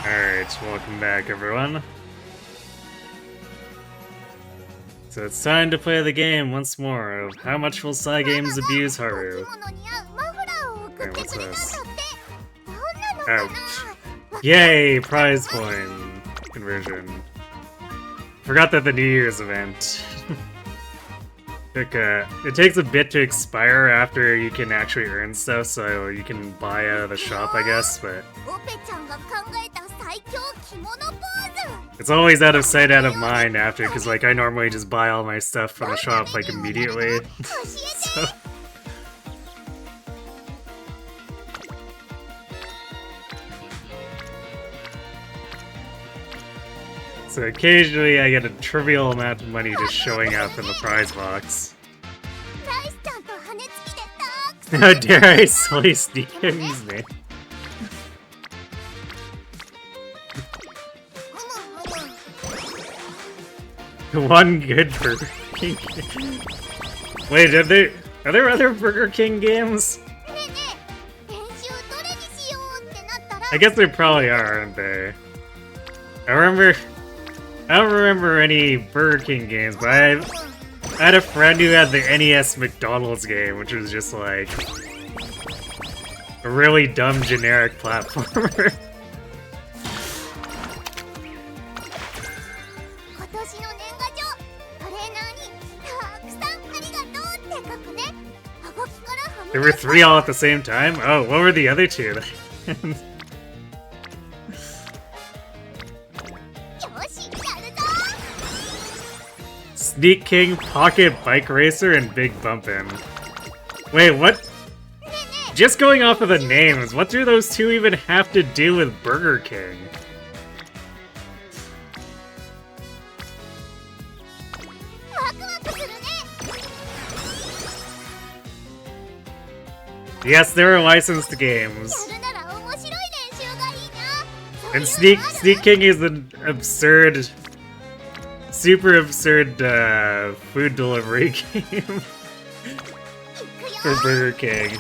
Alright, welcome back everyone. So it's time to play the game once more of How Much Will Cygames Abuse Haru? Alright, what's this? Ouch. Yay! Prize point conversion. Forgot that the New Year's event. It takes a bit to expire after you can actually earn stuff, so you can buy out of the shop, I guess, but... It's always out of sight, out of mind after, because like I normally just buy all my stuff from the shop like immediately. So occasionally I get a trivial amount of money just showing up in the prize box. How dare I sully Sneaky's name? One good Burger King game. Wait, are there other Burger King games? I guess there probably are, aren't there? I don't remember any Burger King games, but I had a friend who had the NES McDonald's game, which was just like a really dumb generic platformer. There were 3 all at the same time? Oh, what were the other 2? Sneak King, Pocket Bike Racer, and Big Bumpin'. Wait, what? Just going off of the names, what do those 2 even have to do with Burger King? Yes, there are licensed games. And Sneak King is an absurd, super absurd food delivery game for Burger King.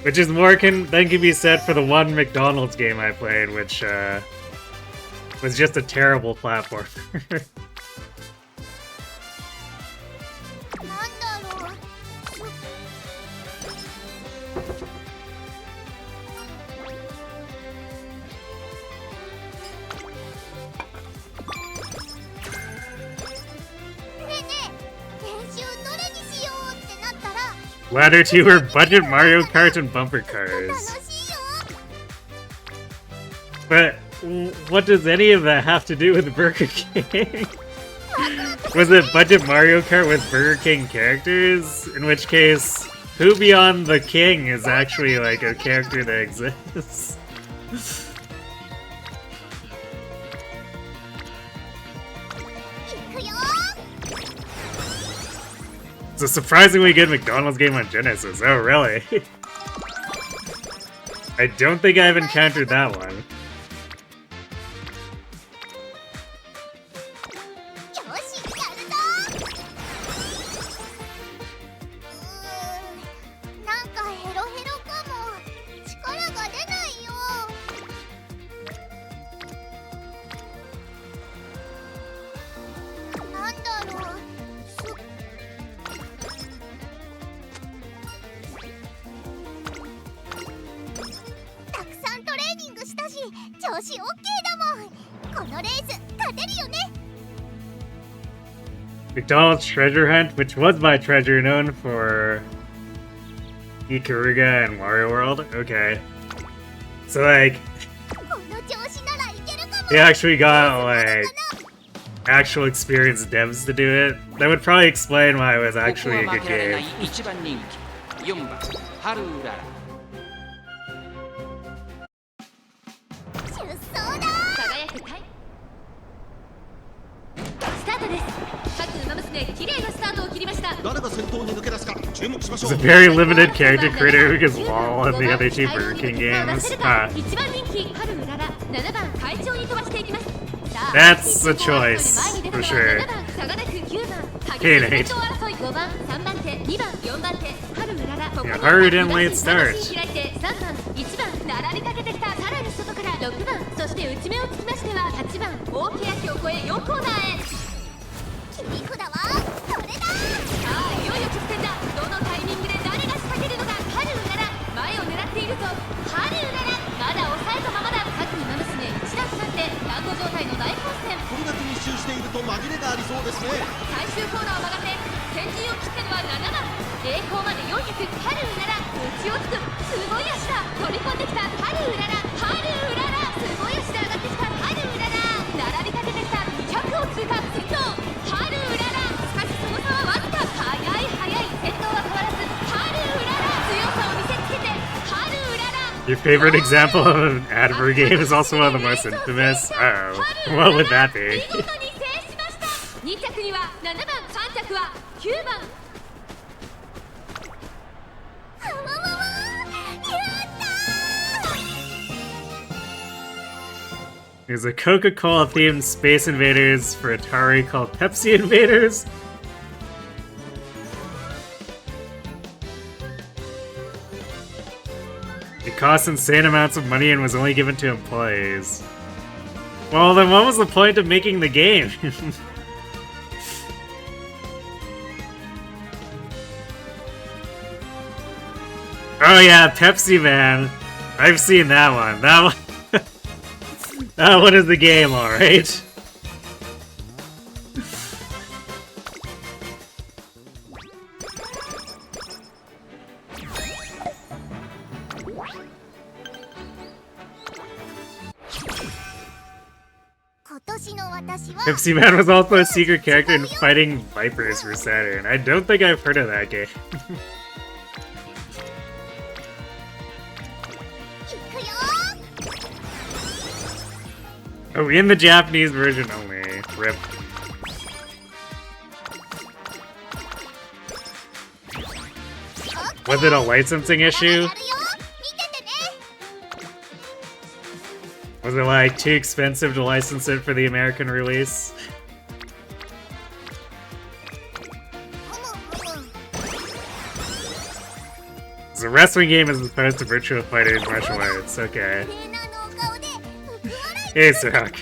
Which is more than can be said for the one McDonald's game I played, which was just a terrible platformer. Latter 2 are budget Mario Kart and bumper cars. But what does any of that have to do with Burger King? Was it budget Mario Kart with Burger King characters? In which case, who beyond the king is actually like a character that exists? It's a surprisingly good McDonald's game on Genesis. Oh, really? I don't think I've encountered that one. McDonald's Treasure Hunt, which was my treasure, known for Ikaruga and Mario World. Okay. So, like, they actually got, like, actual experienced devs to do it. That would probably explain why it was actually a good game. It's a very limited character creator who gets LOL on the other 2 Burger King games. That's a choice, for sure. K8. Yeah, Haru didn't late start. て内目をつきましては8番大欅を越え4コーナーへ切り札はこれだ。さあいよいよ直線だ。どのタイミングで誰が仕掛けるのか。ハルウララ前を狙っているぞ。ハルウララまだ抑えたままだ。各馬娘一段となって団子状態の大混戦。これだけ密集していると紛れがありそうですね。最終コーナーを曲がって先陣を切ったのは7番栄光まで400。ハルウララ内をつくすごい足だ。飛び込んできたハルウララ。ハルウララすごい足で上がってきたハルウララ。並びかけてきた200を通過先頭ハルウララ。しかしその差はわずか。速い速い先頭は変わらずハルウララ強さを見せつけてハルウララ。 Your favorite example of an advert game is also one of the most infamous. Uh-oh. What would that be? 見事に制しました。2着には7番3着は9番。There's a Coca-Cola themed Space Invaders for Atari called Pepsi Invaders. It cost insane amounts of money and was only given to employees. Well, then what was the point of making the game? Oh yeah, Pepsi Man. I've seen that one. That one. That one is the game, alright. Pepsi Man was also a secret character in Fighting Vipers for Saturn. I don't think I've heard of that game. Oh, in the Japanese version only. RIP. Was it a licensing issue? Was it like too expensive to license it for the American release? So wrestling game as opposed to Virtua Fighter's martial arts. Okay. Hey, Sirhawk.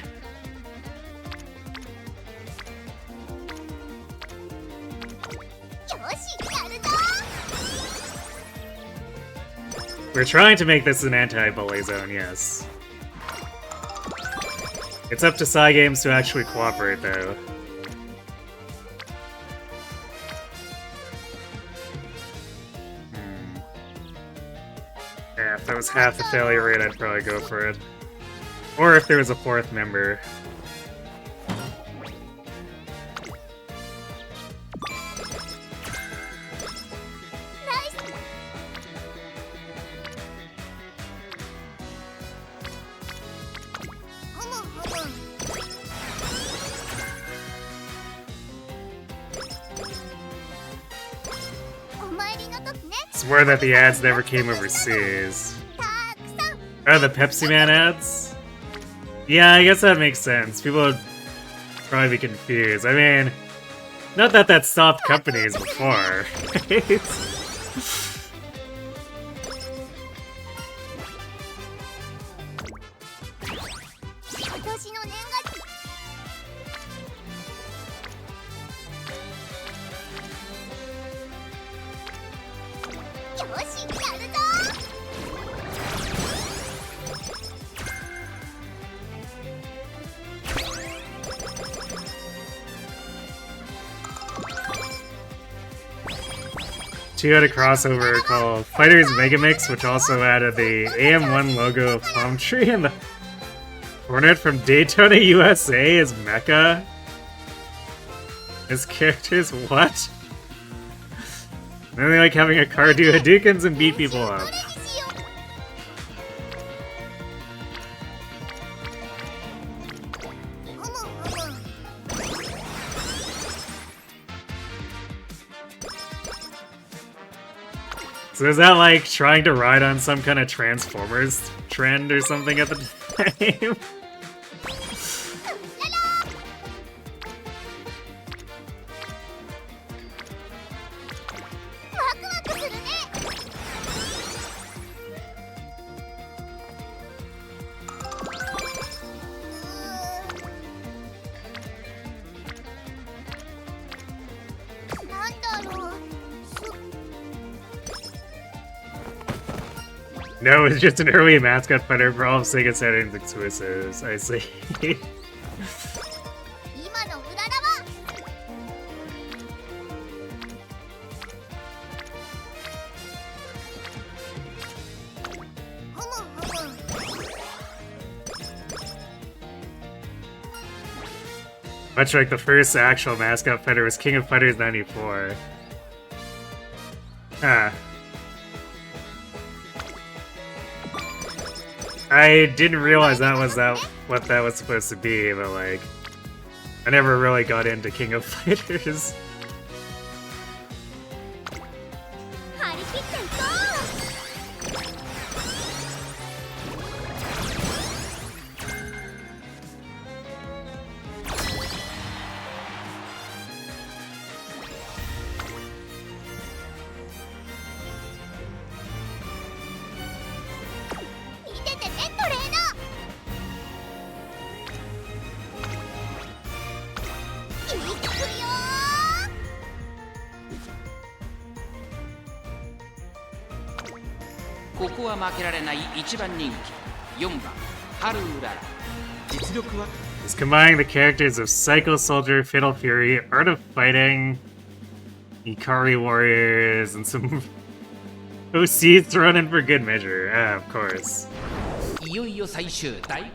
We're trying to make this an anti-bully zone, yes. It's up to Cygames to actually cooperate, though. Yeah, if that was half the failure rate, I'd probably go for it. Or if there was a fourth member. Swear that the ads never came overseas. Oh, the Pepsi Man ads? Yeah, I guess that makes sense. People would probably be confused. I mean, not that that stopped companies before. Two had a crossover called Fighters Megamix, which also added the AM1 logo of Palm Tree, and the Hornet from Daytona, USA is Mecha. His character's what? Then they like having a car do Hadoukens and beat people up. So is that like trying to ride on some kind of Transformers trend or something at the time? No, it's just an early mascot fighter for all of Sega Saturn's exclusives. I see. 今のうららは Much like the first actual mascot fighter was King of Fighters 94. Huh. I didn't realize that was what that was supposed to be, but like, I never really got into King of Fighters. 張り切っていこう見ててねトレーナーいくよここは負けられない一番人気4番ハルウララ実力は It's combining the characters of Psycho Soldier, Fatal Fury, Art of Fighting, Ikari Warriors, and some OCs thrown in for good measure. Ah, of course. いよいよ最終台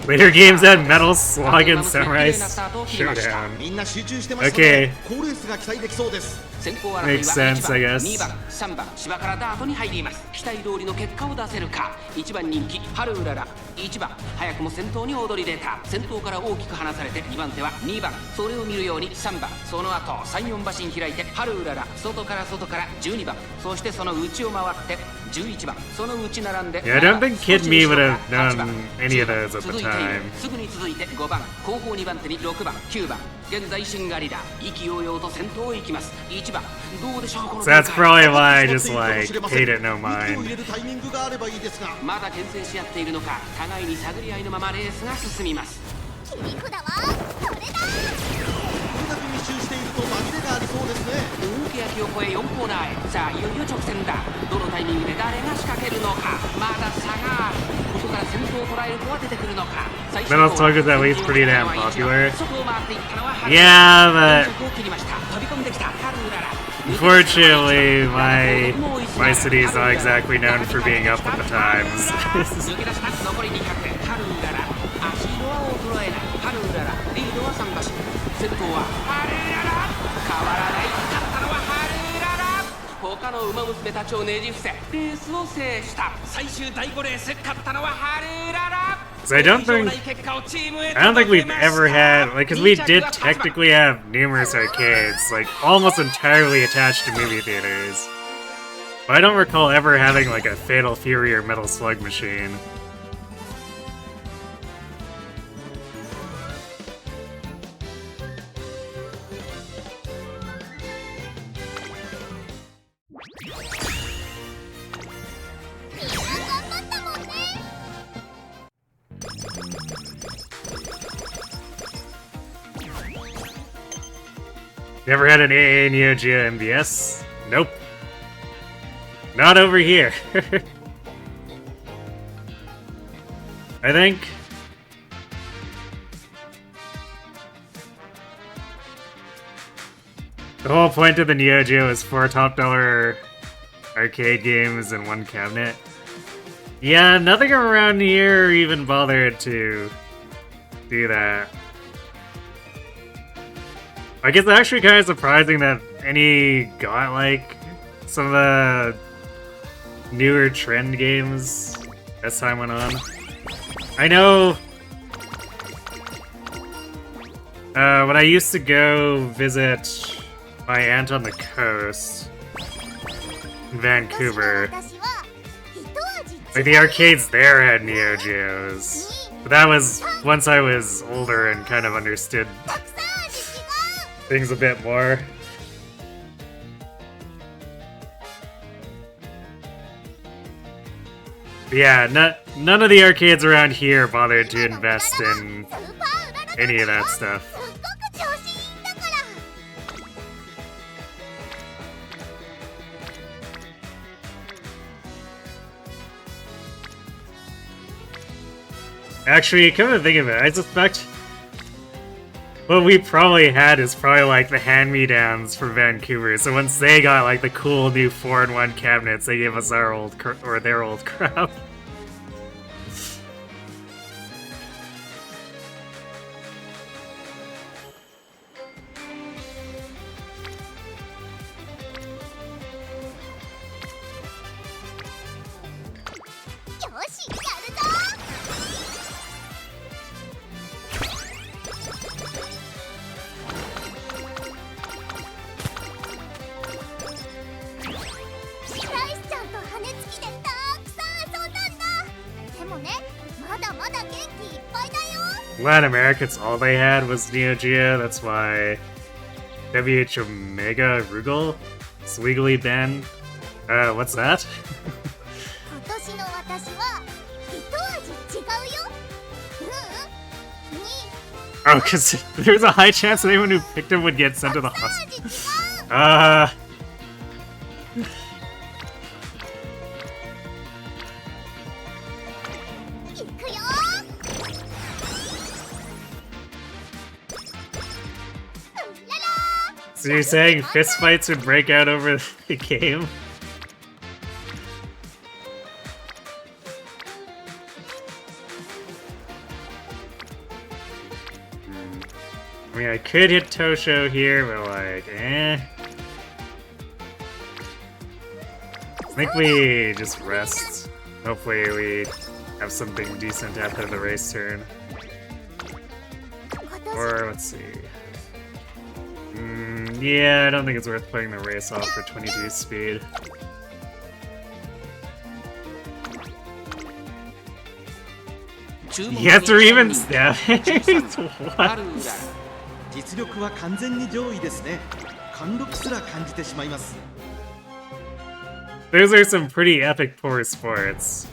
Later games had Metal Slug and Samurai Showdown. みんな集中してました Okay. ね。好レースが期待できそうです。先行争いは Makes sense, I 1 guess. 番、2番、3番、芝からダートに入ります。期待通りの結果を出せるか。1番人気、ハルウララ。1番、早くも先頭に躍り出た。先頭から大きく離されて、2番手は2番。それを見るように3番。その後、3、4馬身開いて、ハルウララ。外から12番。そしてその内を回って、11番。その内並んで、 Yeah, I don't think Kid Me would have 8番 known any of those at the 続いている time. すぐに続いて5番後方2番手に6番9番現在シンガリラ意気揚々と先頭を行きます1番どうでしょうこの So that's 展開 probably why I just like paid it no 息を入 mind. れるタイミングがあればいいですが。まだ牽制し合っているのか互いに探り合いのままレースが進みます切り札はそれだこれだけ密集していると紛れがありそうですね。大けやきを越え4コーナーへさあいよいよ直線だどのタイミングで誰が仕掛けるのかまだ差があるここから先頭を捉える子は出てくるのか Metal Slug is at least pretty damn popular. 外を回っていったのはハル Yeah, but 4着を切りました飛び込んできたハルウララ unfortunately, my city is not exactly known for being up at the times. 抜け出した残り200ハルウララ足色は衰えないハルウララリードは3馬身先頭はハルウララ変わらない勝ったのはハルウララ他の馬娘たちをねじ伏せレースを制した最終第5レース勝ったのはハルウララ So I don't think we've ever had, like, because we did technically have numerous arcades, like almost entirely attached to movie theaters. But I don't recall ever having like a Fatal Fury or Metal Slug machine. Never had an AA Neo Geo MVS? Nope. Not over here. I think. The whole point of the Neo Geo is 4 top-dollar arcade games in one cabinet. Yeah, nothing around here even bothered to do that. I guess it's actually kind of surprising that any got, like, some of the newer trend games as time went on. I know when I used to go visit my aunt on the coast in Vancouver, like, the arcades there had Neo Geos. But that was once I was older and kind of understood things a bit more. But yeah, none of the arcades around here bothered to invest in any of that stuff. Actually, come to think of it, I suspect what we probably had is probably like the hand-me-downs from Vancouver. So once they got like the cool new 4-in-1 cabinets, they gave us our old or their old crap. Latin America, it's all they had was Neo Geo. That's why WH Omega Rugal, Swiggly Ben. What's that? Oh, because there's a high chance that anyone who picked him would get sent to the hospital. So you're saying fistfights would break out over the game? I mean, I could hit Tosho here, but like, eh. I think we just rest. Hopefully we have something decent after the race turn. Or, let's see. Yeah, I don't think it's worth playing the race off for 22 speed. Yes, or even stabbing? What? 実力は完全に上位ですね。貫禄すら感じてしまいます。 Those are some pretty epic poor sports.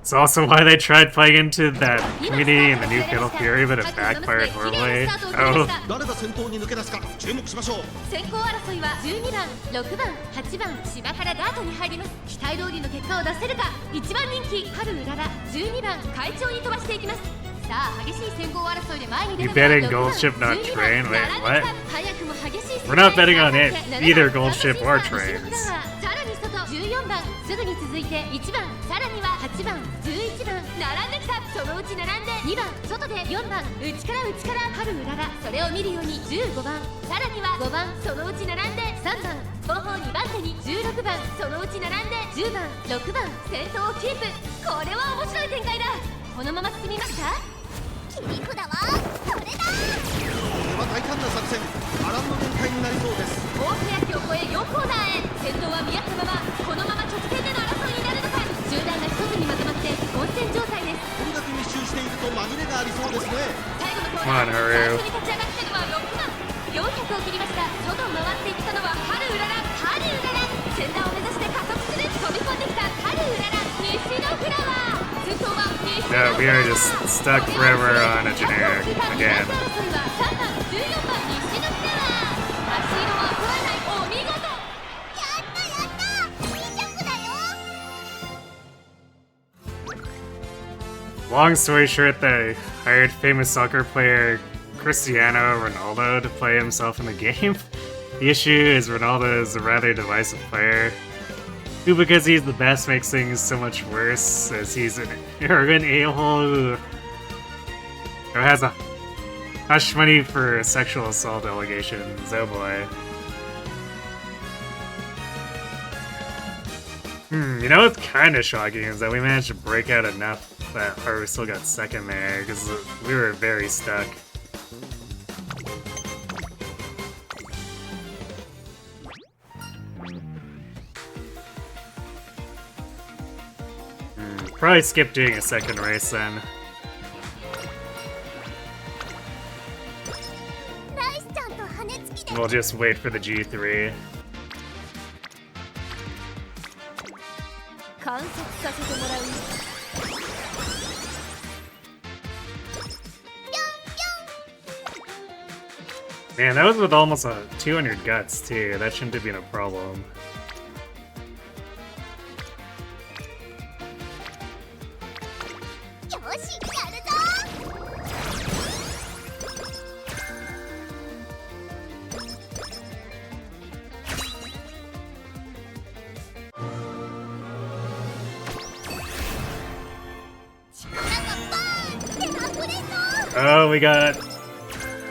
It's also why they tried playing into that community in the new Fatal Fury, but it backfired horribly. Oh. 誰が先頭に抜け出すか注目しましょう。先行争いは12番、6番、8番、柴原ダートに入ります。期待通りの結果を出せるか。1番人気、春うらら、12番、会長に飛ばしていきます。さあ、激しい先行争いで前に出るのは You betting Gold Ship, not Train? Wait, what? We're not betting on it, either Gold Ship or Trains. さらに外、14番、すぐに続いて1番、さらには8番、11番、並んできた。そのうち並んで2番、外で4番、内から春うらら。それを見るように15番、さらには5番、そのうち並んで3番、後方2番手に16番、そのうち並んで10番、6番、先頭をキープ。これは面白い展開だ。このまま進みますか。切り札はこれだ。これは大胆な作戦。波乱の展開になりそうです。大欅を越え4コーナーへ。先頭は見合ったまま、このまま直線での争いになるのか。集団が一つにまとまって混戦状態です。これだけ密集していると紛れがありそうですね。最後のコーナー、最初に立ち上がっているのは6番。400を切りました。外を回っていったのは春うらら。先端を目指して加速する。飛び込んできた春うらら。西のフラワー。先頭は西のフラワー。 No, we are just stuck forever on a generic again. 争いは3番、14番、西のフラワー。足色は壊れない。お見事。やったいいジャンプだよ。 Long story short, they hired famous soccer player Cristiano Ronaldo to play himself in the game. The issue is Ronaldo is a rather divisive player, who, because he's the best, makes things so much worse, as he's an arrogant a-hole who has a hush money for sexual assault allegations. Oh boy. You know what's kind of shocking is that we managed to break out enough that Haru still got second there, because we were very stuck. Probably skip doing a second race then. We'll just wait for the G3. 観察させてもらう。Man, that was with almost 200 guts too. That shouldn't have been a problem. Oh, we got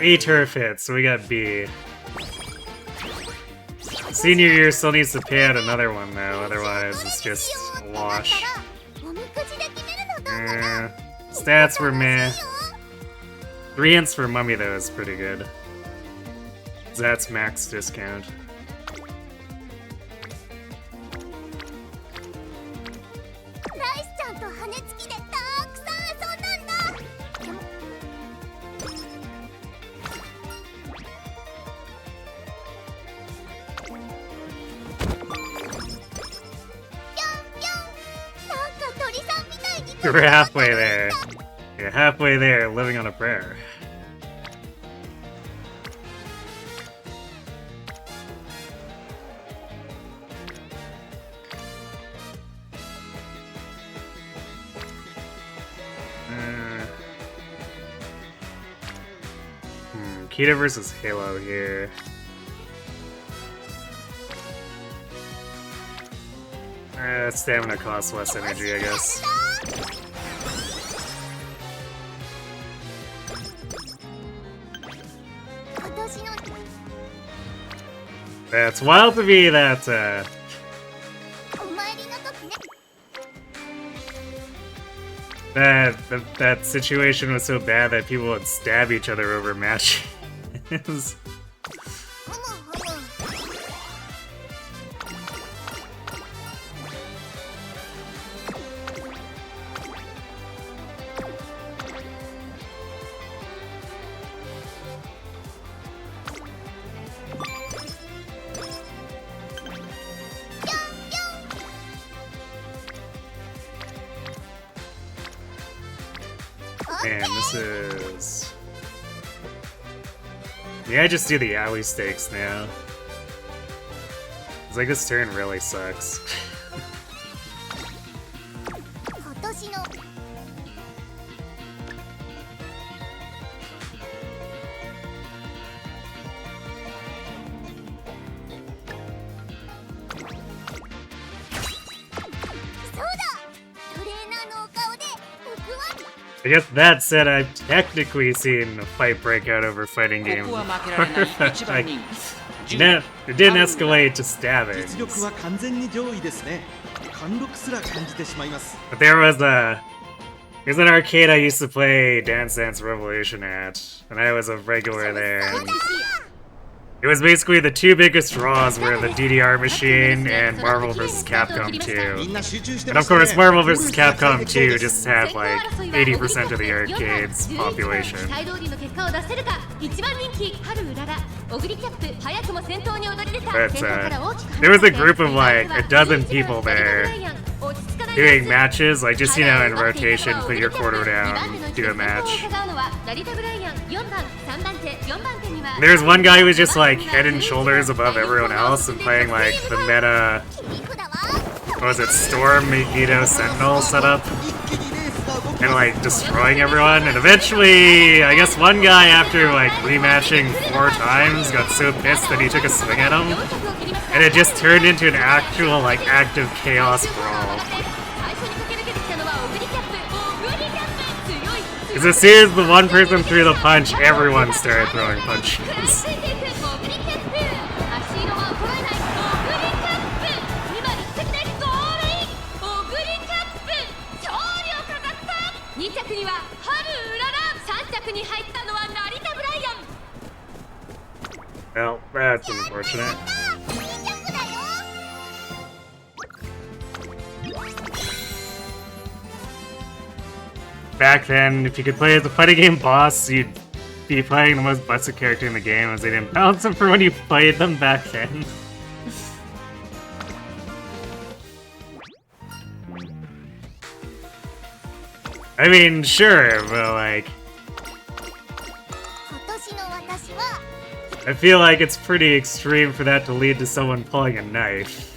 A turf hits, so we got B. Senior year still needs to pay out another one though, otherwise it's just a wash. Stats were meh. 3 hints for Mummy though is pretty good. That's max discount. We're halfway there. You're halfway there, living on a prayer. Kita versus Halo here. Stamina costs less energy, I guess. That's wild to me that, that situation was so bad that people would stab each other over matches. Man, this is... Yeah, I just do the Owie stakes now. It's like this turn really sucks. I guess that said, I've technically seen a fight break out over fighting games before. Like, it didn't escalate to stabbing. But there's an arcade I used to play Dance Dance Revolution at, and I was a regular there. And it was basically the two biggest draws were the DDR machine and Marvel vs. Capcom 2. And of course, Marvel vs. Capcom 2 just had like 80% of the arcade's population. But there was a group of like a dozen people there doing matches, like just, you know, in rotation, put your quarter down, do a match. There's one guy who was just like head and shoulders above everyone else and playing like the meta, what was it, Storm Megiddo Sentinel setup, and like destroying everyone. And eventually, I guess one guy, after like rematching 4 times, got so pissed that he took a swing at him, and it just turned into an actual like active chaos brawl. Because as soon as the one person threw the punch, everyone started throwing punches. Well, that's unfortunate. Back then, if you could play as a fighting game boss, you'd be playing the most busted character in the game, as they didn't balance them for when you played them back then. I mean, sure, but like... I feel like it's pretty extreme for that to lead to someone pulling a knife.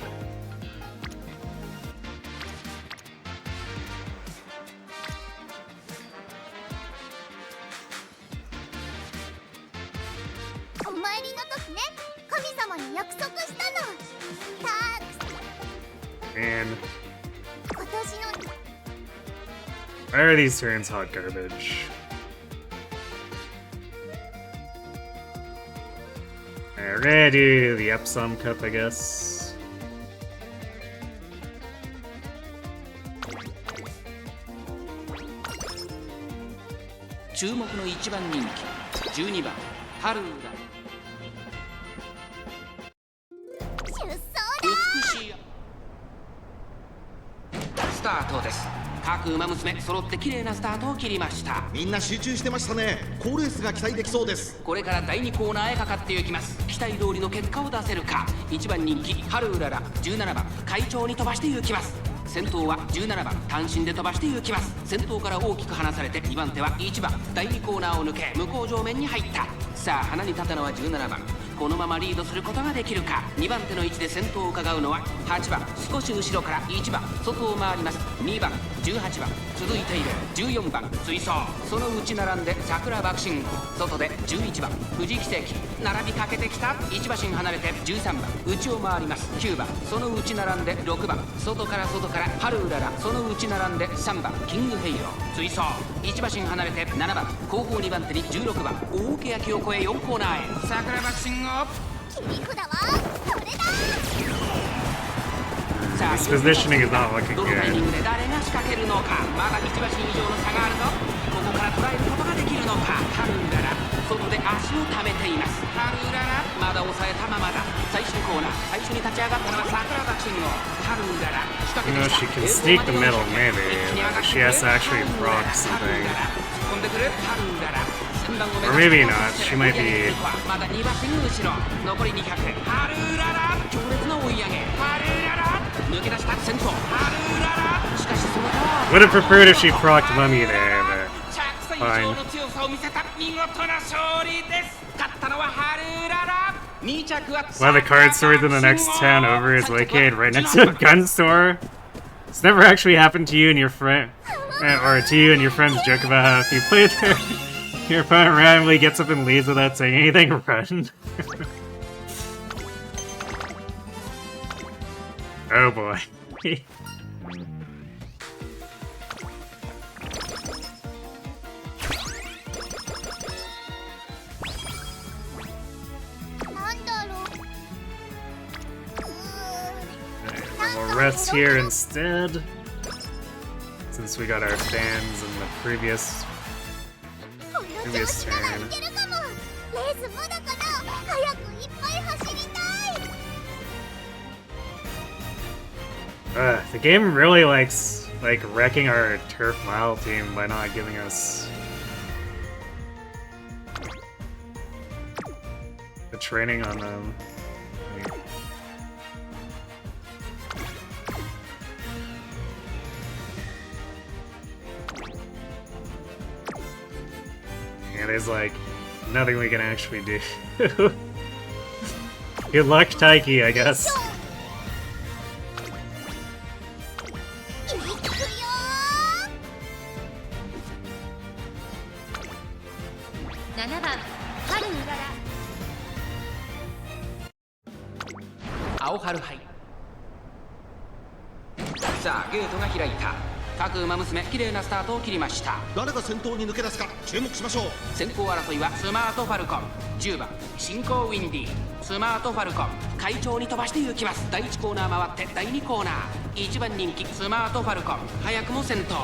And why are these turns hot garbage? We're gonna do the Epsom Cup, I guess.注目の1番人気12番ハルウラ美しいスタートです。各馬娘揃って綺麗なスタートを切りました。みんな集中してましたね。好レースが期待できそうです。これから第2コーナーへかかっていきます。期待通りの結果を出せるか。1番人気ハルウララ、17番会長に飛ばしていきます。先頭は17番単身で飛ばしていきます。先頭から大きく離されて2番手は1番第2コーナーを抜け向こう上面に入った。さあ花に立ったのは17番。このままリードすることができるか。2番手の位置で先頭を伺うのは8番少し後ろから1番外を回ります。2番18番続いている14番追走。その内並んで桜爆心外で11番富士奇跡並びかけてきた。1馬身離れて13番内を回ります。9番その内並んで6番外からハルウララ。その内並んで3番キングヘイロー追走。1馬身離れて7番後方2番手に16番大欅を越え4コーナーへ。桜爆心をThis positioning is not looking どのタイミン good. グで誰が仕掛けるのか。まだ1馬身以上の差があるぞ。ここから捉えることができるのか。ハルウララ外で足を溜めています。ハルウララまだ抑えたままだ。最終コーナー最初に立ち上がったのは桜爆心号。ハルウララ仕掛け You て know, き she た。 can sneak the middle, maybe. But she has to actually proc something. 突っ込んでくるハルウララ。 Or maybe not. She might be. まだ2馬身後ろ。残り200。ハルウララ強烈な追い上げ。ハルウララ抜け出した先頭。ハルウララしかしその後 Would have preferred if she procced Mummy there, but 着差以上の強さを見せた見事な勝利です。勝ったのはハルウララ。2着は one of the card stores in the next town over is located right next to a gun store. It's never actually happened to you and your friend, or to you and your friends joke about how if you play there, your opponent randomly gets up and leaves without saying anything, run. Oh boy. We'll rest here instead, since we got our fans in the previous turn. The game really likes wrecking our turf mile team by not giving us the training on them. Yeah, there's nothing we can actually do. Good luck, Taiki, I guess. 7番ハルウララ。青春杯。さあゲートが開いた。各馬娘綺麗なスタートを切りました。誰が先頭に抜け出すか注目しましょう。先行争いはスマートファルコン10番進行ウィンディスマートファルコン会長に飛ばして行きます。第1コーナー回って第2コーナー1番人気スマートファルコン早くも先頭。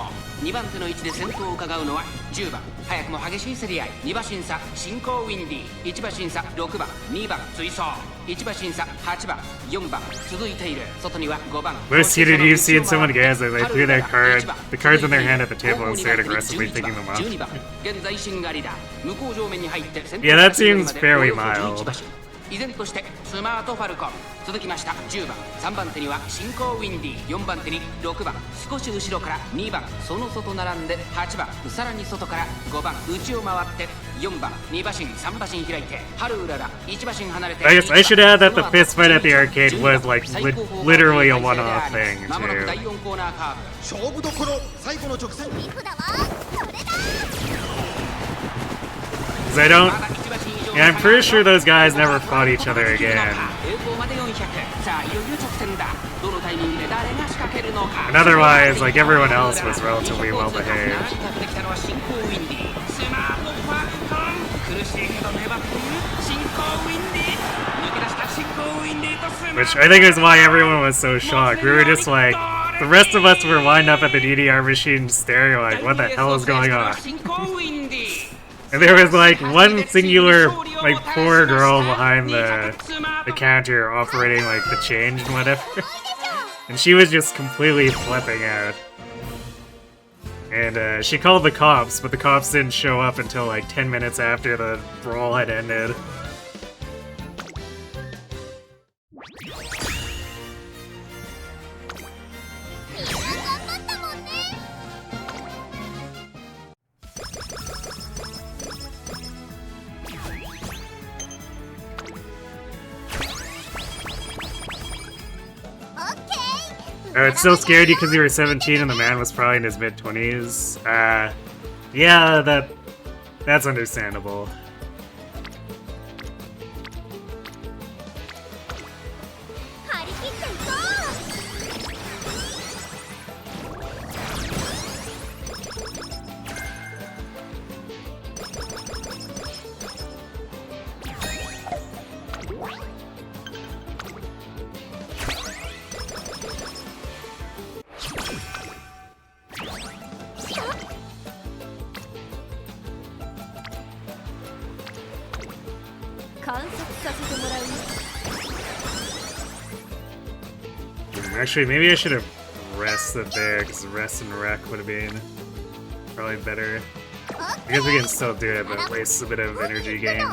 2番手の位置で先頭を伺うのは10番早くも激しい競り合い。2馬身差進行ウィンディ1馬身差6番2番追走1馬身差8番4番続いている。外には5番 Most heated you've seen someone guys as they threw their the cards in their hand at the table and started aggressively picking them up. 12番現在シンガリだ。向こう上面に入って Yeah, that seems fairly mild. 依然としてスマートファルコン。続きました10番、3番手には進行ウィンディ、4番手に6番、少し後ろから2番、その外並んで8番、さらに外から5番、内を回って4番、2馬身3馬身開いて春うらら1馬身離れて。 I guess I should add that the fist fight at the arcade was like literally a one-off thing まもなく第 too. 4コーナーカーブ。勝負どころ、最後の直線。リフだわ、それだ。 Cause I don't. Yeah, I'm pretty sure those guys never fought each other again. And otherwise, like everyone else was relatively well behaved. Which I think is why everyone was so shocked. We were just like, the rest of us were lined up at the DDR machine staring like, what the hell is going on? And there was like one singular, like poor girl behind the counter operating like the change and whatever. And she was just completely flipping out. And she called the cops, but the cops didn't show up until like 10 minutes after the brawl had ended. It still scared you because you were 17 and the man was probably in his mid-20s. Yeah, that's understandable. Actually, maybe I should have rested there, because rest and wreck would have been probably better. I guess we can still do it, but it wastes a bit of energy gain.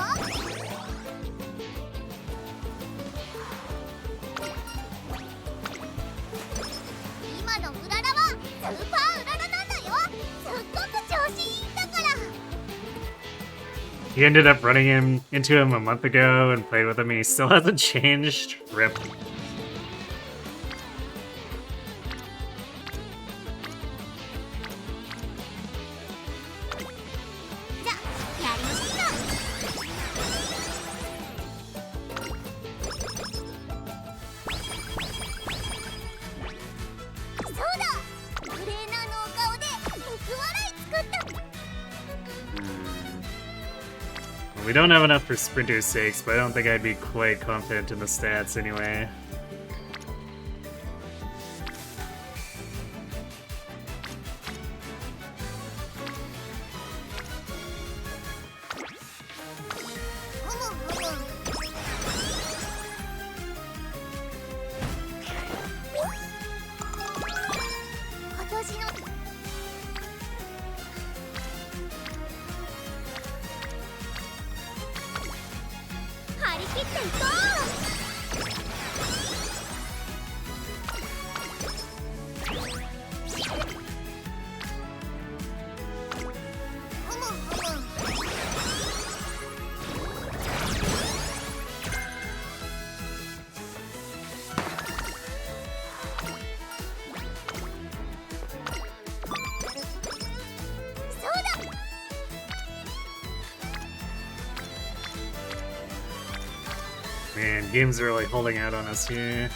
He ended up running into him a month ago and played with him, and he still hasn't changed. RIP. We don't have enough for Sprinter's sakes, but I don't think I'd be quite confident in the stats anyway. Man, games are really holding out on us here.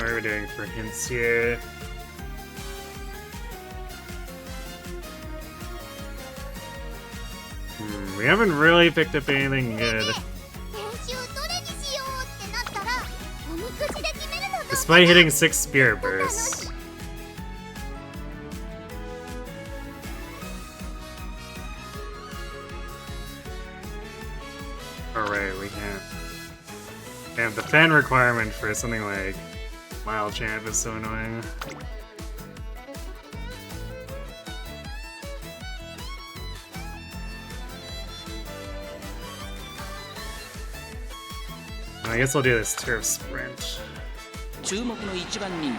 are we doing for hints here? We haven't really picked up anything good. Despite hitting 6 Spirit Bursts. Alright, we can't. Damn, the fan requirement for something like Mile Champ is so annoying. I guess we'll do this turf sprint. 注目の一番人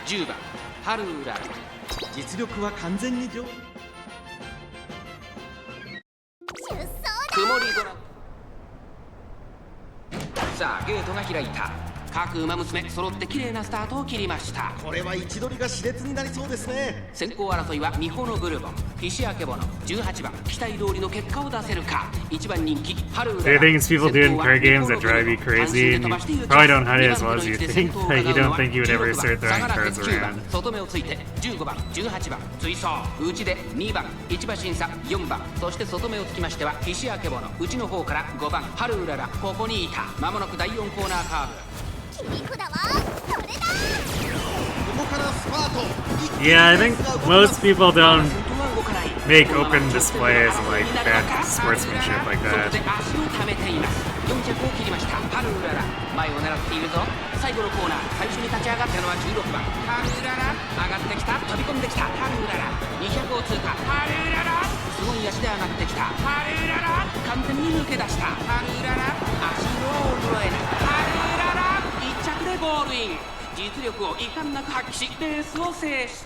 気10番ハルウララ。実力は完全に上。曇り空。さあゲートが開いた。各馬娘揃って綺麗なスタートを切りました。これは位置取りが熾烈になりそうですね。先行争いはミホのブルボン、石明ボノ、18番期待通りの結果を出せるか。1番人気ハルウララ。There are things people do in card games that drive you crazy, and you probably don't hunt it as well as you think. Like you don't think you would ever start throwing cards around. 外目をついて15番、18番追走、内で2番、1馬審査4番、そして外目をつきましては石明ボノ、内の方から5番ハルウララ。ここにいた。まもなく第4コーナーカーブ。Yeah, I think most people don't make open displays of like bad sportsmanship like that. 4着を切りましたハルウララ。前を狙っているぞ。最後のコーナー、最初に立ち上がったのは16番ハルウララ。上がってきた、飛び込んできたハルウララ。200を通過ハルウララ。すごい足で上がってきたハルウララ。完全に抜け出したハルウララ。足色を衰えないハルウララ。1着でゴールイン。実力を遺憾なく発揮しレースを制し。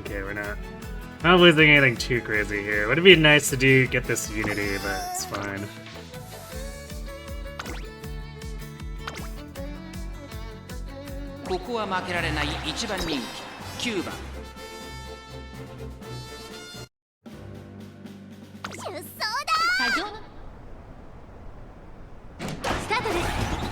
Okay, we're not losing anything too crazy here. Would it be nice to get this unity, but it's fine. ここは負けられない1番人気9番。スタートです。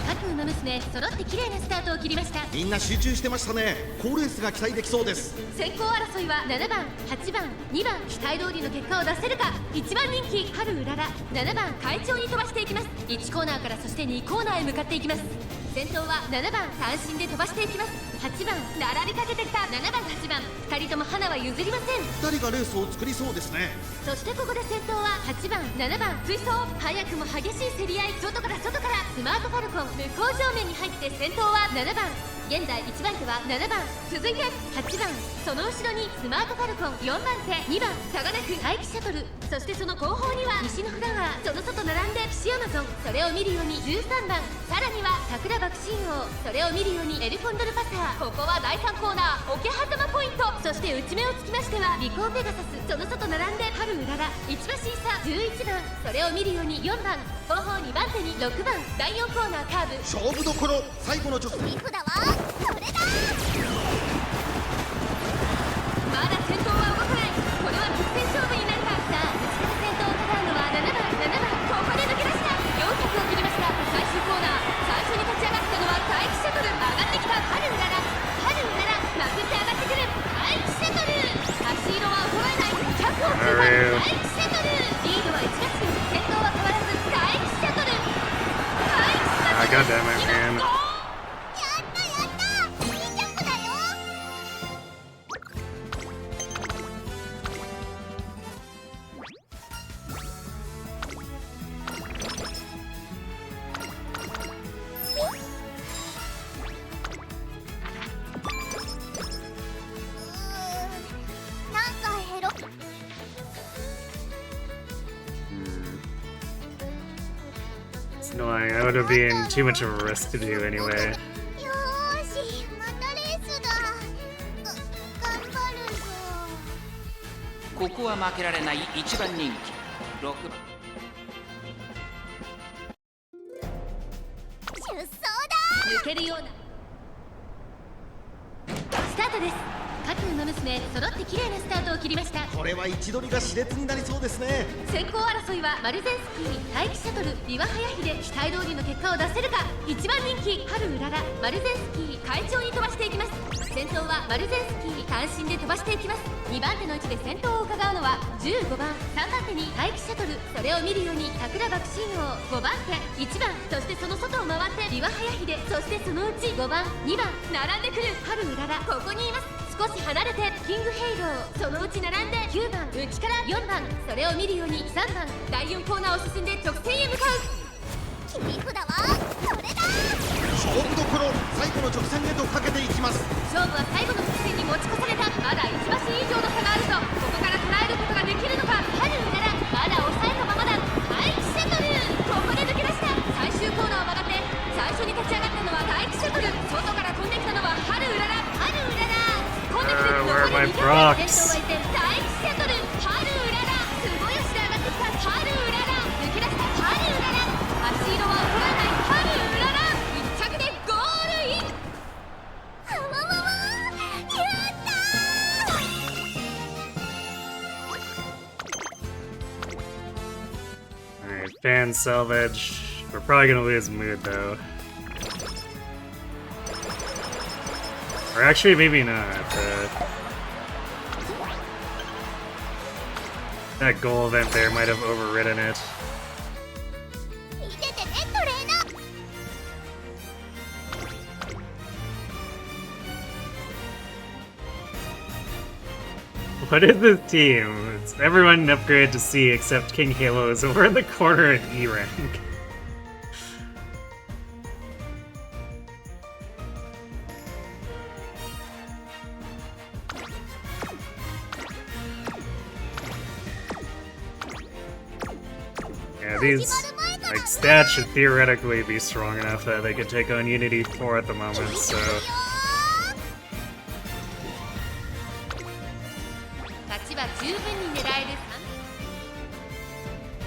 各馬娘揃って綺麗なスタートを切りました。みんな集中してましたね。好レースが期待できそうです。先行争いは7番、8番、2番期待通りの結果を出せるか。1番人気ハルウララ、7番快調に飛ばしていきます。1コーナーからそして2コーナーへ向かっていきます。先頭は7番単身で飛ばしていきます。8番並びかけてきた7番、8番2人とも花は譲りません。2人がレースを作りそうですね。そしてここで先頭は8番、7番追走。早くも激しい競り合い。外からスマートファルコン向こう正面に入って先頭は7番。現在1番手は7番、続いて8番、その後ろにスマートファルコン4番手、2番サガネク待機シャトル、そしてその後方には西のフラワー、その外並んでピシアマゾン、それを見るように13番、さらには桜爆心王、それを見るようにエルフォンドルパサー。ここは第3コーナー桶狭間ポイント。そして内目をつきましてはリコーペガサス、その外並んでハルウララ、1馬審査11番、それを見るように4番、後方2番手に6番、第4コーナーカーブ。勝負どころ、最後の直線。まだ先頭は動かない。これは直線勝負になるか。さあ、内から先頭を戦うのは7番、ここで抜け出した。400を切りました。最終コーナー、最初に立ち上がったのは待機シャトル。上がってきたハルウララ、まくって上がってくる待機シャトル。足色は衰えない。100を通過待機シャトル。リードは1月、先頭は変わらず待機シャトル。I got that, my man. It's annoying. I would have been too much of a risk to do anyway. ここは負けられない1番人気6番。出走抜けるようなスタートです。各馬娘揃って綺麗なスタートを切りました。これは位置取りが熾烈になりそうですね。先行争いはマルゼンスキー、待機シャトル、ビワハヤヒで期待通りの結果を出せるか。1番人気ハルウララ、マルゼンスキー快調に飛ばしていきます。先頭はマルゼンスキー単身で飛ばしていきます。2番手の位置で先頭を伺うのは15番、3番手に待機シャトル、それを見るように桜爆心王、5番手1番、そしてその外を回ってビワハヤヒで、そしてそのうち5番、2番並んでくる。ハルウララここにいます。少し離れてキングヘイロー、そのうち並んで9番、内から4番、それを見るように3番、第4コーナーを進んで直線へ向かう。切り札はこれだ。勝負どころ、最後の直線へとかけていきます。勝負は最後の直線に持ち越された。まだ1馬身以上の差があるぞ。ここから捉えることができるのか。ハルウララまだ抑えたままだ。待機シャトルここで抜け出した。最終コーナーを曲がって最初に立ち上がったのは待機シャトル、外から飛んできたのはハルウララ。ハルウララ飛んでくる。Where are 残 my り2 Brocs? 先頭は一点待機シャトル、ハルウララすごい足で上がってきた。ハルウララ抜け出した。ハルウララ足色は怒らない。ハルウララ1着でゴールイン。あわわわやったー。 Alright, fan salvage. We're probably gonna lose mood though. Or actually, maybe not. That goal event there might have overridden it. 見ててねトレーナー。 What is this team? It's everyone upgraded to C except King Halo is over in the corner at E rank. Yeah, these like stats should theoretically be strong enough that they could take on Unity 4 at the moment, so 勝ちは十分に狙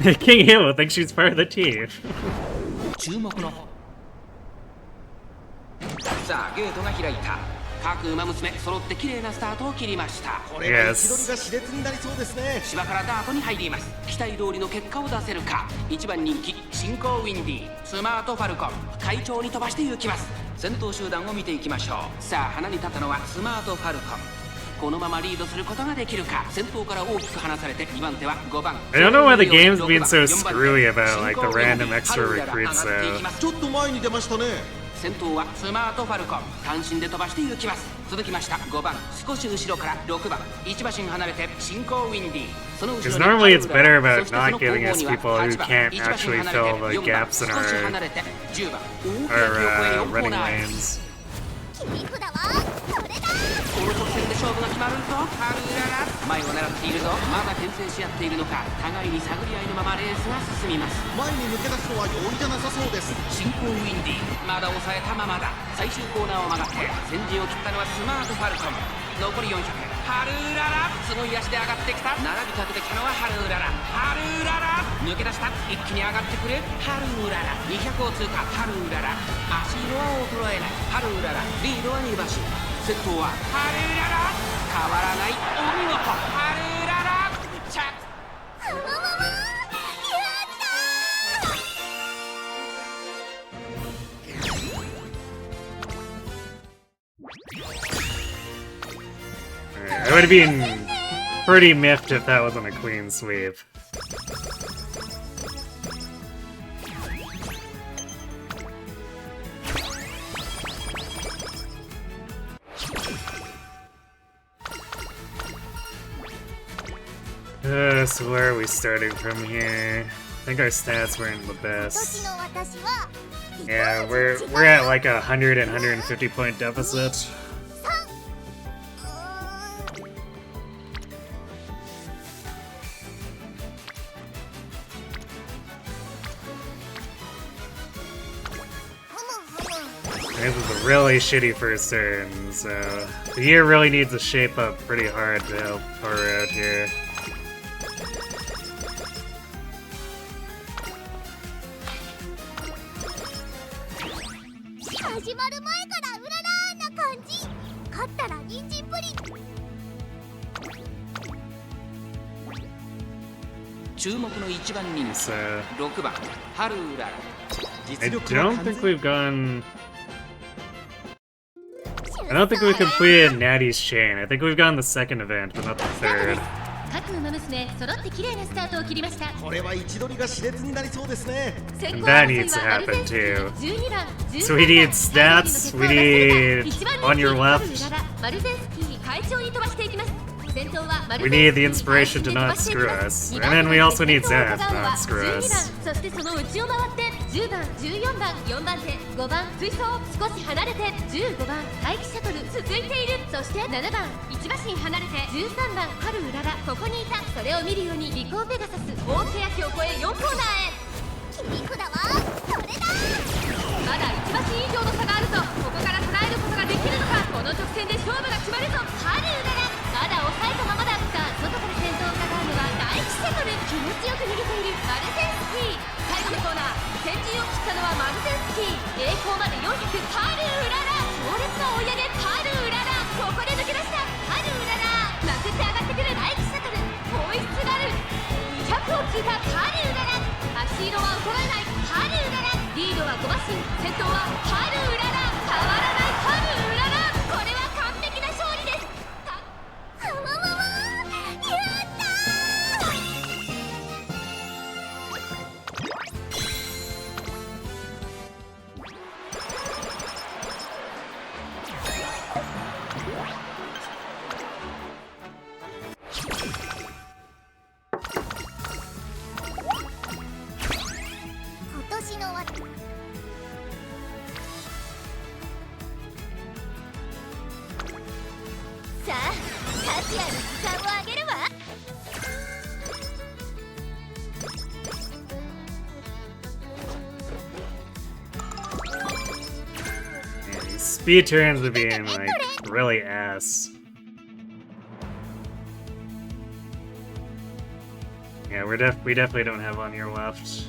える。 King Halo thinks she's part of the team. 注目のさあゲートが開いた。各馬娘揃って綺麗なスタートを切りました。これは位置取りが熾烈になりそうですね。芝からダートに入ります。期待通りの結果を出せるか。1番人気新興ウィンディ、スマートファルコン快調に飛ばして行きます。先頭集団を見ていきましょう。さあ花に立ったのはスマートファルコン。このままリードすることができるか。先頭から大きく離されて2番手は5番。 I don't know why the game's being so screwy about like the random extra recruits though. ちょっと前に出ましたね。先頭はスマートファルコン単身で飛ばして行きます。続きました5番、少し後ろから6番、1馬身離れて新興ウィンディ、その後ろ Because に normally it's ハルウ better ララ、 about そしてその not 後 giving 方 us には people who 8番、 can't 1馬 actually 身離れ fill て the 4番、 gaps in 少し our 離れて10番、大きな記憶へ our 4コー running ナー。 lanes. 切り札はこれだ。この直線で勝負が決まるぞ。ハルウララ前を狙っているぞ。まだ牽制し合っているのか。互いに探り合いのままレースが進みます。前に抜け出すのは容易じゃなさそうです。新興ウィンディまだ抑えたままだ。最終コーナーを曲がって先陣を切ったのはスマートファルコン。残り400、ハルウララすごい足で上がってきた。並びかけてきたのはハルウララ。ハルウララ抜け出した。一気に上がってくるハルウララ。200を通過。ハルウララ足色は衰えない。ハルウララリードは2馬身。先頭はハルウララ変わらない。お見事ハルウララ着。あわわわやったー。 I would have been pretty miffed if that wasn't a clean sweep. So where are we starting from here? I think our stats weren't the 今年 best. の私は Yeah, we're at like 100 and 150 point deficit. 3 This is a really shitty first turn, so the year really needs to shape up pretty hard to help Haru out here. 始まる前からうららーな感じ。勝ったら人参プリン。注目の一番人気 So 6番ハルウララ。 I 実力は don't 完 think 全 we've gone. I don't think we've completed Natty's chain. I think we've gone the second event, but not the third. 各馬娘揃って綺麗なスタートを切りました。これは位置取りが熾烈になりそうですね。先 And 行 that 争い needs to はアルゼ happen ンチン too. 12番 So we need stats, we need on your left. マルゼンスキー快調に飛ばしていきます。先頭はマル We ゼン need ス the キー inspiration to not screw us. And then we also need Zeth to not screw 12 us. 番、そしてその内を回って10番、14番、4番手、5番追走、少し離れて15番待機シャトル続いている。そして7番1馬身離れて13番春うらら、ここにいた。それを見るように尾行ペガサス大欅を越え4コーナーへ。切り札はそれだ。まだ1馬身以上の差があるぞ。ここから捉えることができるのか。この直線で勝負が決まるぞ。春うららまだ抑えたままだ。さあ外から先頭を伺うのは第1シャトル。気持ちよく逃げているマルゼンスキー。最後のコーナー先陣を切ったのはマルゼンスキー。栄光まで400ハルうらら。強烈な追い上げハルうらら。ここで抜け出したハルうらら。まくって上がってくる第1シャトル。ホイッスルある200を聞いたハルうらら。足色は衰えないハルうらら。リードは5馬身、先頭はハルうらら。変わらないハルうらら。これは完璧な勝利です。わわわわやった今年のわさあ価値ある時間をあげるわ。Yeah, these speed turns are being like really ass. Yeah, we definitely don't have on your left.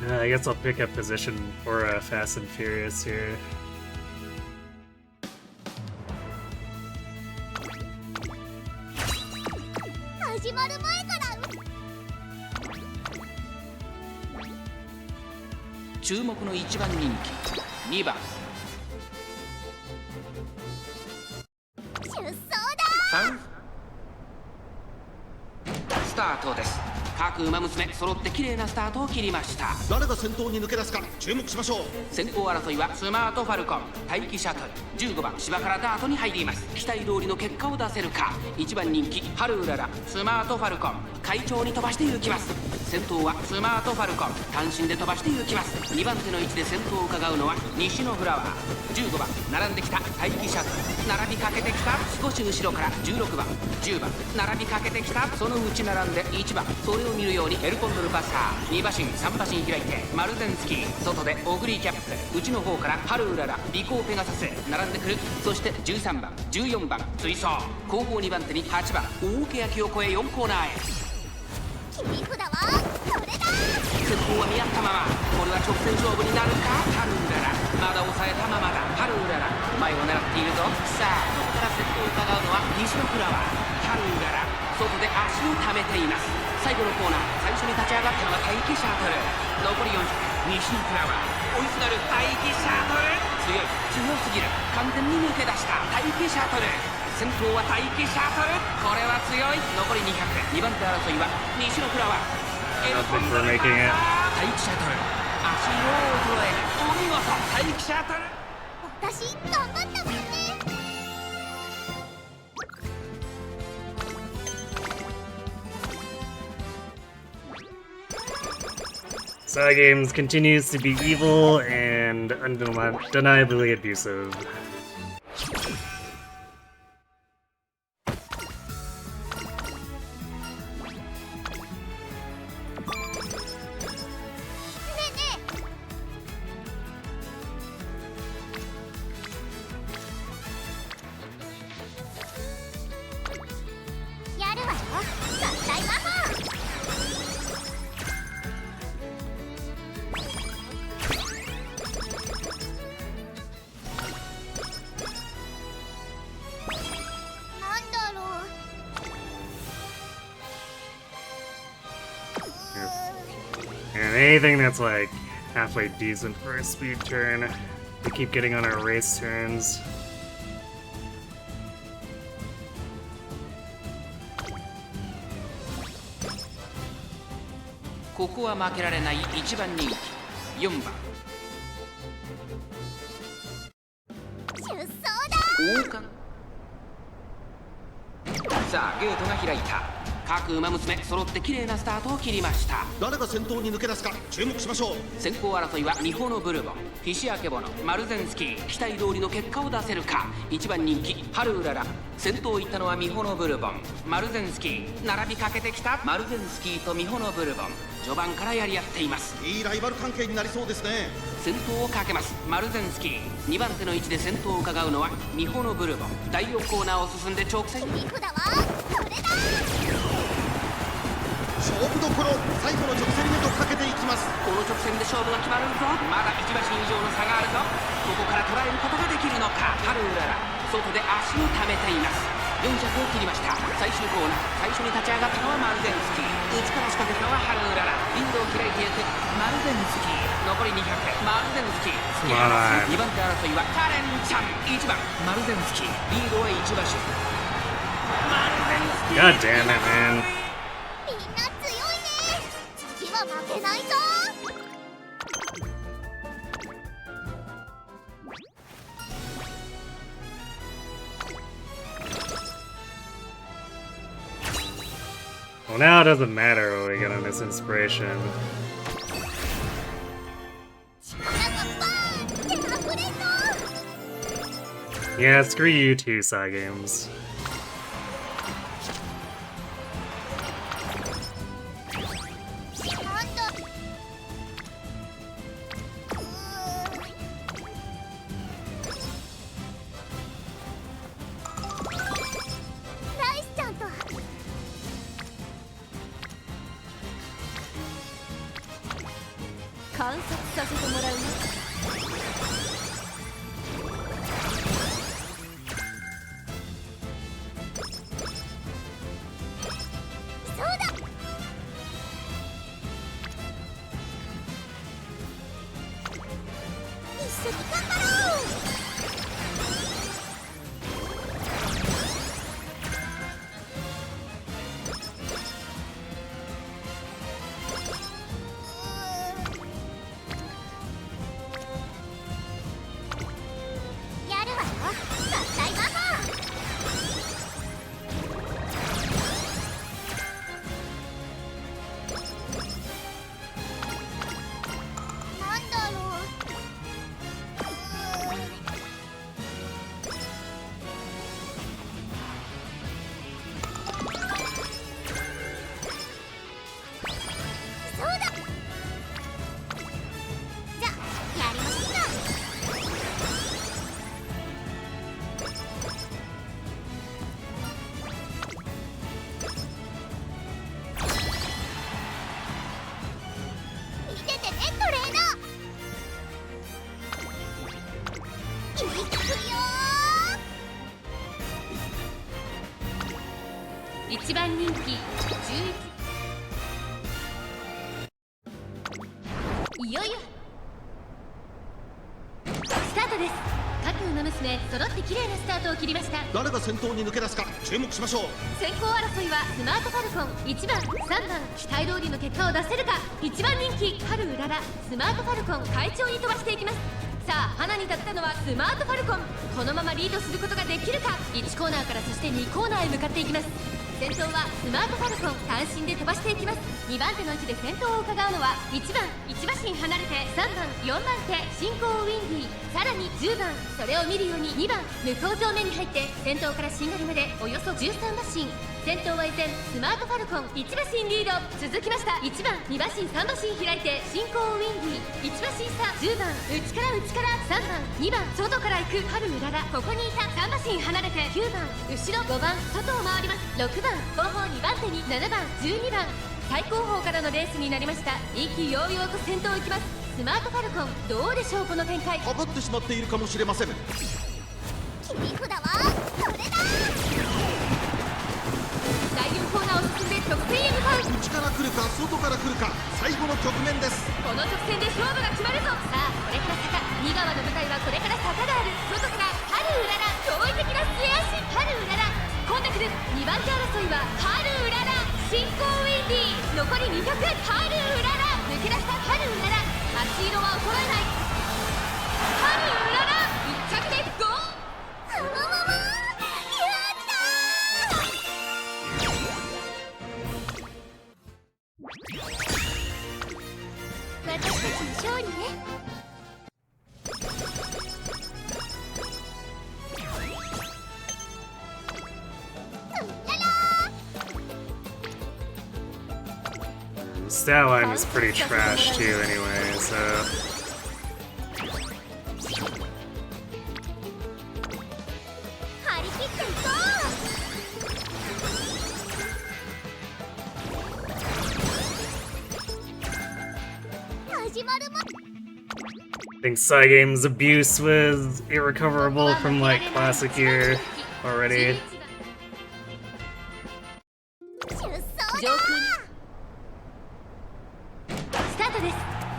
I guess I'll pick up position for Fast and Furious here. 始まる前から注目の一番人気2番出走だ。スタートです。各馬娘揃って綺麗なスタートを切りました。誰が先頭に抜け出すか注目しましょう。先行争いはスマートファルコン待機シャトル15番芝からダートに入ります。期待通りの結果を出せるか。1番人気ハルウララスマートファルコン快調に飛ばして行きます。先頭はスマートファルコン単身で飛ばして行きます。2番手の位置で先頭を伺うのは西のフラワー15番並んできた待機シャトル並びかけてきた。少し後ろから16番10番並びかけてきた。そのうち並んで1番それを見るようにエルコンドルパスター2馬身3馬身開いてマルゼンスキー外でオグリーキャップ内の方からハルウララ尾行ペガサス並んでくる。そして13番14番追走後方2番手に8番大欅を越え4コーナーへ。切り札はそれだ。先頭は見合ったまま。これは直線勝負になるか。ハルウララまだ抑えたままだ。ハルウララ前を狙っているぞ。さあここから先頭を伺うのは西のフラワーハルウララ外で足を溜めています。最後のコーナー最初に立ち上がったのは待機シャトル残り400西のフラワー追いすがる待機シャトル強すぎる完全に抜け出した待機シャトル先頭は待機シャトルこれは強い残り200 2番手争いは西のフラワー I don't think we're making it. 待機シャトル足色を衰えるお見事待機シャトル私頑張ったもんね。Cygames continues to be evil and undeniably abusive. やるわよ合体魔法。And anything that's like halfway decent for a speed turn, we keep getting on our race turns.ここは負けられない1番人気4番出走だ。王冠。さあゲートが開いた。各馬娘揃って綺麗なスタートを切りました。誰が先頭に抜け出すか注目しましょう。先行争いはミホノブルボン、フィシアケボノ、マルゼンスキー。期待通りの結果を出せるか。1番人気ハルウララ。先頭行ったのはミホノブルボン、マルゼンスキー。並びかけてきたマルゼンスキーとミホノブルボン、序盤からやり合っています。いいライバル関係になりそうですね。先頭をかけますマルゼンスキー。2番手の位置で先頭を伺うのはミホノブルボン。第4コーナーを進んで直線。切り札はこれだ。勝負どころ、最後の直線へとかけていきます。この直線で勝負が決まるぞ。まだ1馬身以上の差があるぞ。ここから捉えることができるのか。ハルウララ外で足を溜めています。4着を切りました。最終コーナー、最初に立ち上がったのはマルゼンスキー。内から仕掛けたのはハルウララ。リードを開いていくマルゼンスキー。残り200、マルゼンスキー。突き放す2番手争いはカレンちゃん。1番マルゼンスキー。リードは1馬身。マルゼンスキー。 God damn it, man. みんな強いね。次は負けないぞ。Well, now it doesn't matter when we get on this inspiration. 力がバーンって溢れんの。 Yeah, screw you too, Cygames. なんだ。ライスちゃんと。観察させてもらうよ。そうだ。一緒に頑張ろう。やるわよ、合体魔法。なんだろう。そうだ。じゃやりましょうか。見ててねトレーナー。いくよー。1番人気11。いよいよスタートです。各馬娘揃って綺麗なスタートを切りました。誰が先頭に抜け出すか注目しましょう。先行争いはスマートファルコン。1番3番期待通りの結果を出せるか。1番人気ハルウララ。スマートファルコン快調に飛ばしていきます。さあ花に立ったのはスマートファルコン。このままリードすることができるか。1コーナーからそして2コーナーへ向かっていきます。先頭はスマートファルコン単身で飛ばしていきます。2番手の位置で先頭を伺うのは1番1馬身離れて3番4番手進行ウィンディー。さらに10番それを見るように2番向こう正面に入って先頭からしんがりまでおよそ13馬身。先頭は依然スマートファルコン1馬身リード。続きました1番2馬身3馬身開いて進行ウィンディー。1馬身差10番内から3番2番外から行くハルウララ。ここにいた3馬身離れて9番後ろ5番外を回ります。6番後方2番手に7番12番最高峰からのレースになりました。意気揚々と先頭行きます。スマートファルコンどうでしょうこの展開。かかってしまっているかもしれません。切り札はこれだ。第4コーナーを進んで直線へ向かう。内から来るか外から来るか、最後の局面です。この直線で勝負が決まるぞ。さあこれから坂、2側の舞台はこれから坂がある。外から春うらら、驚異的な末脚春うらら。今度来る2番手争いは春うらら、進行ウィンディー、残り200、春うらら、抜け出した春うらら、足色は衰えない。春うらら、1着でゴー。ももも、やったー。私たちの勝利ね。Stat line is pretty trash too, anyway. So. I think Cygames abuse was irrecoverable from like classic year already. スタートです。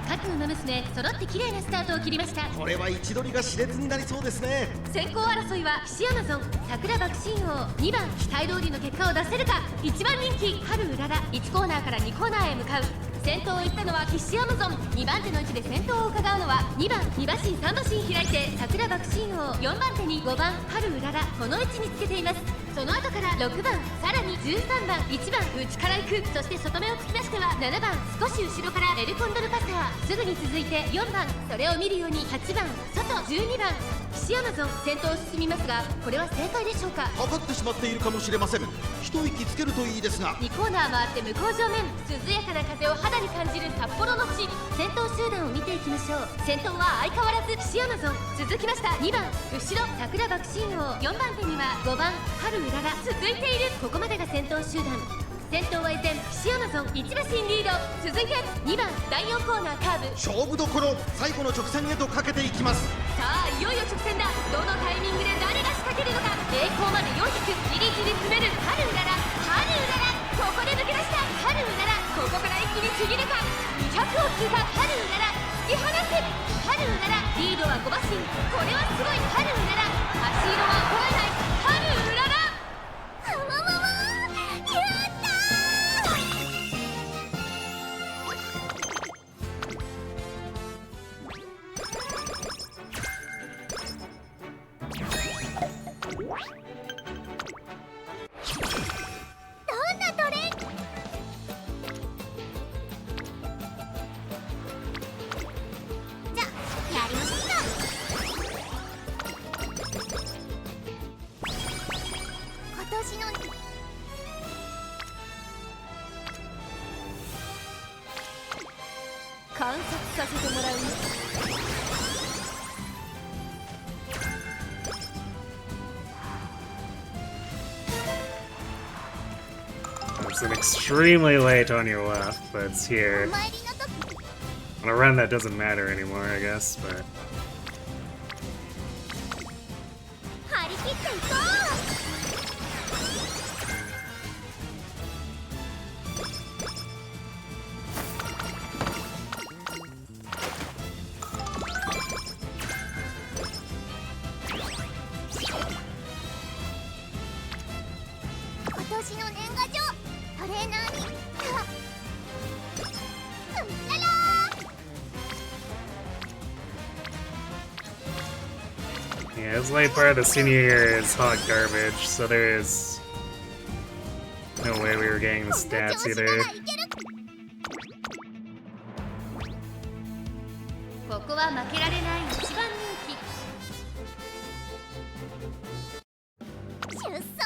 各馬娘揃って綺麗なスタートを切りました。これは位置取りが熾烈になりそうですね。先行争いは岸アマゾン、桜爆心王、2番期待通りの結果を出せるか。1番人気春うらら、1コーナーから2コーナーへ向かう。先頭を行ったのは岸アマゾン。2番手の位置で先頭を伺うのは2番2馬身3馬身開いて桜爆心王、4番手に5番春うらら、この位置につけています。その後から6番、さらに13番、1番内から行く。そして外目を突き出しては7番、少し後ろからエルコンドルパサー、すぐに続いて4番、それを見るように8番外、12番岸アマゾン。先頭を進みますが、これは正解でしょうか。かかってしまっているかもしれません。一息つけるといいですが。2コーナー回って向こう正面、涼やかな風を肌に感じる札幌の地。先頭集団を見ていきましょう。先頭は相変わらず岸アマゾン。続きました2番後ろ桜爆心王、4番手には5番春うらら、続いている。ここまでが先頭集団。先頭は依然岸アマゾン、1馬身リード。続いて2番第4コーナーカーブ、勝負どころ、最後の直線へとかけていきます。さあいよいよ直線だ。どのタイミングで誰が仕掛けるのか。栄光まで400、じりじり詰める春うらら、春うらら、ここで抜け出した春うらら、ここから一気にちぎるか。200を通過春うらら、突き放す春うらら、リードは5馬身。これはすごい春うらら、足色は衰えない春うらら。ももも、やったどんなトレンじゃやりましょうか。今年の観察させてもらうね。It's an extremely late on your left, but it's here. お参りの時 On a run that doesn't matter anymore, I guess, but 張り切っていこう。今年の年賀状、トレーナーにララー。 yeah, this late part of the senior year is hot garbage, so there is no way we were getting the stats either. ここは負けられない一番人気。出走だ。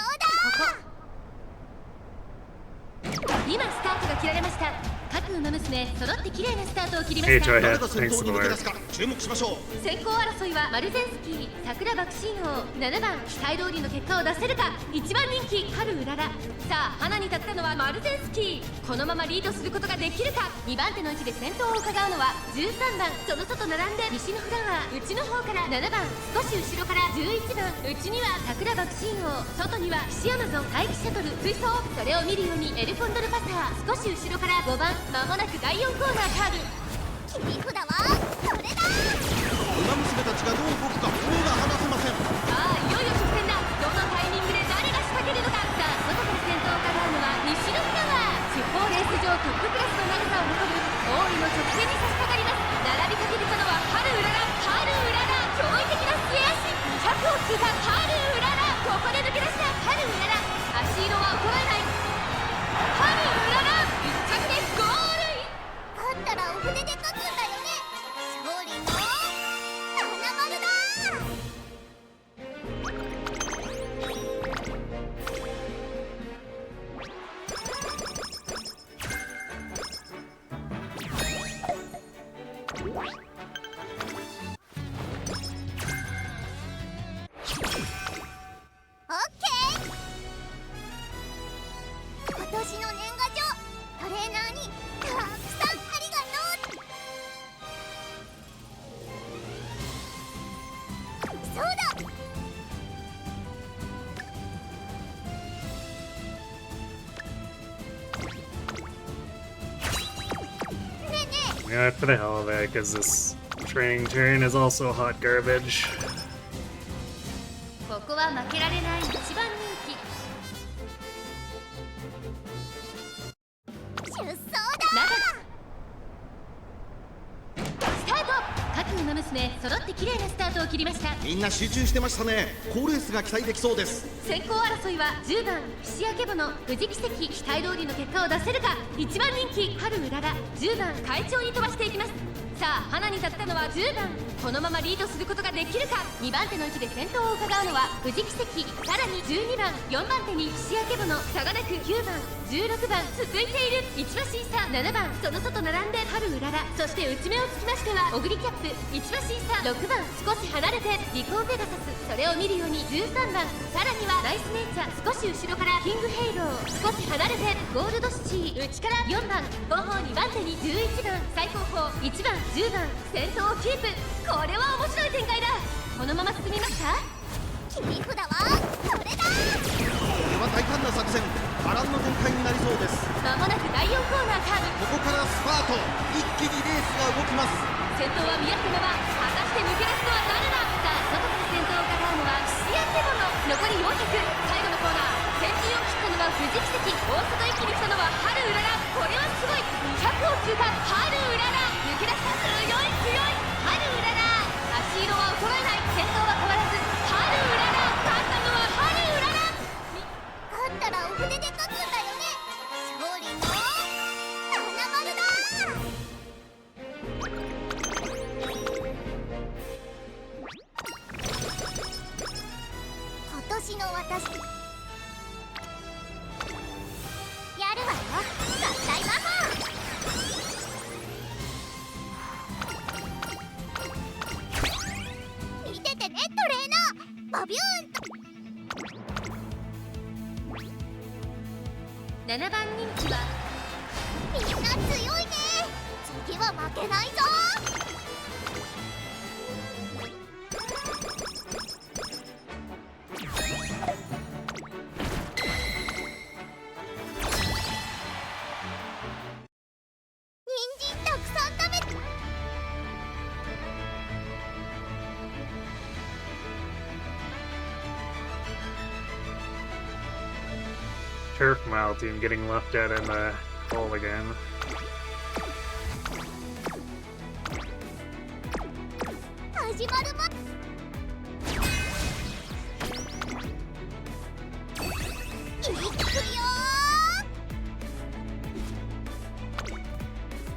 今スタートが切られました。各馬娘揃って綺麗なスタートを切りま Hey, した。 Joy 誰 Head, が先 thanks 頭 for に the 抜け出 lurk. すか注目しましょう。先行争いはマルゼンスキー、桜爆心王、7番期待通りの結果を出せるか。1番人気春うらら。さあ花に立ったのはマルゼンスキー、このままリードすることができるか。2番手の位置で先頭を伺うのは13番、その外並んで西のフラワー、内の方から7番、少し後ろから11番、内には桜爆心王、外には岸アマゾン待機シャトル追走。それを見るようにエルコンドルパサー、少し後ろから5番、まもなく第4コーナーカーブ。切り札はそれだ。馬娘たちがどう動くか目が離せません。さあいよいよ直線だ。どのタイミングで誰が仕掛けるのか。さあ外から先頭を伺うのは西のフラワー、地方レース場トップクラスの長さを誇る大井の直線に差し掛かります。並びかけてたのは春うらら。春うらら驚異的な末足、200を通過。春うららここで抜け出した。春うらら足色は衰えない。春うらら1着でゴールイン。勝ったらお筆で書くんだよね。勝利の花丸だ。オッケー。今年の年賀状、トレーナーにたくさんありがとう。そうだ。ねえね Yeah, for the hell of it, because this training turn is also hot garbage. ここは負けられない一番人気。出走だ。スタート。各馬娘揃って綺麗なスタートを切りました。みんな集中してましたね。好レースが期待できそうです。先行争いは10番菱明ボの富士奇跡、期待通りの結果を出せるか。1番人気春うらら、10番快調に飛ばしていきます。さあ花に立ったのは10番、このままリードすることができるか。2番手の位置で先頭を伺うのは富士奇跡、さらに12番、4番手に菱明ボの差がなく9番、16番続いている。1馬審査7番、その外並んで春うらら。そして内目をつきましてはオグリキャップ。1馬審査6番、少し離れてリコーペガサス。それを見るように13番、さらにはライスネイチャー、少し後ろからキングヘイロー。少し離れてゴールドシチー、内から4番、後方2番手に11番、最後方1番10番、先頭をキープ。これは面白い展開だ。このまま進みますか。切り札はそれだ。これは大胆な作戦。波乱の展開になりそうです。まもなく第4コーナーカーブ。ここからスパート。一気にレースが動きます。先頭は見合ったまま、果たして抜け出すのは誰だ。さあ外から先頭を伺うのは菱明ボの。残り400、最後のコーナー。先陣を切ったのは富士奇跡、大外一気に来たのは春うらら。これはすごい。200を通過。春うらら抜け出した。強い強い。春うらら足色は衰えない。先頭は変わらず春うらら。勝ったのは春うらら。勝ったらお筆で書くんだよね。勝利の花丸だ。今年の私やるわよ、合体魔法。見ててねトレーナー。バビューンと7番人気はみんな強いね。次は負けないぞ。人参たくさん食べて。Turf Mile team getting left out in the hole again. 始まるま。いくよ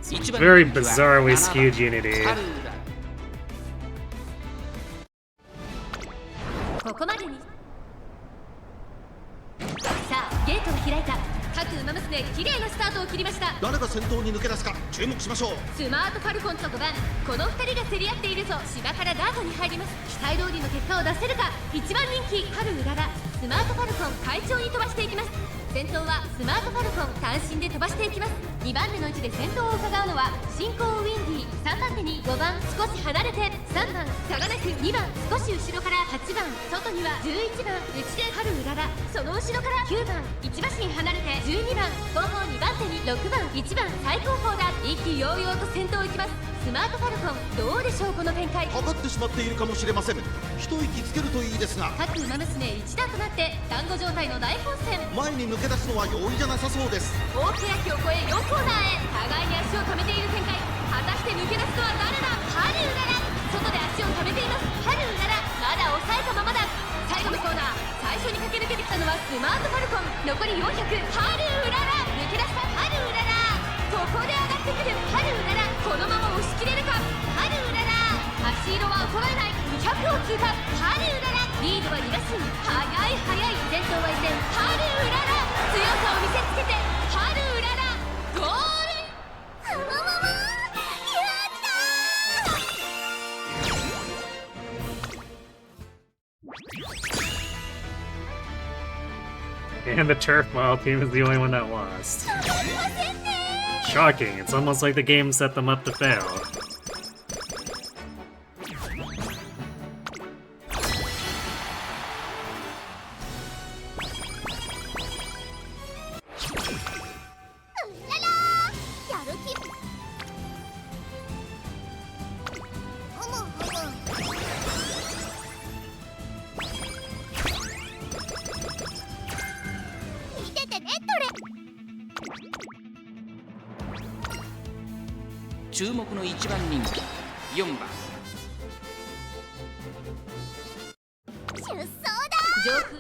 ー。 Very bizarrely skewed Unity. ここまでに。さあゲートが開いた。各馬娘綺麗なスタートを切りました。誰が先頭に抜け出すか注目しましょう。スマートファルコンと5番、この2人が競り合っているぞ。芝からダートに入ります。期待通りの結果を出せるか。1番人気春うらら、スマートファルコン快調に飛ばしていきます。先頭はスマートファルコン単身で飛ばしていきます。2番手の位置で先頭を伺うのは進行ウィンディー、3番手に5番少し離れて、3番差がなく、2番少し後ろから、8番外には11番内で春うらら、その後ろから9番1馬身離れて、12番後方2番手に6番1番最後方だ。意気揚々と先頭を行きます。スマートファルコンどうでしょうこの展開。かかってしまっているかもしれません。一息つけるといいですが、各馬娘一段となって団子状態の大混戦。前に抜け出すのは容易じゃなさそうです。大欅を越え4コーナーへ、互いに足を止めている展開。果たして抜け出すのは誰だ。春うらら、外で足を止めています。春うららまだ抑えたままだ。最後のコーナー、最初に駆け抜けてきたのはスマートファルコン。残り400、春うらら抜け出した春うらら、ここで上がってくる春うらら、このまま押し切れるか。春うらら足色は衰えない。200を通過。春うららリードは2馬身。速い速い、先頭は依然春うらら、強さを見せつけて春うららゴール。やったー。 And the turf model team is the only one that lost. Shocking, it's almost like the game set them up to fail. .注目の1番人気4番上空。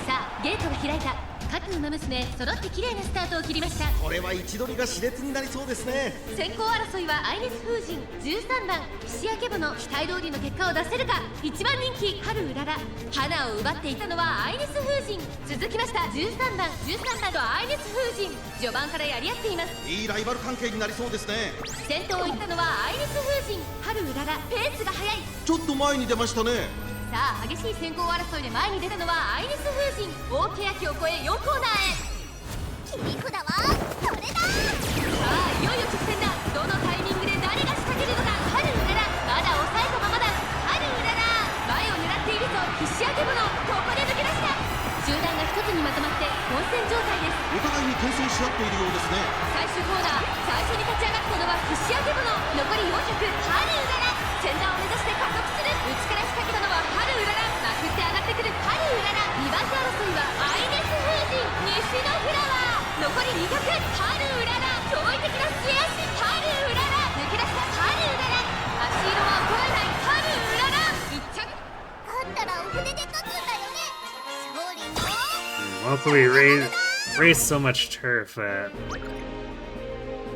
さあゲートが開いた。各馬娘揃って綺麗なスタートを切りました。これは位置取りが熾烈になりそうですね。先行争いはアイネス風神、13番岸明部の期待通りの結果を出せるか。1番人気春うらら、花を奪っていたのはアイネス風神。続きました13番とアイネス風神、序盤からやり合っています。いいライバル関係になりそうですね。先頭を行ったのはアイネス風神。春うららペースが速い。ちょっと前に出ましたね。さあ激しい先行争いで前に出たのはアイネス風神。大欅を越え4コーナーへ。切り札はそれだ。さあいよいよ直線だ。どのタイミングで誰が仕掛けるのか。春うららまだ抑えたままだ。春うらら前を狙っているぞ。岸明部のここで抜け出した。集団が一つにまとまって混戦状態です。お互いに牽制し合っているようですね。最終コーナー、最初に立ち上がったのは岸明部の。残り400、春うらら先端を目指して加速する。内から仕掛けたのは春うらら、まくって上がってくる春うらら。2番手争いはアイネス風神、西のフラワー。残り200、春うらら驚異的な末脚。春うらら抜け出した春うらら、足色は衰えない春うらら。1着。勝ったらお筆で書くんだよね。勝利の Hopefully raise so much turf that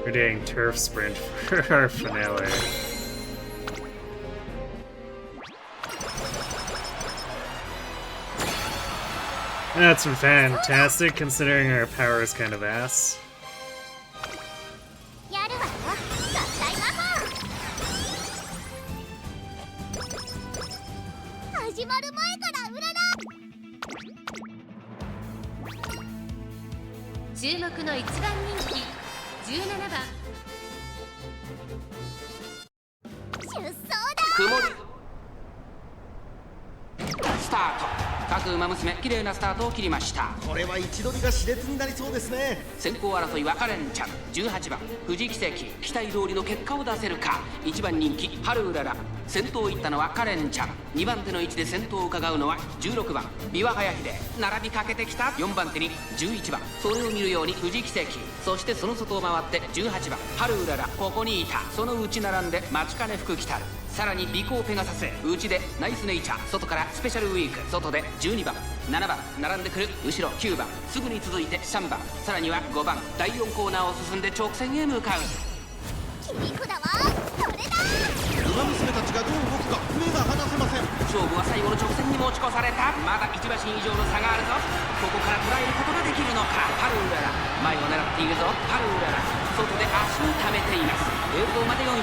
we're doing turf sprint for our finale. That's fantastic considering our power is kind of ass. やるわよ、合体魔法。始まる前からうらら。注目の1番人気17番出走だ。曇りスタート。各馬娘綺麗なスタートを切りました。これは位置取りが熾烈になりそうですね。先行争いはカレンちゃん。18番富士奇跡、期待通りの結果を出せるか。1番人気春うらら、先頭を行ったのはカレンちゃん。2番手の位置で先頭を伺うのは16番三輪早秀。並びかけてきた。4番手に11番それを見るように富士奇跡、そしてその外を回って18番春うらら、ここにいた。その内並んで待ちかね福来たる。さらに尾行ペガサス、内でナイスネイチャー、外からスペシャルウィーク、外で12番7番並んでくる。後ろ9番すぐに続いて3番、さらには5番第4コーナーを進んで直線へ向かう。切り札はそれだ。馬娘たちがどう動くか目が離せません。勝負は最後の直線に持ち越された。まだ1馬身以上の差があるぞ。ここから捉えることができるのか。ハルウララ前を狙っているぞ。ハルウララ外で足を溜めています。栄光まで400。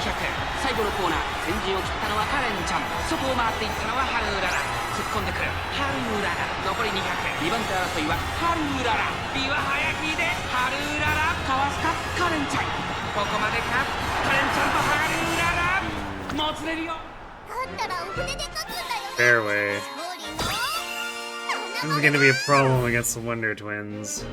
最後のコーナー先陣を切ったのはカレンちゃん。外を回っていったのはハルウララ。突っ込んでくるハルウララ。残り200。2番手争いはハルウララ。ビワ早切りでハルウララかわすかカレンちゃん。ここまでかカレンちゃんとハルウララもつれるよ。 Fairway. This is gonna be a problem against the Wonder Twins.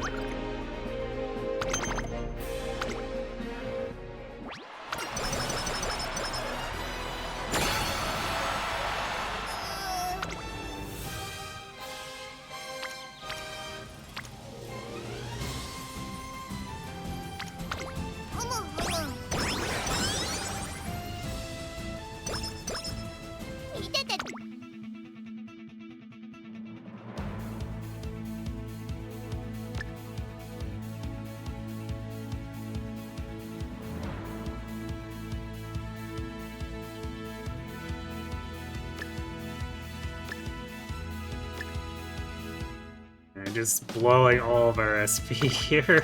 Just blowing all of our SP here.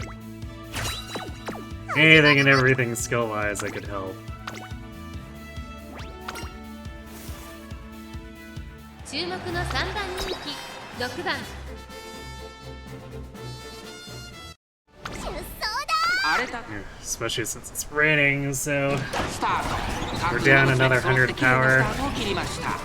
Anything and everything skill-wise that could help. 注目の3番人気6番 Yeah, especially since it's raining, so we're down another 100 power.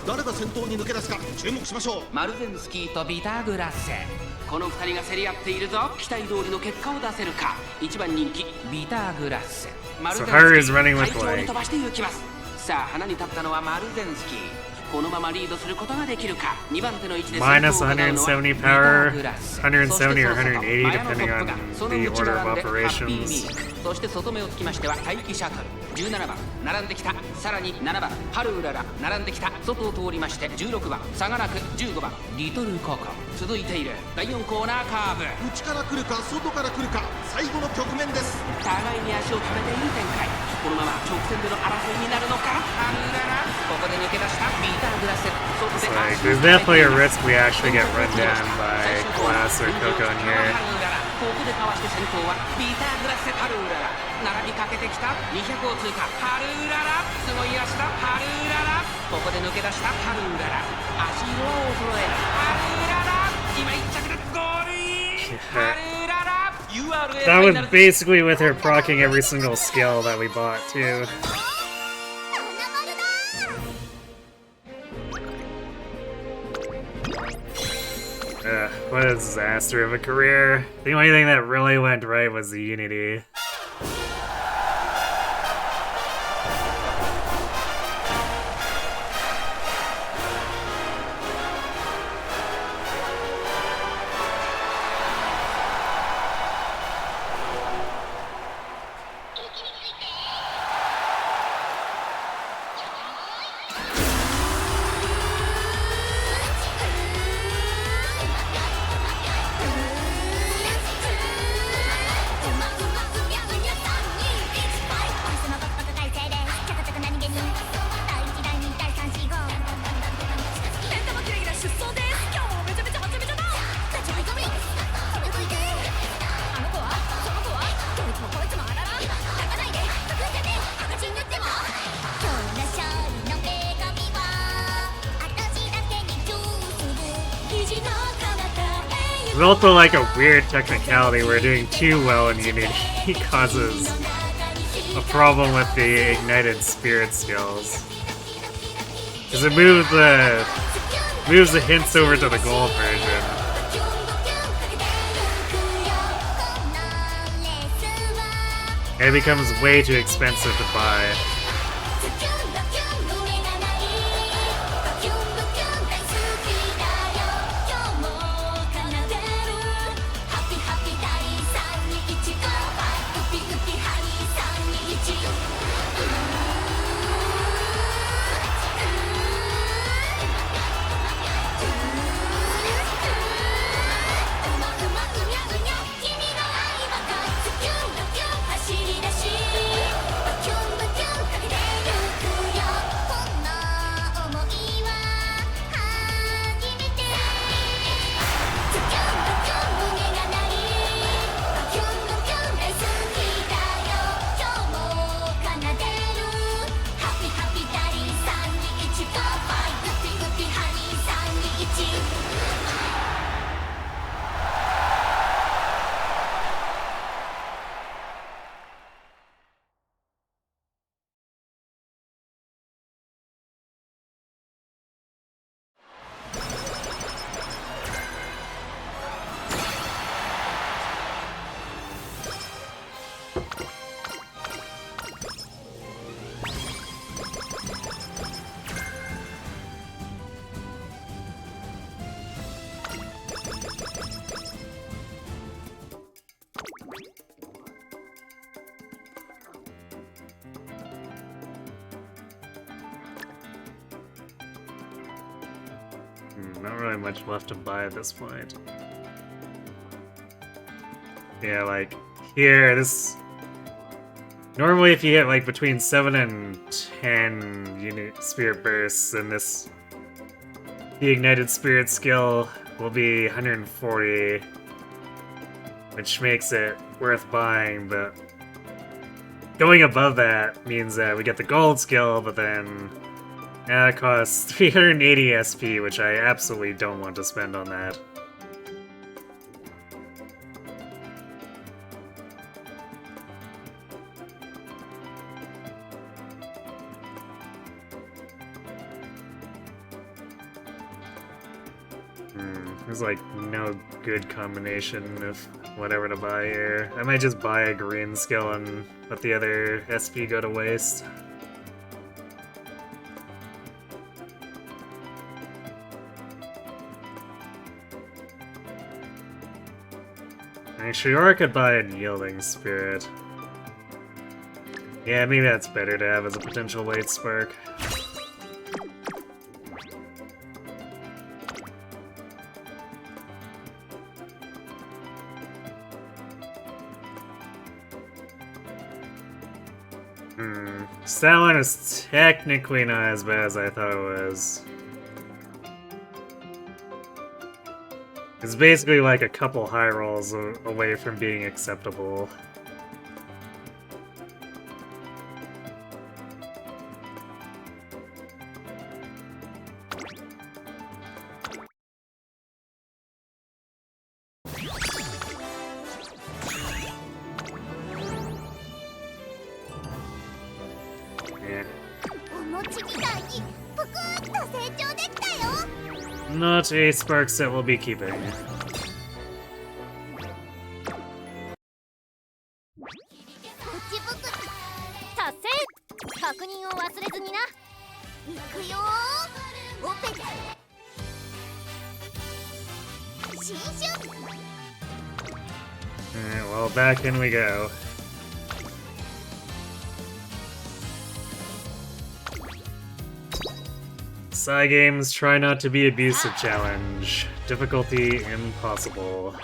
誰が先頭に抜け出すか注目しましょう。マルゼンスキーとビターグラッセ、この2人が競り合っているぞ。期待通りの結果を出せるか。1番人気ビターグラッセ。マルゼンスキ Haru is running ー with 快調に like 飛ばして行きます。さあ花に立ったのはマルゼンスキー。このままリードすることができるか。2番手の位置で minus 170 power, 170 or 180 depending on the order of operations. そして外目をつきましては待機シャトル17番並んできた。さらに7番ハルウララ並んできた。外を通りまして16番差がなく15番リトルココ続いている。第4コーナーカーブ。内から来るか外から来るか最後の局面です。互いに足を溜めている展開。このまま直線での争いになるのか。ハルウララここで抜け出したビーターグラセ。 It's like, there's definitely a risk we actually get run down by Glass or Coco in here. ここでかわして先頭はビーターグラセ。ハルウララ並びかけてきた。200を通過。ハルウララすごい足だ。ハルウララここで抜け出したハルウララ。足色は衰える。ハルウララ今1着でゴールイン。ハルウララ URL That was basically with her proccing every single skill that we bought too. What a disaster of a career. The only thing that really went right was the Unity. There's also like a weird technicality where doing too well in Unity causes a problem with the ignited spirit skills. Because it moves the hints over to the gold version. And it becomes way too expensive to buy. Not really much left to buy at this point. Yeah, like, here, this... Normally if you hit, like, between 7 and 10 unit spirit bursts, then this... The Ignited Spirit skill will be 140, which makes it worth buying, but... Going above that means that we get the gold skill, but then... it costs 380 SP, which I absolutely don't want to spend on that. There's like no good combination of whatever to buy here. I might just buy a green skill and let the other SP go to waste. Actually, or I could buy a Yielding Spirit. Yeah, maybe that's better to have as a potential late spark. That one is technically not as bad as I thought it was. It's basically like a couple high rolls away from being acceptable. Not a spark set we'll be keeping. 確認を忘れずにな。行くよー。オペ新種。Alright, well, back in we go. Cygames try not to be abusive challenge. Difficulty impossible.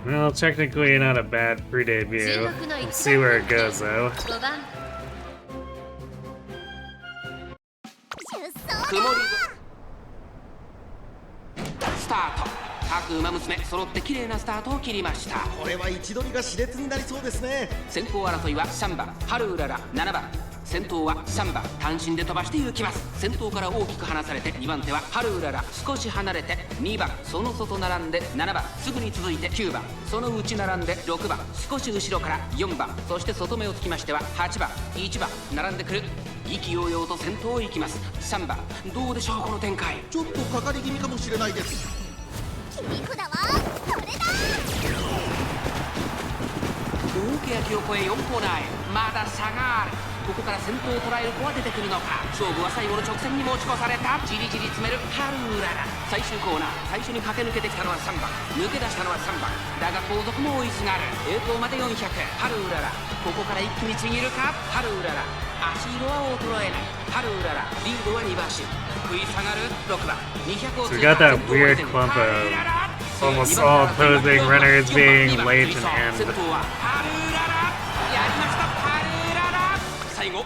Well, technically not a bad pre-debut. Let's see where it goes, though. 5番曇りスタート。各馬娘揃って綺麗なスタートを切りました。これは位置取りが熾烈になりそうですね。先行争いは3番ハルウララ、7番先頭は3番単身で飛ばして行きます。先頭から大きく離されて2番手はハルウララ、少し離れて2番その外並んで7番、すぐに続いて9番その内並んで6番、少し後ろから4番、そして外目をつきましては8番1番並んでくる。意気揚々と先頭を行きます。3番どうでしょうこの展開。ちょっとかかり気味かもしれないです。切り札はこれだ。大けやきを越え4コーナーへ、まだ差がある。ここから先頭を捉える子は出てくるのか。勝負は最後の直線に持ち越された。じりじり詰めるハルウララ。最終コーナー最初に駆け抜けてきたのは3番、抜け出したのは3番だが後続も追いすがる。栄光まで400。ハルウララここから一気にちぎるか。ハルウララ足色は衰えない。ハルウララリードは2馬身。食い下がる6番200を So つ we い got た that weird clump of almost all opposing runners being late and 先頭はハルウララ。やりましたハルウララ。最後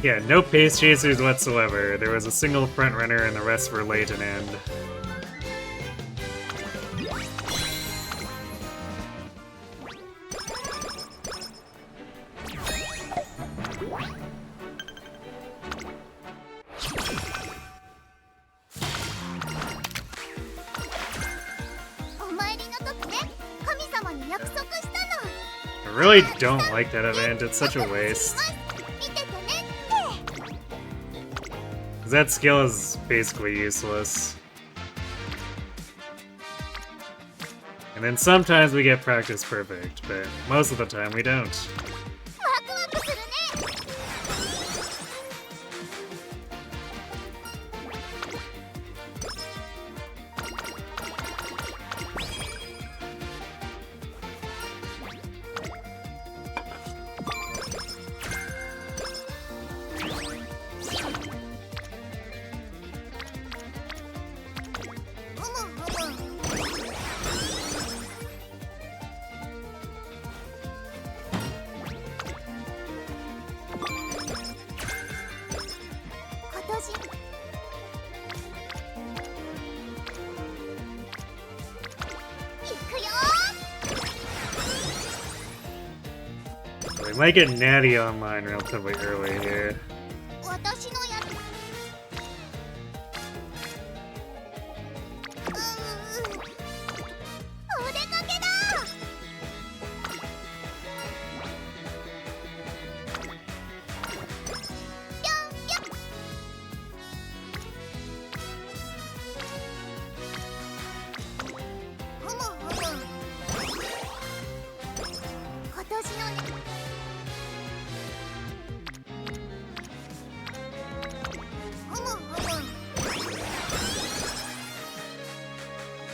Yeah, no pace chasers whatsoever. There was a single front runner and the rest were late and end. I really don't like that event. It's such a waste. That skill is basically useless. And then sometimes we get practice perfect, but most of the time we don't. We might get natty online relatively early here.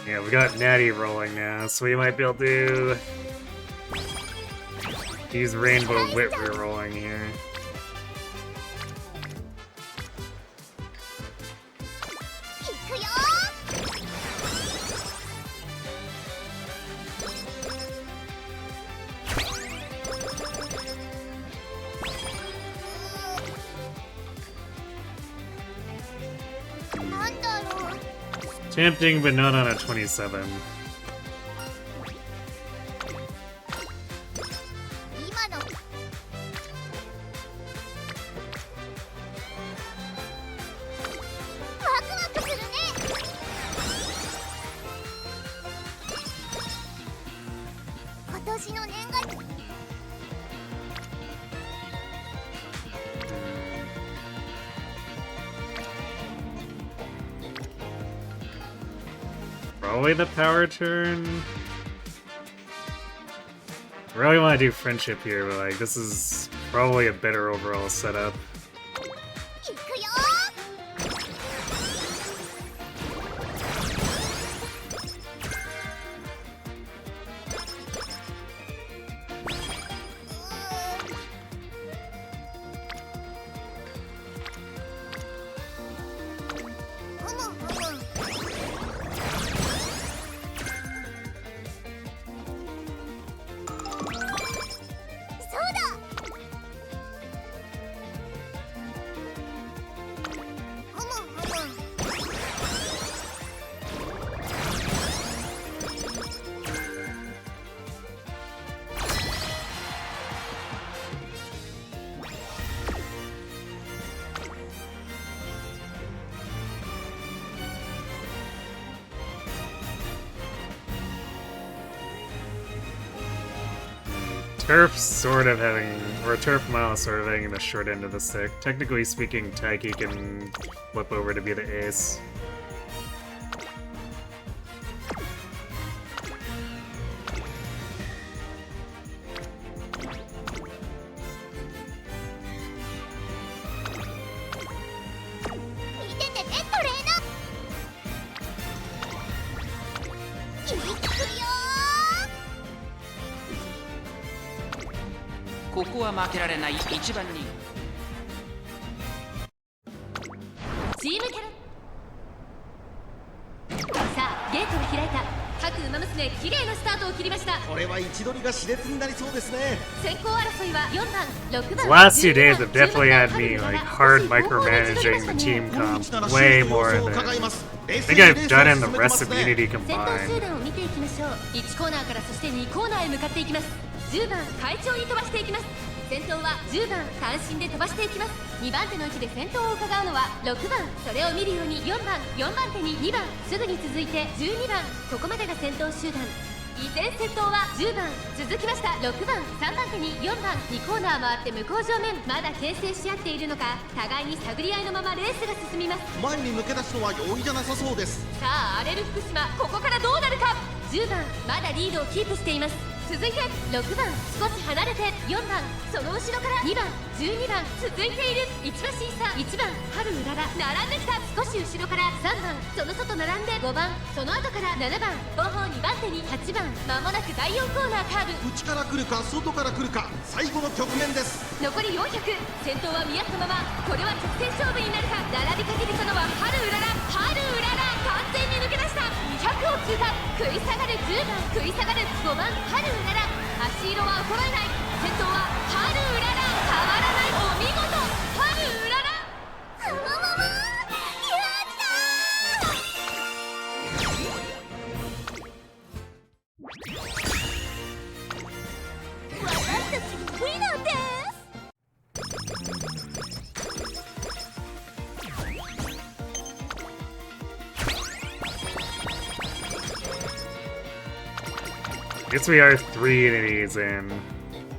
Yeah, we got Natty rolling now, so we might be able to use Rainbow Wit re-rolling here. Tempting, but not on a 27. Probably the power turn. I really want to do friendship here, but like this is probably a better overall setup. Turf sort of having, or Turf Mile sort of having the short end of the stick. Technically speaking, Taiki can flip over to be the ace.ここは負けられない一番人チームキャラさあゲートが開いた各馬娘綺麗なスタートを切りました。これは位置取りが熾烈になりそうですね。先行争いは4番6番 The last 2 days have definitely had me like hard micromanaging the team comp way more than I think I've done in the rest of Unity 先頭 combined. 集団を見ていきましょう。1コーナーからそして2コーナーへ向かっていきます。10番快調に飛ばしていきます。先頭は10番単身で飛ばしていきます。2番手の位置で先頭を伺うのは6番、それを見るように4番手に2番、すぐに続いて12番、ここまでが先頭集団。依然先頭は10番、続きました6番、3番手に4番、2コーナー回って向こう正面、まだ牽制し合っているのか互いに探り合いのままレースが進みます。前に抜け出すのは容易じゃなさそうです。さあ荒れる福島、ここからどうなるか。10番まだリードをキープしています。続いて6番少し離れて4番、その後ろから2番12番続いている。1馬審査1番春うらら並んできた。少し後ろから3番、その外並んで5番、その後から7番後方2番手に8番。まもなく第4コーナーカーブ。内から来るか外から来るか最後の局面です。残り400、先頭は見合ったまま。これは直線勝負になるか。並びかけてきたのは春うらら、春うらら完全に抜け出した。200を通過。食い下がる10番、食い下がる5番春うらら。足色は衰えない。先頭は春うらら、変わらない。お見事春うらら。やった私たちのウィナーです。Guess we are 3 Unities in.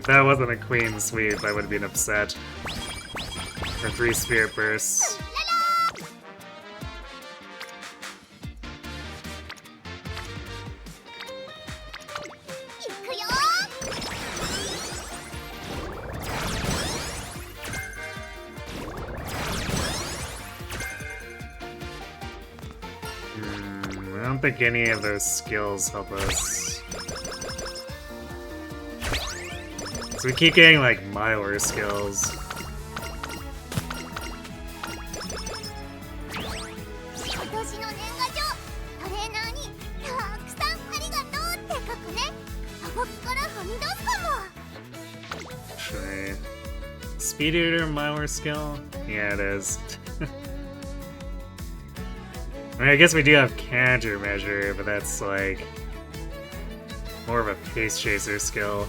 If that wasn't a Queen sweep, I would have been upset. Or 3 Spirit Bursts. I don't think any of those skills help us. So we keep getting like milder skills. 私の年賀状、トレーナーにたくさんありがとうって書くね。僕からはみ出すかも。Right. Speed Eater milder skill? Yeah, it is. I mean, I guess we do have countermeasure, but that's like more of a pace chaser skill.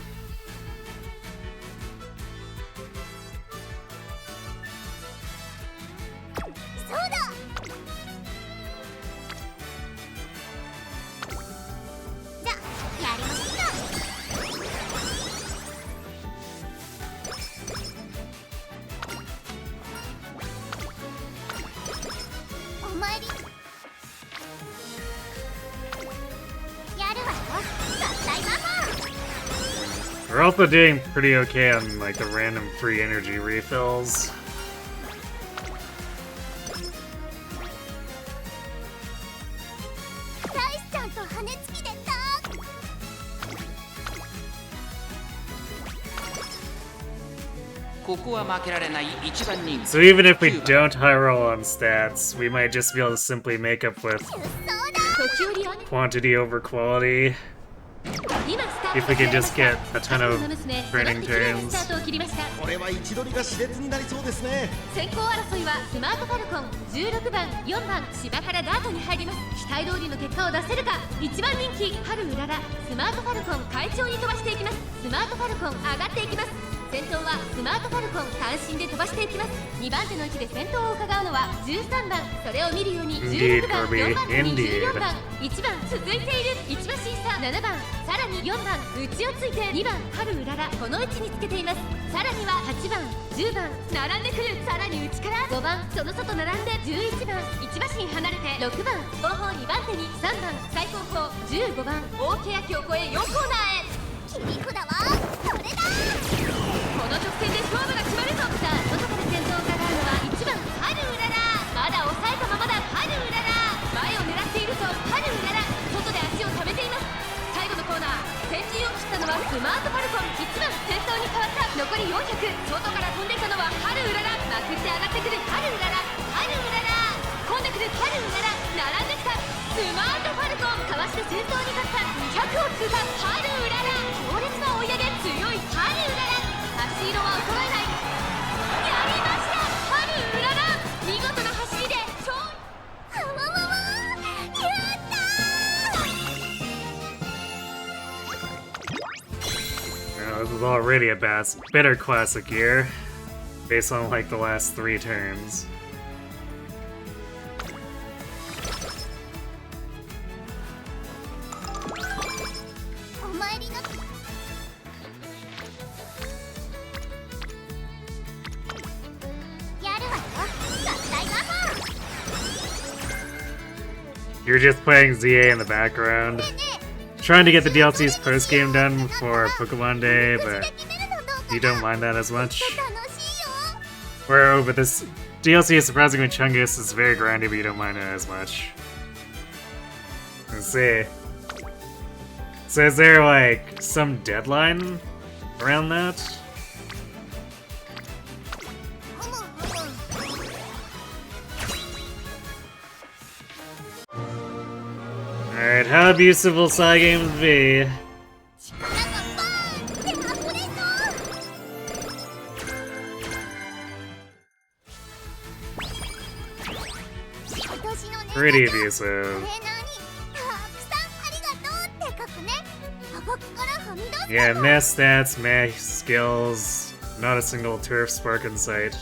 We're also doing pretty okay on like the random free energy refills. So even if we don't high roll on stats, we might just be able to simply make up with quantity over quality. If we can just get a ton of training turns. これは位置取りが熾烈になりそうですね。先行争いはスマートファルコン16番4番芝からダートに入ります。期待通りの結果を出せるか。1番人気春うらら、スマートファルコン快調に飛ばしていきます。スマートファルコン上がっていきます。先頭はスマートファルコン単身で飛ばしていきます。2番手の位置で先頭を伺うのは13番、それを見るように16番、4番手に14番、1番続いている1馬審査、7番、さらに4番内をついて2番春うらら、この位置につけています。さらには8番10番並んでくる、さらに内から5番その外並んで11番1馬身離れて6番後方2番手に3番最後方15番大欅を越え4コーナーへ。切り札はこれだ。この直線で勝負が決まるぞ。さあ外から先頭を伺うのは1番春うらら、まだ抑えたままだ春うらら、前を狙っているぞ春うらら、外で足を止めています。最後のコーナー、先陣を切ったのはスマートファルコン1番、先頭に変わった。残り400、外から飛んできたのは春うらら、まくって上がってくる春うらら、春うらら飛んでくる春うらら、並んできたスマートファルコン、かわして先頭に立った200を通過春うらら、強烈な追い上げ強い春うらら、足色は衰えない。やりました春うらら、見事な走りで勝利。あわわわやったー。 This is already a better classic year, based on like the last 3 turns. お参りのやるわよ、合体魔法。 You're just playing ZA in the background, trying to get the DLC's post-game done for Pokemon Day, but you don't mind that as much. 楽しいよ。 Oh, but this DLC is surprisingly chungus, it's very grindy, but you don't mind it as much. Let's see. So is there like some deadline around that? Alright, how abusive will Cygames be? 力がバーンって溢れそう。 Pretty abusive. Yeah, meh stats, meh skills, not a single turf spark in sight.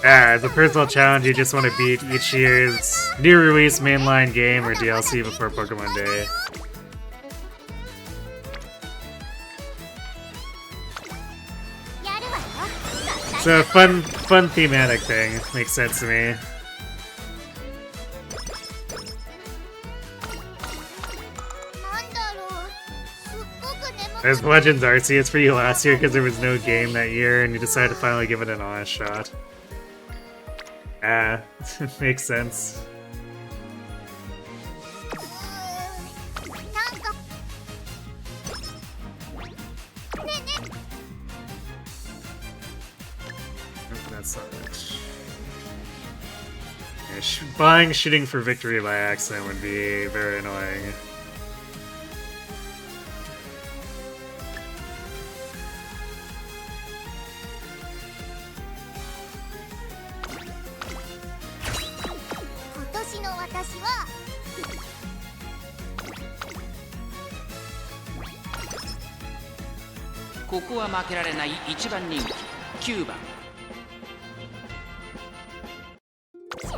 As a personal challenge, you just want to beat each year's new release mainline game or DLC before Pokemon Day. So fun thematic thing. Makes sense to me. There's Legends Arceus for you last year because there was no game that year and you decided to finally give it an honest shot. Ah, makes sense. That's not it. Yeah, buying shooting for victory by accident would be very annoying. This ここは負けられない1番人気9番。さ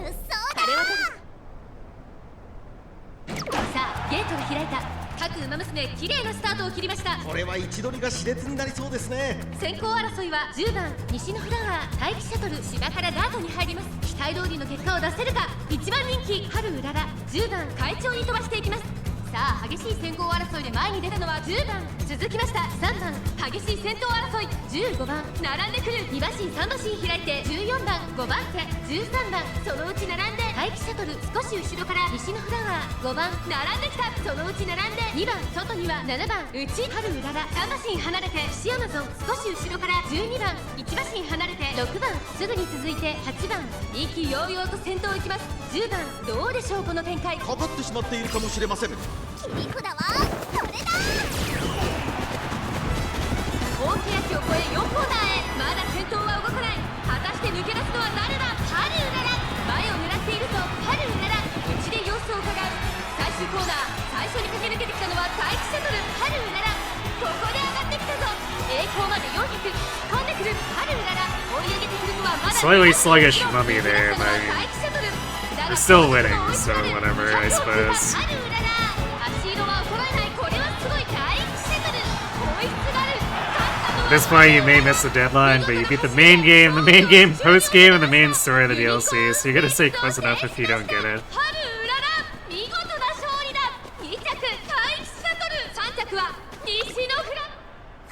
あゲートが開いた。各馬娘綺麗なスタートを切りました。これは位置取りが熾烈になりそうですね。先行争いは10番西のフラワー待機シャトル島からダートに入ります。期待通りの結果を出せるか。1番人気春うらら10番快調に飛ばしていきます。さあ激しい先行争いで前に出たのは10番。続きました3番。激しい先頭争い15番。並んでくる2馬身3馬身開いて14番5番手13番。そのうち並んで待機シャトル少し後ろから西のフラワー5番。並んできた。そのうち並んで2番。外には7番内春うらら3馬身離れてシアマゾン少し後ろから12番1馬身離れて6番。すぐに続いて8番。意気揚々と先頭行きます10番。どうでしょうこの展開。かかってしまっているかもしれません。切り札はこれだ。大欅を越え4コーナーへ。まだ先頭は動かない。果たして抜け出すのは誰だ。ハルうらら前を狙っているとハルうらら内で様子を伺う。最終コーナー最初に駆け抜けてきたのは待機シャトルハルうらら。ここで上がってきたぞ。栄光まで400突っ込んでくるハルうらら。追い上げてくるのはまだ Slightly sluggish mummy there, but 待機シャトル。 they're still winning, so whatever, I suppose. ハルうらら足色は衰えない。これはすごい待機シャトル。追いすがる。 This point you may miss the deadline, but you beat the main game, post game, and the main story of the DLC, so you gotta stay close enough if you don't get it. ハルうらら見事な勝利だ。2着待機シャトル。3着は西のフラ。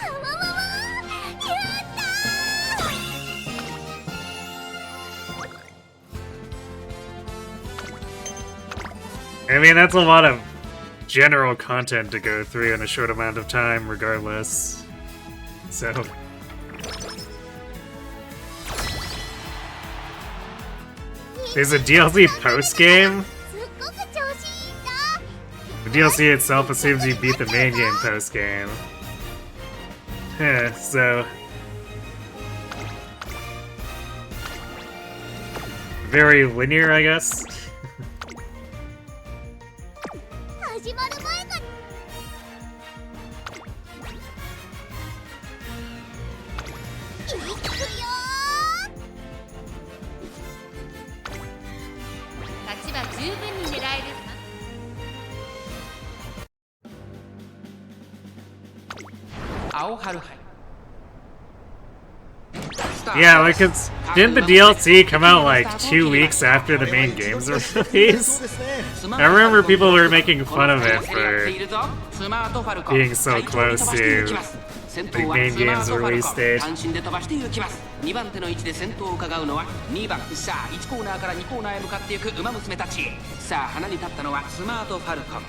わわわわやったー。 I mean, that's a lot of general content to go through in a short amount of time, regardless. So... There's a DLC post-game? すっごく調子いいんだ。 The DLC itself assumes you beat the main game post-game. So... Very linear, I guess? 始まる前が。いくよー。勝ちは十分に狙える。青春杯 Yeah, like didn't the DLC come out like 2 weeks after the main games were released? I remember people were making fun of it for being so close to the main game's release date. 単身で飛ばして行きます。2番手の位置で先頭を伺うのは2番。さあ1コーナーから2コーナーへ向かっていく馬娘たち。さあ花に立ったのはスマートファルコン。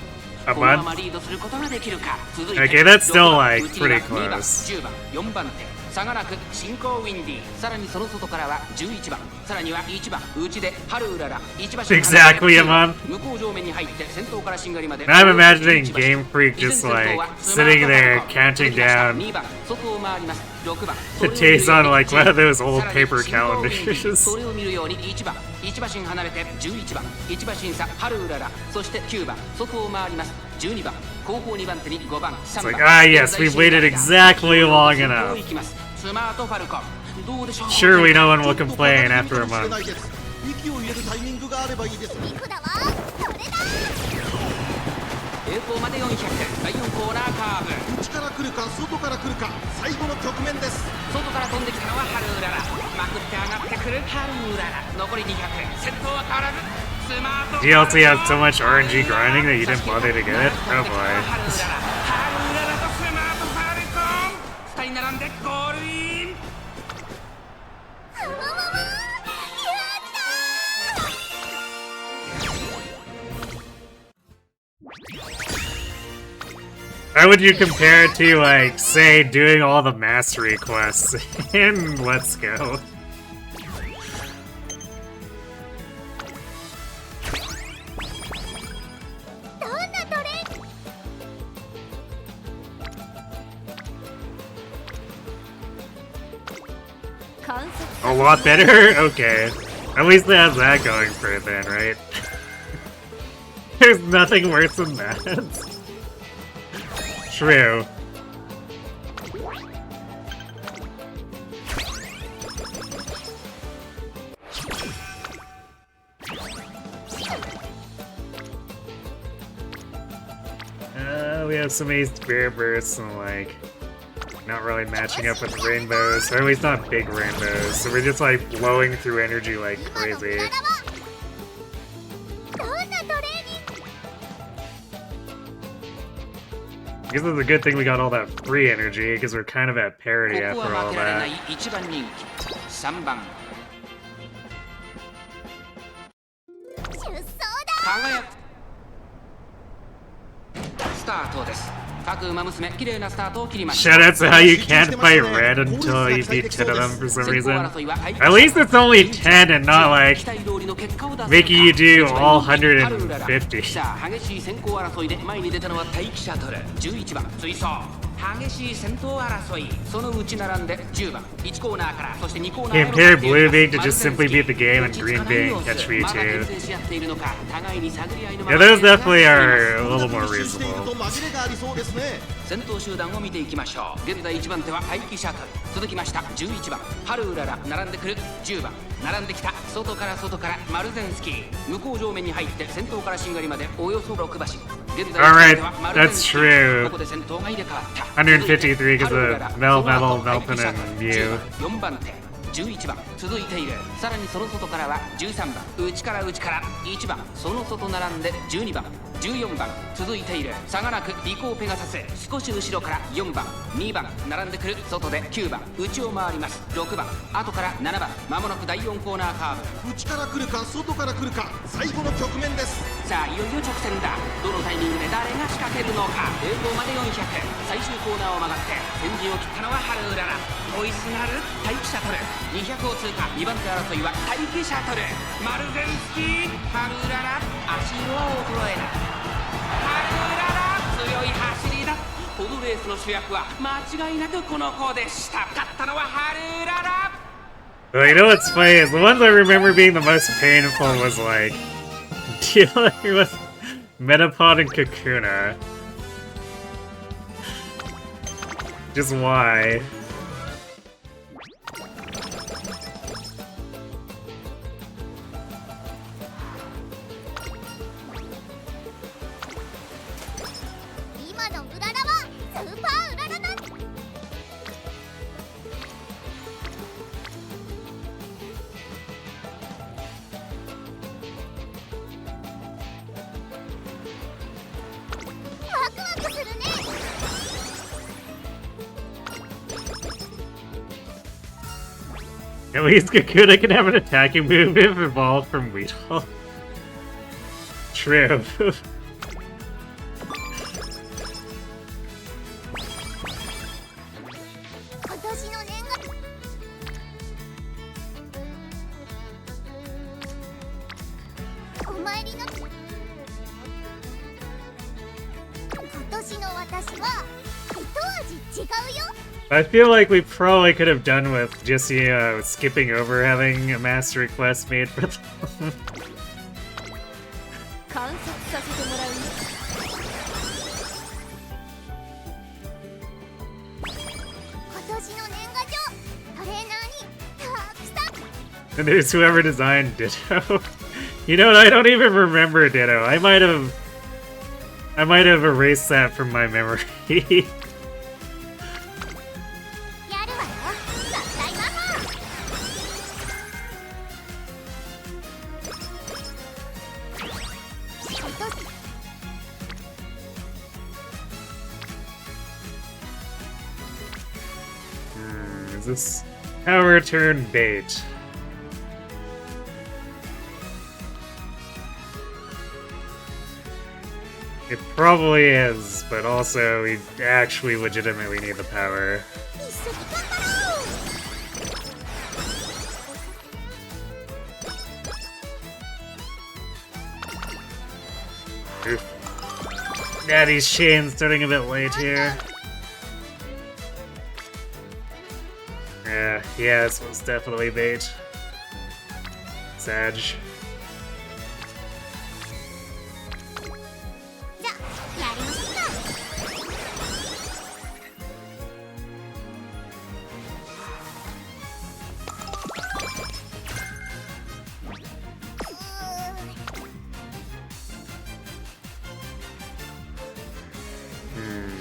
A このま month? まリードすることができるか。続いて Okay, that's still like 内には pretty 2番 close. 10番4番手差がなく進行ウィンディ。さらにその外からは11番。さらには1番内で春うらら1馬身 Exactly a month. 向こう上面に入って先頭からしんがりまで。 I'm imagining Game Freak just like sitting there counting down 2番外を回ります。6番 the days on like one of those old paper そ calendars. れを見るように1番1馬身離れて11番1馬身差春うらら。そして9番外を回ります。12番後方2番手に5番3番。 like, ah, yes, we've waited exactly long enough. スマートファルコンどうでしょう。 Surely no one will complain after a month. 息を入れるタイミングがあればいいです。切り札はこれだ。栄光まで400。第4コーナーカーブ。内から来るか外から来るか最後の局面です。外から飛んできたのは春うらら。まくって上がってくる春うらら。残り200。先頭は変わらず。スマート DLC has so much RNG grinding that you didn't bother to get it? Oh boy. 春うららとスマートファルコン2人並んでゴールイン。わわわわやったー。 How would you compare it to, like, say, doing all the mastery quests in Let's Go? A lot better? Okay. At least it has that going for it then, right? There's nothing worse than that. True. We have some Ace Bear Bursts and like not really matching up with rainbows, or at least not big rainbows, so we're just like blowing through energy like crazy. guess it's a good thing we got all that free energy, because we're kind of at parity ここ after は all 負けられない that. 1番人気3番出走だ。輝くスタートです。各馬娘綺麗なスタートを切りました。 Shout out to how you can't fight red until you beat 10 of them for some reason. At least it's only 10 and not like 期待通りの結果を出せ making you do all ハルウララ 150. さあ激しい先行争いで前に出たのは待機シャトル11番追走激しい先頭争いそのうち並んで10番1コーナーからそして2コーナー Yeah, pair blue being to just simply beat the game and green being catch me まだ too. 牽制し合っているのか互いに探り合いの Yeah, those definitely are a little more 密集していると reasonable. 紛れがありそうですね。先頭集団を見ていきましょう。現在1番手は待機シャトル続きました11番ハルウララ並んでくる10番並んできた外からマルゼンスキー向こう上面に入って先頭からしんがりまでおよそ6馬身現在 Alright, マルゼンスキー that's true. ここで先頭が入れ替わった153 because ハルウララ of Mel, その後 Metal, 待機 Melton, シャ and トル Mew. 4番手11番続いているさらにその外からは13番内から1番その外並んで12番14番続いている差がなくリコーペガサス少し後ろから4番2番並んでくる外で9番内を回ります6番後から7番まもなく第4コーナーカーブ内から来るか外から来るか最後の局面です。さあいよいよ直線だどのタイミングで誰が仕掛けるのか栄光まで400最終コーナーを曲がって先陣を切ったのはハルウララ追いすがる待機シャトル200を通過2番手争いは待機シャトルマルゼンスキーハルウララ足色は衰えないハルウララ強い走りだこのレースの主役は間違いなくこの子でした勝ったのはハルウララ Well, you know what's funny is the ones I remember being the most painful was like dealing with Metapod and Kakuna. Just why? 今のうららはスーパーうららだ。ワクワクするね。 At least Kakuna can have an attacking move if evolved from Weedle. True. 今年の年賀お参りの今年の私は一味違うよ。 I feel like we probably could have done with just, you know, skipping over having a master request made for them. 観察させてもらうよ。今年の年賀状トレーナーにたくさん And there's whoever designed Ditto. You know what? I don't even remember Ditto. I might have erased that from my memory. やるわよ。合体魔法。 Is this power turn bait? It probably is, but also we actually legitimately need the power. 一緒に頑張ろう。 Oof. Daddy's chain's starting a bit late here. Yeah, this was definitely bait. Sag. じゃあやりましょうか。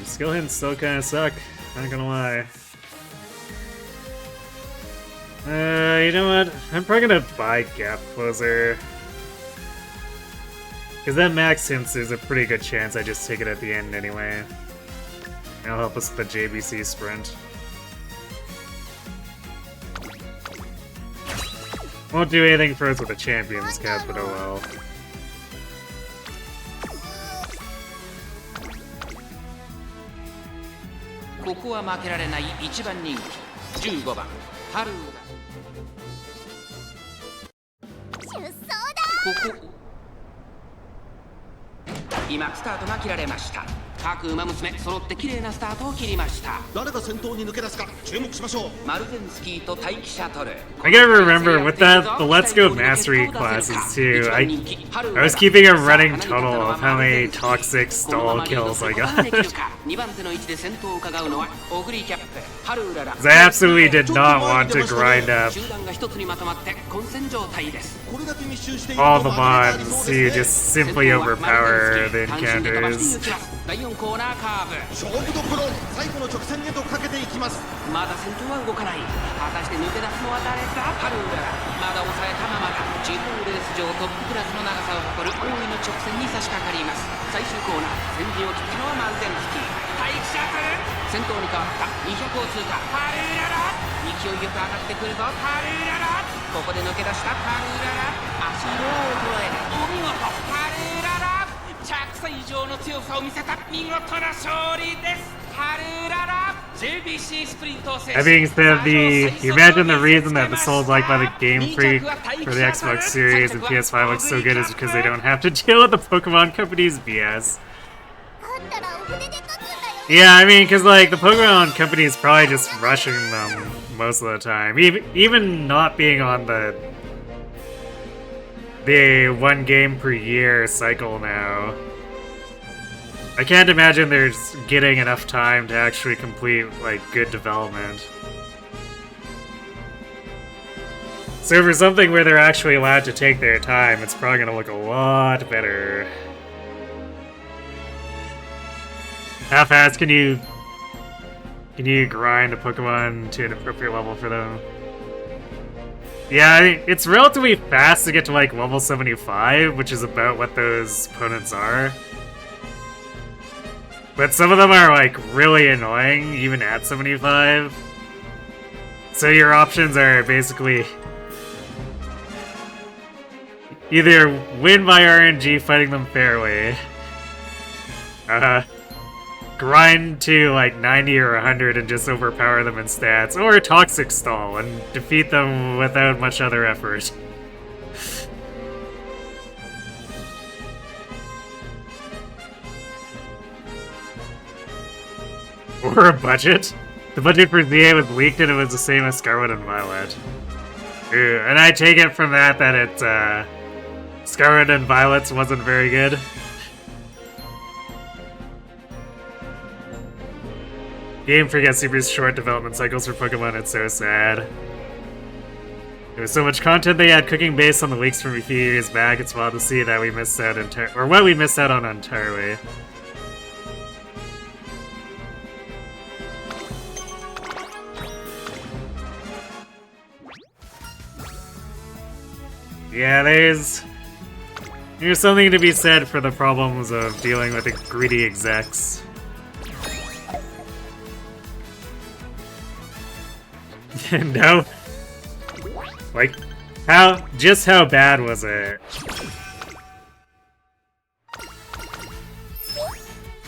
Skill hints still kind of suck. Not gonna lie. You know what? I'm probably gonna buy Gap Closer. Because that max hints, there's a pretty good chance I just take it at the end anyway. It'll help us with the JBC sprint. Won't do anything for us with the Champions Cup, but oh well. Haku Umamusume 揃って綺麗なスタートを切りました。誰が先頭に抜け出すか注目しましょう。マルゼンスキーと待機シャトル。I gotta remember with that the Let's Go Mastery classes too. I was keeping a running total of how many toxic stall kills I got. 2番手の位置で先頭を伺うのはオグリキャップ、ハルウララ。I absolutely did not want to grind up 集団が一つにまとまって混戦状態です。 all the mods to just simply overpower the encounters. 第4コーナーカーブ。勝負どころ、最後の直線へとかけていきます。まだ先頭は動かない。果たして抜け出すのは誰だ。ハルウララまだ抑えたままだ。地方レース上トップクラスの長さを誇る大井の直線に差し掛かります。最終コーナー、先陣を切ったのはマルゼンスキー。待機シャトル先頭に変わった。200を通過。ハルウララ勢いよく上がってくるぞ。ハルウララここで抜け出したハルウララ。足色を衰えないお見事。ハルウララ着差以上の強さを見せた見事な勝利です。ハルララ JBC スプリントを制し That being said, you imagine the reason that the Souls like by the Game Freak for the Xbox Series and PS5 looks so good is because they don't have to deal with the Pokemon Company's BS. Yeah, I mean, because like the Pokemon Company is probably just rushing them most of the time, even not being on the one game per year cycle now. I can't imagine they're getting enough time to actually complete like good development. So for something where they're actually allowed to take their time, it's probably gonna look a lot better. How fast can you grind a Pokemon to an appropriate level for them? Yeah, I mean, it's relatively fast to get to like level 75, which is about what those opponents are. But some of them are like really annoying, even at 75. So your options are basically either win by RNG fighting them fairly, grind to like 90 or 100 and just overpower them in stats, or Toxic Stall and defeat them without much other effort. Or a budget? The budget for ZA was leaked and it was the same as Scarlet and Violet. Ooh, and I take it from that Scarlet and Violet's wasn't very good. Game Freak has super short development cycles for Pokemon, it's so sad. There was so much content they had cooking based on the leaks from a few years back, it's wild to see that we missed out what we missed out on entirely. Yeah, there's something to be said for the problems of dealing with the greedy execs. No. Like, just how bad was it?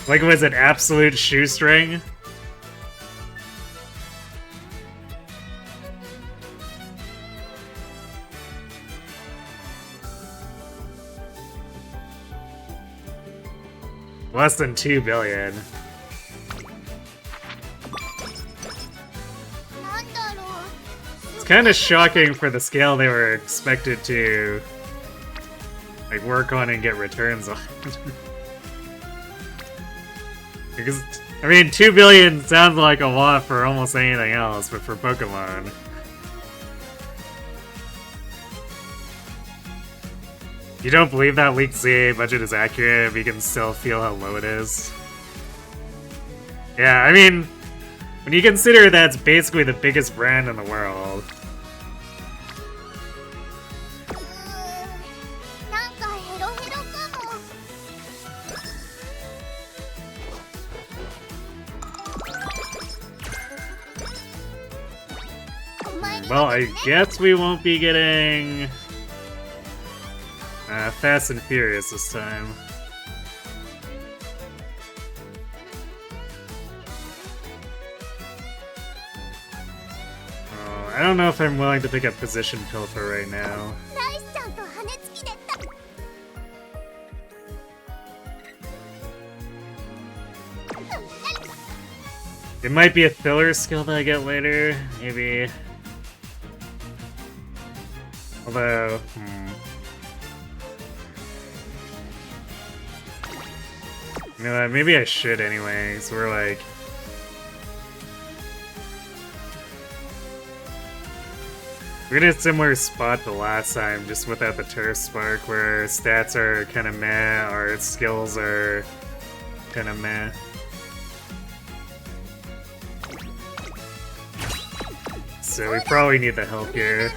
Like, was it absolute shoestring? Less than 2 billion. It's kind of shocking for the scale they were expected to like work on and get returns on. Because, I mean, 2 billion sounds like a lot for almost anything else, but for Pokemon. You don't believe that leaked ZA budget is accurate, but you can still feel how low it is. Yeah, I mean, when you consider that's basically the biggest brand in the world. Well, I guess we won't be getting Fast and Furious this time. Oh, I don't know if I'm willing to pick up Position Pilfer right now. It might be a filler skill that I get later, maybe. Although, You know what, maybe I should anyway, so we're like... We're in a similar spot the last time, just without the Turf Spark, where our stats are kinda meh, our skills are kinda meh. So we probably need the help here.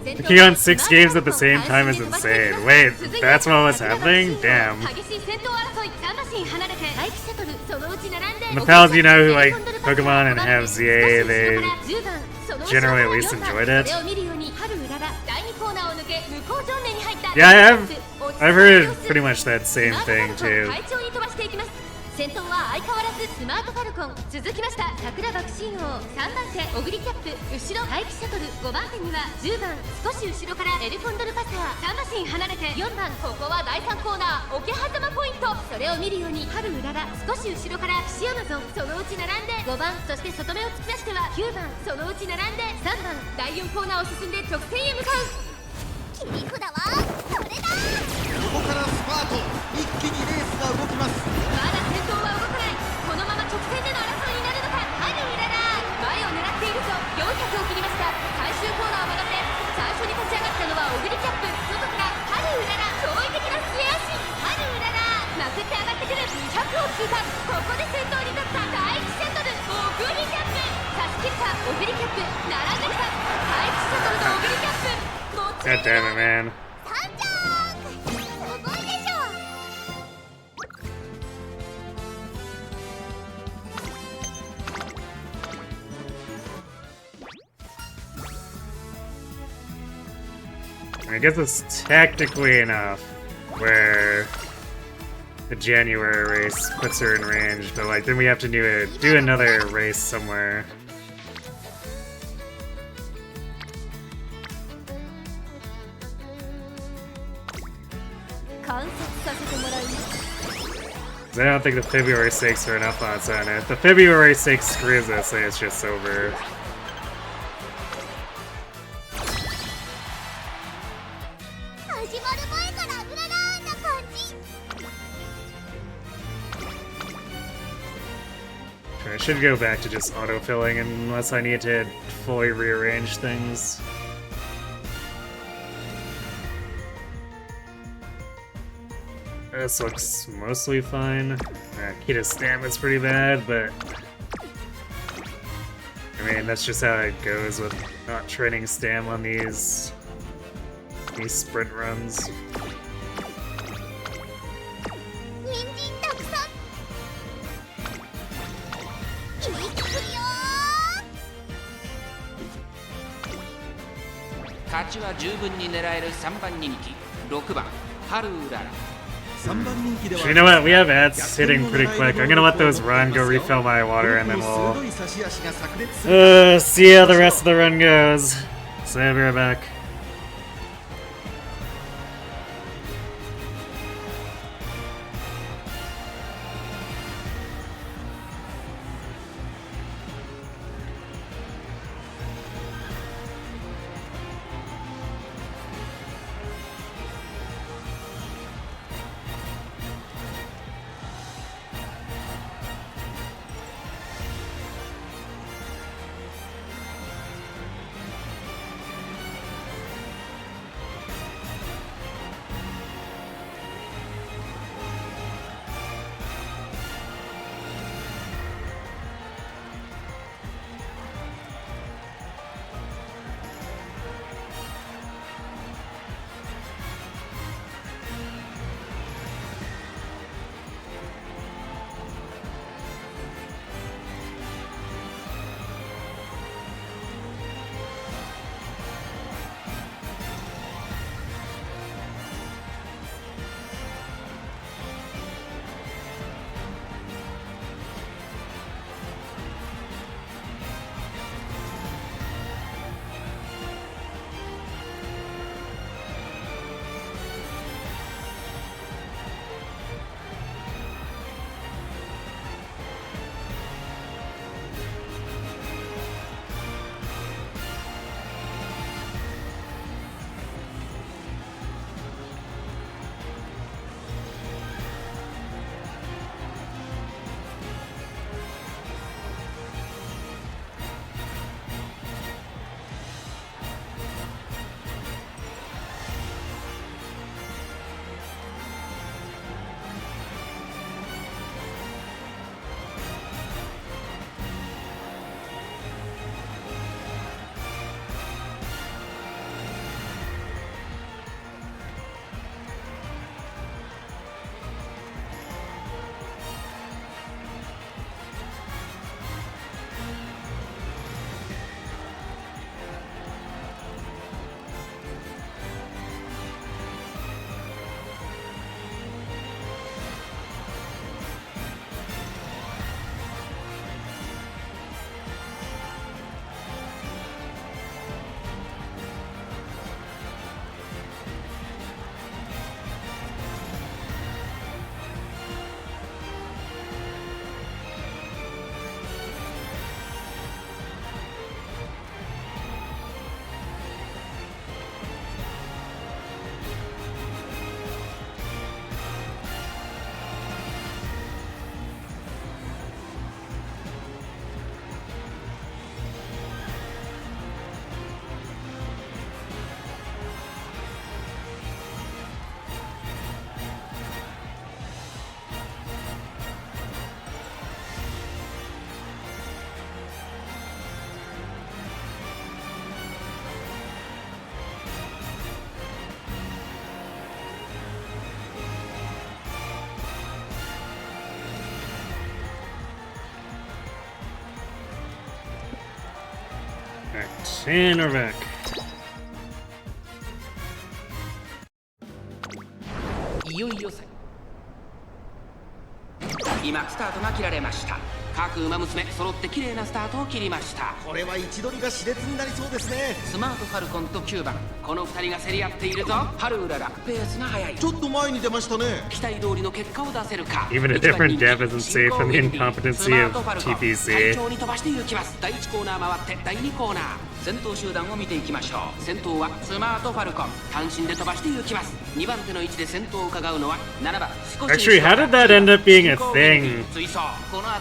Looking on 6 games at the same time is insane. Wait, that's what was happening? Damn. And the pals you know who like Pokemon and have ZA, they generally at least enjoyed it. Yeah, I've heard pretty much that same thing too. 先頭は相変わらずスマートファルコン、続きました桜爆心王、3番手オグリキャップ、後ろ待機シャトル、5番手には10番少し後ろからエルコンドルパサー、3馬身離れて4番、ここは第3コーナー桶狭間ポイント、それを見るように春うらら、少し後ろから岸アマゾン、そのうち並んで5番、そして外目を突き出しては9番、そのうち並んで3番、第4コーナーを進んで直線へ向かう。切り札はこれだ。ここからスパート、一気にレースが動きます。まだ先頭は動かない。このまま直線での争いになるのか。春うらら前を狙っているぞ。400を切りました。最終コーナーを曲がって最初に立ち上がったのはオグリキャップ、外から春うらら、驚異的な末脚。春うららまくって上がってくる。200を通過。ここで先頭に立った第1シャトルオグリキャップ、差し切るかオグリキャップ、並んでるか第1シャトルのオグリキャップ。 God damn it, man. I guess it's technically enough where the January race puts her in range, but like then we have to do another race somewhere. I don't think the February 6th are enough odds on it. If the February 6th screws us, then it's just over. I should go back to just autofilling unless I need to fully rearrange things. This looks mostly fine. Kita's stamina's pretty bad, but I mean that's just how it goes with not training stam on these sprint runs. You know what? We have ads hitting pretty quick. I'm gonna let those run, go refill my water, and then we'll see how the rest of the run goes. So I'll be right back. And we're back. いよいよ今スタートが切られました。各馬娘揃って綺麗なスタートを切りました。これは位置取りが熾烈になりそうですね。スマートファルコンと9番、この2人が競り合っているぞ。ハルウララペースが速い。ちょっと前に出ましたね。期待通りの結果を出せるか。 Even a different dev isn't safe from the incompetency of 快 TPC. 調に飛ばしていきます。第1コーナー回って第2コーナー、先頭集団を見ていきましょう。先頭はスマートファルコン、単身で飛ばしていきます。2番手の位置で先頭を伺うのは7番少し Actually, how did that end up being a thing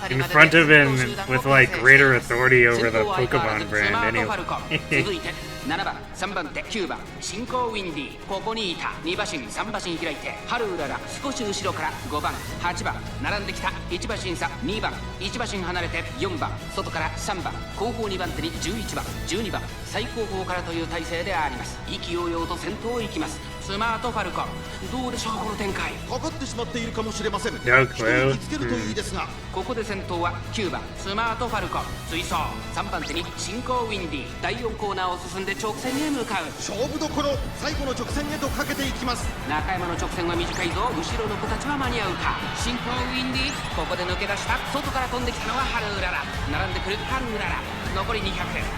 in front of him with like greater authority over the Pokemon brand anyway? 続いて7番3番手9番進行ウィンディ、ここにいた2馬身3馬身開いてハルウララ少し後ろから5番8番並んできた1馬身差2番1馬身離れて4番外から3番後方2番手に11番12番最後方からという体勢であります。意気揚々と先頭を行きます。スマートファルコン、どうでしょうこの展開。かかってしまっているかもしれません。 No 人 clue. に見つけるといいですが、ここで先頭は9番スマートファルコン追走、3番手に進行ウィンディ、第4コーナーを進んで直線へ向かう。勝負どころ、最後の直線へとかけていきます。中山の直線は短いぞ。後ろの子たちは間に合うか。進行ウィンディ、ここで抜け出した。外から飛んできたのはハルウララ、並んでくるハルウララ、残り200、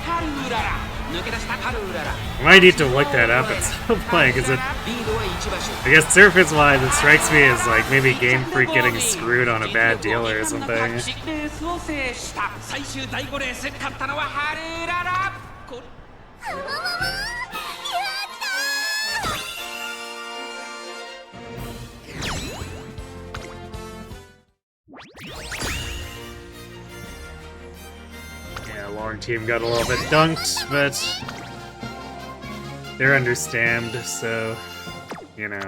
ハルウララ抜け出したハルウララ。 I might need to look that up at some point, because リードは1馬身。 I guess surface-wise, it strikes me as like maybe Game Freak getting screwed on a bad deal or something. レースを制した。最終第5レース勝ったのはハルウララ。Yeah, Long Team got a little bit dunked, but they're understand, so, you know.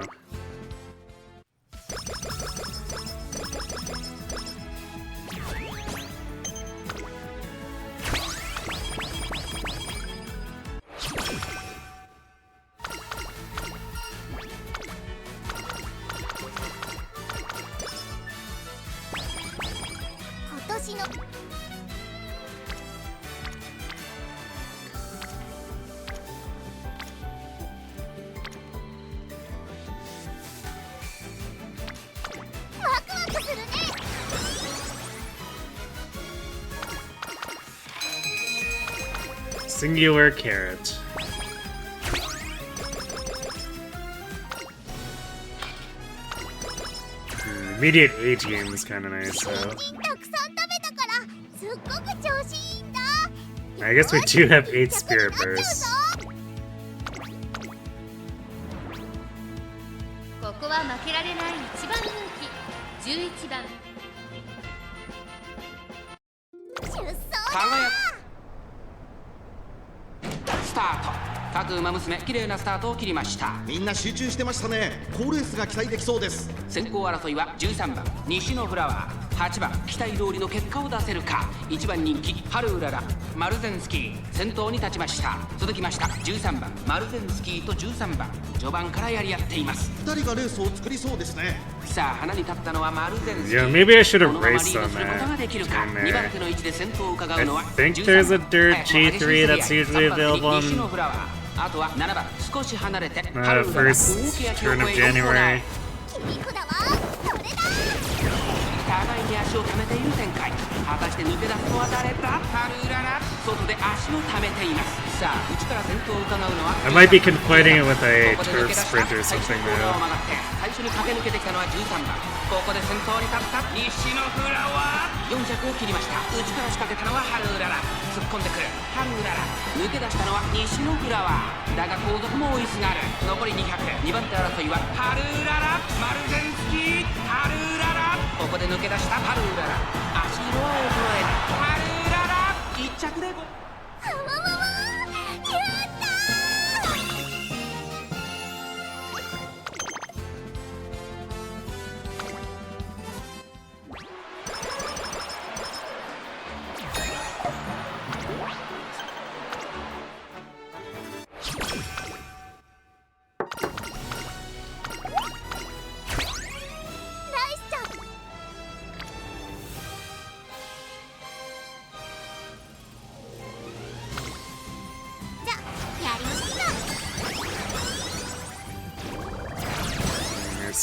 Singular carrot. Immediate A game is kind of nice, though. I guess we do have 8 Spirit Bursts. ここは負けられない一番人気11番輝くスタート。各馬娘綺麗なスタートを切りました。みんな集中してましたね。好レースが期待できそうです。先行争いは13番西のフラワー、8番期待通りの結果を出せるか。1番人気ハルウララ、マルゼンスキー先頭に立ちました。続きました13番マルゼンスキーと13番、序盤からやり合っています。2人がレースを作りそうですね。さあ花に立ったのはマルゼンスキー。 Yeah, maybe I should have このままリ raced ード on することができるか。 that. 2番手の位置で先頭を伺うのは I think there's a dirt G3 that's usually available 西の on フラワー。あとは7番少し離れてハルウララ first turn of January. 互いに足を溜めている展開。果たして抜け出すのは誰だ。ハルウララ外で足を溜めています。さあ内から先頭を伺うのは I might be conflating it with a turf sprint or something 最 though. 初に駆け抜けてきたのは13番。ここで先頭に立った西のフラワー。400を切りました。内から仕掛けたのはハルウララ、突っ込んでくるハルウララ、抜け出したのは西のフラワー。だが後続も追いすがる。残り200、2番手争いはハルウララ、マルゼンスキー、ハルウララ。ここで抜け出したハルウララ、足色は衰えないハルウララ。1着で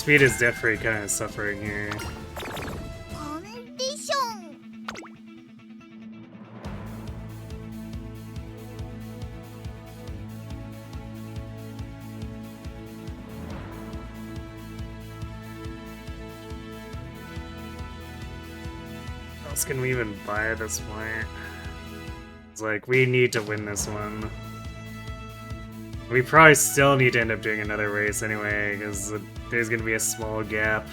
speed is definitely kind of suffering here. コンディション How else can we even buy at this point? It's like, we need to win this one. We probably still need to end up doing another race anyway, because there's gonna be a small gap.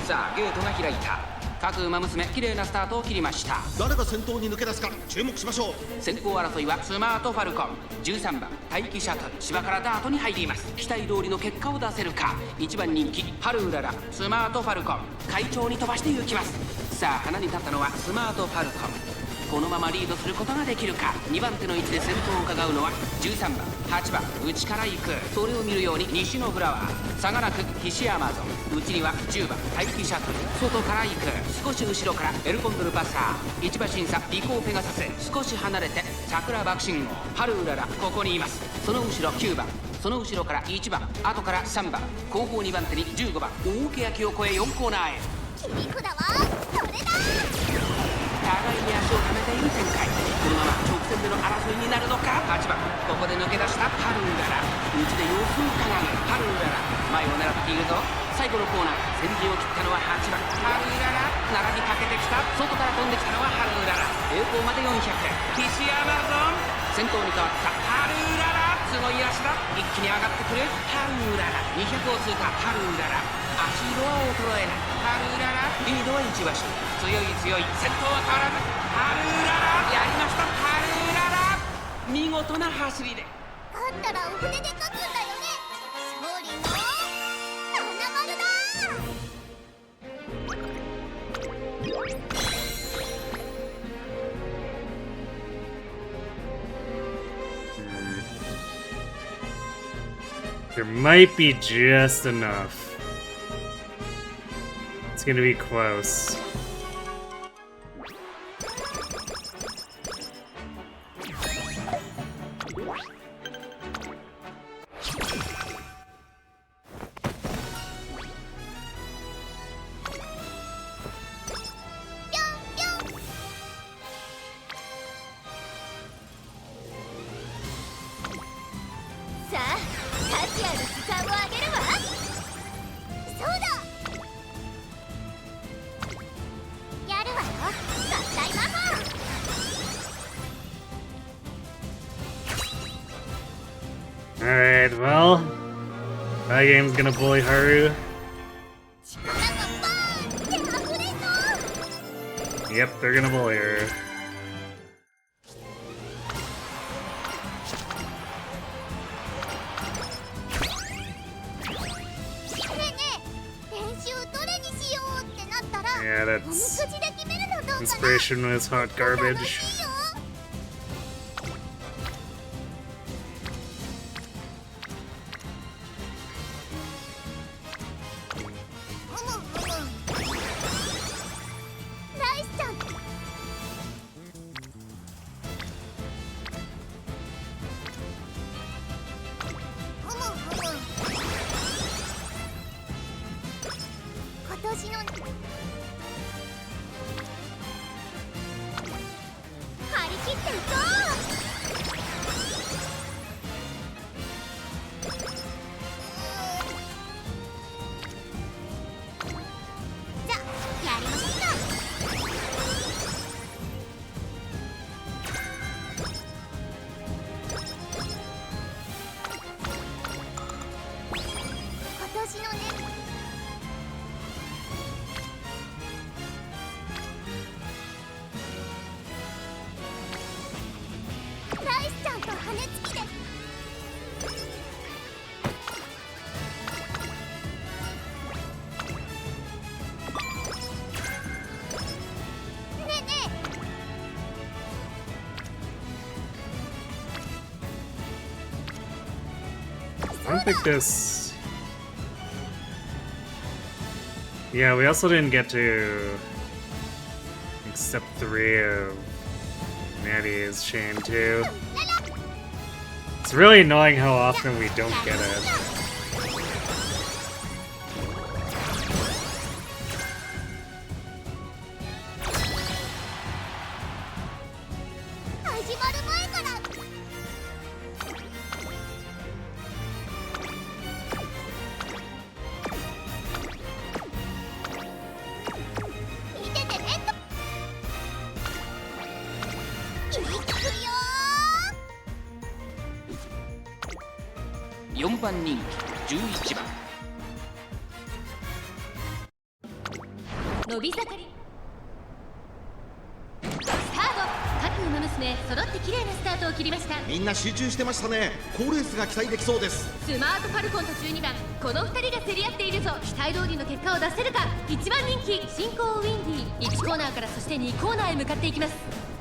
さあゲートが開いた。各馬娘綺麗なスタートを切りました。誰が先頭に抜け出すか注目しましょう。先行争いはスマートファルコン、13番待機シャトル、芝からダートに入ります。期待通りの結果を出せるか。1番人気ハルウララ、スマートファルコン、快調に飛ばして行きます。さあ花に立ったのはスマートファルコン。このままリードすることができるか。2番手の位置で先頭を伺うのは13番8番内から行く。それを見るように西のフラワー、差がなく西アマゾン、内には10番待機シャトル、外から行く。少し後ろからエルコンドルパサー、1馬審査リコーペガサス、少し離れて桜爆信号、ハルウララここにいます。その後ろ9番、その後ろから1番、後から3番、後方2番手に15番、大け焼きを越え4コーナーへ。切り札はこれだ。互いに足を溜めている展開。このまま直線での争いになるのか。8番ここで抜け出したハルウララ、内で様子を伺うハルウララ、前を狙っているぞ。最後のコーナー、先陣を切ったのは8番ハルウララ、並びかけてきた。外から飛んできたのはハルウララ、栄光まで400、西アマゾン、先頭に変わったハルウララ、すごい足だ。一気に上がってくるハルウララ、200を通過。ハルウララ、足色は衰えない。ハルウララ、リードは1馬身、強い強い、先頭は変わらず。ハルウララ、やりました。ハルウララ、見事な走りで。勝ったらお筆で書くんだよね。勝利の花丸だ。There might be just enough. It's gonna be close. Alright, well, Cygames gonna bully Haru. Yep, they're gonna bully her. Yeah, that's... Inspiration was hot garbage. I don't think this... Yeah, we also didn't get to accept 3 of Natty's chain too. It's really annoying how often we don't get it.4番人気11番伸び盛りスタート。各馬娘揃って綺麗なスタートを切りました。みんな集中してましたね。好レースが期待できそうです。スマートファルコンと12番、この2人が競り合っているぞ。期待通りの結果を出せるか。1番人気進行ウィンディ、1コーナーからそして2コーナーへ向かっていきます。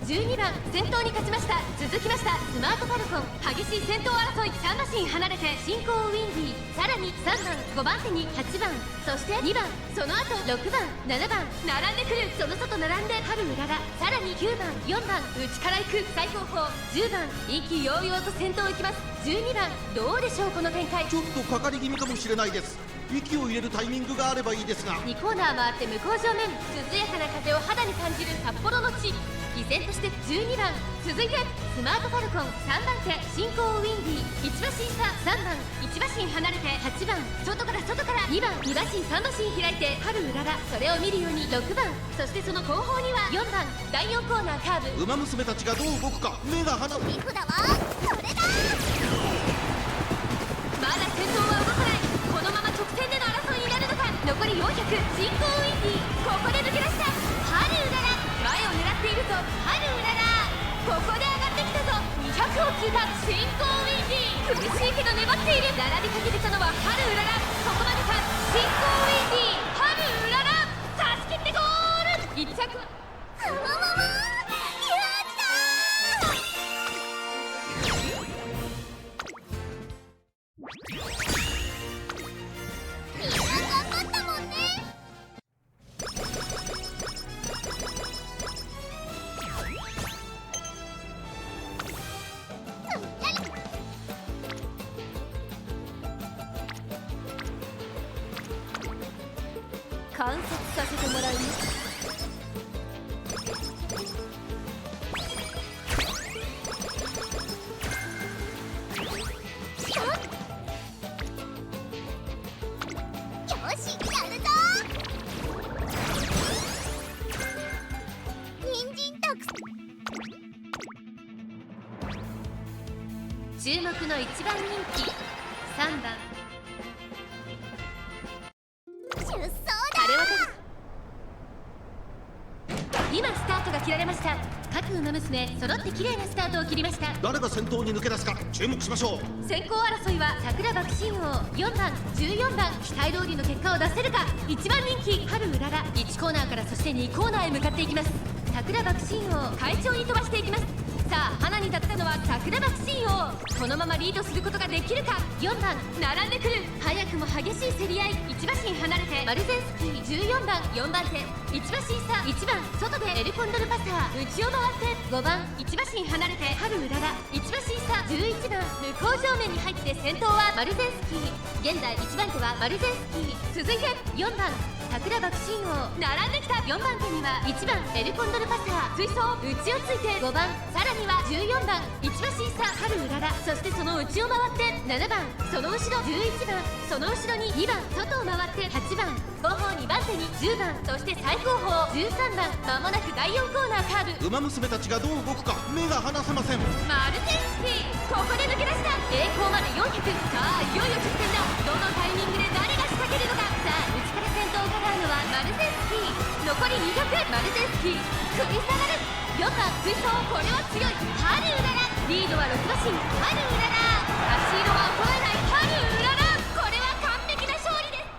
12番先頭に勝ちました。続きましたスマートファルコン、激しい先頭争い。3馬身離れて進行ウィンディ、さらに3番5番手に8番、そして2番、その後6番7番並んでくる。その外並んで春うらら、さらに9番4番内から行く。最後方10番意気揚々と先頭行きます。12番どうでしょうこの展開。ちょっとかかり気味かもしれないです。息を入れるタイミングがあればいいですが。2コーナー回って向こう正面、涼やかな風を肌に感じる札幌の地。依然として12番、続いてスマートファルコン3番手進行ウィンディ、1馬身差3番1馬身離れて8番、外から2番2馬身3馬身開いて春うらら、それを見るように6番、そしてその後方には4番。第4コーナーカーブ。馬娘たちがどう動くか目が離せ。リフだわ、それだ。まだ先頭は動かない。このまま直線での争いになるのか。残り400、進行ウィンディ、ここで抜け出した春うらら、前を狙っているぞ春うらら。ここで上がってきたぞ。200を通過進行ウィンディ、苦しいけど粘っている。並びかけてきたのは春うらら。ここまでか進行ウィンディ、春うらら差し切ってゴール。1着はやったー。みんな頑張ったもんね。観察させてもらいます。よし、やるぞ。人参たくさん。注目の1番人気3番出走だ。今スタートが切られました。各馬娘揃って綺麗なスタートを切りました。誰が先頭に抜け出すか注目しましょう。先行争いは桜爆心王4番14番、期待通りの結果を出せるか。1番人気春うらら、1コーナーからそして2コーナーへ向かっていきます。桜爆心王快調に飛ばしていきます。さあ花に立ったのは桜爆心王、このままリードすることができるか。4番並んでくる。早くも激しい競り合い。1馬身離れてマルゼンスキー14番4番手、1馬身差1番、外でエルコンドルパサー、内を回って5番1馬身離れて春うらら、1馬身差11番、向こう正面に入って先頭はマルゼンスキー。現在1番手はマルゼンスキー。続いて4番桜爆心王、並んできた。4番手には1番エルコンドルパサー、追走内をついて5番、さらには14番1馬身差春うらら、そしてその内を回って7番、その後ろ11番、その後ろに2番外を回って8番、後方2番手に10番、そして最後方13番。まもなく第4コーナーカーブ。馬娘たちがどう動くか目が離せません。マルゼンスキー、ここで抜け出した。栄光まで400。さあいよいよ直線だ。どのタイミングで誰が仕掛けるのか。さあ内から先頭を伺うのはマルゼンスキー。残り200、マルゼンスキー食い下がる。4番追走、これは強い春うらら。リードは6馬身春うらら、足色は衰えない春うらら。これは完璧な勝利です。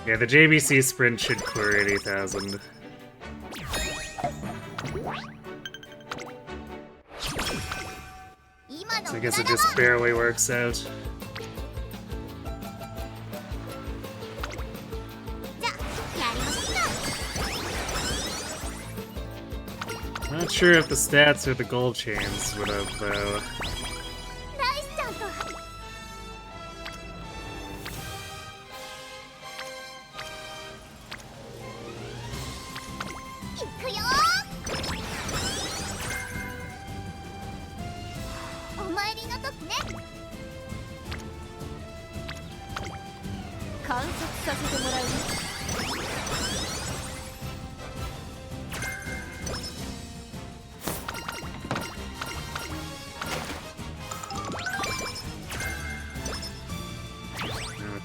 やったー。Yeah, the JBC sprint should clear 80,000. So I guess it just barely works out. Not sure if the stats or the gold chains would have, though.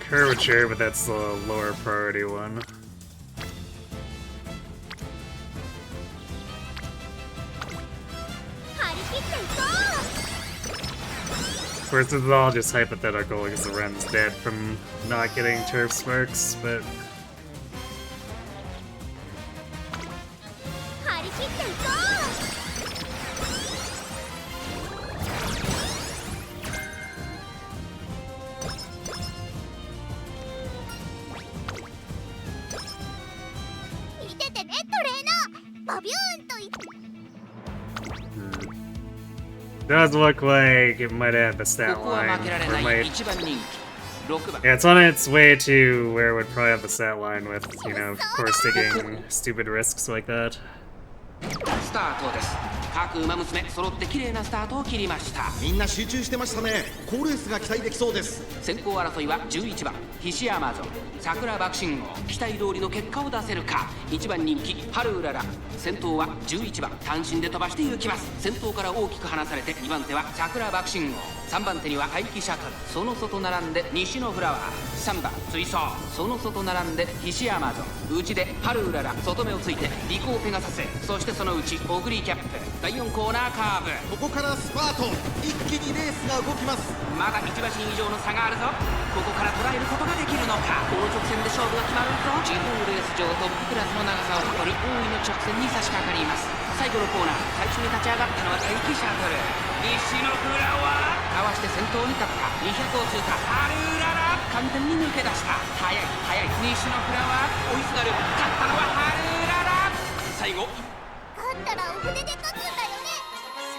Curvature, but that's the lower priority one. Of course, this is all just hypothetical because the Ren's dead from not getting turf sparks, but... Does look like it might have the stat line. Or might... Yeah, it's on its way to where it would probably have the stat line with, you know, of course, taking stupid risks like that. スタートです。各馬娘揃って綺麗なスタートを切りました。みんな集中してましたね。好レースが期待できそうです。先行争いは11番菱山ゾン、桜爆信号、期待通りの結果を出せるか。1番人気春うらら、先頭は11番単身で飛ばして行きます。先頭から大きく離されて2番手は桜爆信号、3番手には待機シャトル、その外並んで西のフラワー、3番追走、その外並んで菱山ゾン、内で春うらら、外目をついてリコーペガサス、そしてその内オグリーキャップ、第4コーナーカーブ、ここからスパート、一気にレースが動きます。まだ1馬身以上の差があるぞ。ここから捉えることができるのか。この直線で勝負が決まるぞ。地方レース場トップクラスの長さを誇る大井の直線に差し掛かります。最後のコーナー、最初に立ち上がったのは待機シャトル、西のフラワー、かわして先頭に立った200を通過春うらら、完全に抜け出した。速い速い西のフラワー、追いすがる、勝ったのは春うらら。最後勝ったらお船で勝つんだよね。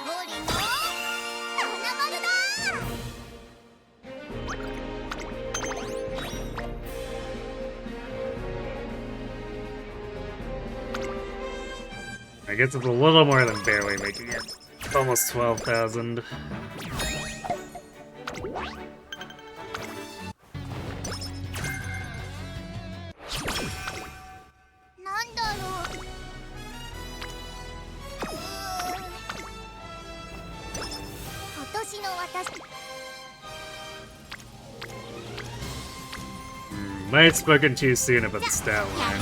勝利の七丸だ。I guess it's a little more than barely making it. Almost 12,000. Might have spoken too soon about the stat line.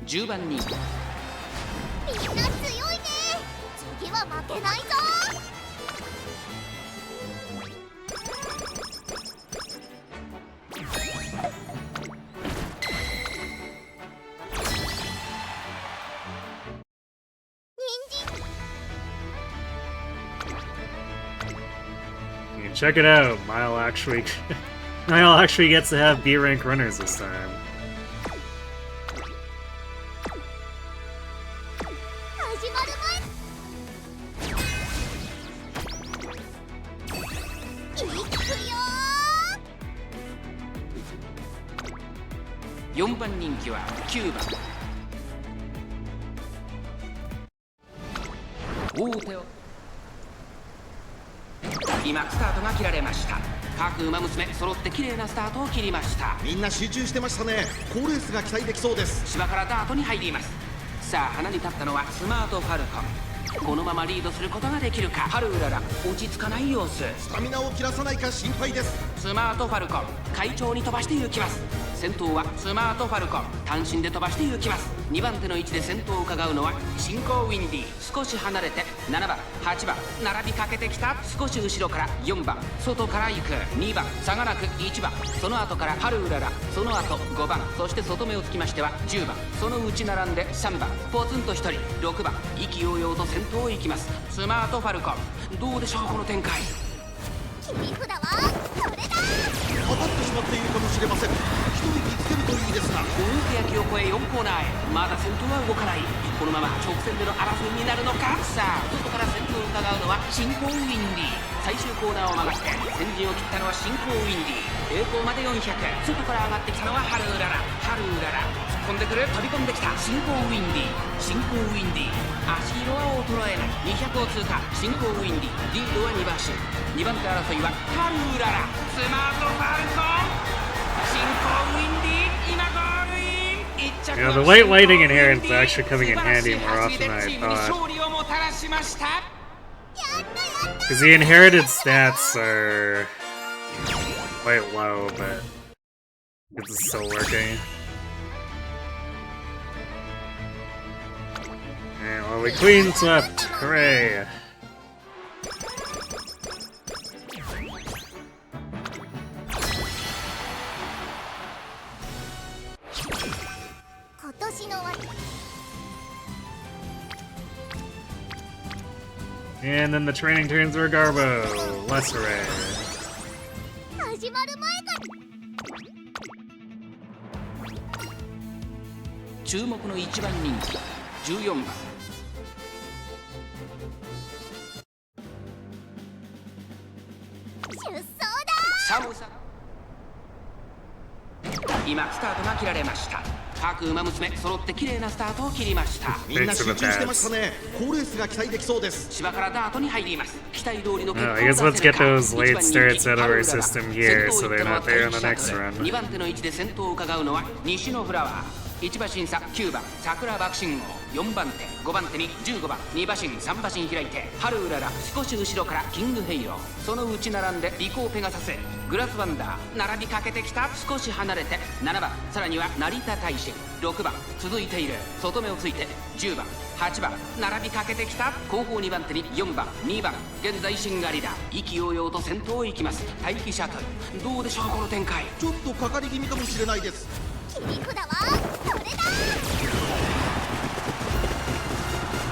$10番人気。みんな強いね。次は負けないぞ。Check it out, Mile actually gets to have B rank runners this time. $4番人気は9番。大手を今スタートが切られました。各馬娘揃って綺麗なスタートを切りました。みんな集中してましたね。好レースが期待できそうです。芝からダートに入ります。さあ花に立ったのはスマートファルコン。このままリードすることができるか。春うらら落ち着かない様子。スタミナを切らさないか心配です。スマートファルコン快調に飛ばして行きます。先頭はスマートファルコン。単身で飛ばして行きます。2番手の位置で先頭を伺うのは進行ウィンディ。少し離れて7番8番並びかけてきた。少し後ろから4番外から行く。2番差がなく1番、その後から春うらら、その後5番、そして外目をつきましては10番、その内並んで3番、ポツンと1人6番、意気揚々と先頭を行きます。スマートファルコン、どうでしょうこの展開。切り札はこれだ。当たってしまっているかもしれません。一人見つけるといいですが。大手焼きを越え4コーナーへ。まだ先頭は動かない。このまま直線での争いになるのか。さあ外から先頭を伺うのは進行ウィンディ。最終コーナーを曲がって先陣を切ったのは進行ウィンディ。栄光まで400。外から上がってきたのはハルウララ。ハルウララ突っ込んでくる。飛び込んできた進行ウィンディ。進行ウィンディ、足色は衰えない。200を通過。進行ウィンディ、リードは2馬身。2番手争いはハルウララ。スマートファルコン、進行ウィンディ、今ゴールイン。1着 Yeah, the white lighting inherent is actually coming in handy more often than I チームに thought. 勝利をもたらしました。 Because the inherited stats are quite low, but it's still working. And well, we clean swept! Hooray! 今年の終わり。 And then the training turns were Garbo, less array. 始まる前から注目の1番人気14番、出走だ。寒さ。今スタートが切られました。各馬娘揃って綺麗なスタートを切りました。みんな集中してましたね。好レースが期待できそうです。芝からダートに入ります。期待通りの結果を I guess let's 出せる get か。 those late 1番人気 starts out of our system here 先頭 so を行 they're ったのは not there in the タイ next シャトル。 run. 2番手の位置で先頭を伺うのは西のフラワー。1馬身差9番桜爆心号。4番手5番手に15番2馬身3馬身開いて春うらら。少し後ろからキングヘイロー。その内並んでリコーペガサス。グラスワンダー並びかけてきた。少し離れて7番、さらには成田大使6番続いている。外目をついて10番8番並びかけてきた。後方2番手に4番2番、現在シンガリラ。意気揚々と先頭を行きます。待機シャトル、どうでしょうこの展開。ちょっとかかり気味かもしれないです。切り札はこれだ。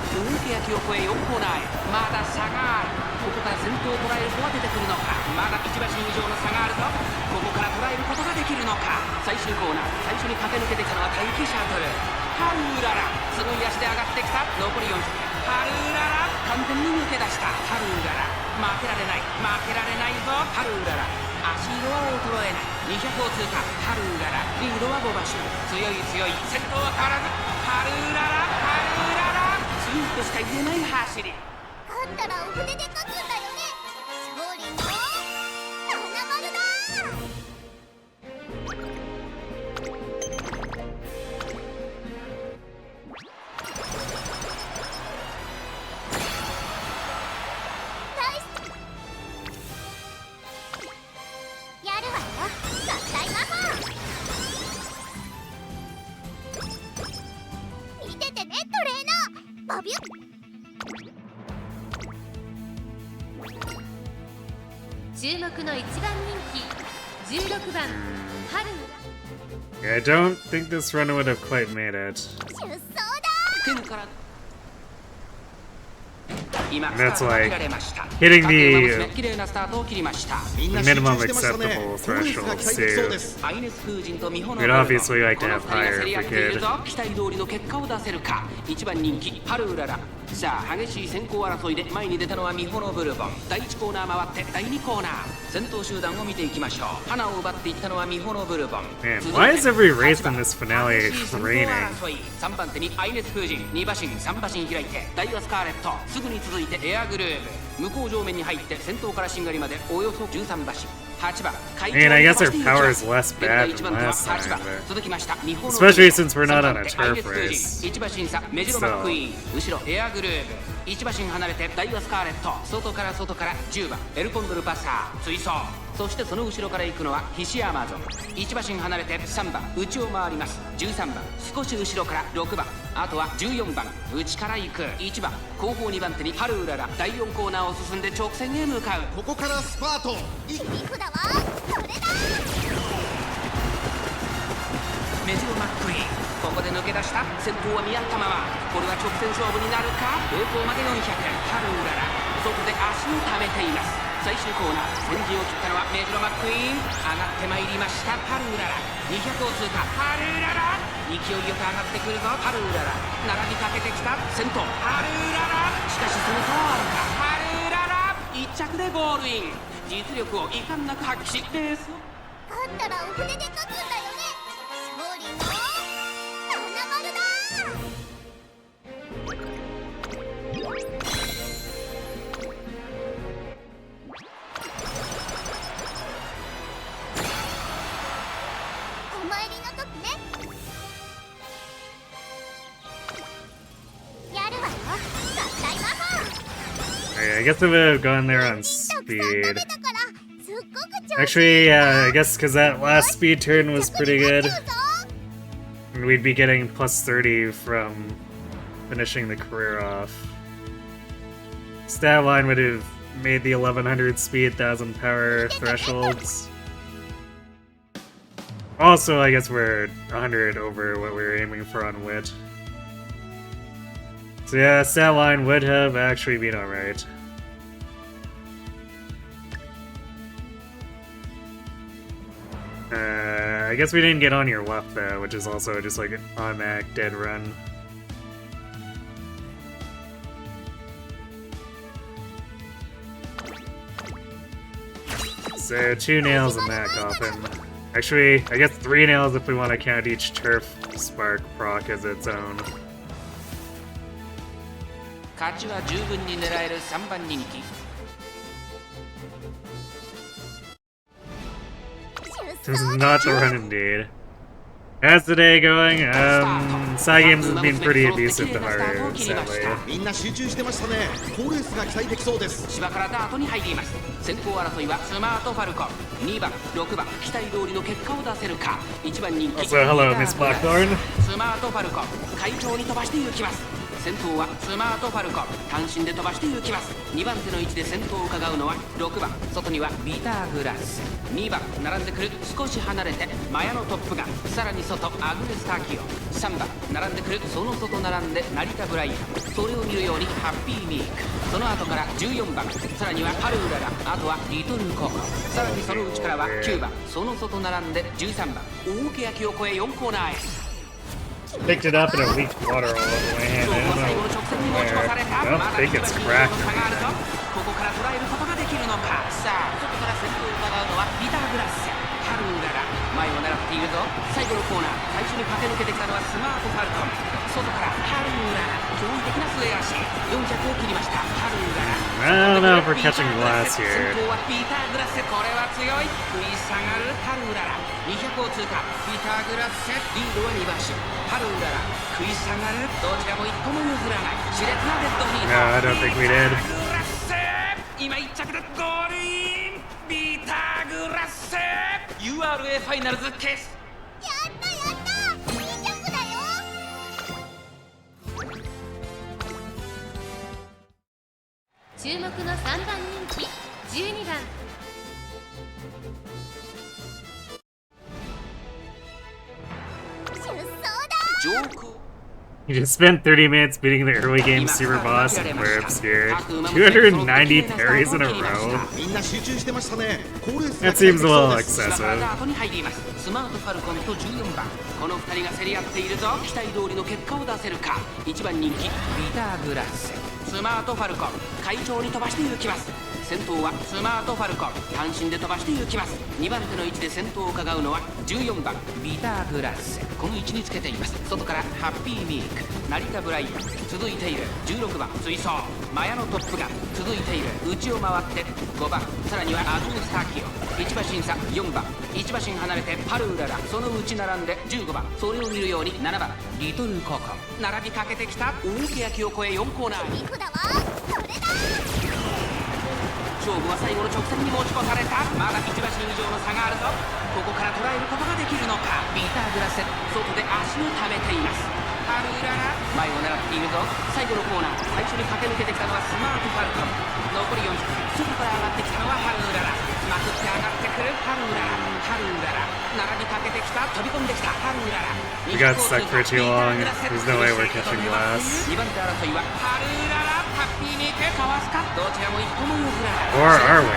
大手焼きを越え4コーナーへ。まだ差がある。ここから先頭を捉える子は出てくるのか。まだ1馬身以上の差があるとここから捉えることができるのか。最終コーナー最初に駆け抜けてきたのは待機シャトル。ハルウララすごい足で上がってきた。残り4着。ハルウララ完全に抜け出した。ハルウララ負けられない負けられないぞ。ハルウララ足色は衰えない。200を通過。ハルウララリードは5馬身。強い強い、先頭は変わらず。ハルウララハルウララ強いとしか言えない走り。勝ったらお筆で書くんだよね。勝利の七丸だ。ナイス。やるわよ、合体魔法。見ててねトレーナー。バビュッ。注目の1番人気16番ハル。 Yeah, I don't think this run would have quite made it. 出走だ。天から今 That's スタートが like 切られました。 hitting 各 the 馬娘綺麗なスタートを切りました。みんな集中 minimum してましたね。 acceptable 好レースが期待できそうです。アイネス風神とミホの We'd obviously like to have この二人が競り合っている higher ぞ。期待通りの結果を出せるか。1番人気ハルウララ。さあ激しい先行争いで前に出たのはミホのブルボン。第1コーナー回って第2コーナー先頭集団を見ていきましょう。花を奪っていったのはミホのブルボン。 Man, 続いて why is every race in this finale 激しい先行 raining? 争い。3番手にアイネス風神2馬身3馬身開いてダイワスカーレット。すぐに続いてエアグルーヴ。向こう上面に入って先頭からしんがりまでおよそ13馬身。mean, I guess our power is less bad than last time, but especially since we're not on a turf race. Still. 1馬身離れてダイワスカーレット、外から10番エルコンドルパサー追走、そしてその後ろから行くのはヒシアマゾン。1馬身離れて3番内を回ります。13番少し後ろから6番、あとは14番内から行く1番、後方2番手にハルウララ。第4コーナーを進んで直線へ向かう。ここからスパート。切り札はこれだ。メジロマックイーン、ここで抜け出した。先頭は見合ったまま、これは直線勝負になるか。栄光まで400、ハルウララ外で足を溜めています。最終コーナー、先陣を切ったのはメジロマックイーン。上がってまいりましたハルウララ、200を通過。ハルウララ勢いよく上がってくるぞ。ハルウララ並びかけてきた。先頭ハルウララ、しかしその差はあるか。ハルウララ1着でゴールイン。実力を遺憾なく発揮しレースを勝ったらお筆で書くんだよね。勝利の花丸だ。お参りの時ね。やるわよ、合体魔法。Okay, I guess I would have gone there on たくさん食べ speed. たからすっごく調子 Actually, yeah, I guess because that last speed turn was pretty good. And we'd be getting plus 30 from finishing the career off. Stat line would have made the 1100 speed, 1000 power thresholds. Also, I guess we're 100 over what we were aiming for on wit. So yeah, stat line would have actually been alright. I guess we didn't get on your left though, which is also just like an automatic dead run. So 2 nails in that coffin. Actually, I guess 3 nails if we want to count each turf spark proc as its own. 勝ちは十分に狙える3番人気。This is not the run indeed. How's the day going? Cygames has been pretty abusive to Haru, sadly. みんな集中してましたね。好レースが期待できそうです。芝からダートに入ります。先行争いはスマートファルコン。2番、6番、期待通りの結果を出せるか。1番人気。 Also, hello, Miss Blackthorn. スマートファルコン、快調に飛ばしていきます。先頭はスマートファルコン、単身で飛ばしていきます。2番手の位置で先頭を伺うのは6番、外にはビターグラス。2番並んでくる、少し離れてマヤのトップガン、さらに外アグネスターキオ。3番並んでくる、その外並んで成田ブライアン、それを見るようにハッピーミーク。その後から14番、さらにはハルウララ、あとはリトルココ、さらにその内からは9番、その外並んで13番、大け焼きを越え4コーナーへ。 Picked it up and it leaked water all over my hand. I don't know where. I don't think it's cracked or anything. ここから捉えることができるのか。さあ、外から先頭を伺うのはビターグラス。ハルウララ、前を狙っているぞ。最後のコーナー、最初に駆け抜けてきたのはスマートファルコン。外からハルウララ、驚異的な末足。400を切りました。ハルウララ。I don't know if we're catching glass 先 here. 頭はビターグラス。これは強い。食い下がるハルウララ。200を通過。ビターグラス。リードは2馬身。ハルウララ。食い下がる。どちらも一歩も譲らない。熾烈なデッドヒート。 No, I don't think we did. 今1着でゴールイン。ビターグラス URA ファイナルズ決。やったやった2着だよ。注目の3番人気12番。出走だ。上空 You just spent 30 minutes beating the early game super boss and we're obscured. 290 parries in a row? みんな集中してましたね。好レース That が期待 seems で a きそう little です。 excessive. に入ります。スマートファルコンと14番、この2人が競り合っているぞ。期待通りの結果を出せるか。1番人気ビターグラス。スマートファルコン、快調に飛ばしていきます。先頭はスマートファルコン、単身で飛ばしていきます。2番手の位置で先頭を伺うのは14番ビターグラス。この位置につけています。外からハッピーミーク、成田ブライアン、続いている16番追走マヤのトップガン、続いている。内を回って5番、さらにはアズムスタキオ、1馬身差4番、1馬身離れてハルウララ、その内並んで15番、それを見るように7番リトルココ、並びかけてきた大けやきを越え4コーナー。肉だわ、これだ。勝負は最後の直線に持ち越された。まだ1馬身以上の差があるぞ。ここから捉えることができるのか。ビターグラセ外で足を溜めています。ハルウララ前を狙っているぞ。最後のコーナー、最初に駆け抜けてきたのはスマートファルコン。残り400、外から上がってきたのはハルウララ。まくって上がってくるハルウララ。ハルウララ並びかけてきた、飛び込んできたハルウララ。 We got stuck for too long. There's no way we're catching glass. 2番手争いはハルウララ。ハッピーに手かわすか。どちらも一歩も譲らない。 Or are we?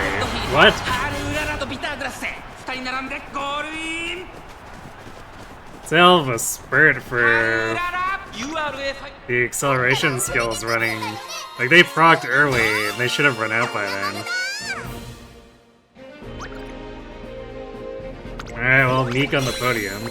What? ハルウララとビターグラッセ2人並んでゴールイン。 It's a hell of a spurt ハル for ウララ URA ファイ the acceleration skills running. Like, they procced early, and they should have run out by then. Alright, well, Meek on the podium.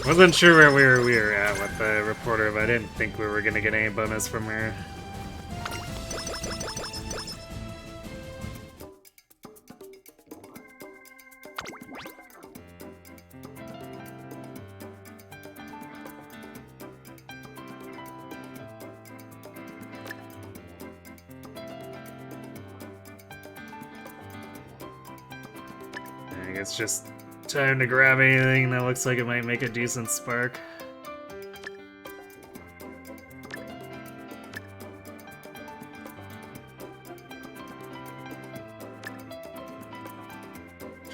Wasn't sure where we were at with the reporter, but I didn't think we were gonna get any bonus from her. I guess just time to grab anything that looks like it might make a decent spark.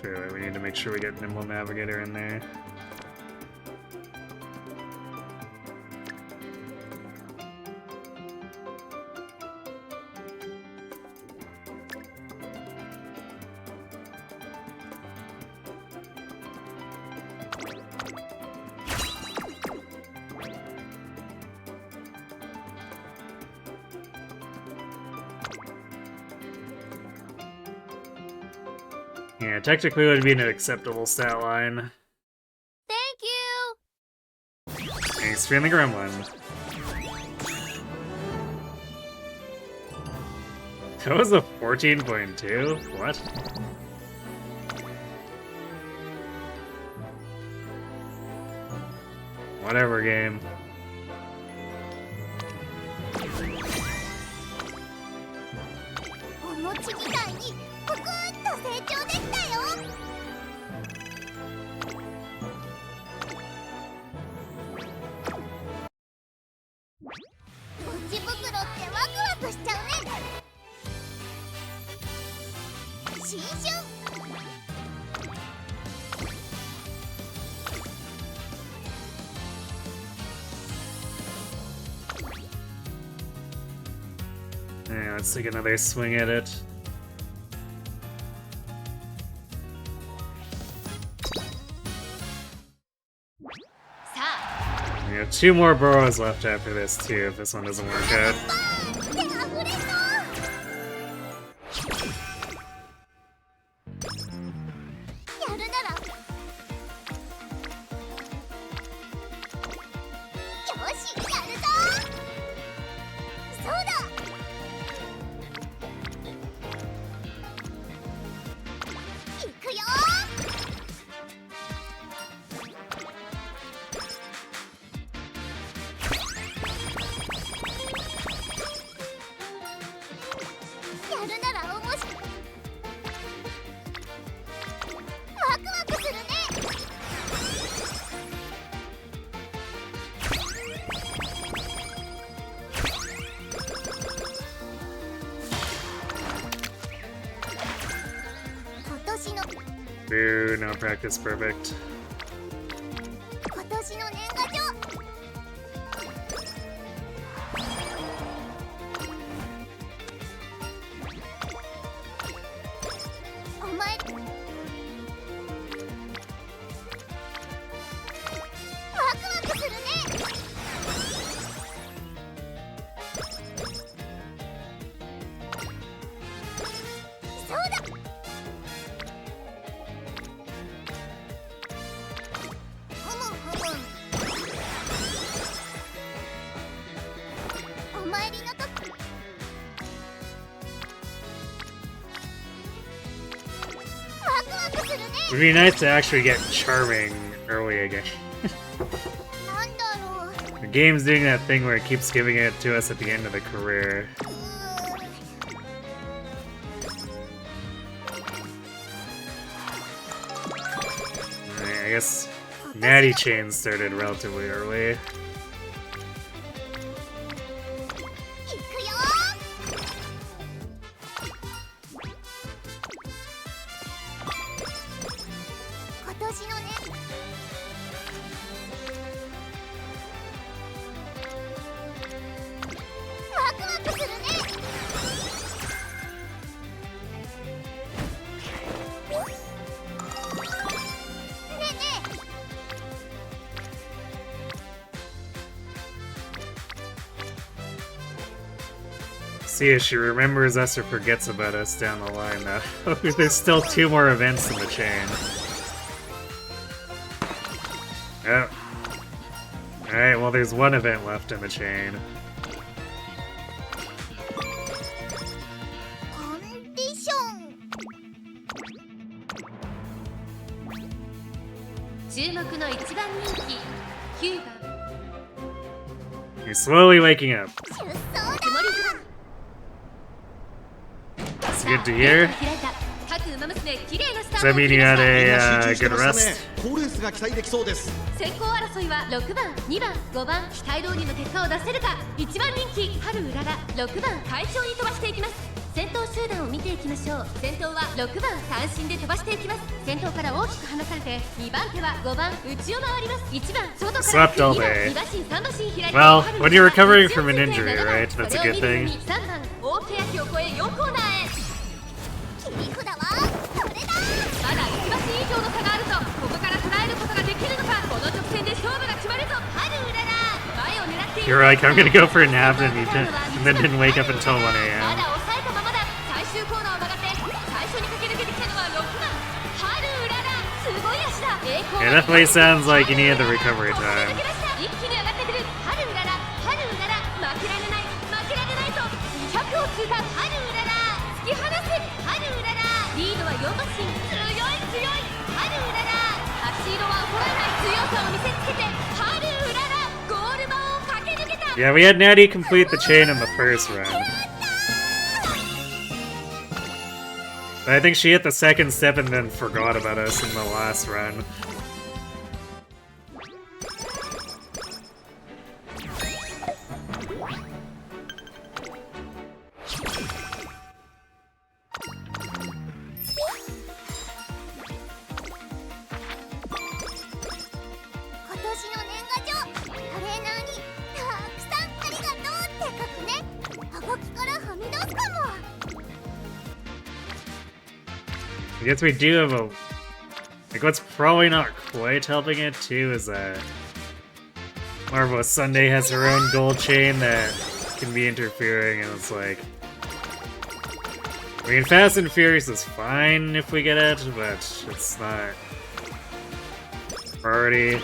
Sure, we need to make sure we get Nimble Navigator in there. Yeah, technically it would be an acceptable stat line. Thanks for the gremlin. That was a 14.2? What? Whatever, game. Yeah, let's take another swing at it. We have 2 more burrows left after this too, if this one doesn't work out. Boo, no practice perfect. It would be nice to actually get charming early again. The game's doing that thing where it keeps giving it to us at the end of the career. Alright, I guess Natty Chain started relatively early. See if she remembers us or forgets about us down the line now. There's still 2 more events in the chain. Oh. Alright, well there's 1 event left in the chain. You're slowly waking up. It's good to hear. Does that mean you had a good rest? 先行争いは6番、2番、5番期待通りの結果を出せるか。1番人気春うらら6番快調に飛ばしていきます。先頭集団を見ていきましょう。先頭は6番単身で飛ばしていきます。先頭から大きく離されて2番手は5番内を回ります。1番外から Slept all day. Well, when you're recovering from an injury, right? That's a good thing. 3番大欅を越え4コーナーへ。切り札はこれだ。まだ1馬身以上の差があるぞ。ここから捉えることができるのか。この直線で勝負が決まるぞ。春うらら前を狙っている。 You're like, I'm gonna go for a nap and then didn't wake up until 1 a.m. まだ抑えたままだ。最終コーナーを曲がって最初に駆け抜けてきたのは6番春うららすごい足だ。 It definitely sounds like you needed the recovery time. 一気に上がって Yeah, we had Natty complete the chain in the first run. But I think she hit the second step and then forgot about us in the last run. I guess we do have a... Like, what's probably not quite helping it, too, is that Marvel Sunday has her own gold chain that can be interfering, and it's like... I mean, Fast and Furious is fine if we get it, but it's not... priority.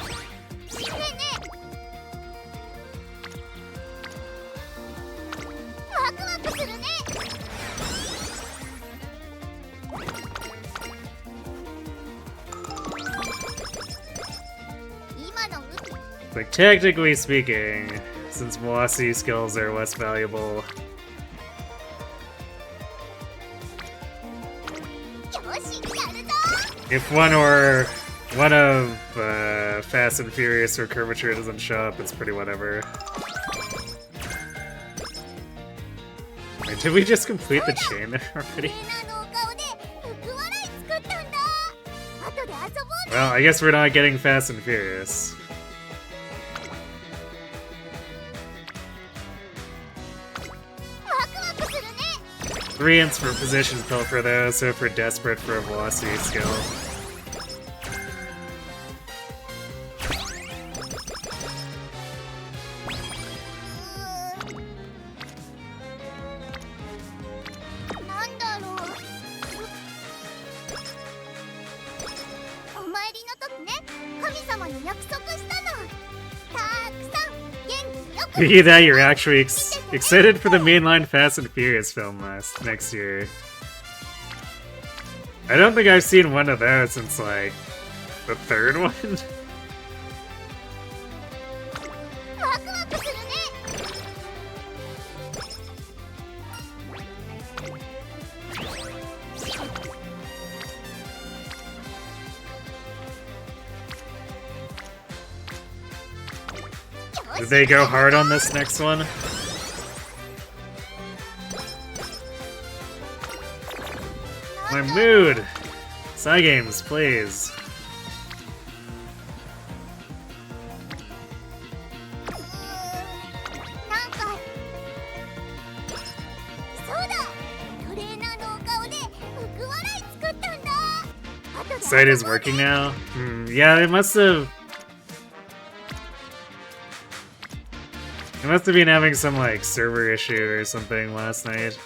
Like, technically speaking, since Velocity skills are less valuable, if one of Fast and Furious or Curvature doesn't show up, it's pretty whatever. Wait, did we just complete the chain there already? Well, I guess we're not getting Fast and Furious. 3 ints for position pilfer though, so if we're desperate for a velocity skill. That you're actually excited for the mainline Fast and Furious film next year. I don't think I've seen one of those since, like, the third one. Did they go hard on this next one? My mood! Cygames, please. Site is working now? Yeah, it must have... It must have been having some, like, server issue or something last night.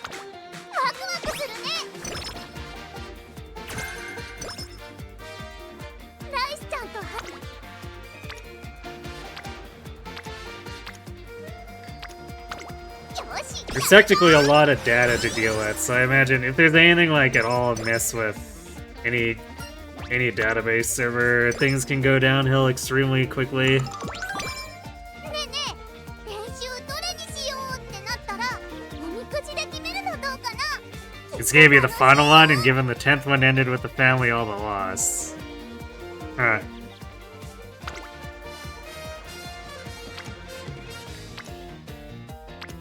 There's technically a lot of data to deal with, so I imagine if there's anything, like, at all amiss with any database server, things can go downhill extremely quickly. This gave you the final one, and given the 10th one ended with the family all but lost. Huh.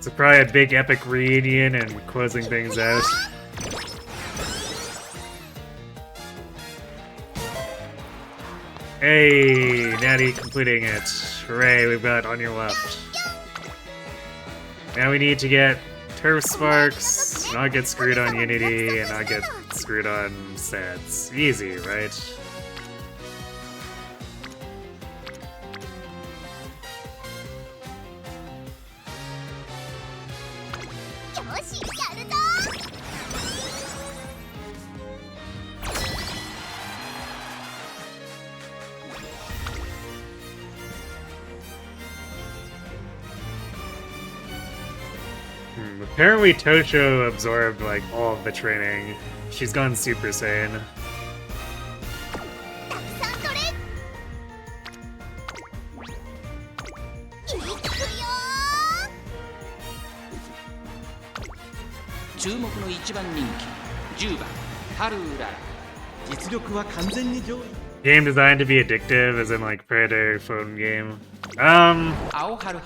So probably a big epic reunion and closing things out. Hey, Natty completing it. Hooray, we've got on your left. Now we need to get Turf Sparks, not get screwed on Unity, and not get screwed on Sets. Easy, right? Apparently Tosho absorbed, like, all of the training. She's gone Super Saiyan. 注目の1番人気10番ハルウララ。実力は完全に上位。 Game designed to be addictive, as in like Predator phone game. 青ハルハ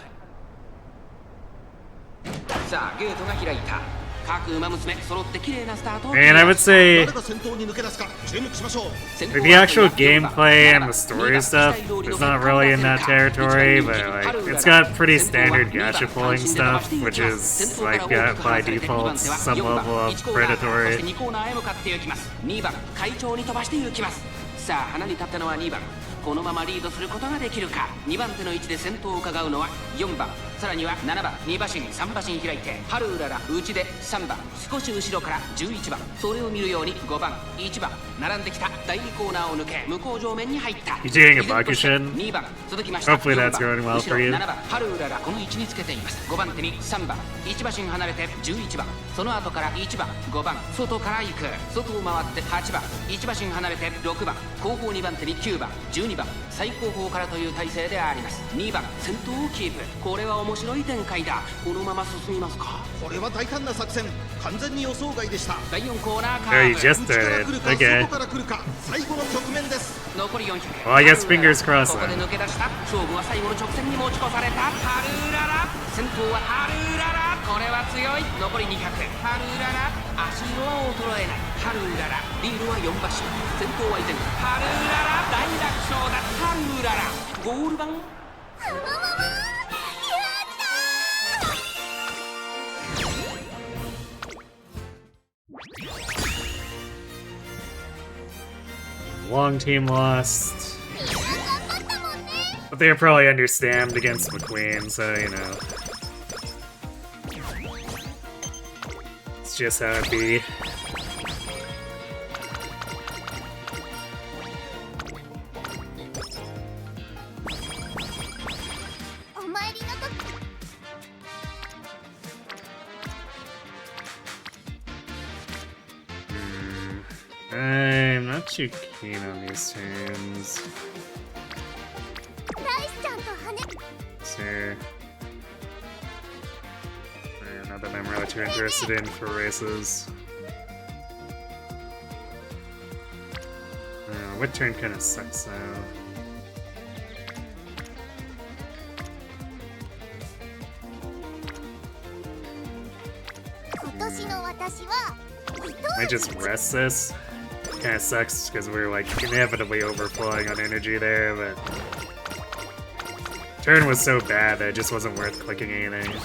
ル。さあゲートが開いた。各馬娘揃って綺麗なスタートを切り And I ま would した。 say 誰が先頭に抜け出すか注目しましょう。 like the actual gameplay and the story stuff is not really in that territory, but like it's got pretty standard gacha pulling stuff, which is like by default some level of predatory. 2コーナーへ向かって行きます。2番会長に飛ばして行きます。さあ花に立ったのは2番。このままリードすることができるか。2番手の位置で先頭を伺うのは4番。さらには7番2馬身3馬身開いてハルウララ内で3番少し後ろから11番それを見るように5番1番並んできた第2コーナーを抜け向こう上面に入った。 You're doing a Bakushin? 2番続きました。 Hopefully that's going well for you. 7番ハルウララこの位置につけています。5番手に3番1馬身離れて11番その後から1番5番外から行く。外を回って8番1馬身離れて6番後方2番手に9番12番最後方からという体勢であります。2番先頭をキープ。これは面白い展開だ。このまま進みますか。これは大胆な作戦。完全に予想外でした。第4コーナーカ Oh, you ーブ。 just 内から did 来る it. か Okay. 外から来るか最後の局面です。残り400。 Well, I guess fingers crossed ここで then. 抜け出した。勝負は最後の直線に持ち越された。ハルウララ先頭はハルウララ。これは強い。残り200。ハルウララ足色は衰えない。ハルウララリードは4馬身。先頭は依然ハルウララ大楽勝だ。ハルウララゴール板。Long team lost. But they were probably understaffed against McQueen, so you know. It's just how it be. I'm not too keen on these turns. So, not that I'm really too interested in for races. What turn kind of sucks though? Might just rest this. Kind of sucks because we're like inevitably overflowing on energy there, but turn was so bad that it just wasn't worth clicking anything.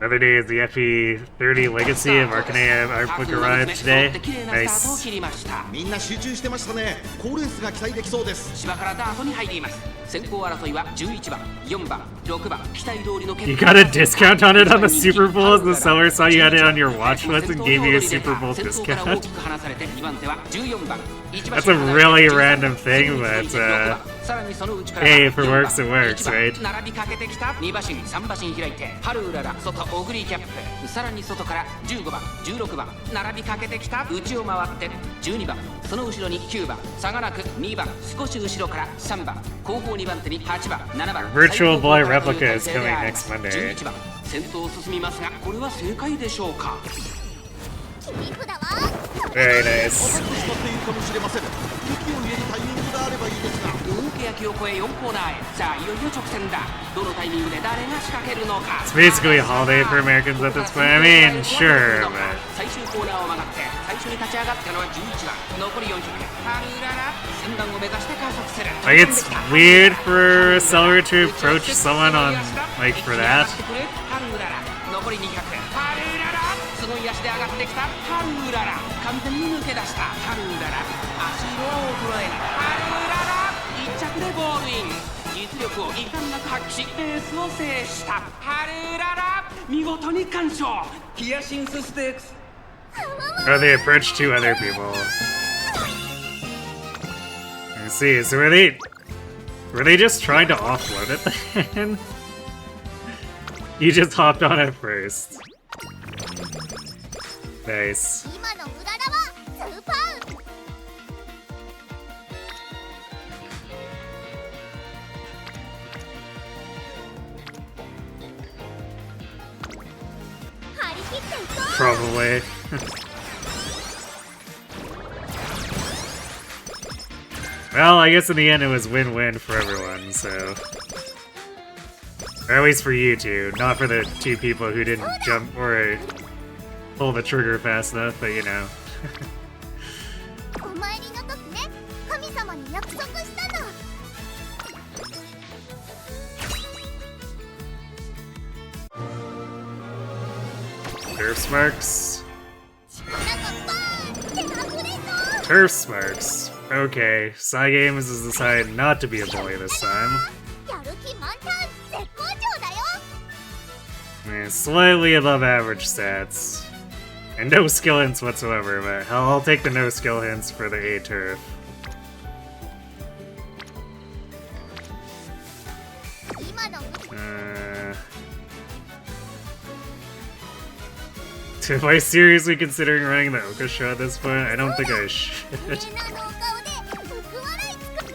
Another day is the FE30 Legacy of Arcanea art book arrived today. Nice. みんな集中してましたね。好レースが期待できそうです。芝からダートに入ります。先行争いは11番、4番、6番、期待通りの You got a discount on it on the Super Bowl as the seller saw you had it on your watch list and gave you a Super Bowl discount? That's a really random thing, but hey, if it works, it works, right? 並びかけてきた2馬身3馬身開いてハルウララ外オグリーキャップ。さらに外から15番16番並びかけてきた。内を回って12番その後ろに9番差がなく2番少し後ろから3番後方2番手に8番7番 Virtual Boy Replica is coming next Monday. 11番先頭を進みますがこれは正解でしょうか。 Very nice. しまっているかもしれません。息を入れるタイミングがあればいいですが。けやきを越え4コーナーへ。さあいよいよ直線だ。どのタイミングで誰が仕掛けるのか。 It's basically a holiday for Americans at this point. I mean, sure, but 最終コーナーを曲がって最初に立ち上がったのは11番。残り400。ハルウララ先団を目指して加速する。 like it's weird for a seller to approach someone on like for that. ハルウララ残り200。ハルウララ角ごい足で上がってきたハルウララ、完全に抜け出したハルウララ、足色は衰えないハルウララ、1着でゴールイン、実力を遺憾なく発揮しレースを制したハルウララ、見事に完勝。ヒヤシンスステークス。 Oh, they approached two other people. Let's see, so were they just trying to offload it then? You just hopped on it first. Nice. 今のうららはスーパー張り切っていこう Probably. Well, I guess in the end it was win-win for everyone, so... Or at least for you two, not for the two people who didn't jump or pull the trigger fast enough, but you know. お参りの時ね神様に約束したの Turf Smarks? 力がバーンって溢れそう Turf Smarks. Okay, Cygames has decided not to be a bully this time. やる気満タン絶好調だよ Slightly above average stats. And no skill hints whatsoever, but I'll take the no skill hints for the A turf. 今の Am I seriously considering running the Oka show at this point? I don't think I should. みんなのお顔で福笑いつく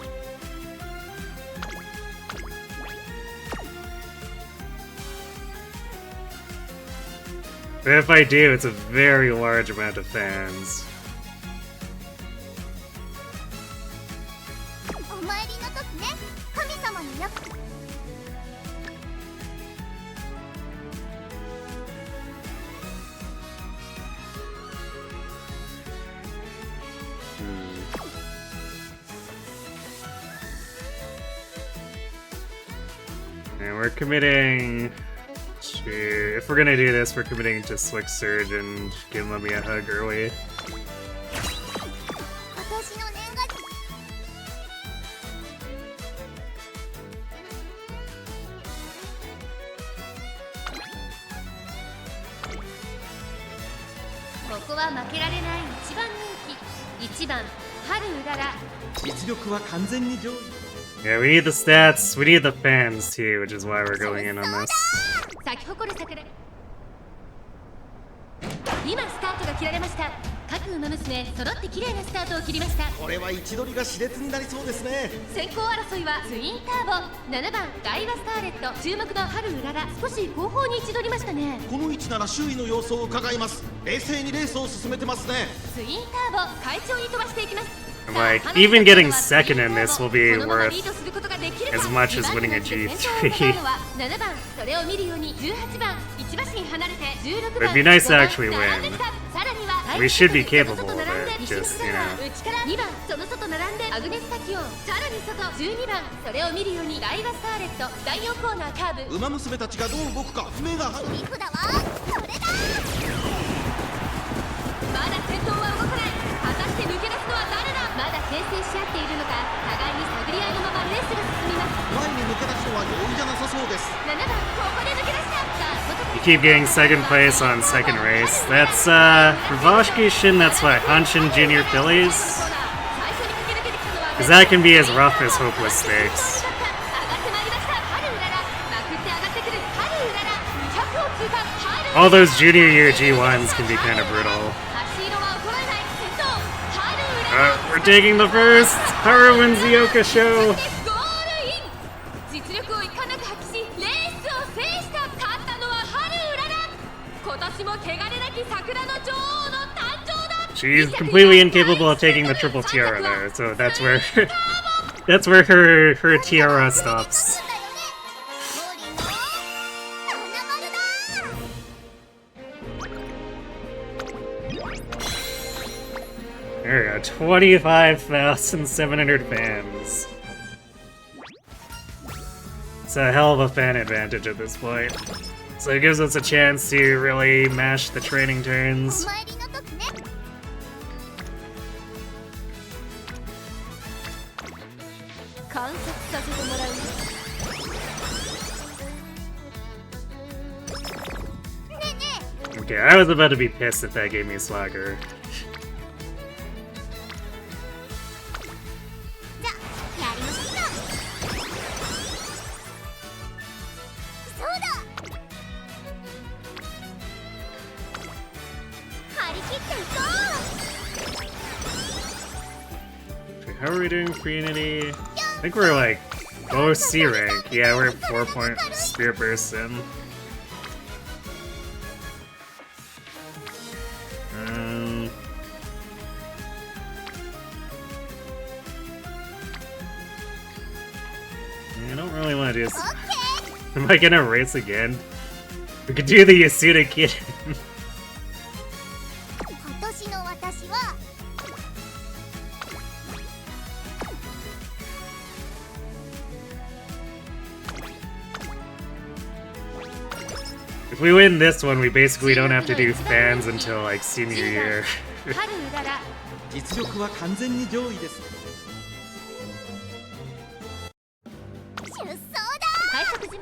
But if I do, it's a very large amount of fans. お参りの時ね神様に約束 And we're committing to... If we're gonna do this, we're committing to Slick Surge and give Mummy a hug early. 私の年賀状 ここは負けられない一番人気1番春うらら 実力は完全に上位。 Yeah, we need the stats, we need the fans too, which is why we're going in on this. 咲き誇る桜今スタートが切られました各馬娘揃って綺麗なスタートを切りましたこれは位置取りが熾烈になりそうですね。先行争いはツインターボ7番ダイワスターレット注目の春うらら少し後方に位置取りましたねこの位置なら周囲の様子を伺います。冷静にレースを進めてますね。ツインターボ快調に飛ばしていきます Like, even getting second in this will be worth as much as winning a G3. 7番それを見るように18番1馬身離れて16 It'd 番 be nice to actually win. さらには We should be capable of it, just, you know. 内から2番その外並んでアグネスタキオンさらに外12番それを見るようにダイワスターレット第4コーナーカーブ馬娘たちがどう動くか目が切り札はそれだまだ先頭は動かない果たして抜け出すのは誰だまだ牽制し合っているのか互いに探り合いのままレースが進みます前に抜け出すのは容易じゃなさそうです。7番ここで抜け出したさあ外から We keep getting second place on second race. That's, for Voshki Shin, that's what, Hanshin Junior Fillies? 最初に駆け抜けてきたのは Because that can be as rough as Hopeless Stakes. 上がってまいりました春うららまくって上がってくる春うらら200を通過春 All those junior year G1s can be kind of brutal. 足色は衰えない先頭春うらら We're taking the first! Haru wins the Oka show! ゴールイン実力をいかなく発揮しレースを制した勝ったのは春うらら今年も汚れなき桜の女王の誕生だ She's completely incapable of taking the triple tiara there, so that's where that's where her tiara stops. There we go, 25,700 fans. It's a hell of a fan advantage at this point. So it gives us a chance to really mash the training turns. お参りの時ね。観察させてもらうよ。ねえねえ。 Okay, I was about to be pissed if that gave me Swagger. じゃあやりましょうか。そうだ。張り切っていこう。 Okay, how are we doing for Unity? I think we're like both C rank. Yeah, we're 4-point Spirit Burst in. Yeah, I don't really want to do this. オッケー。 Am I gonna race again? We could do the Yasuda Kid. 今年の私は If we win this one, we basically don't have to do fans until like senior year. 春うらら。実力は完全に上位です。出走だ。快速自慢。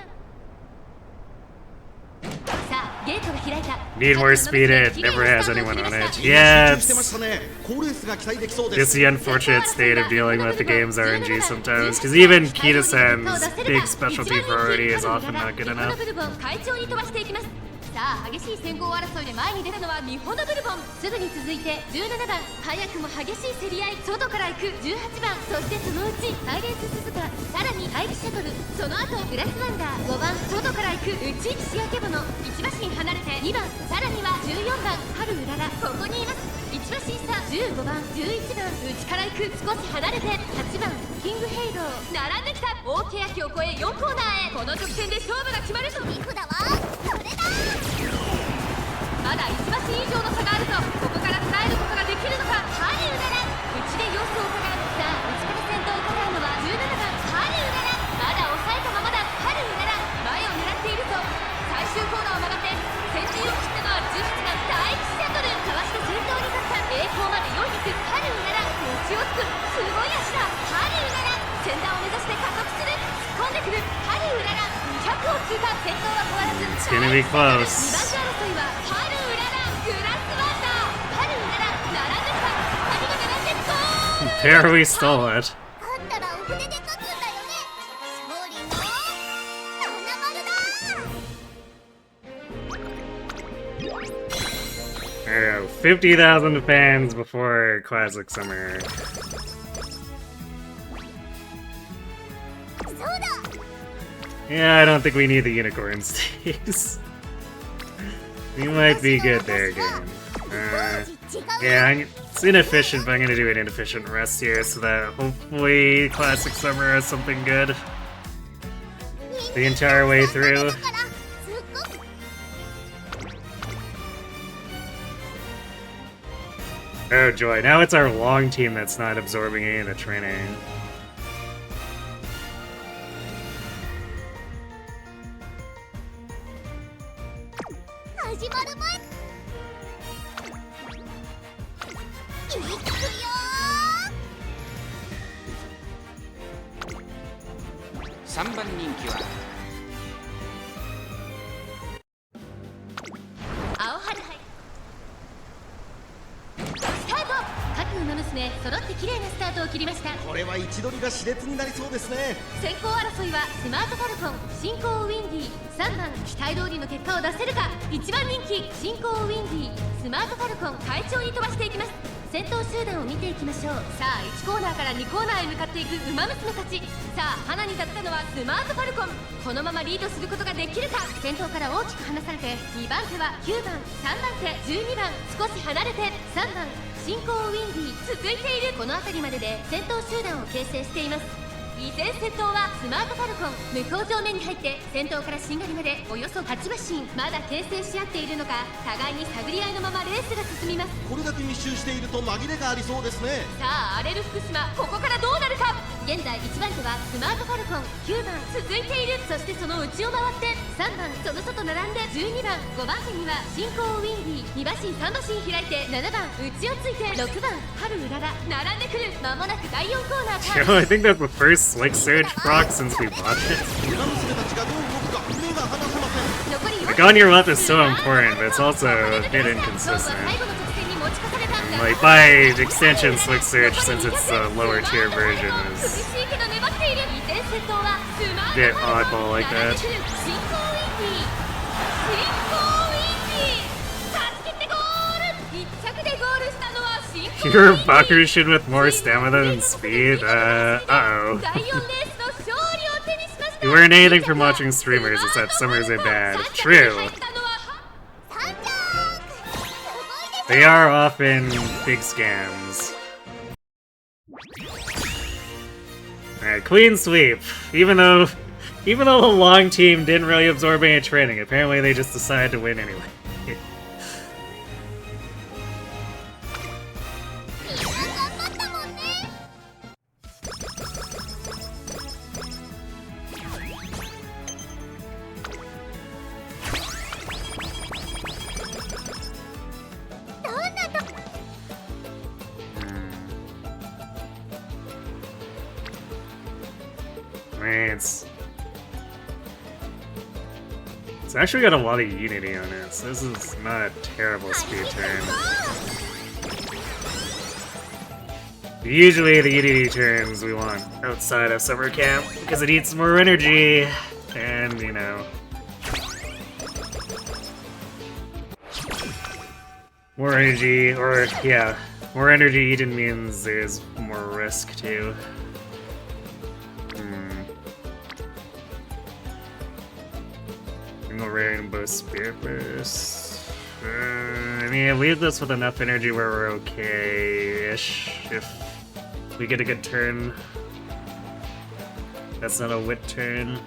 さあゲートが開いた。 Need more speed, it never has anyone on it. 集 Yeah, 中してま it's したね。好レースが期待できそうで just す。 the unfortunate state of dealing with the game's RNG sometimes, because even Kita-san's big specialty priority is often not good enough. 快調に飛ばしていきます。さあ激しい先行争いで前に出たのは日本のブルボン。すぐに続いて17番、早くも激しい競り合い、外から行く18番、そしてそのうちサイレンス鈴鹿、さらに大気シャトル、その後グラスワンダー、5番外から行く内市シアケボノ、1馬身離れて2番、さらには14番春うらら、ここにいます。1馬身差15番11番、内から行く少し離れて8番キングヘイロー、並んできた。大欅を越え4コーナーへ。この直線で勝負が決まるぞ。リフだわ。それだ。まだ1馬身以上の差があるぞ。ここから捉えることができるのか。春うらら、内で様子を伺う。さあ内から先頭を伺うのは17番春うらら。まだ抑えたままだ。春うらら前を狙っているぞ。最終コーナーを曲がって先陣を切ったのは18番大気シャトル。かわして先頭に立った栄光まで400。春うらら持ちをつく。すごい足だ。春うらら先端を目指して加速する。突っ込んでくる。春うらら200を通過。先頭は変わらず。 It's gonna be close. 2番手争いは春うららグラスワンダー。春うらら並んできた。2人が並んでゴール。 There we stole it. 勝ったらお船で勝つんだよね。勝利の七丸だ。 There we go. 50,000 fans before Classic Summer. そうだ。 Yeah, I don't think we need the unicorn stakes. We might be good there again. Yeah, it's inefficient, but I'm gonna do an inefficient rest here so that hopefully Classic Summer has something good the entire way through. Oh joy, now it's our long team that's not absorbing any of the training. 始まる前。いくよ3番人気は青春杯。スタート。各馬娘揃って綺麗なスタートを切りました。これは位置取りが熾烈になりそうですね。先行争いはスマートファルコン、進行ウィンディ、3番期待通りの結果を出せるか。1番人気進行ウィンディ、スマートファルコン快調に飛ばしていきます。先頭集団を見ていきましょう。さあ1コーナーから2コーナーへ向かっていくウマ娘たち。さあ花に立ったのはスマートファルコン。このままリードすることができるか。先頭から大きく離されて2番手は9番、3番手12番、少し離れて3番進行ウィンディ続いている。この辺りまでで先頭集団を形成しています。依然先頭はスマートファルコン。向こう上面に入って先頭からしんがりまでおよそ8馬身。まだ形成し合っているのか互いに探り合いのままレースが進みます。これだけ密集していると紛れがありそうですね。さあ荒れる福島、ここからどうなるか。現在1番手はスマートファルコン9番続いている。そしてその内を回って3番その外並んで12番5番手には進行ウィンディ2馬身3馬身開いて7番内をついて6番春うらら並んでくる。間もなく第4コーナー。 Yo, I think that's the first Slick Surge proc since we bought it. ウマ娘たちがどう動くか目が離せません。 残り Like, on your left is so important, but it's also a bit inconsistent. Like, by extension, Slick Surge, since it's a lower tier version, is a bit oddball like that. You're Bakurushin with more stamina than speed? Uh-oh. You learn anything from watching streamers, it's that summers are bad. True. They are often big scams. Alright, clean sweep. Even though the long team didn't really absorb any training, apparently they just decided to win anyway. It's actually got a lot of unity on it, so this is not a terrible speed turn. Usually the unity turns we want outside of summer camp, because it eats more energy, and, you know... more energy, or, yeah, more energy eaten means there's more risk, too. Rainbow Spirit Burst. I mean, leave this with enough energy where we're okay-ish if we get a good turn. That's not a wit turn.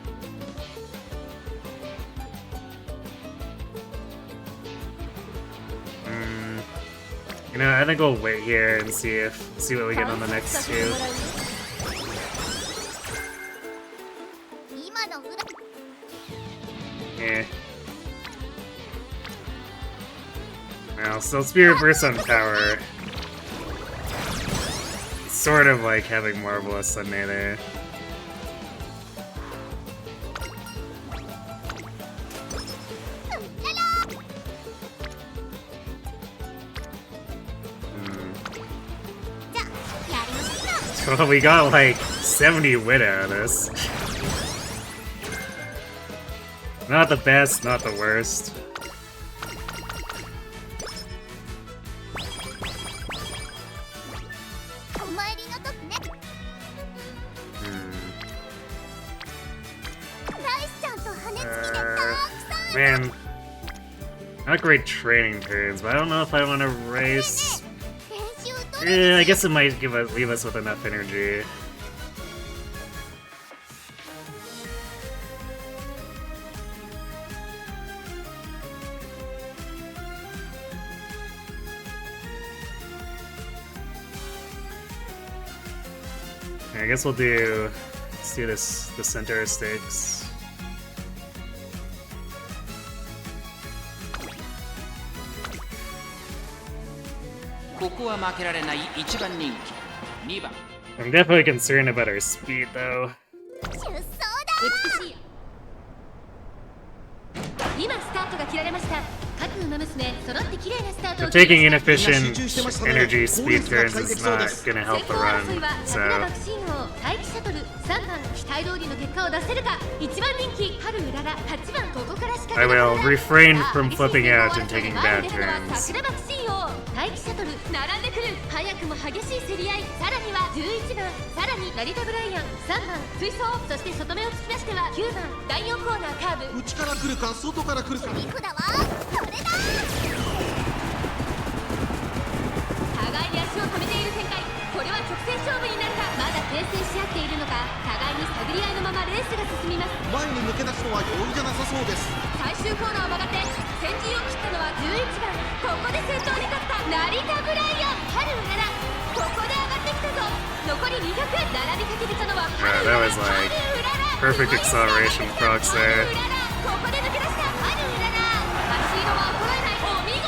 You know, I think we'll wait here and see what we get on the next two. Yeah. Well, still Spirit Burst on power. It's sort of like having Marvelous Sunday there. Well, we got like 70 wit out of this. Not the best, not the worst. Man, not great training turns, but I don't know if I want to race. Yeah, I guess it might leave us with enough energy. I guess let's do this, the Centaur Stakes. I'm definitely concerned about our speed, though. So taking inefficient energy speed turns is not gonna help the run, so... I will refrain from flipping out and taking bad turns. 待機シャトル並んでくる。早くも激しい競り合い。さらには11番、さらに成田ブライアン3番追走、そして外目をつきましては9番第4コーナーカーブ。内から来るか外から来るか。切り札はこれだ。互いに足を止めている展開。これは直線勝負になるか。まだ牽制し合っているのか。互いに探り合いのままレースが進みます。前に抜け出すのは容易じゃなさそうです。最終コーナーを曲がって先陣を切ったのは11番。ここで先頭に立った成田ブライアン。春うららここで上がってきたぞ。残り200並びかけてたのは Yeah, that was like perfect acceleration procs there. ここで抜け出したハルウララ足色は衰えないお見事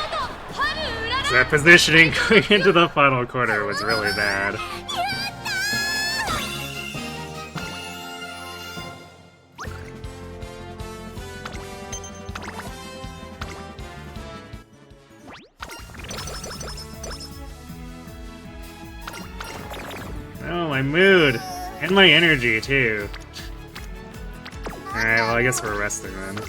ハルウララ So that positioning going into the final quarter was really bad. Oh, my mood! And my energy, too. Alright, well, I guess we're resting then.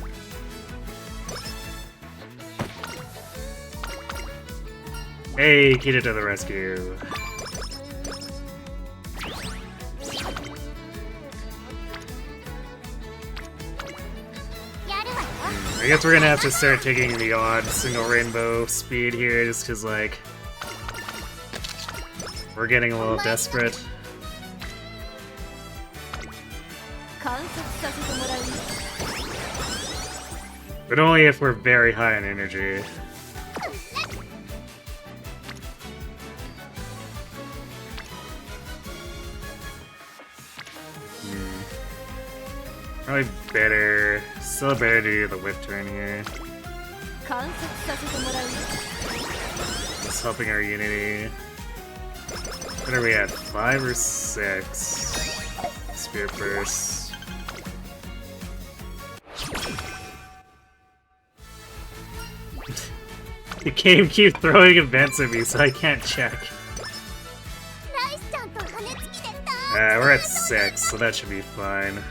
Hey, Kita to the rescue. I guess we're gonna have to start taking the odd single rainbow speed here, just cause, like, we're getting a little desperate. But only if we're very high in energy. Probably better. Still better to do the whip turn here. Just helping our unity. What are we at? 5 or 6? Spear burst. The game keeps throwing events at me, so I can't check. We're at 6, so that should be fine.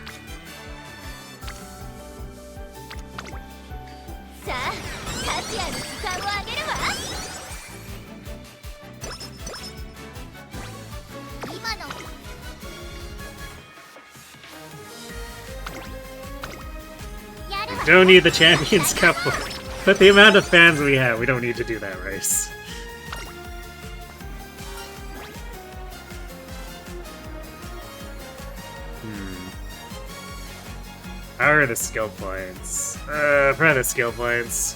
Don't need the Champions Cup, but the amount of fans we have, we don't need to do that race. How are the skill points? Probably the skill points.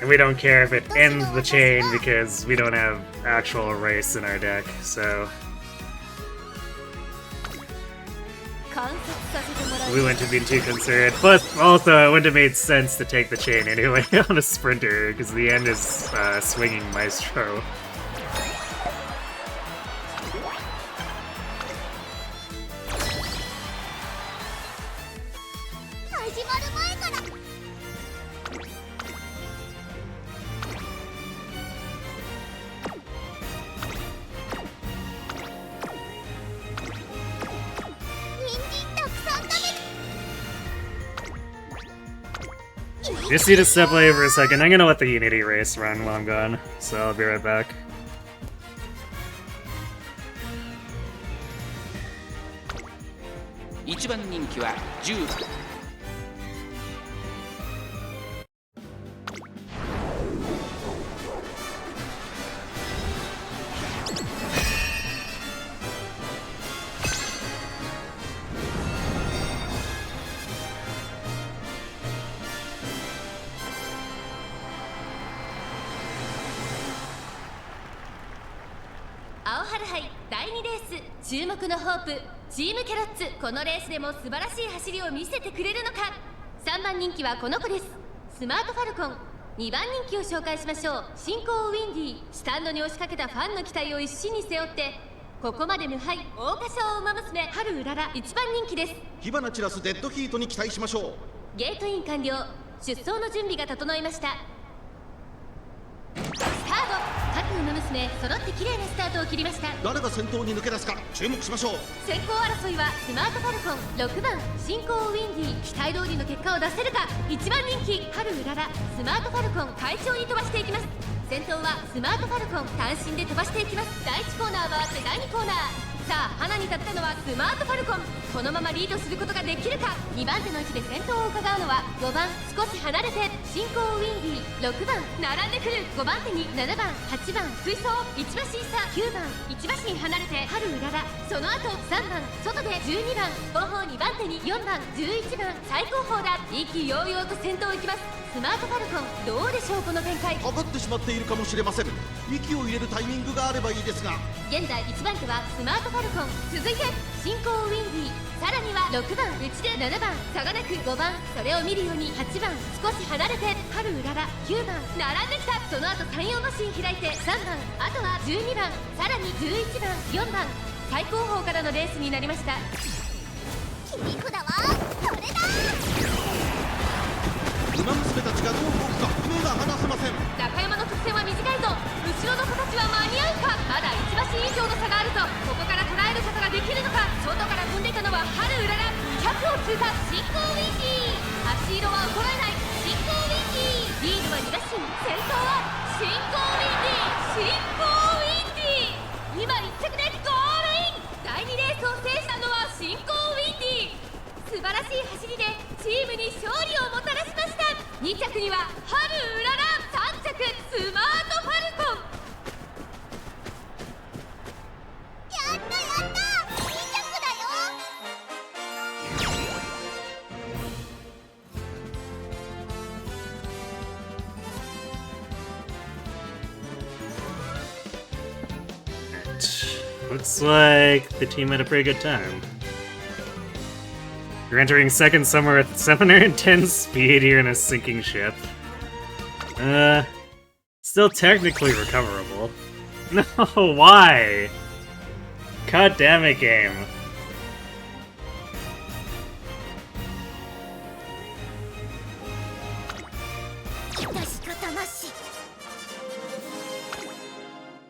And we don't care if it ends the chain because we don't have actual race in our deck, so... We wouldn't have been too concerned. Plus, also, it wouldn't have made sense to take the chain anyway on a sprinter, because the end is swinging Maestro. Just need to step away for a second. I'm gonna let the Unity race run while I'm gone, so I'll be right back.春杯第2レース、注目のホープチームキャロッツ。このレースでも素晴らしい走りを見せてくれるのか。3番人気はこの子です。スマートファルコン。2番人気を紹介しましょう。進行ウィンディー。スタンドに押しかけたファンの期待を一身に背負ってここまで無敗、桜花賞ウマ娘春うらら1番人気です。火花散らすデッドヒートに期待しましょう。ゲートイン完了。出走の準備が整いました。スタート。各ウマ娘揃って綺麗なスタートを切りました。誰が先頭に抜け出すか注目しましょう。先行争いはスマートファルコン。6番進行ウィンディー。期待通りの結果を出せるか。1番人気春うらら。スマートファルコン快調に飛ばしていきます。先頭はスマートファルコン単身で飛ばしていきます。第1コーナーは第2コーナー。さあ花に立ったのはスマートファルコン。このままリードすることができるか。2番手の位置で先頭を伺うのは5番少し離れて進行ウィンディー。6番並んでくる。5番手に7番8番水槽1馬身差。9番1馬身離れて春うらら。その後3番外で12番後方2番手に4番11番最高峰だ。意気揚々と先頭行きます。スマートファルコン、どうでしょうこの展開。かぶってしまっているかもしれません。息を入れるタイミングがあればいいですが。現在1番手はスマートファルコン、続いて進行ウィンディー、さらには6番内で7番差がなく5番、それを見るように8番少し離れて春うらら9番並んできた。その後34マシン開いて3番、あとは12番、さらに11番4番、最高峰からのレースになりました。切り札はこれだ。馬娘たちがどう動くか目が離せません。中山の直線は短いぞ。後ろの子たちは間に合うか。まだ1馬身以上の差があるぞ。ここから捉えることができるのか。外から飛んでいたのは春うらら、200を通過。進行ウィンディー、足色は衰えない。進行ウィンディー、リードは2馬身、先頭は進行ウィンディー、進行ウィンディー、今1着でゴールイン。第2レースを制したのは進行ウィンディー。素晴らしい走りでチームに勝利をもたらしました。2着には春うらら、3着スマートファルコン。やったやった、2着だよ。Looks like the team had a pretty good time. You're entering second somewhere with 710 speed here in a sinking ship. Still technically recoverable. No, why? God damn it, game.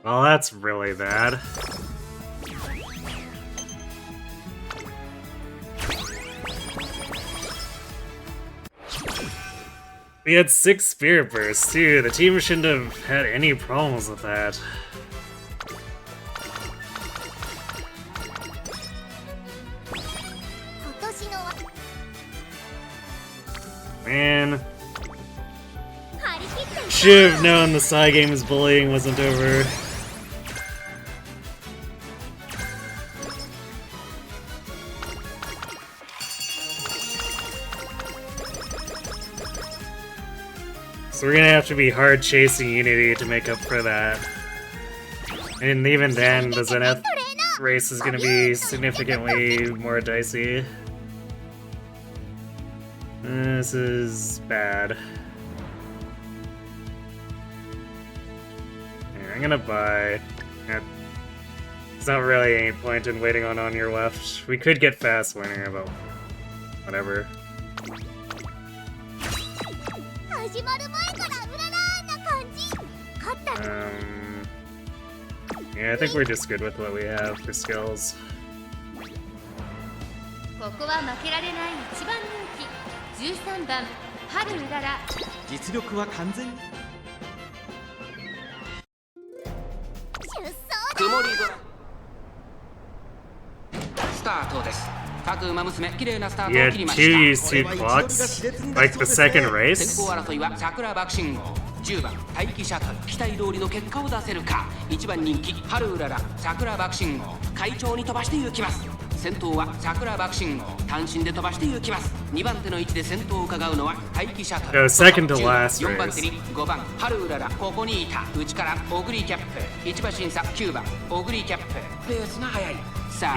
Well, that's really bad. We had 6 spirit bursts too. The team shouldn't have had any problems with that. Man. Should have known the Cygames bullying wasn't over. So we're gonna have to be hard chasing Unity to make up for that. And even then, the Zenith race is gonna be significantly more dicey. This is bad. Here, I'm gonna buy. There's not really any point in waiting on your left. We could get fast winner, but whatever. Yeah, I think we're just good with what we have for skills. ここは負けられない1番人気13番春うらら。実力は完全に。曇り空スタートです。各馬娘綺麗なスタート You を had 切りま two した。 U2 clocks? Like the second 先 race? 行争いは桜爆信号。10番待機シャトル、期待通りの結果を出せるか。1番人気春うらら、桜爆信号、快調に飛ばして行きます。先頭は桜爆信号、単身で飛ばして行きます。2番手の位置で先頭を伺うのは待機シャトル。 No, second to last 4番手 race. に5番春うらら、ここにいた。内からオグリーキャップ、1馬審査9番オグリーキャップ、ペースが速い。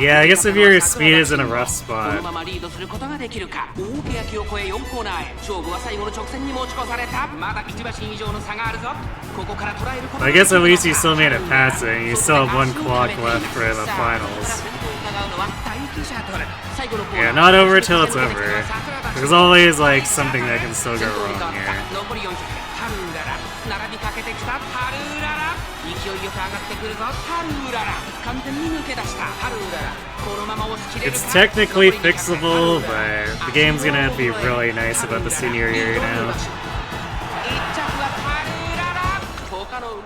Yeah, I guess if your speed is in a rough この spot. ままリードすることができるか。大欅を越え4コーナーへ。勝負は最後の直線に持ち越された。まだ1馬身以上の差があるぞ。ここから捉えることが I でき guess る at の least you か。 still made it passing. You still have 1 clock left for the さあ、ここから finals. 先頭を伺うのは待機シャトル。最後のコー Yeah, ナー not over till it's over. There's always like something that can still go wrong here. 残り400。春うらら、並びかけてきた春うらら。勢いよく上がってくるぞ春うらら。完全に抜け出した春うらら。このまま押し切れるか。 It's technically fixable, but the game's gonna have to be really nice about the senior year now. 1着は春うらら。他の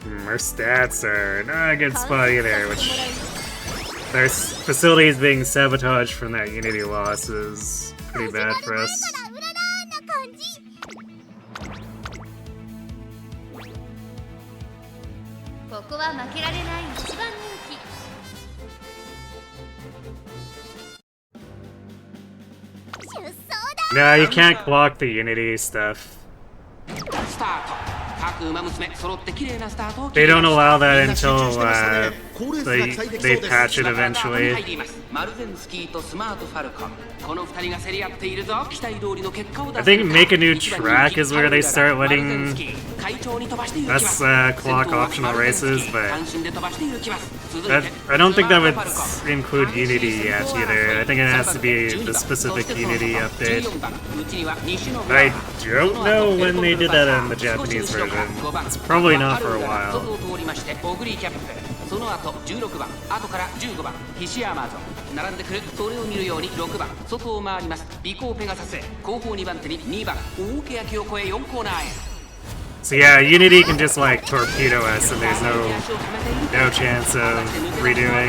Our stats are not a good spot either, which their facility is being sabotaged from that Unity loss is pretty bad for us. ここは負けられない一番人気 No, you can't block the Unity stuff. スタート各馬娘揃って綺麗なスタートを They don't allow that until they patch it eventually. マルゼンスキーとスマートファルコンこの2人が競り合っているぞ期待通りの結果を出 I せ think るか make a new track is where they start letting 快調に飛ばしていきます clock optional races, but 単身で飛ばしていきます続い I て don't think that would include Unity yet either. I think it has to be the specific Unity update. 14番うちには西野 I don't know when they did that in the Japanese version. It's probably not for a 外 while. を通りましてオグリーキャップその後16番後から15番ヒシアマーゾ並んでくるそれを見るように6番外を回ります尾行ペガサス後方2番手に2番大欅を越え4コーナーへ So yeah, Unity can just like torpedo us and there's no chance of redoing.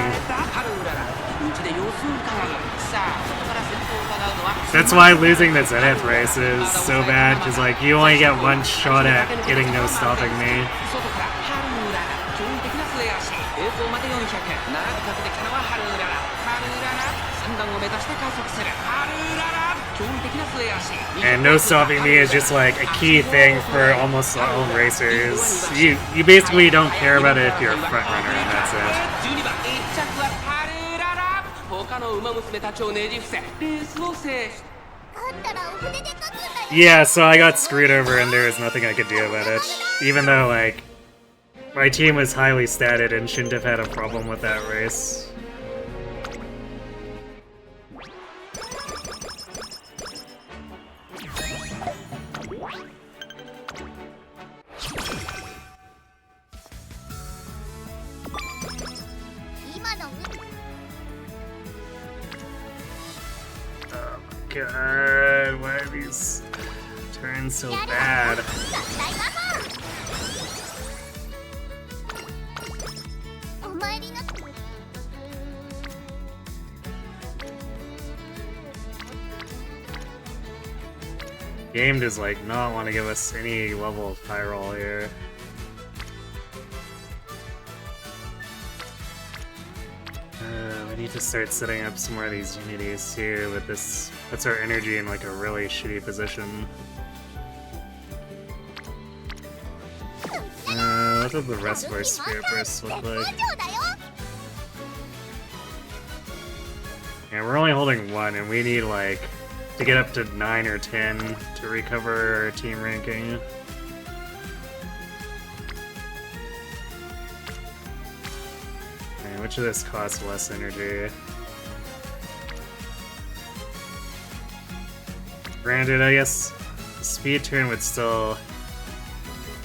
That's why losing the Zenith race is so bad, because like you only get one shot at getting no stopping me. 'And no stopping me is just like a key thing for almost all racers. You basically don't care about it if you're a front runner, and that's it. 12番1着はハルララ他の馬娘たちをねじ伏せレースを制し Yeah, so I got screwed over and there was nothing I could do about it. Even though, like, my team was highly statted and shouldn't have had a problem with that race. God, why are these turns so bad? Game does like not want to give us any level of high roll here. We need to start setting up some more of these unities too, but this puts our energy in like a really shitty position. What does the rest of our spirit bursts look like? Yeah, we're only holding one, and we need like to get up to 9 or 10 to recover our team ranking. Which of this costs less energy? Granted, I guess the speed turn would still...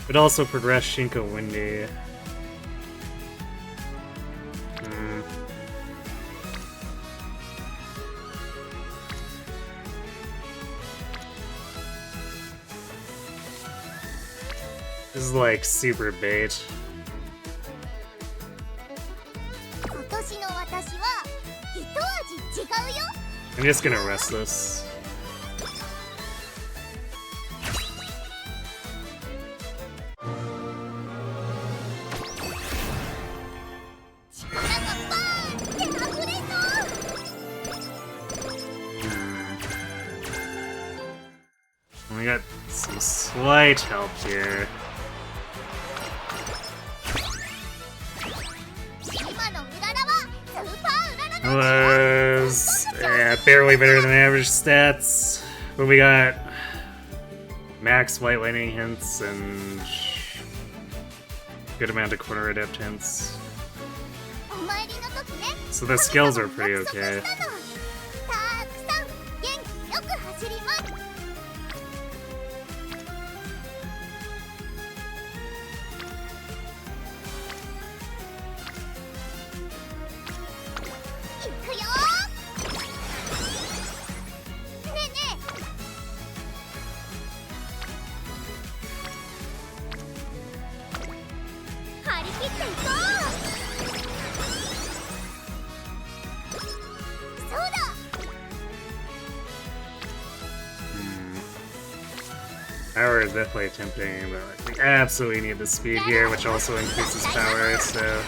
would also progress Shinko Windy. This is like super bait. I'm just gonna rest this. We got some slight help here. Was barely better than average stats, but we got max white lightning hints and good amount of corner adept hints. So the skills are pretty okay. Power is definitely tempting, but we absolutely need the speed here, which also increases power, so...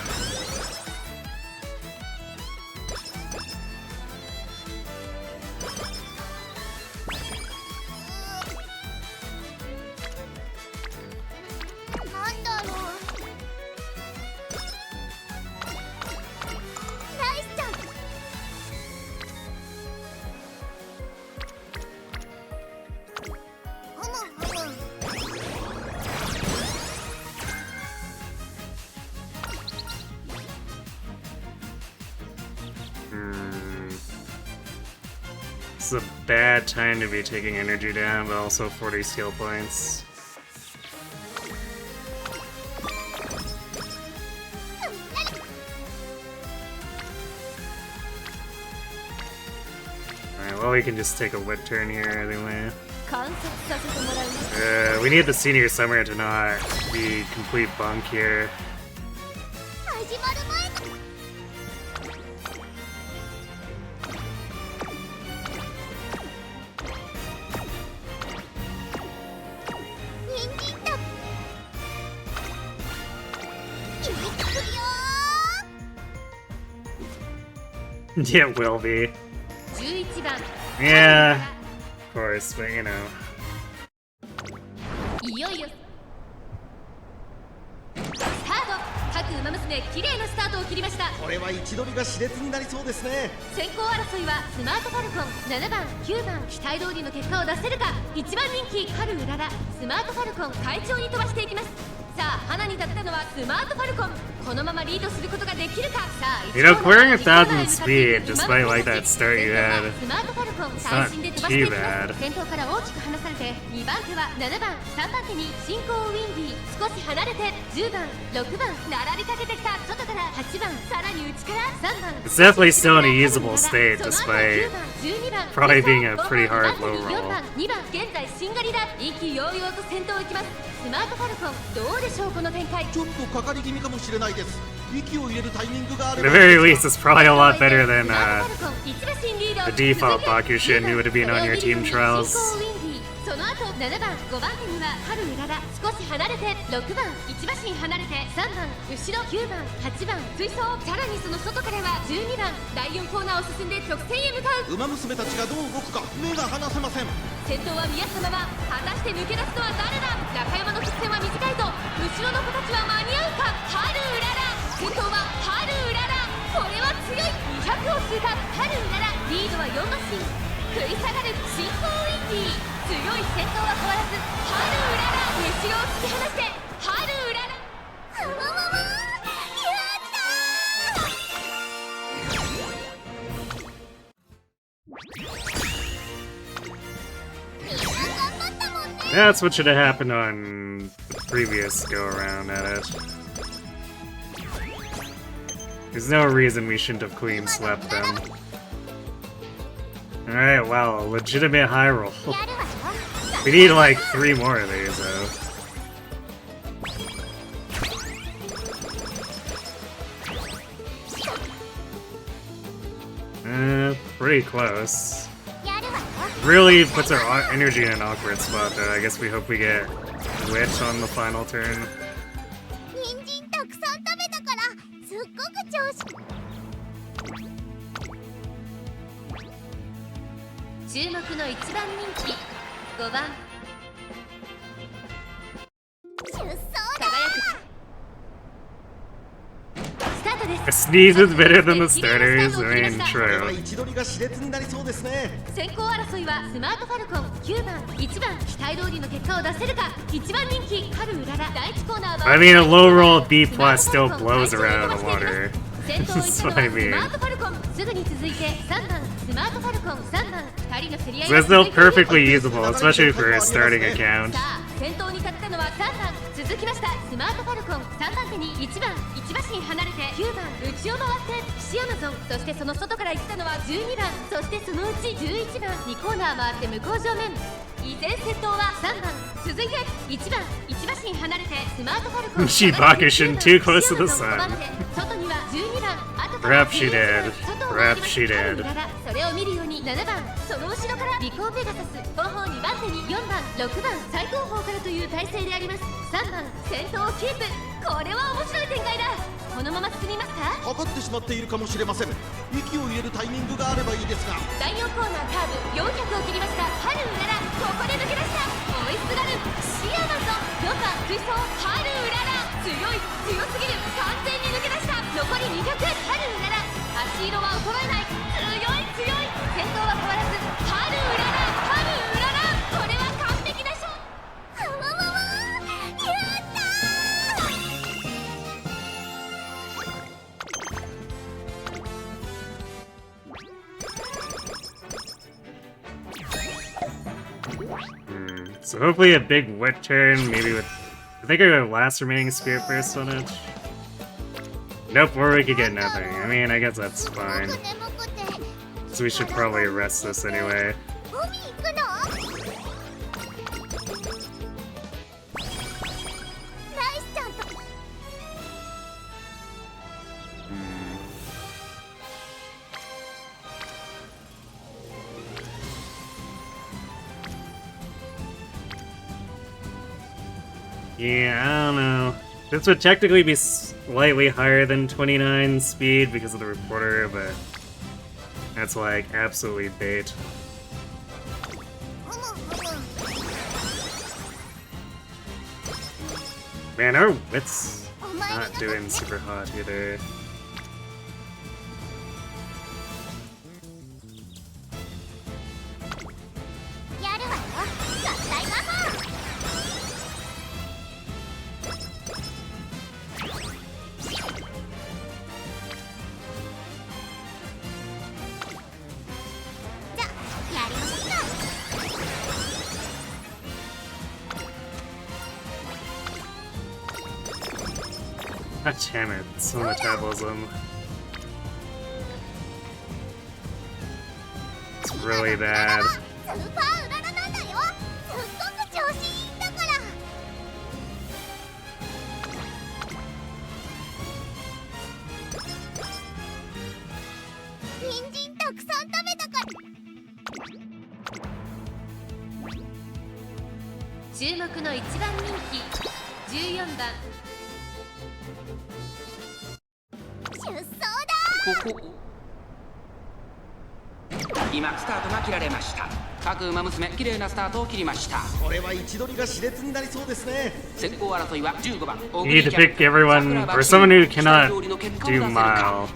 It's a bad time to be taking energy down, but also 40 skill points. Alright, well, we can just take a wit turn here anyway. We need the senior summer to not be complete bunk here. Yeah, it will be. Yeah, of course, but you know. いよいよスタート。各馬娘綺麗なスタートを切りました。これは位置取りが熾烈になりそうですね。先行争いはスマートファルコン7番9番期待通りの結果を出せるか。1番人気ハルウララスマートファルコン快調に飛ばしていきます。さあ花に立ったのはスマートファルコン。このままリードすることができるか。さあ You know, clearing 1,000 speed, despite like that start you had, スマートファルコン it's 最 not 新で飛ばしてい too きます。 bad. 先頭から大きく離されて2番手は7番3番手に進行ウィンディ少し離れて10番6番並びかけてきた。外から8番さらに内から3番 It's definitely still in a usable state, despite probably being a pretty hard low 4 roll. 番2番現在しんがりだ。意気揚々と先頭を行きます。スマートファルコンどうでしょうこの展開。ちょっとかかり気味かもしれないです。息を入れるタイミングがあ At れ the ば very least, it's probably a lot better than スマートファルコン一馬身リード。 the default Bakushin who would have been on your team trials. その後7番5番手には春うらら少し離れて6番1馬身離れて3番後ろ9番8番追走。さらにその外からは12番第4コーナーを進んで直線へ向かう。馬娘たちがどう動くか目が離せません。先頭は宮様は果たして抜け出すのは誰だ。中山の伏線は短いと後ろの子たちは間に合うか。春うらら先頭は春うららこれは強い。200を通過。春うららリードは4馬身食い下がる進行ウィンディ強い先頭は変わらず春うらら後ろを突き放して春うららやったー。 That's what should have happened on the previous go around at it. There's no reason we shouldn't have clean swept them. Alright, wow, a legitimate high roll. We need like 3 more of these though. Pretty close. Really puts our energy in an awkward spot though. I guess we hope we get Witch on the final turn. 人参たくさん食べたからすっごく調子。注目の1番人気5番出走だ。スタートです。A sneeze is better than the starters. I mean, これは true. 位置取りが熾烈になりそうですね。先行争いはスマートファルコン9番1番期待通りの結果を出せるか。1番人気春うらら第1コーナーは I mean, a low roll B plus still blows around the water. 先頭を行 That's くの what I はス mean. マートファルコンすぐに続いて3番スマートファルコン3番2人の競り合い So が that's 続 still いている。 perfectly usable, especially for a starting account. さあ先頭に立ったのは3番続きましたスマートファルコン3番手に1番1馬身離れて9番内を回って岸アマゾンそしてその外から行ったのは12番そしてそのうち11番2コーナー回って向こう正面依然先頭は3番続いて1番1馬身身離れてスマートファルコン Shibakishin too close to the sun. 外には12番後から Perhaps she did. Perhaps she did. それを見るように7番その後ろから尾行ペガサス後方2番手に4番6番最後方からという体勢であります。3番先頭をキープ。これは面白い展開だ。このまま進みますか。かかってしまっているかもしれません。息を入れるタイミングがあればいいですが。第4コーナーカーブ400を切りました。ハルウララここで抜け出した。追いすがるシアマンと4番追走ハルウララ強すぎる。完全に抜け出した。残り200ハルウララ足色は衰えない。強い先頭は変わらずハルウララこれは完璧でしょ。はわわわやったSo hopefully a big wet turn, maybe with... I think I got last remaining Spirit Burst on it. Nope, or we could get nothing. I mean, I guess that's fine. So we should probably arrest this anyway. Yeah, I don't know. This would technically be slightly higher than 29 speed because of the reporter, but that's like absolutely bait. Man, our wit's not doing super hot either. God damn it, so metabolism. It's really bad. Koko 今スタートが切られました。各馬娘綺麗なスタートを切りました。これは位置取りが熾烈になりそうですね。先行争いは15番 You need to pick everyone, or someone who cannot do mile.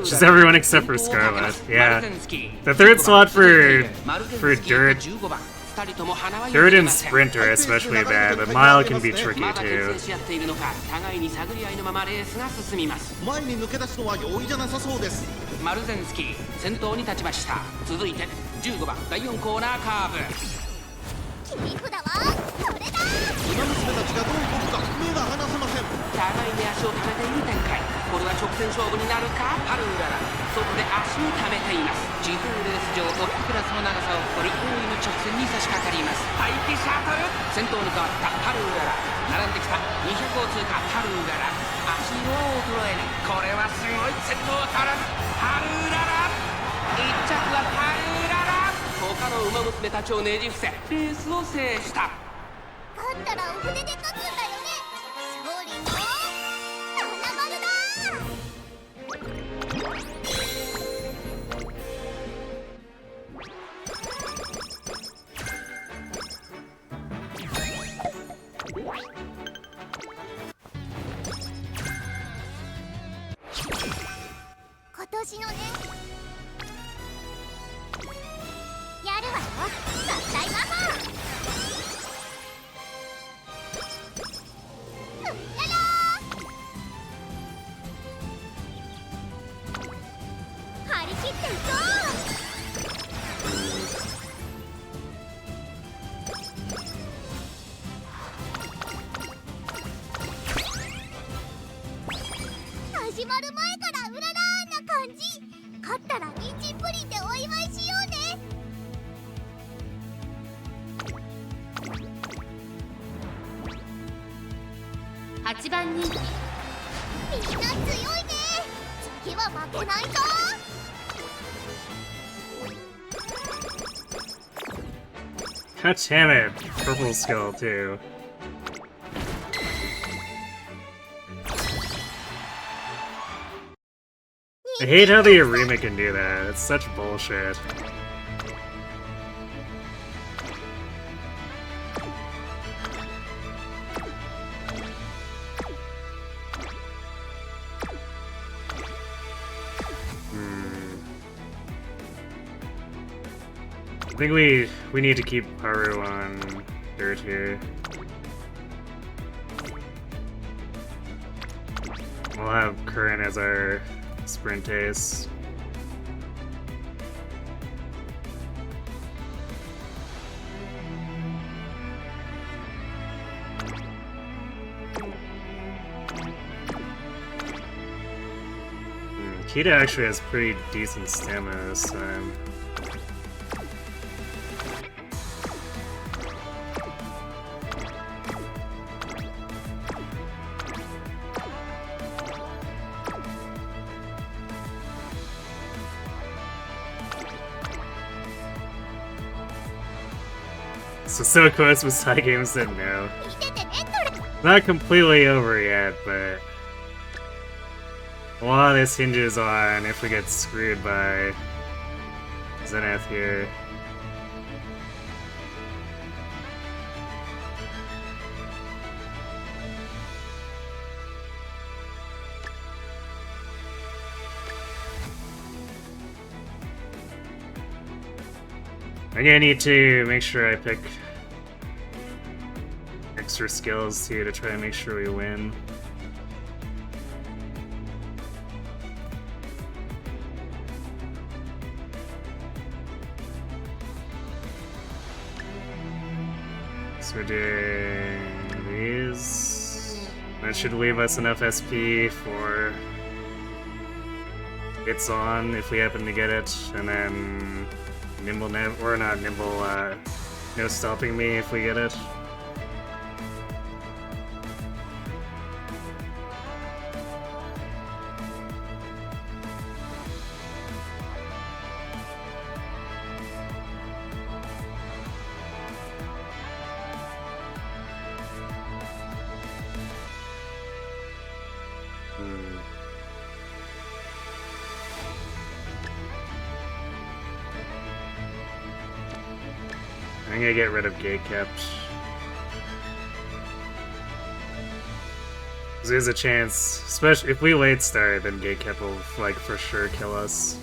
Just everyone except for Scarlet. Yeah. The third slot for dirt. Third and sprint are especially bad, but mile can be tricky too. 前に抜け出すのは容易じゃなさそうです。マルゼンスキー先頭に立ちました。続いて15番第4コーナーカーブ。切り札はそれだ。馬娘たちがどう動くか目が離せません。互いに足を溜めている展開。これは直線勝負になるか。ハルウララ外で足を溜めています。G2レース上トップクラスの長さを誇り大いの直線に差し掛かります。排気シャトル先頭に変わったハルウララ並んできた200を通過。ハルウララ足色は衰えない。これはすごい。先頭は変わらずハルウララ1着はハルウララ他の馬娘たちをねじ伏せレースを制した。勝ったらお筆で書くんだよね。勝利の七丸だ。今年のねやるわよ合体魔法。8番人気。みんな強いね。次は負けないぞ。God damn it! Purple skull too. I hate how the arena can do that. It's such bullshit. I think we need to keep Haru on dirt here. We'll have Curran as our sprint ace. Kita actually has pretty decent stamina this time. So close with Cygames said no. Not completely over yet, but a lot of this hinges on if we get screwed by Zenith here. I'm gonna need to make sure I pick extra skills here to try and make sure we win. So we're doing these. That should leave us enough SP for it's on if we happen to get it, and then nimble or not nimble, no stopping me if we get it. I'm gonna get rid of Gatekept. There's a chance, especially if we late start, then Gatekept will like for sure kill us.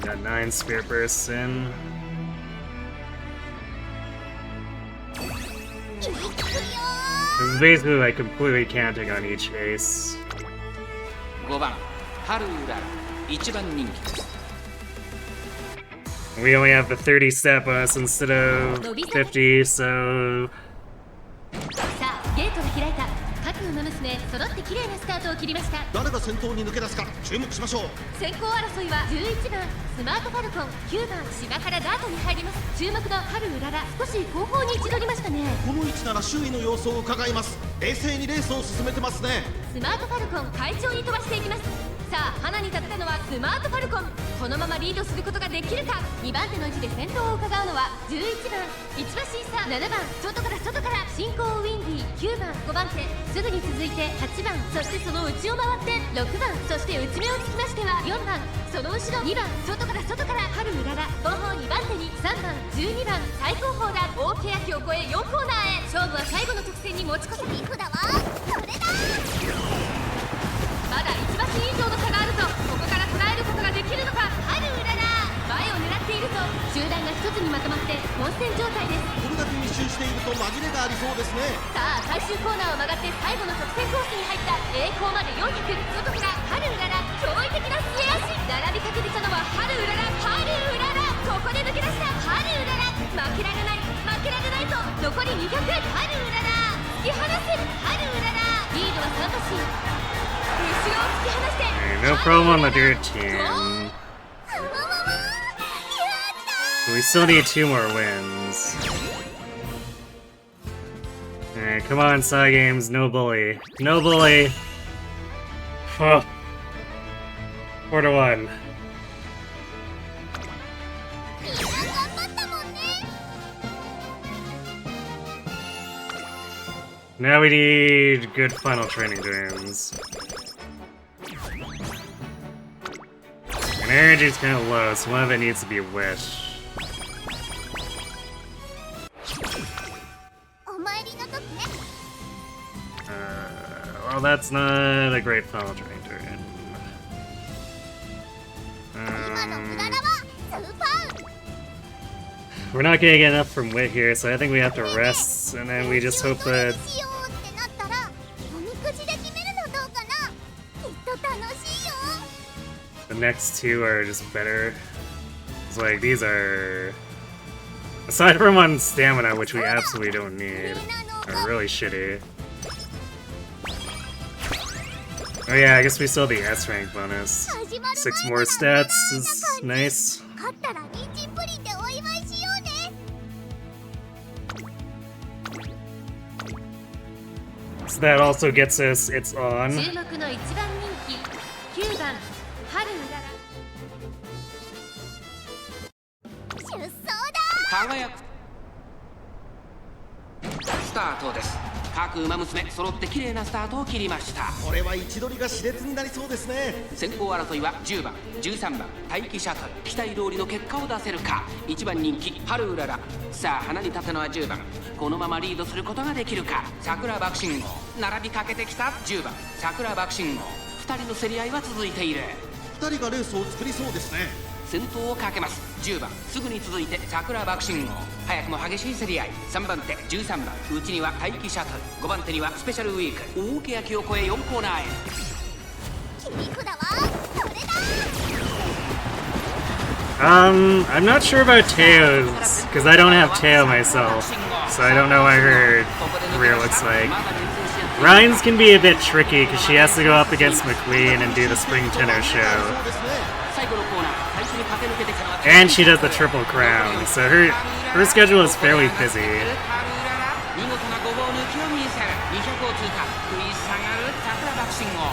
Got 9 Spirit Bursts in. This is basically like completely counting on each ace. 5番ハルウララ1番人気です We only have the 30 stat bonus instead of 50, so さあゲートが開いた。各馬娘揃って綺麗なスタートを切りました。誰が先頭に抜け出すか注目しましょう。先行争いは11番スマートファルコン、9番柴原ダートに入ります。注目の春うらら、少し後方に位置取りましたね。この位置なら周囲の様子を伺います。冷静にレースを進めてますね。スマートファルコン快調に飛ばしていきます。さあ花に立ったのはスマートファルコン。このままリードすることができるか。2番手の位置で先頭を伺うのは11番市場審査、7番外から進行ウィンディー、9番5番手すぐに続いて8番、そしてその内を回って6番、そして内目をつきましては4番、その後ろ2番外から春うらら、後方2番手に3番12番最高峰だ。大欅を越え4コーナーへ。勝負は最後の直線に持ち越す。リフだわ、それだ。まだ1馬身以上の差があると、ここから捉えることができるのか。春うらら前を狙っていると、集団が一つにまとまって混戦状態です。これだけ密集していると紛れがありそうですね。さあ最終コーナーを曲がって最後の直線コースに入った。栄光まで400、外から春うらら驚異的な末脚。並びかけてきたのは春うらら、ここで抜け出した春うらら。負けられないと残り2分ハルウララ突き放せるハルウララリードは3馬身後ろを突き放して Alright, no problem on the dirt team. But we still need 2 more wins. Alright, come on, Cygames, no bully. No bully! Oh. 4-1. Now we need good final training turns. And energy's kind of low, so one of it needs to be a wish. Well, that's not a great final training turn. We're not gonna get enough from wit here, so I think we have to rest, and then we just hope that the next 2 are just better. It's like, these are... Aside from on stamina, which we absolutely don't need, are really shitty. Oh yeah, I guess we still have the S rank bonus. 6 more stats is nice. So that also gets us It's On. 注目の1番人気9番ハルウララ輝くスタートです。各馬娘揃って綺麗なスタートを切りました。これは位置取りが熾烈になりそうですね。先行争いは10番13番待機シャトル、期待通りの結果を出せるか。1番人気ハルウララ、さあ鼻に立てのは10番、このままリードすることができるか。桜爆信号並びかけてきた10番桜爆信号、2人の競り合いは続いている。2人がレースを作りそうですね。先頭をかけます。10番すぐに続いて桜爆信号、早くも激しい競り合い。3番手13番、内には待機シャトル、5番手にはスペシャルウィーク、大欅を越え4コーナーへ。I'm not sure about Teo's, because I don't have Teo myself, so I don't know what her career looks like. Ryan's can be a bit tricky, because she has to go up against McQueen and do the Spring Tenno show. And she does the Triple Crown, so her schedule is fairly busy.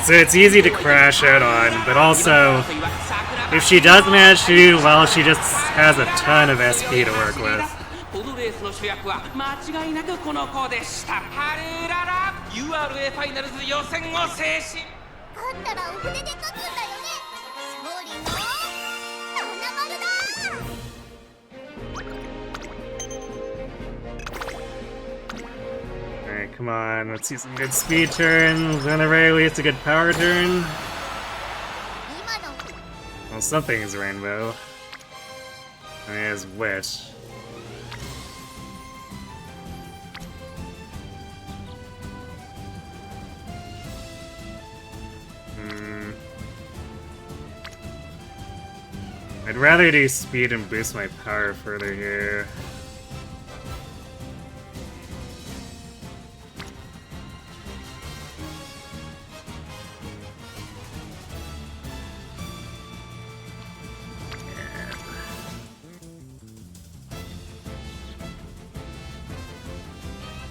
So it's easy to crash out on, but also, if she does manage to do well, she just has a ton of SP to work with. このレースの主役は間違いなくこの子でした。ハルララ URA ファイナルズ予選を制し、勝ったらお船で勝つんだよね。勝利の七丸だ。Alright, come on, let's see some good speed turns, and at the very least a good power turn. Well, something is rainbow. And it is wish. I'd rather do speed and boost my power further here.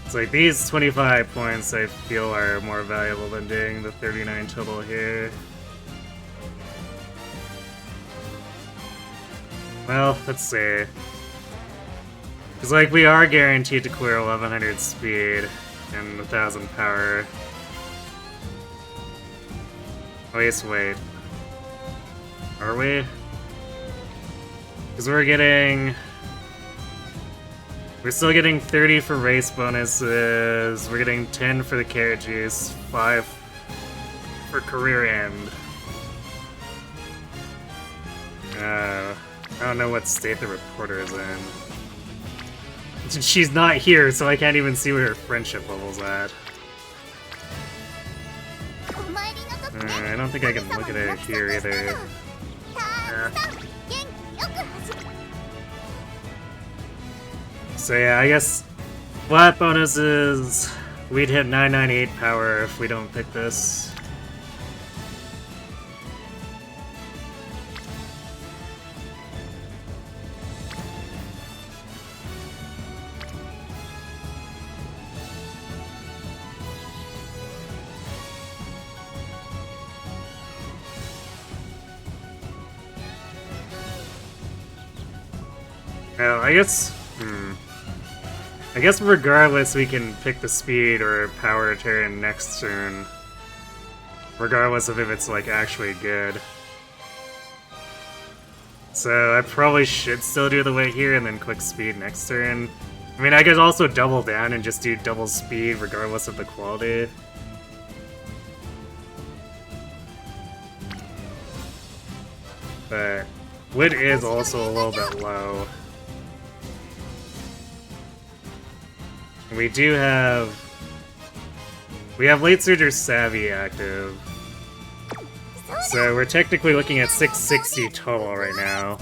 It's like these 25 points I feel are more valuable than doing the 39 total here. Well, let's see. Because, like, we are guaranteed to clear 1100 speed and 1000 power. At least, wait. Are we? Because we're still getting 30 for race bonuses, we're getting 10 for the carrot juice, 5 for career end. I don't know what state the reporter is in. She's not here, so I can't even see what her friendship level's at. I don't think I can look at it here either. So yeah, I guess Flat bonuses. We'd hit 998 power if we don't pick this. Well, I guess regardless we can pick the speed or power turn next turn. Regardless of if it's like actually good. So I probably should still do the wait here and then click speed next turn. I mean, I could also double down and just do double speed regardless of the quality. But wit is also a little bit low. We have Late Surger Savvy active. So we're technically looking at 660 total right now.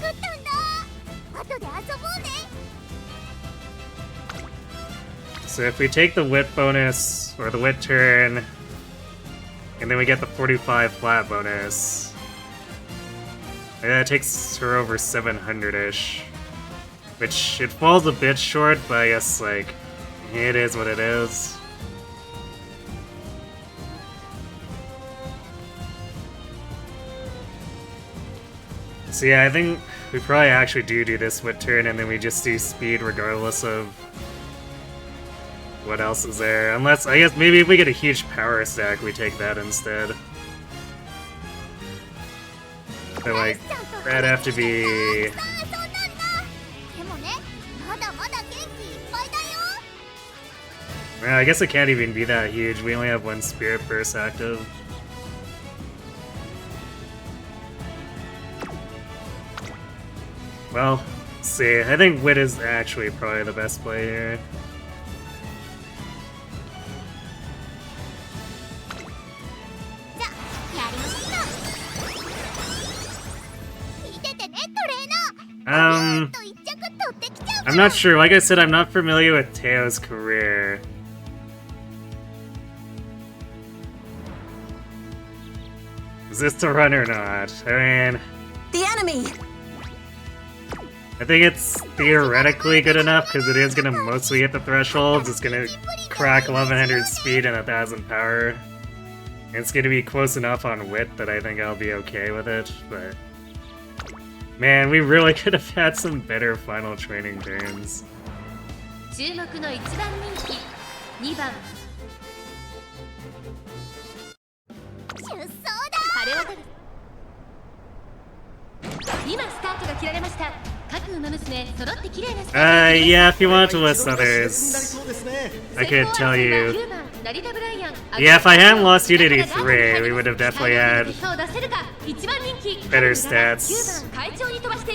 So if we take the wit bonus, or the wit turn, and then we get the 45 flat bonus, that takes her over 700-ish. Which, it falls a bit short, but I guess, like, it is what it is. So yeah, I think we probably actually do this wit turn, and then we just do speed regardless of what else is there. Unless, I guess, maybe if we get a huge power stack, we take that instead. So, like, that'd have to be... Well, I guess it can't even be that huge. We only have one Spirit Burst active. Well, let's see. I think Wit is actually probably the best play here. I'm not sure. Like I said, I'm not familiar with Teo's career. Is this the run or not? I mean... The enemy! I think it's theoretically good enough, because it is going to mostly hit the thresholds. It's going to crack 1100 speed and 1000 power. And it's going to be close enough on wit that I think I'll be okay with it, but... Man, we really could have had some better final training turns. 注目の1番人気2番出走だ晴れ渡る今スタートが切られました各馬娘揃って綺麗なスタート yeah, if you want to list others, I could tell you. 9番成田ブライアン Yeah, if I hadn't lost Unity 3, we would have definitely had 1番人気 better stats.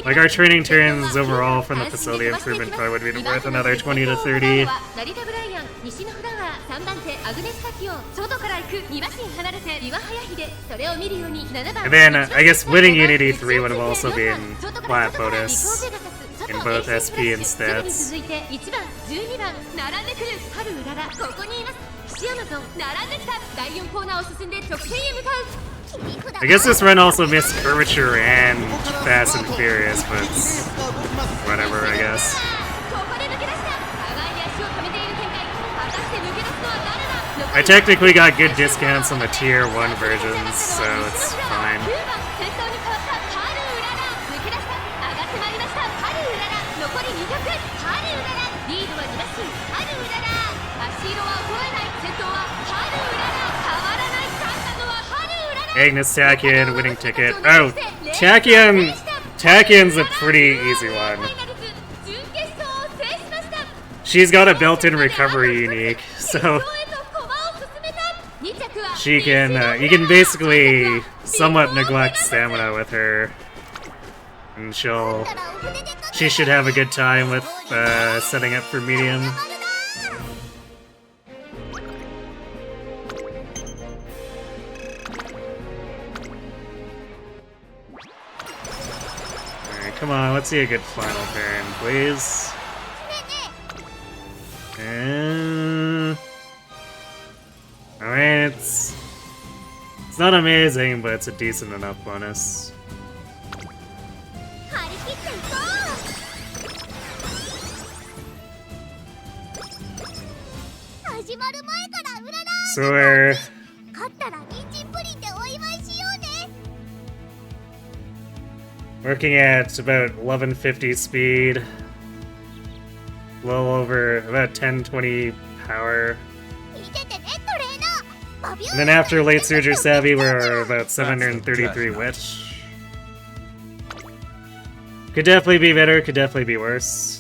Like, our training turns overall from the facility improvement probably would be worth another 20 to 30. 成田ブライアン西のフラワー3番手アグネス・カキオン外から行く2馬身離れてビワハヤヒデそれを見るように7番 And then, I guess winning Unity 3 would have also been flat bonus in both SP and stats. 続いて1番12番並んでくる春うららここにいます岸アマゾン並んできた第4コーナーを進んで直線へ向かう I guess this run also missed Curvature and Fast and Furious, but whatever, I guess. I technically got good discounts on the Tier 1 versions, so it's fine. Agnes Tachyon, winning ticket. Oh, Tachyon's a pretty easy one. She's got a built-in recovery unique, so she can, you can basically somewhat neglect stamina with her, and she should have a good time with setting up for medium. Come on, let's see a good final turn, please. I mean, it's not amazing, but it's a decent enough bonus. 張り切っていこう。始まる前から占い。 So we're 勝ったら人参プリンでお祝いしようね。 working at about 1150 speed, a little over about 1020 power. 見ててねトレーナー。バビュー And then after late surge or savvy, we're about 733 wit. Could definitely be better, could definitely be worse.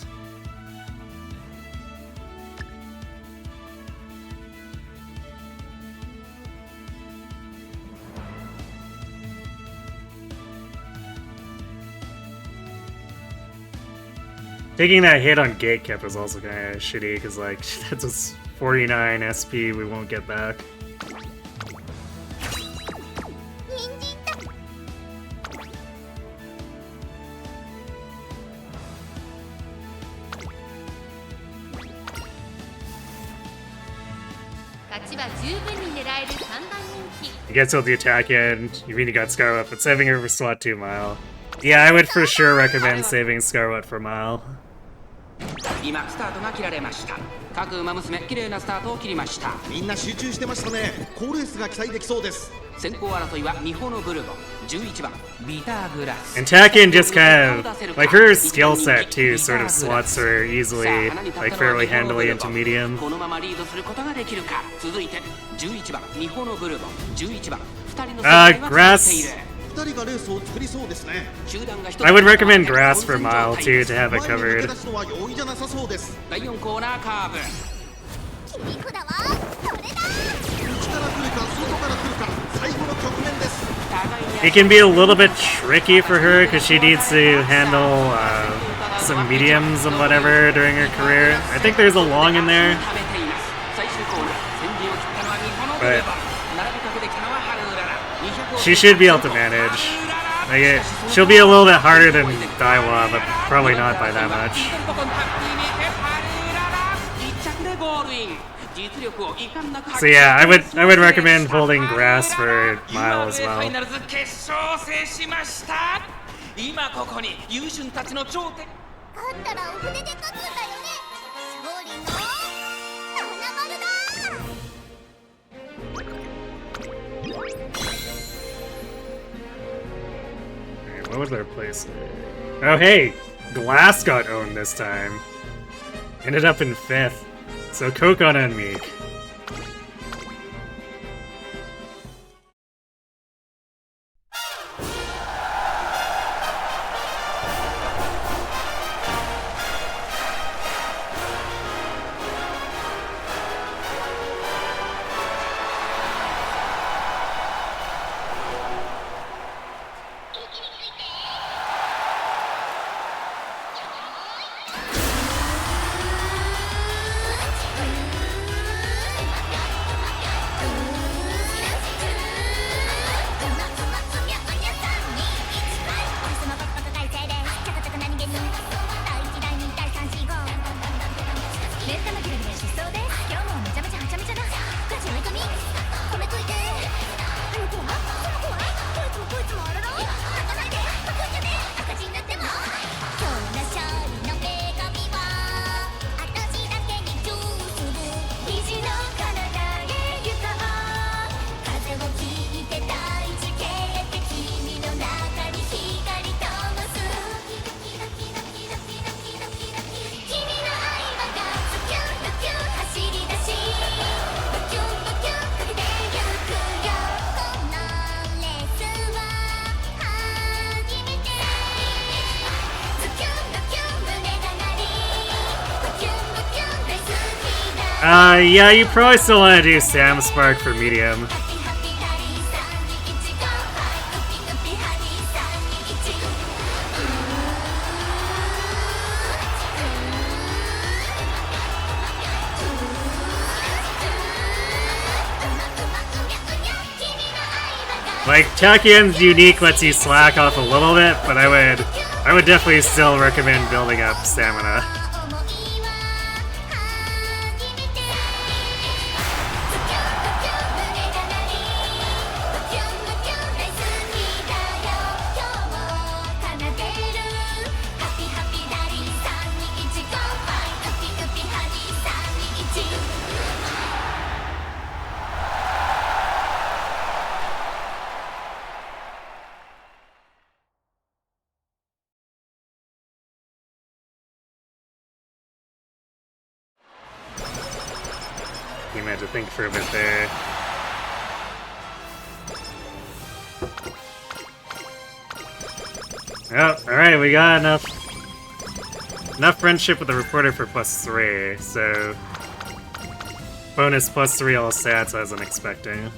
Taking that hit on gate cap is also kind of shitty, because like, that's a 49 SP we won't get back. 人参だ。勝ちは十分に狙える3番人気。 You get till the attack end, you mean you got Scarlet, but saving her for slot 2 mile. Yeah, I would for sure recommend saving Scarlet for mile. 今スタートが切られました。各馬娘綺麗なスタートを切りました。みんな集中してましたね。好レースが期待できそうです。先行争いはミホノブルゴン、11番ビターグラス。 And Takin just kind of, like her skill set too, sort of slots her easily, like fairly handily into medium. このままリードすることができるか。続いて11番ミホノブルゴン、11番2人の Grass. 2人がレースを作りそうですね。 I would recommend Grass for mile too to have it 前に抜け covered. 出すのは容易じゃなさそうです。第4コーナーカーブ。切り札はそれだ。内から来るか外から来るか最後の局面です。 It can be a little bit tricky for her because she needs to handle some mediums and whatever during her career. I think there's a long in there, 最終コーナー先陣を切ったのはミホノブルゴン。並びかけてきたのはハルウララ。 she should be able to manage. Like she'll be a little bit harder than Daiwa, but probably not by that much. So yeah, I would recommend holding Grass for mile as well. 今ここに優秀たちの頂点。 勝ったらお船で書くんだよね。勝利の七丸だ。 Alright, what was our place? Oh hey, Glass got owned this time. Ended up in 5th. So Kokon and Meek. Yeah, you probably still want to do Sam Spark for medium. Like, Takien's unique lets you slack off a little bit, but I would definitely still recommend building up stamina. You might have to think for a bit there. Oh, alright, we got enough friendship with the reporter for +3, so bonus +3 all stats I wasn't expecting.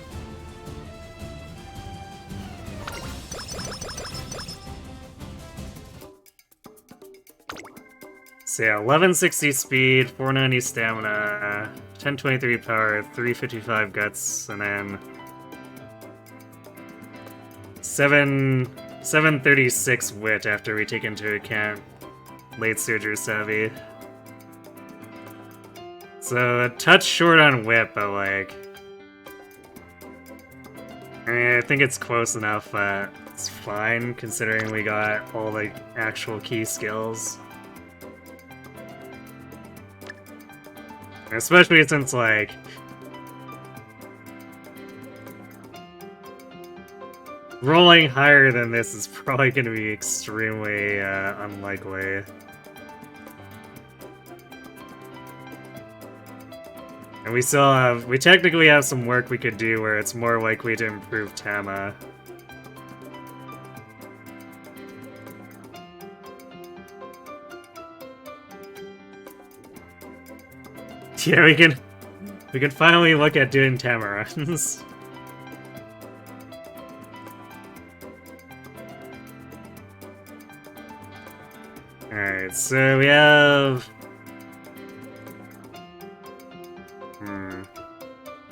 So yeah, 1160 speed, 490 stamina, 1023 power, 355 guts, and then 736 wit after we take into account late surger savvy. So a touch short on whip, but like, I mean, I think it's close enough that it's fine considering we got all the actual key skills. Especially since, like, rolling higher than this is probably going to be extremely unlikely. And we technically have some work we could do where it's more likely to improve Tama. Yeah, we can finally look at doing Tama runs. Alright, so we have...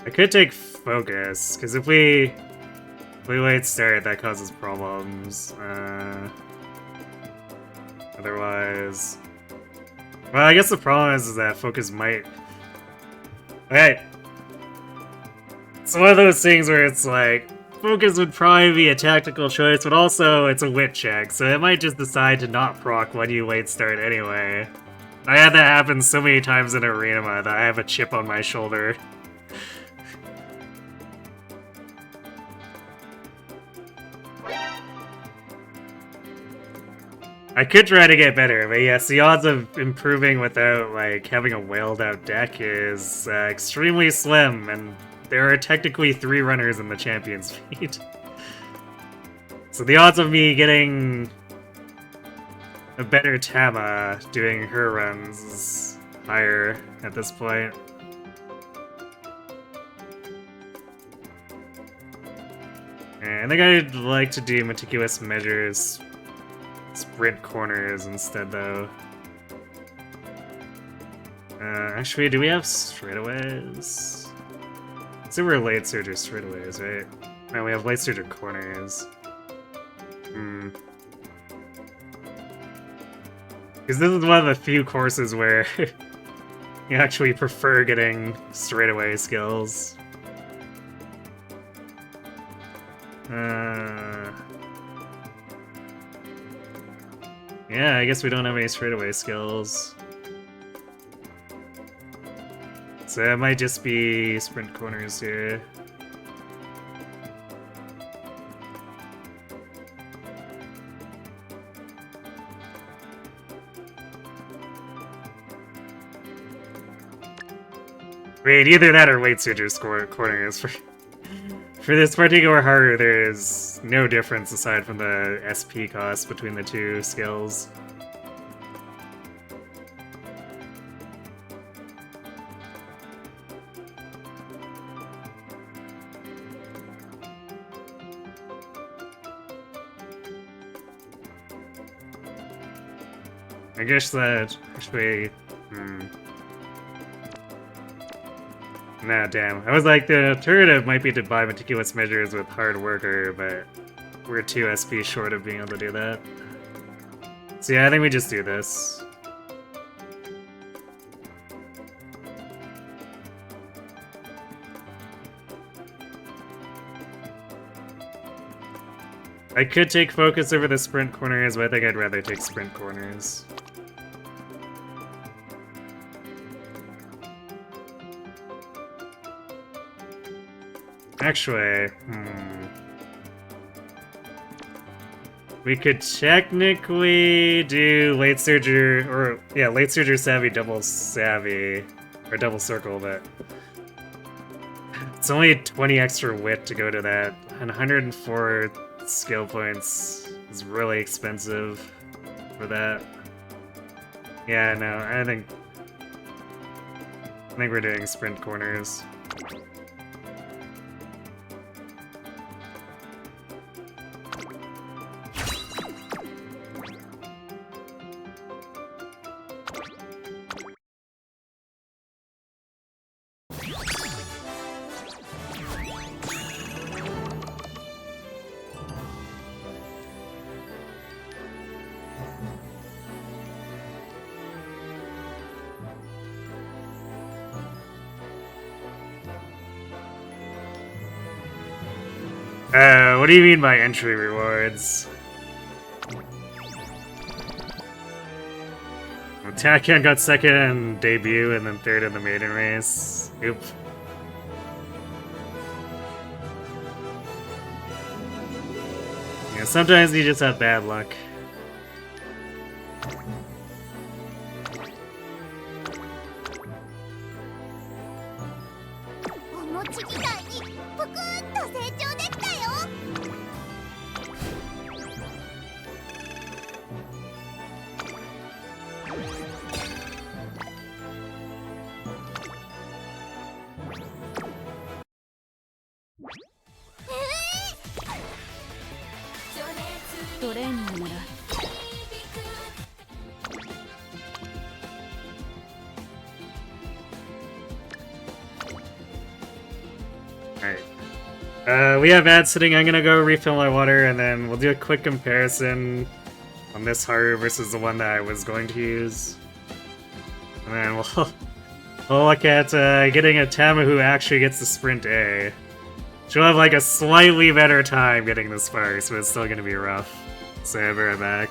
I could take focus, because if we late start, that causes problems. Otherwise... Well, I guess the problem is that focus might... Okay. It's one of those things where it's like, focus would probably be a tactical choice, but also it's a wit check, so it might just decide to not proc when you late start anyway. I had that happen so many times in Arena that I have a chip on my shoulder. I could try to get better, but yes, the odds of improving without, like, having a whaled-out deck is extremely slim, and there are technically 3 runners in the Champions feed. So the odds of me getting a better Tama doing her runs is higher at this point. And I think I'd like to do Meticulous Measures sprint corners instead, though. Actually, do we have straightaways? So we're late surger straightaways, right? No, we have late surger corners. Because this is one of the few courses where you actually prefer getting straightaway skills. Yeah, I guess we don't have any straightaway skills. So it might just be sprint corners here. Wait, either that or late surger corners. For this particular Haru, there is no difference aside from the SP cost between the two skills. I guess that actually... Nah, damn. I was like, the alternative might be to buy Meticulous Measures with Hard Worker, but we're 2 SP short of being able to do that. So yeah, I think we just do this. I could take focus over the sprint corners, but I think I'd rather take sprint corners. Actually, we could technically do late surger, or yeah, late surger savvy, double savvy, or double circle, but It's only 20 extra wit to go to that, and 104 skill points is really expensive for that. Yeah, no, I think we're doing sprint corners. What do you mean by entry rewards? Tactician got second in debut and then third in the maiden race. Oop. Yeah, sometimes you just have bad luck. We have ads sitting. I'm gonna go refill my water, and then we'll do a quick comparison on this Haru versus the one that I was going to use. And then we'll look at getting a Tama who actually gets the Sprint A. She'll have like a slightly better time getting this far, so it's still gonna be rough. So I'll be right back.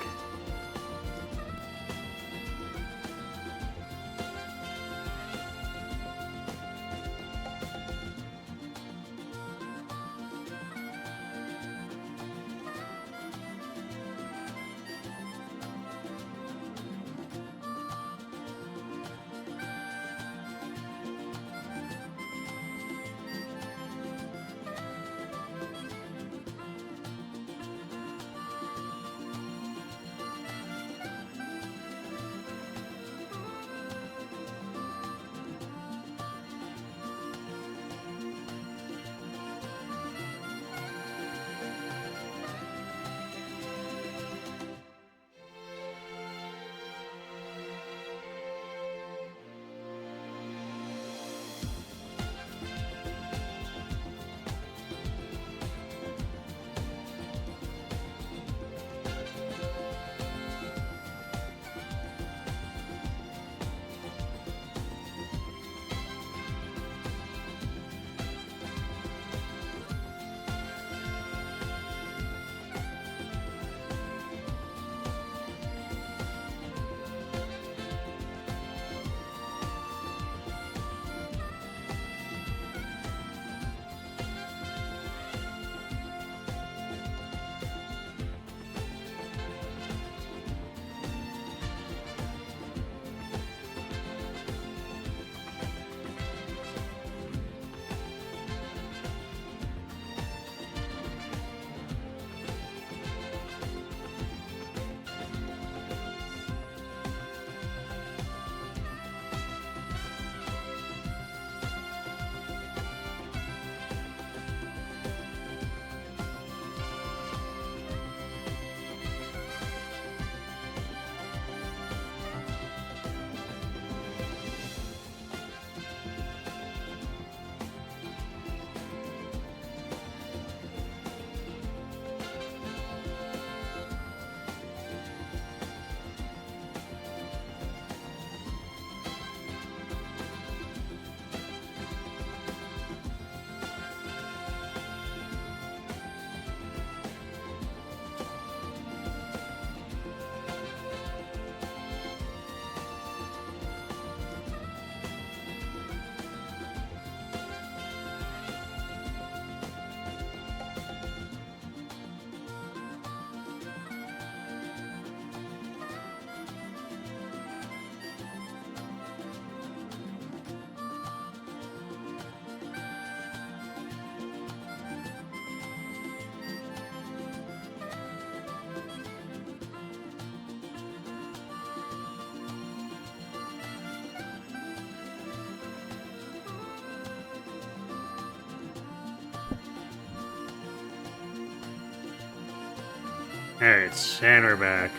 Alright, and we're back.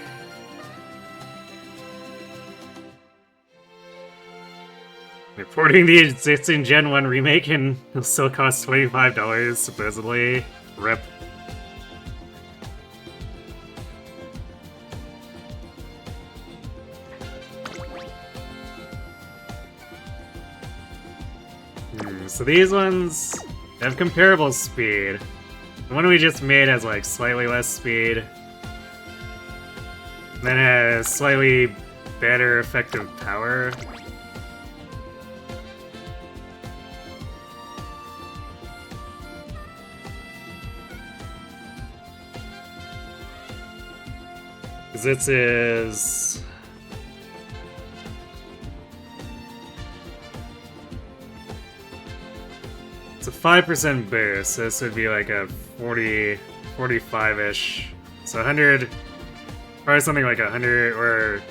Reporting the existing Gen 1 remake and it'll still cost $25, supposedly. RIP. So these ones have comparable speed. The one we just made has like slightly less speed. Then has slightly better effective power. This is... It's a 5% boost, so this would be like a 45-ish. So 100, probably something like 100 or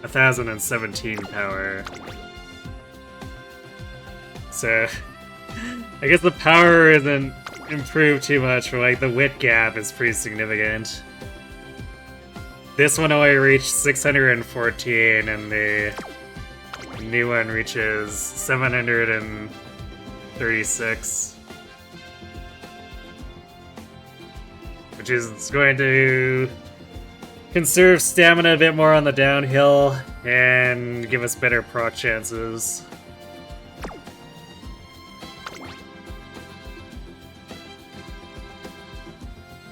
1017 power. So I guess the power isn't improved too much, but like the wit gap is pretty significant. This one only reached 614, and the new one reaches 736. Which is going to conserve stamina a bit more on the downhill and give us better proc chances.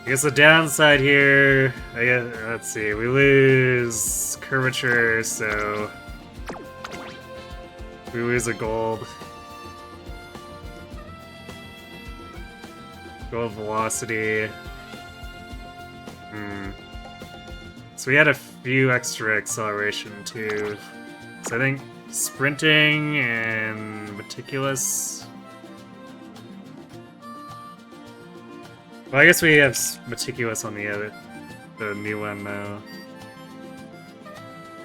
I guess the downside here, let's see, we lose curvature, so we lose a gold. Gold velocity. So we had a few extra acceleration too. So I think sprinting and meticulous. Well, I guess we have meticulous on the new one though.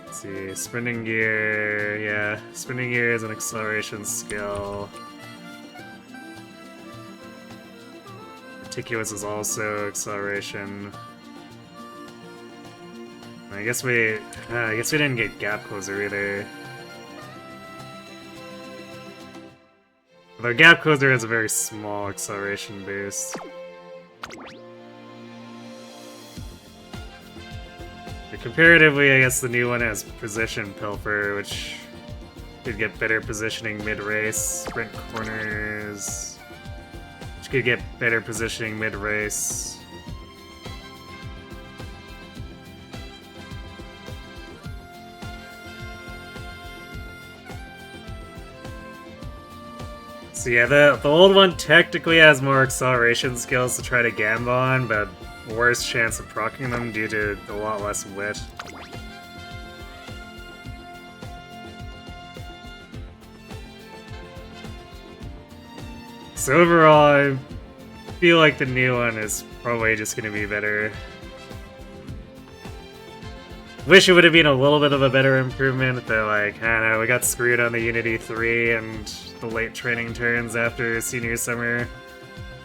Let's see, sprinting gear, yeah, sprinting gear is an acceleration skill. Meticulous is also acceleration. I guess we didn't get gap closer either. Although gap closer has a very small acceleration boost. But comparatively, I guess the new one has Precision Pilfer, which could get better positioning mid-race. Sprint corners, which could get better positioning mid-race. So yeah, the old one technically has more acceleration skills to try to gamba on, but worse chance of proccing them due to a lot less wit. So overall, I feel like the new one is probably just going to be better. Wish it would have been a little bit of a better improvement, but like, I don't know, we got screwed on the Unity 3 and the late training turns after Senior Summer.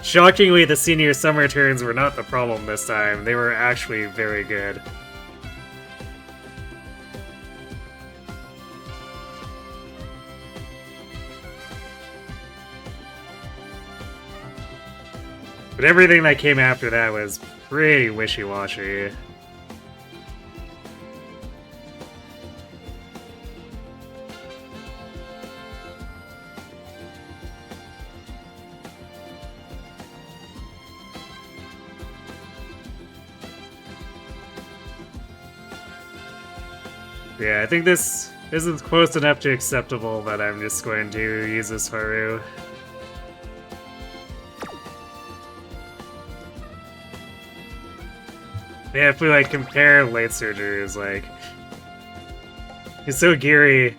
Shockingly, the Senior Summer turns were not the problem this time. They were actually very good. But everything that came after that was pretty wishy-washy. Yeah, I think this isn't close enough to acceptable that I'm just going to use this Haru. Yeah, if we like compare late surgers, like Hisogiri,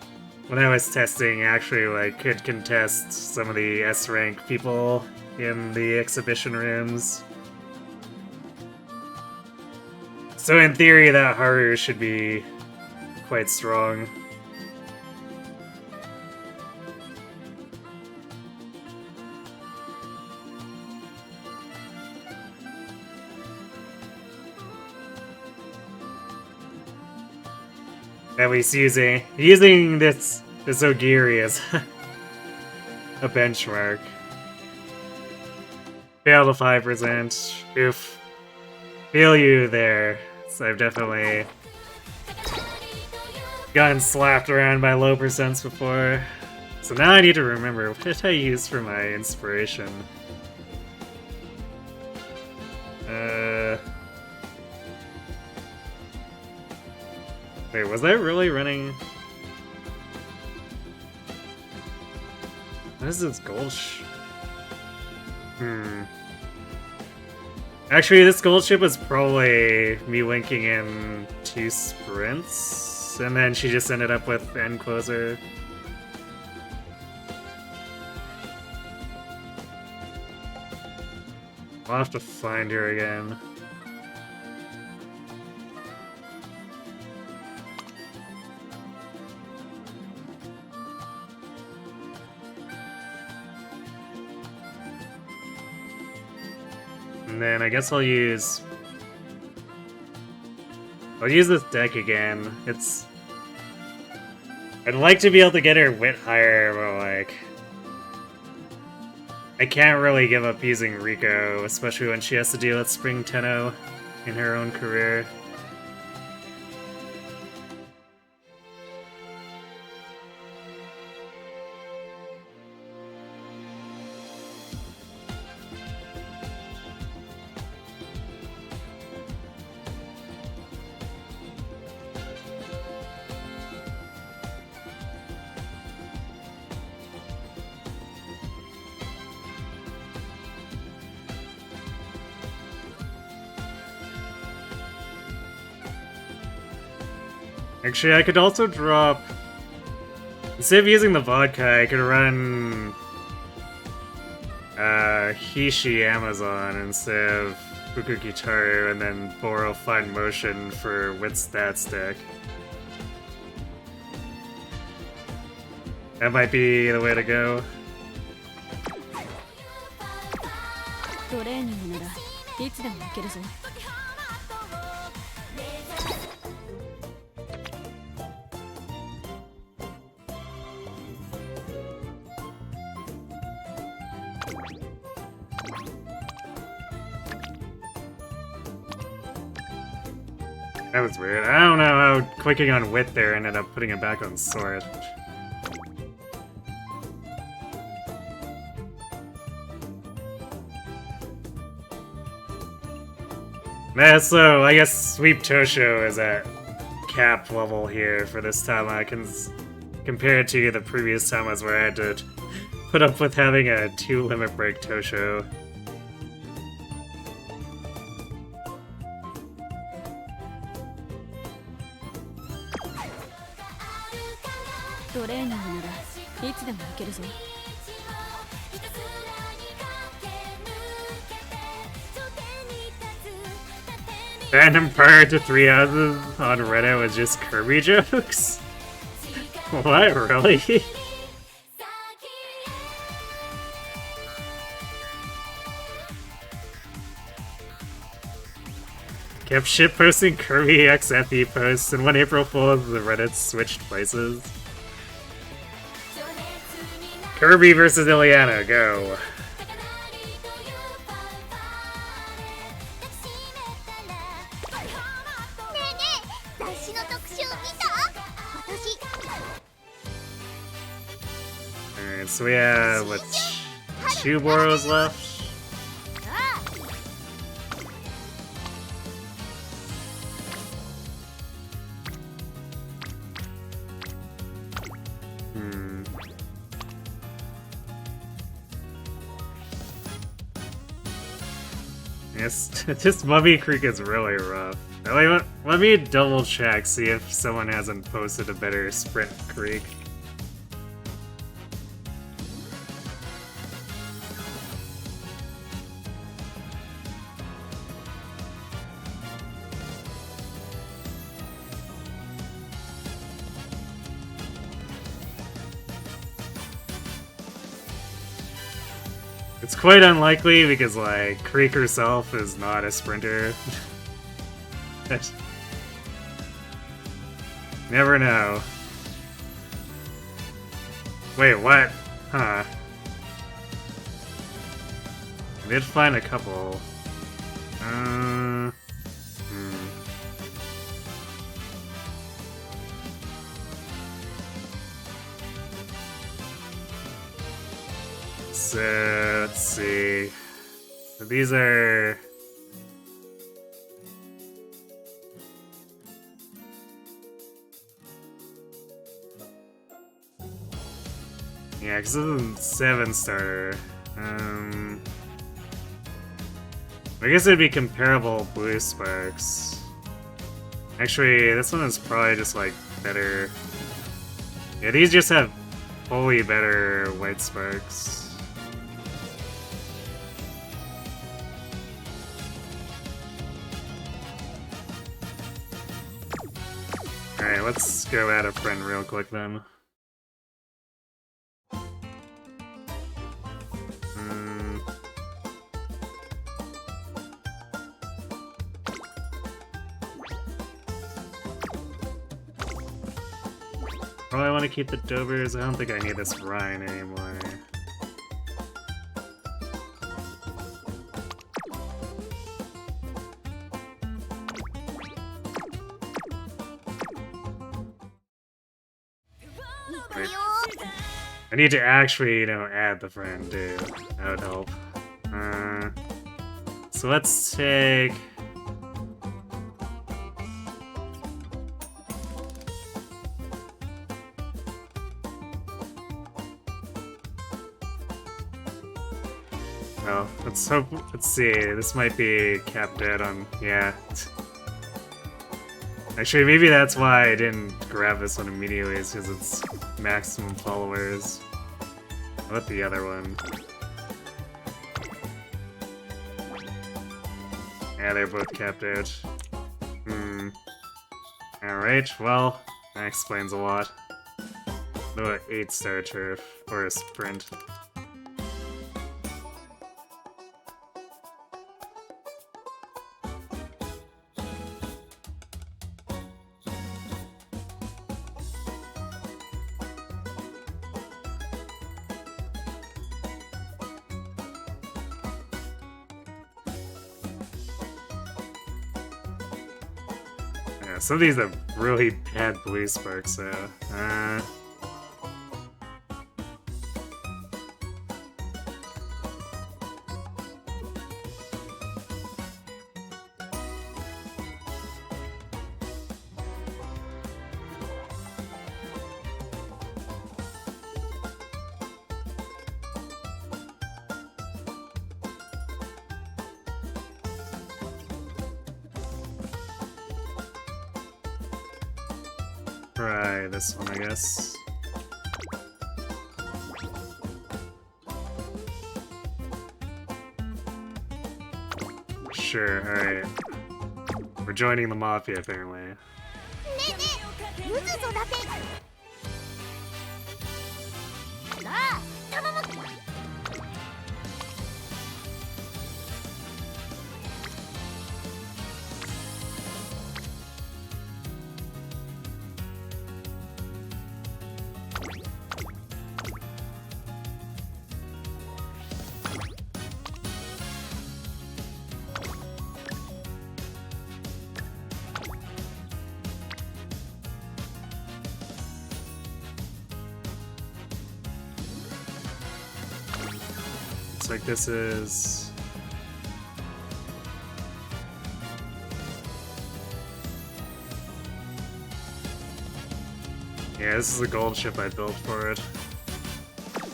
when I was testing, actually like could contest some of the S rank people in the exhibition rooms. So in theory, that Haru should be quite strong. that he's using this Ogiri as a benchmark. Fail to 5%. Oof. Feel you there. So I've definitely gotten slapped around by low percents before. So now I need to remember, what did I use for my inspiration? Wait, was I really running? What is this gold Actually, this gold ship was probably me linking in 2 sprints, and then she just ended up with end closer. I'll have to find her again. And then I guess I'll use this deck again. I'd like to be able to get her wit higher, but like I can't really give up using Rico, especially when she has to deal with Spring Tenno in her own career. Actually, I could also drop... Instead of using the vodka, I could run... Hishi Amazon instead of Fukugitaru, and then borrow Fine Motion for Wit Stats deck. That might be the way to go. That was weird. I don't know how clicking on Wit there ended up putting it back on Sword. Yeah, so I guess Sweep Tosho is at cap level here for this Tama, compared to the previous Tamas where I had to put up with having a 2 limit break Tosho. Random prior to 3 houses on Reddit was just Kirby jokes? What, really? Kept shitposting Kirby XFE posts, and when April Fool's, the Reddit switched places. Kirby versus Ileana, go. Alright, so we have, what, 2 Boros left? Yes, this Mummy Creek is really rough. Let me double check, see if someone hasn't posted a better Sprint Creek. It's quite unlikely because, like, Creek herself is not a sprinter. Never know. Wait, what? Huh. I did find a couple. So, let's see. So these are... Yeah, because this is a 7-star. I guess it'd be comparable blue sparks. Actually, this one is probably just like better. Yeah, these just have fully better white sparks. Alright, let's go add a friend real quick then. Probably want to keep the Dovers. I don't think I need this Rhine anymore. Wait. I need to actually, you know, add the friend, dude. That would help. So let's take... Well, let's hope. Let's see. This might be capped dead on. Yeah. Actually, maybe that's why I didn't grab this one immediately, is because it's maximum followers. How about the other one? Yeah, they're both capped dead. Alright, well, that explains a lot. No 8-star turf, or a sprint. Some of these have really bad blue sparks, so... Try this one, I guess. Sure, alright. We're joining the Mafia, apparently. Looks like this is... Yeah, this is a gold ship I built for it.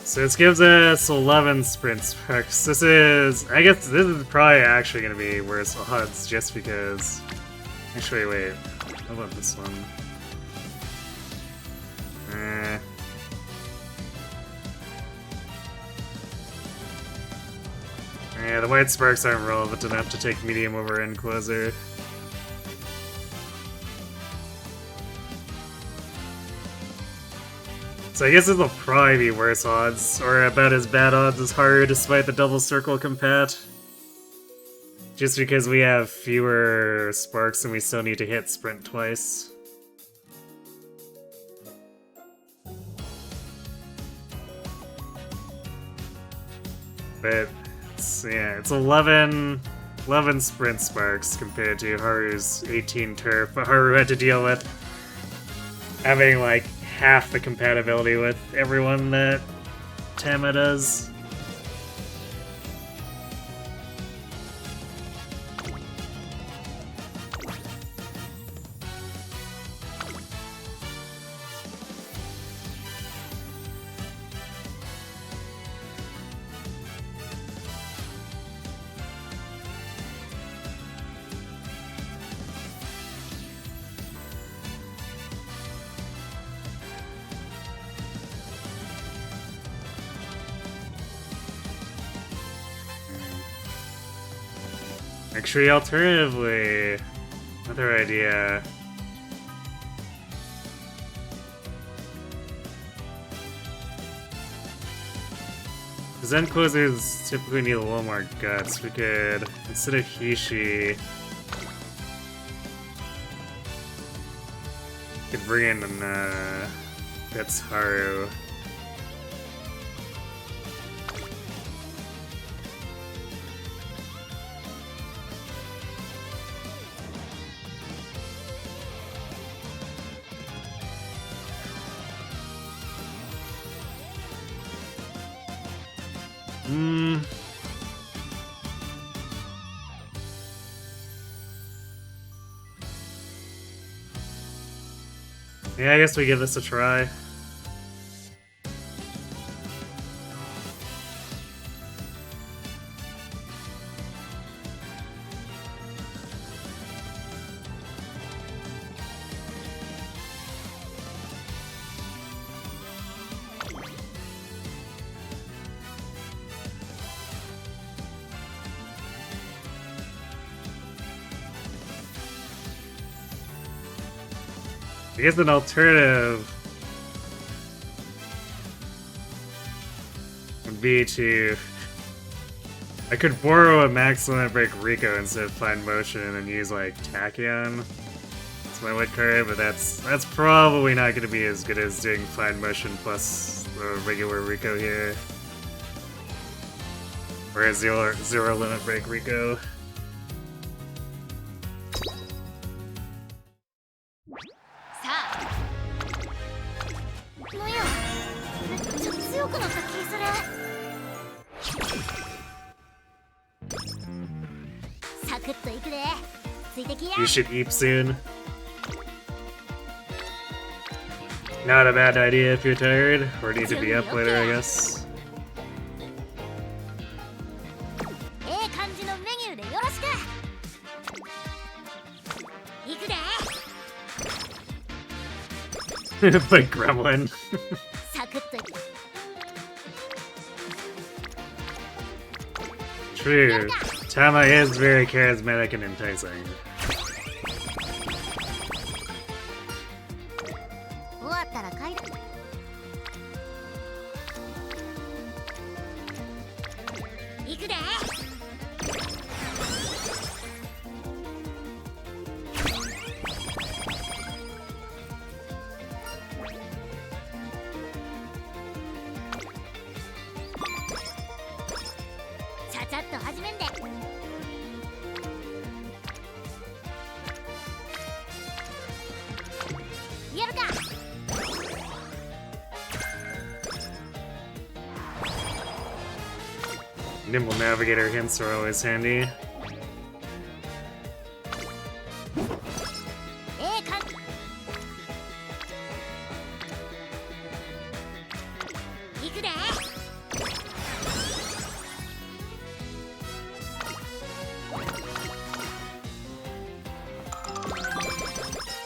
So this gives us 11 sprint sparks. This is... I guess this is probably actually going to be worse odds, just because... Actually, wait. How about this one? Yeah, the white sparks aren't relevant enough to take medium over Encloser. So I guess it'll probably be worse odds, or about as bad odds as Haru despite the double circle compat. Just because we have fewer sparks and we still need to hit sprint twice. But it's 11 sprint sparks compared to Haru's 18 turf. But Haru had to deal with having like half the compatibility with everyone that Tama does. Actually, alternatively, another idea. Zen closers typically need a little more guts. We could, instead of Hishi, we could bring in that's Haru. Yeah, I guess we give this a try. I guess an alternative would be to... I could borrow a max limit break Rico instead of Find Motion and use like Tachyon. That's my wit card, but that's probably not going to be as good as doing Find Motion plus the regular Rico here. Or a zero limit break Rico. You should eat soon. Not a bad idea if you're tired, or need to be up later, I guess. Like Gremlin. True. Tama is very charismatic and enticing. Nimble Navigator hints are always handy.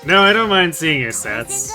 No, I don't mind seeing your stats.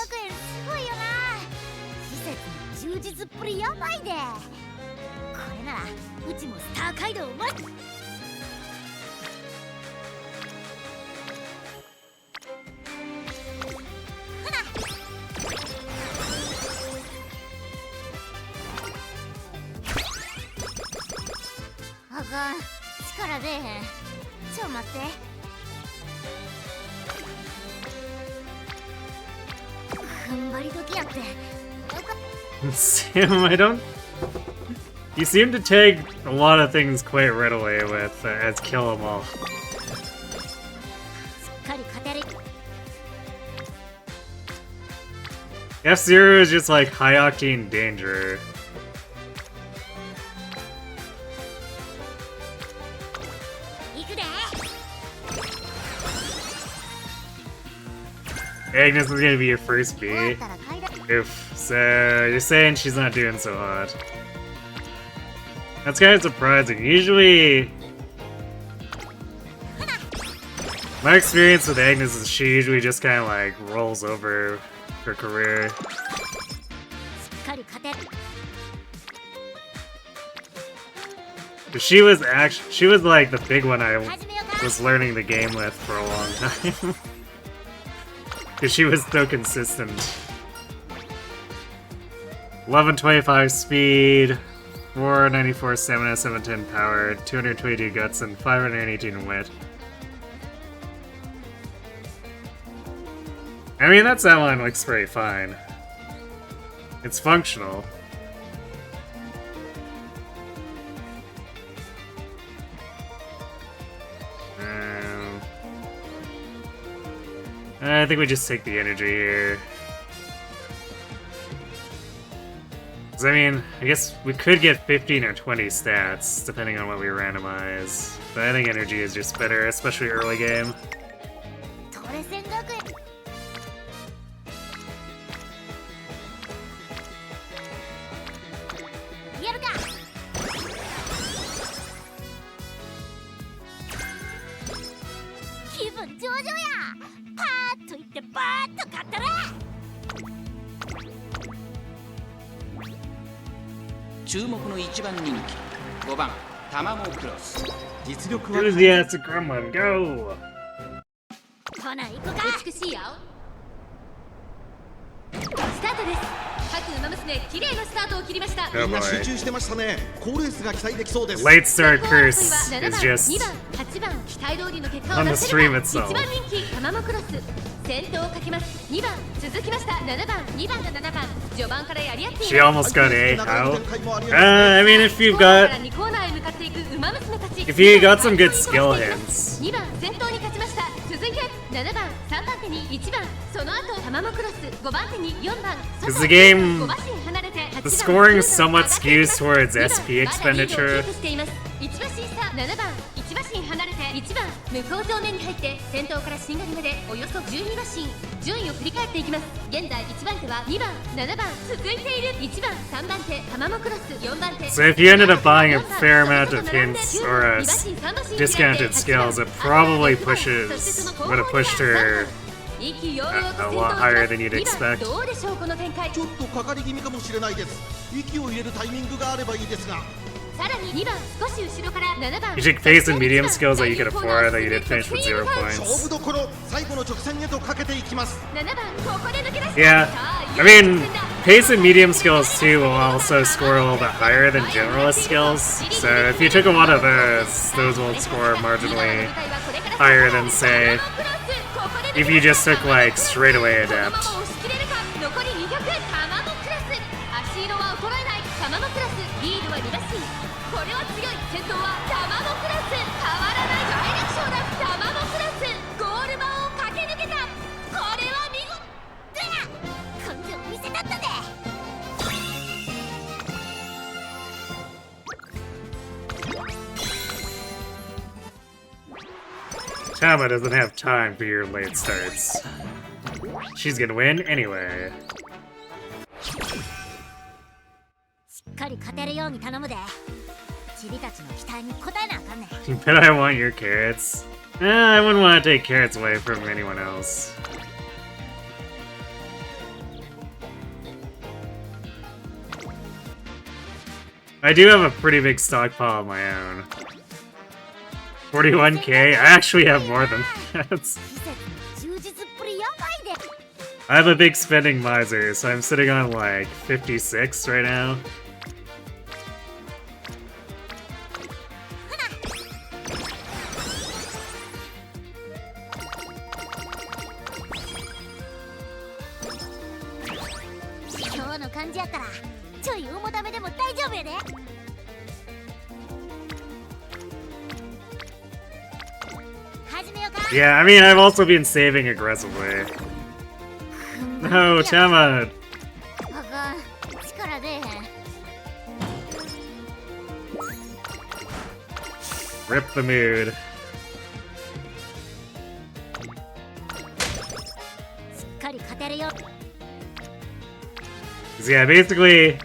Sam, I don't You seem to take a lot of things quite readily with as kill 'em all. F-Zero is just like high octane danger. Agnes is gonna be your first B. Oof. So you're saying she's not doing so hot. That's kind of surprising. Usually, my experience with Agnes is she usually just kind of like rolls over her career. But she was like the big one I was learning the game with for a long time. Because she was so consistent. 1125 speed, 494 stamina, 710 power, 222 guts, and 518 wit. I mean, that sound line looks pretty fine. It's functional. I think we just take the energy here. 'Cause I mean, I guess we could get 15 or 20 stats, depending on what we randomize. But I think energy is just better, especially early game. Enthusiastic Gremlin, go! 美しい青スタートです。各馬娘綺麗なスタートを切りました。みんな集中してましたね。好レースが期待できそうです。 Late start curse is just 2番、8番期待通りの結果を on the 出せれば stream itself. 1番人気タマモクロス先頭をかけます。2番続きました7番2番が7番序盤からやり合っています。 She almost got A. How? I mean, if you got some good skill hints. 2番先頭に勝ちました。続いて7番3番手に1番その後タマモクロス5番手に4番 Because the game, the scoring somewhat skews towards SP expenditure. 1馬身差7番1馬身離れて1番向こう正面に入って先頭からしんがりまでおよそ12馬身順位を振り返っていきます。現在1番手は2番7番続いている1番3番手タマモクロス4番手 So if you ended up buying a fair amount of hints or discounted skills, it probably would have pushed her a lot higher than you'd expect. どうでしょうこの展開。ちょっとかかり気味かもしれないです。息を入れるタイミングがあればいいですが。さらに2番少し後ろから7番 You should face the medium skills that you could afford that you did finish with 0 勝 points. 負どころ最後の直線へとかけていきます。7番ここで抜け出した。 Yeah, I mean, pace and medium skills too will also score a little bit higher than generalist skills. So if you took a lot of those will score marginally higher than, say, if you just took like straightaway adept. 残り2曲タマモクラス足色は衰えないタマモクラスリードは2馬身これは強い先頭はタマモクラス変わらない大力勝だタマモクラスゴール板を駆け抜けたこれは見事だ根性見せたったぜ Tama doesn't have time for your late starts. She's gonna win anyway. しっかり勝てるように頼むでチビたちの期待に応えなあかんねん You bet I want your carrots. I wouldn't want to take carrots away from anyone else. I do have a pretty big stockpile of my own. 41k? I actually have more than that. I'm a big spending miser, so I'm sitting on like 56 right now. Yeah, I mean, I've also been saving aggressively. No, Tama! Rip the mood. So yeah, basically,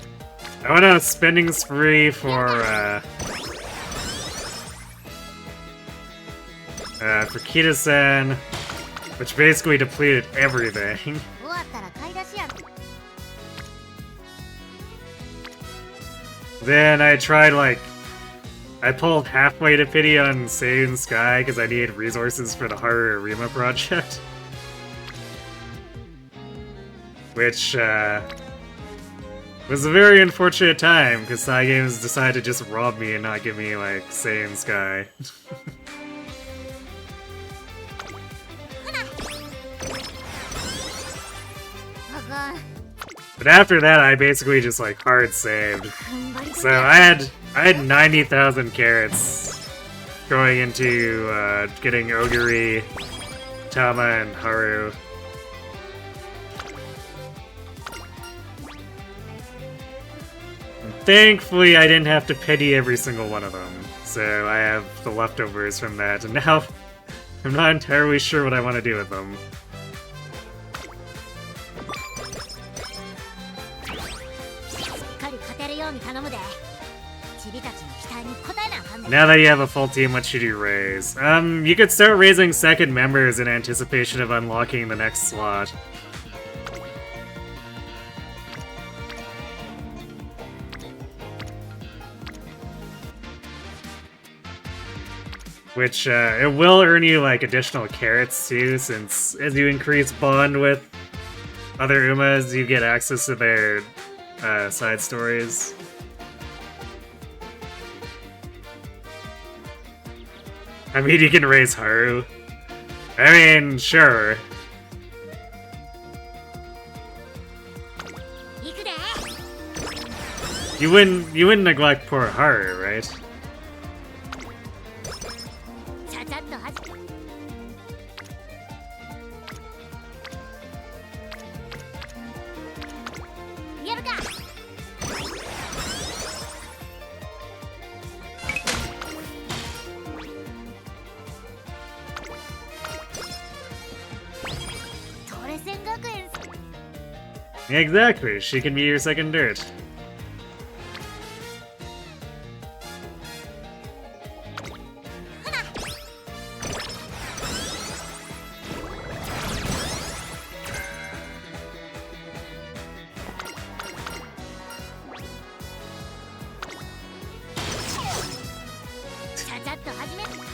I went on a spending spree for Kita-san, which basically depleted everything. Then I tried, like, I pulled halfway to pity on Saiyan Sky because I needed resources for the Haru Arima project. Which, was a very unfortunate time, because Cygames decided to just rob me and not give me, like, Saiyan Sky. But after that, I basically just, like, hard saved. So I had 90,000 carats going into, getting Ogiri, Tama, and Haru. Thankfully, I didn't have to pity every single one of them, so I have the leftovers from that, and now I'm not entirely sure what I want to do with them. Now that you have a full team, what should you raise? You could start raising second members in anticipation of unlocking the next slot. Which, it will earn you, like, additional carats, too, since as you increase bond with other Umas, you get access to their, side stories. I mean, you can raise Haru. I mean, sure. You wouldn't neglect poor Haru, right? Exactly, she can be your second dirt.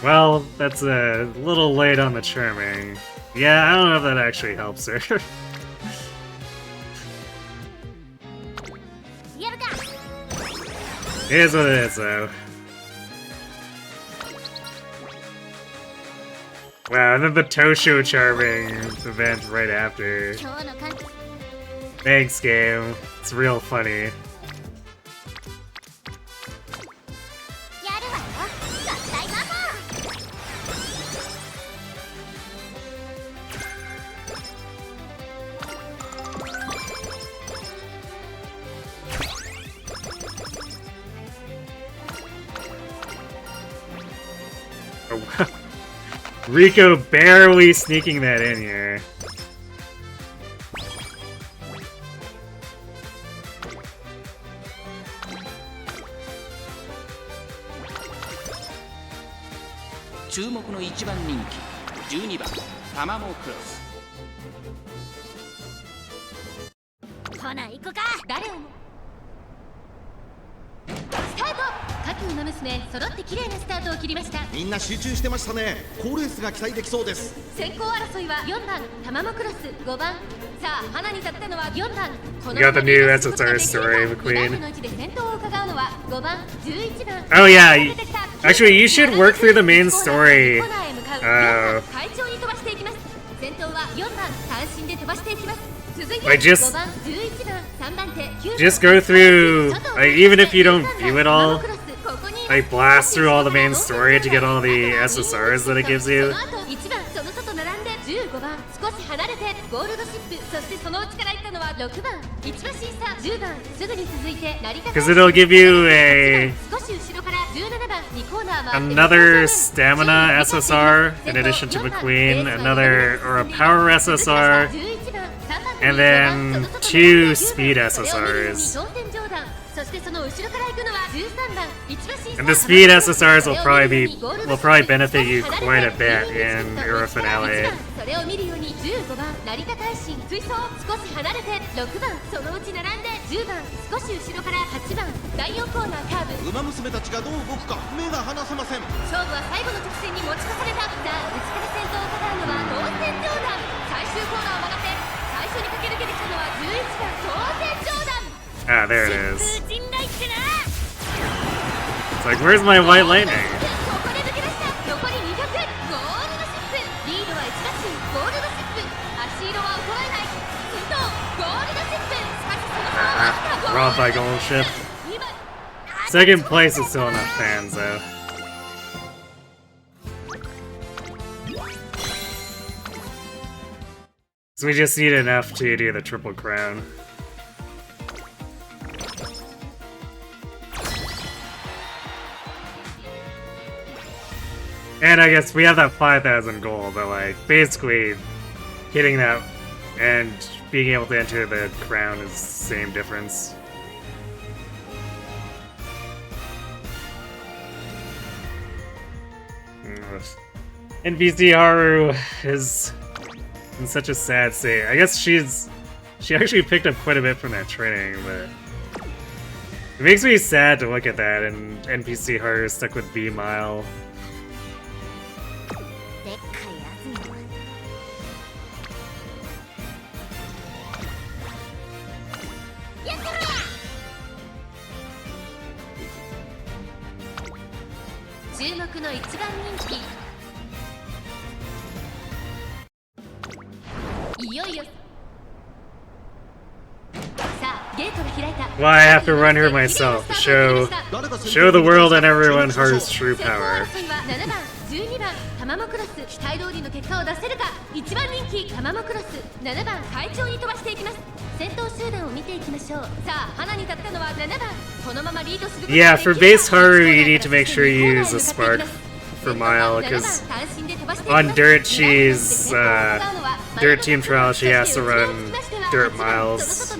Well, that's a little late on the charming. Yeah, I don't know if that actually helps her. It is what it is, though. Wow, and then the Tosho charming event right after. Thanks, game. It's real funny. Rico barely sneaking that in here.みんな集中してましたね。好レースが期待できそうです。先行争いは4番タマモクロス、5番さあ花に立ったのは4番。 You got the new SSR story, McQueen. の位置で先頭を伺うのは5番、11番。 Oh yeah, actually you should work through the main story. 快調に飛ばしていきます。先頭は4番三振で飛ばしていきます。 Like just go through, like, even if you don't view it all, like blast through all the main story to get all the SSRs that it gives you. 1番その外並んで15番少し離れてゴールドシップそしてその内から行ったのは6番1馬審査10番すぐに続いて成田 Because it'll give you a 少し後ろから17番2コーナー回って another stamina SSR in addition to McQueen, another or a power SSR, 11番 and then 2 speed SSRs. そしてその後ろから行くのは13番 And the speed SSRs will probably benefit you quite a bit in Euro Finale. それを見るように15番成田大臣追走少し離れて6番そのうち並んで10番少し後ろから8番第4コーナーカーブウマ娘たちがどう動くか目が離せません。勝負は最後の直線に持ち越された。さあ内から先頭を戦うのは当選ジョーダン最終コーナーを曲がって最初に駆け抜けてきたのは11番当選ジョーダン Ah, there it is. 陣雷ってな It's like, where's my white lightning? ここで抜け出した残り200ゴールドシップリードは1馬身ゴールドシップ足色は衰えない先頭ゴールドシップしかしその差はわずか Robbed by Gold Ship. 2番 Second place is still enough fans, though. So we just need enough to do the Triple Crown. And I guess we have that 5,000 goal, but like, basically, hitting that and being able to enter the crown is the same difference. NPC Haru is in such a sad state. I guess she actually picked up quite a bit from that training, but it makes me sad to look at that, and NPC Haru is stuck with B Mile. でっかいやつにはやってろや注目の一番人気いよいよさあゲートが開いた Well, I have to run here myself to show the world and everyone Haru's true power. 7番12番タマモクロス期待通りの結果を出せるか1番人気タマモクロス7番快調に飛ばしていきます先頭集団を見ていきましょうさあ花に立ったのは7番このままリードする Yeah, for base Haru, you need to make sure you use a spark for Mile, because on dirt, she's dirt team trial, she has to run dirt miles.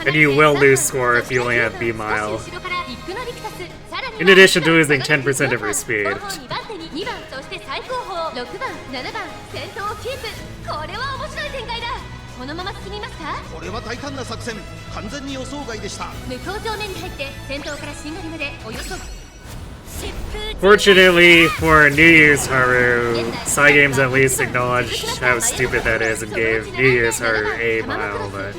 And you will lose score if you only have B Mile. In addition to losing 10% of her speed. 2番そして最高峰6番7番先頭をキープこれは面白い展開だこのまま進みますかこれは大胆な作戦完全に予想外でした向こう上面に入って先頭からしんがりまでおよそ Fortunately for New Year's Haru, Cygames at least acknowledged how stupid that is and gave New Year's Haru A Mile, but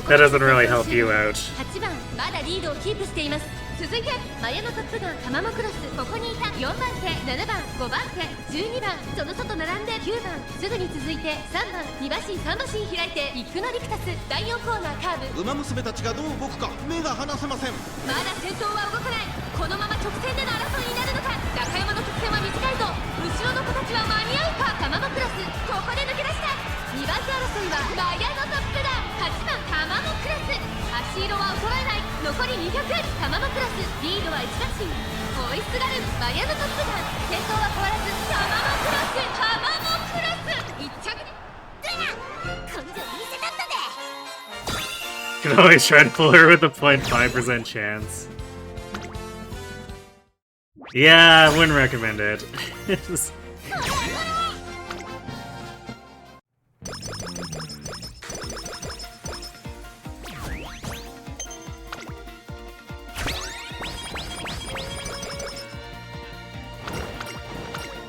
that doesn't really help you out. 8番まだリードをキープしています続いてマヤのトップガンタマモクロスここにいた4番手7番5番手12番その外並んで9番すぐに続いて3番2馬身3馬身開いてイクノリクタス第4コーナーカーブウマ娘たちがどう動くか目が離せませんまだ先頭は動かないこのまま直線での争いになるのか中山の直線は短いぞ後ろの子たちは間に合うかタマモクロスここで抜け出した2番手争いはマヤのトップだ8番タマモクロス足色は衰えない残り200タマモクロスリードは1馬身追いすがるマヤのトップガン先頭は変わらずタマモクロスタマモクロス1着に根性見せたったで Can always try to pull her with a 0.5% chance. Yeah, I wouldn't recommend it.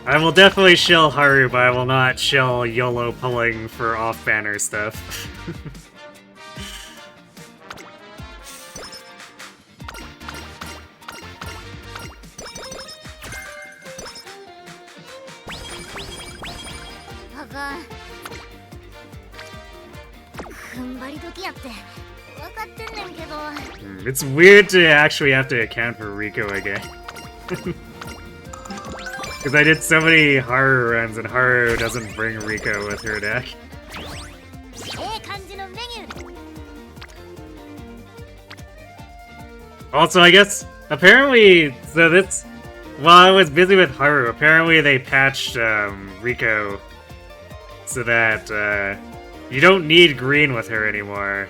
I will definitely shill Haru, but I will not shill YOLO pulling for off-banner stuff. It's weird to actually have to account for Rico again. Because I did so many Haru runs and Haru doesn't bring Rico with her deck. Also, I guess, apparently, so this, while I was busy with Haru, apparently they patched Rico so that you don't need green with her anymore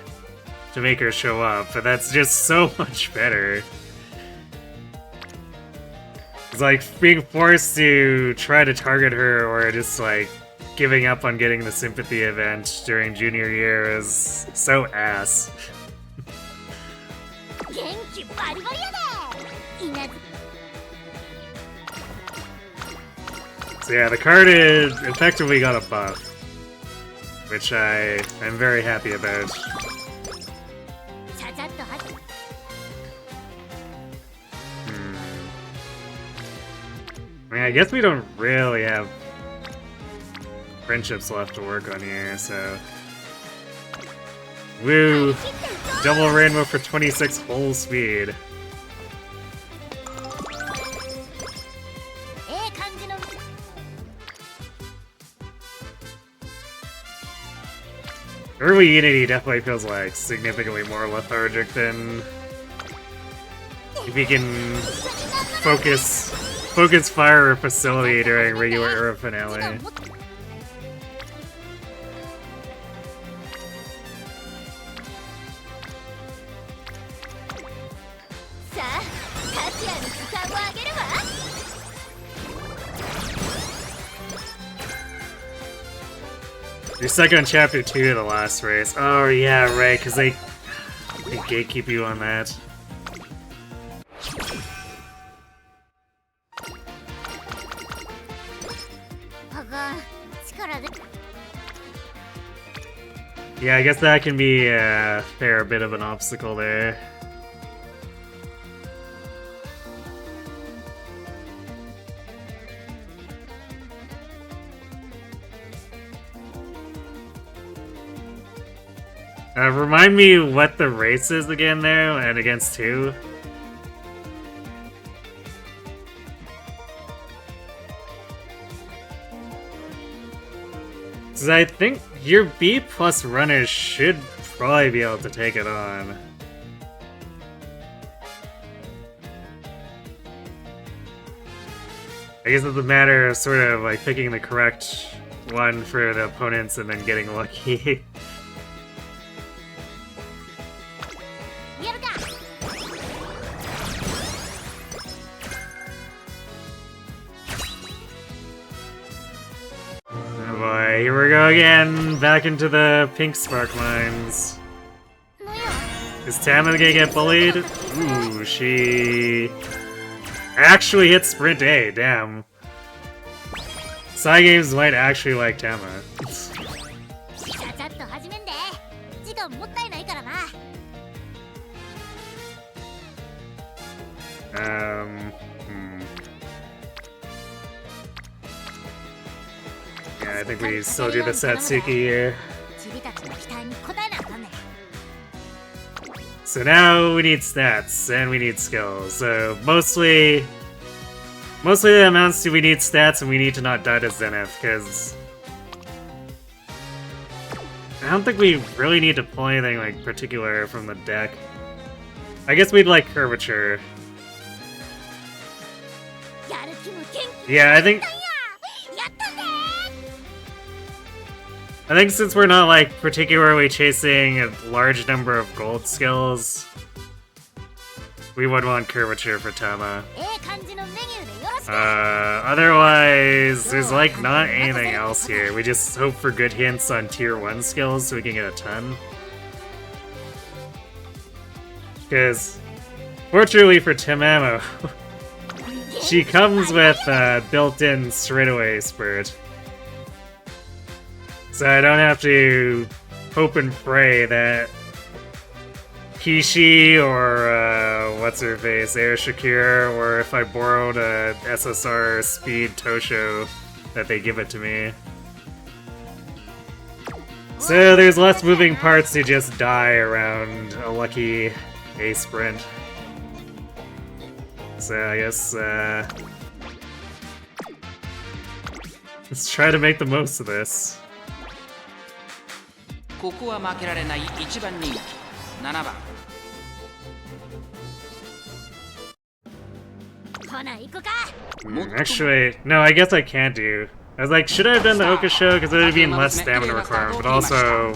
to make her show up, but that's just so much better. It's like being forced to try to target her or just like giving up on getting the sympathy event during junior year is so ass. So yeah, the card effectively got a buff, which I am very happy about. I mean, I guess we don't really have friendships left to work on here, so... Woo! Double rainbow for 26 whole speed. Early Unity definitely feels like significantly more lethargic than if you can focus fire or facility during regular era finale. You're stuck on chapter 2 of the last race. Oh yeah, right, because they gatekeep you on that. Yeah, I guess that can be a fair bit of an obstacle there. Remind me what the race is again there, and against who? Because I think your B plus runners should probably be able to take it on. I guess it's a matter of sort of like picking the correct one for the opponents and then getting lucky. Here we go again, back into the pink spark mines. Is Tama gonna get bullied? Ooh, she actually hit Sprint A, damn. Cygames might actually like Tama. Yeah, I think we still do the Satsuki here. So now we need stats, and we need skills. So mostly the amounts to we need stats, and we need to not die to Zenith, because I don't think we really need to pull anything like particular from the deck. I guess we'd like Curvature. Yeah, I think since we're not like particularly chasing a large number of gold skills, we would want Curvature for Tama. Otherwise, there's like not anything else here. We just hope for good hints on tier 1 skills so we can get a ton. Because, fortunately for Timamo, she comes with built-in straightaway Spurt. So I don't have to hope and pray that Kishi or what's-her-face, Air Shakira, or if I borrowed a SSR Speed Tosho, that they give it to me. So there's less moving parts to just die around a lucky a sprint. So I guess let's try to make the most of this. ここは負けられない1番人気7番 Actually, no, I guess I can't do. I was like, should I have done the Okasho? Because it would have been less stamina requirement, but also,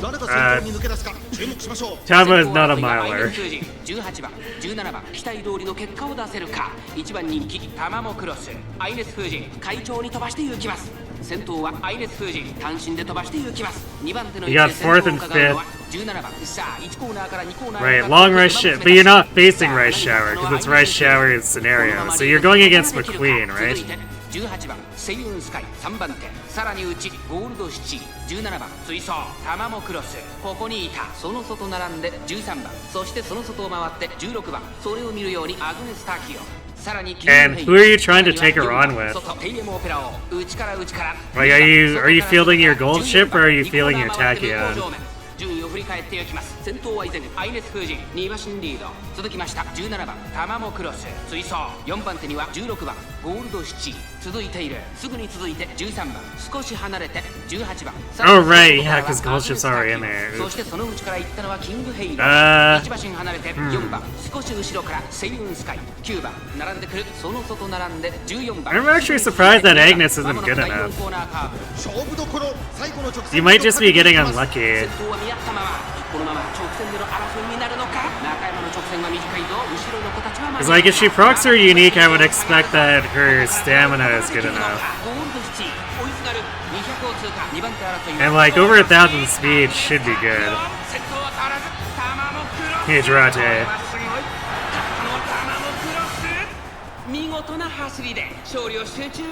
Tama is not a miler. 18番17番期待通りの結果を出せるか1番人気タマモクロスアイネス風神会長に飛ばして行きます先頭はアイネス風神単身で飛ばして行きます2番手の You got fourth and fifth. 17番さあ1コーナーから2コーナー Right, long rice shower, but you're not facing rice shower because it's rice shower's scenario. So you're going against McQueen, right? 18番セイウンスカイ3番手さらに内ゴールドシチ17番追走タマモクロスここにいたその外並んで13番そしてその外を回って16番それを見るようにアグネス・ターキオ And who are you trying to take her on with? Like, are you fielding your gold ship or are you fielding your Tachyon? 順位を振り返っていきます先頭は依然アイネス風神2馬身リード続きました17番タマモクロス追走4番手には16番ゴールドシチ続いているすぐに続いて13番少し離れて18番 Oh right, yeah, because gold ship's already in there. そしてその内から行ったのはキングヘイロー1馬身離れて4番少し後ろからセイウンスカイ9番並んでくるその外並んで14番 I'm actually surprised that Agnes isn't good enough. You might just be getting unlucky. このまま直線での争いになるのか中山の直線は短いぞ後ろの子たちは Because like if she procs her unique, I would expect that her stamina is good enough. And like over 1,000 speed should be good. Hijrate.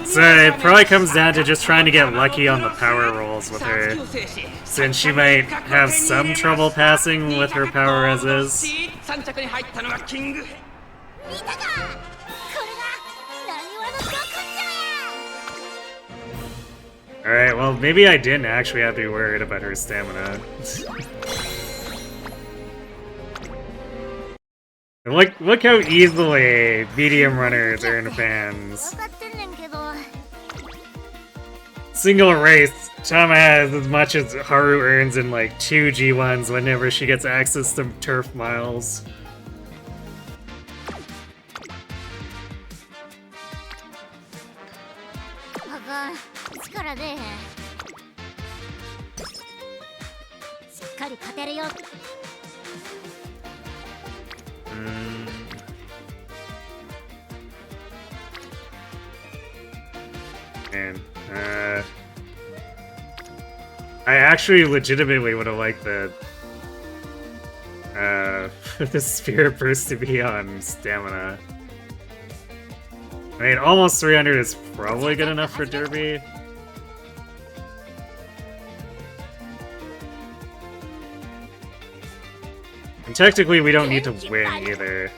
So it probably comes down to just trying to get lucky on the power rolls with her, since she might have some trouble passing with her power as is. Alright, well maybe I didn't actually have to be worried about her stamina. Look how easily medium runners earn fans. Single race, Tama has as much as Haru earns in like 2 G1s whenever she gets access to turf miles. Man, I actually legitimately would have liked the the Spirit Burst to be on stamina. I mean, almost 300 is probably good enough for Derby. And technically, we don't need to win either.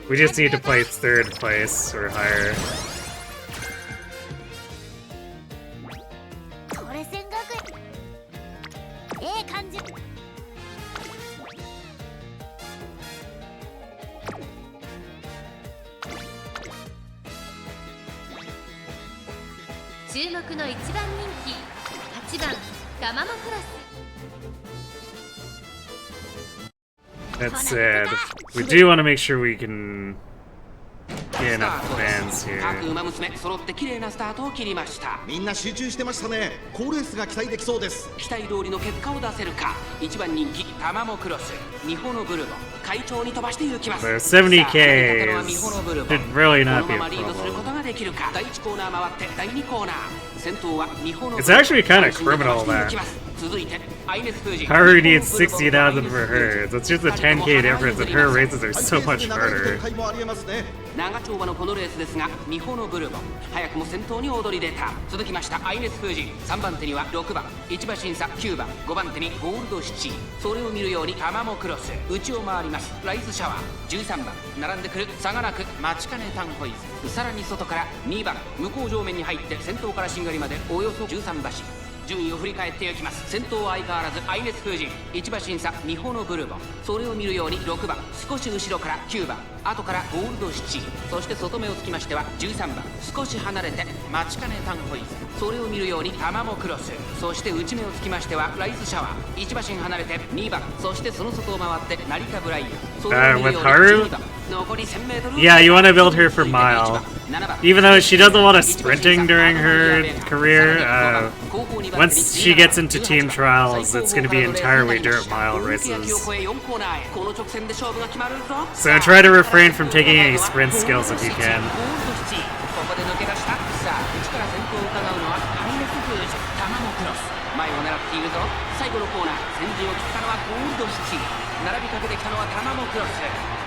We just need to place 3rd place or higher. That said, we do want to make sure we can get enough fans here. 各馬娘揃って綺麗なスタートを切りましたみんな集中してましたね好レースが期待できそうです期待通りの結果を出せるか1番人気タマモクロスミホノブルボ会長に飛ばして行きます 70K should really not be a リードすることができるか第1コーナー回って第2コーナー先頭はミホノブルボ It's actually kind of criminal that Haru needs 60,000 for hers. It's just a 10k difference and her races are so much harder. 長丁場のこのレースですがミホノブルボ早くも先頭に躍り出た続きましたアイネス風神3番手には6番1馬審査9番5番手にゴールドシチそれを見るようにタマモクロス内を回りますライズシャワー13番並んでくる差がなく待ちかねタンホイズさらに外から2番向こう上面に入って先頭からしんがりまでおよそ13馬身順位を振り返っていきます。先頭は相変わらずアイネス風神、1馬審査ミホのブルボン、それを見るように6番少し後ろから9番、後からゴールドシチ、そして外目をつきましては13番少し離れてマチカネタンホイズ、それを見るようにタマモクロス、そして内目をつきましてはライズシャワー、1馬身離れて2番、そしてその外を回って成田ブライアン、それを見るように12番、残り 1000m。 Yeah, you want to build her for mile. Even though she doesn't want to sprinting during her career, once she gets into team trials, it's going to be entirely dirt mile races. So try to refrain from taking any sprint skills if you can. ここで抜け出した。さあ、内から先頭を伺うのはアイネスフージ、タマモクロス。前を狙っているぞ。最後のコーナー、先陣を切ったのはゴールドシティ。並びかけてきたのはタマモクロス。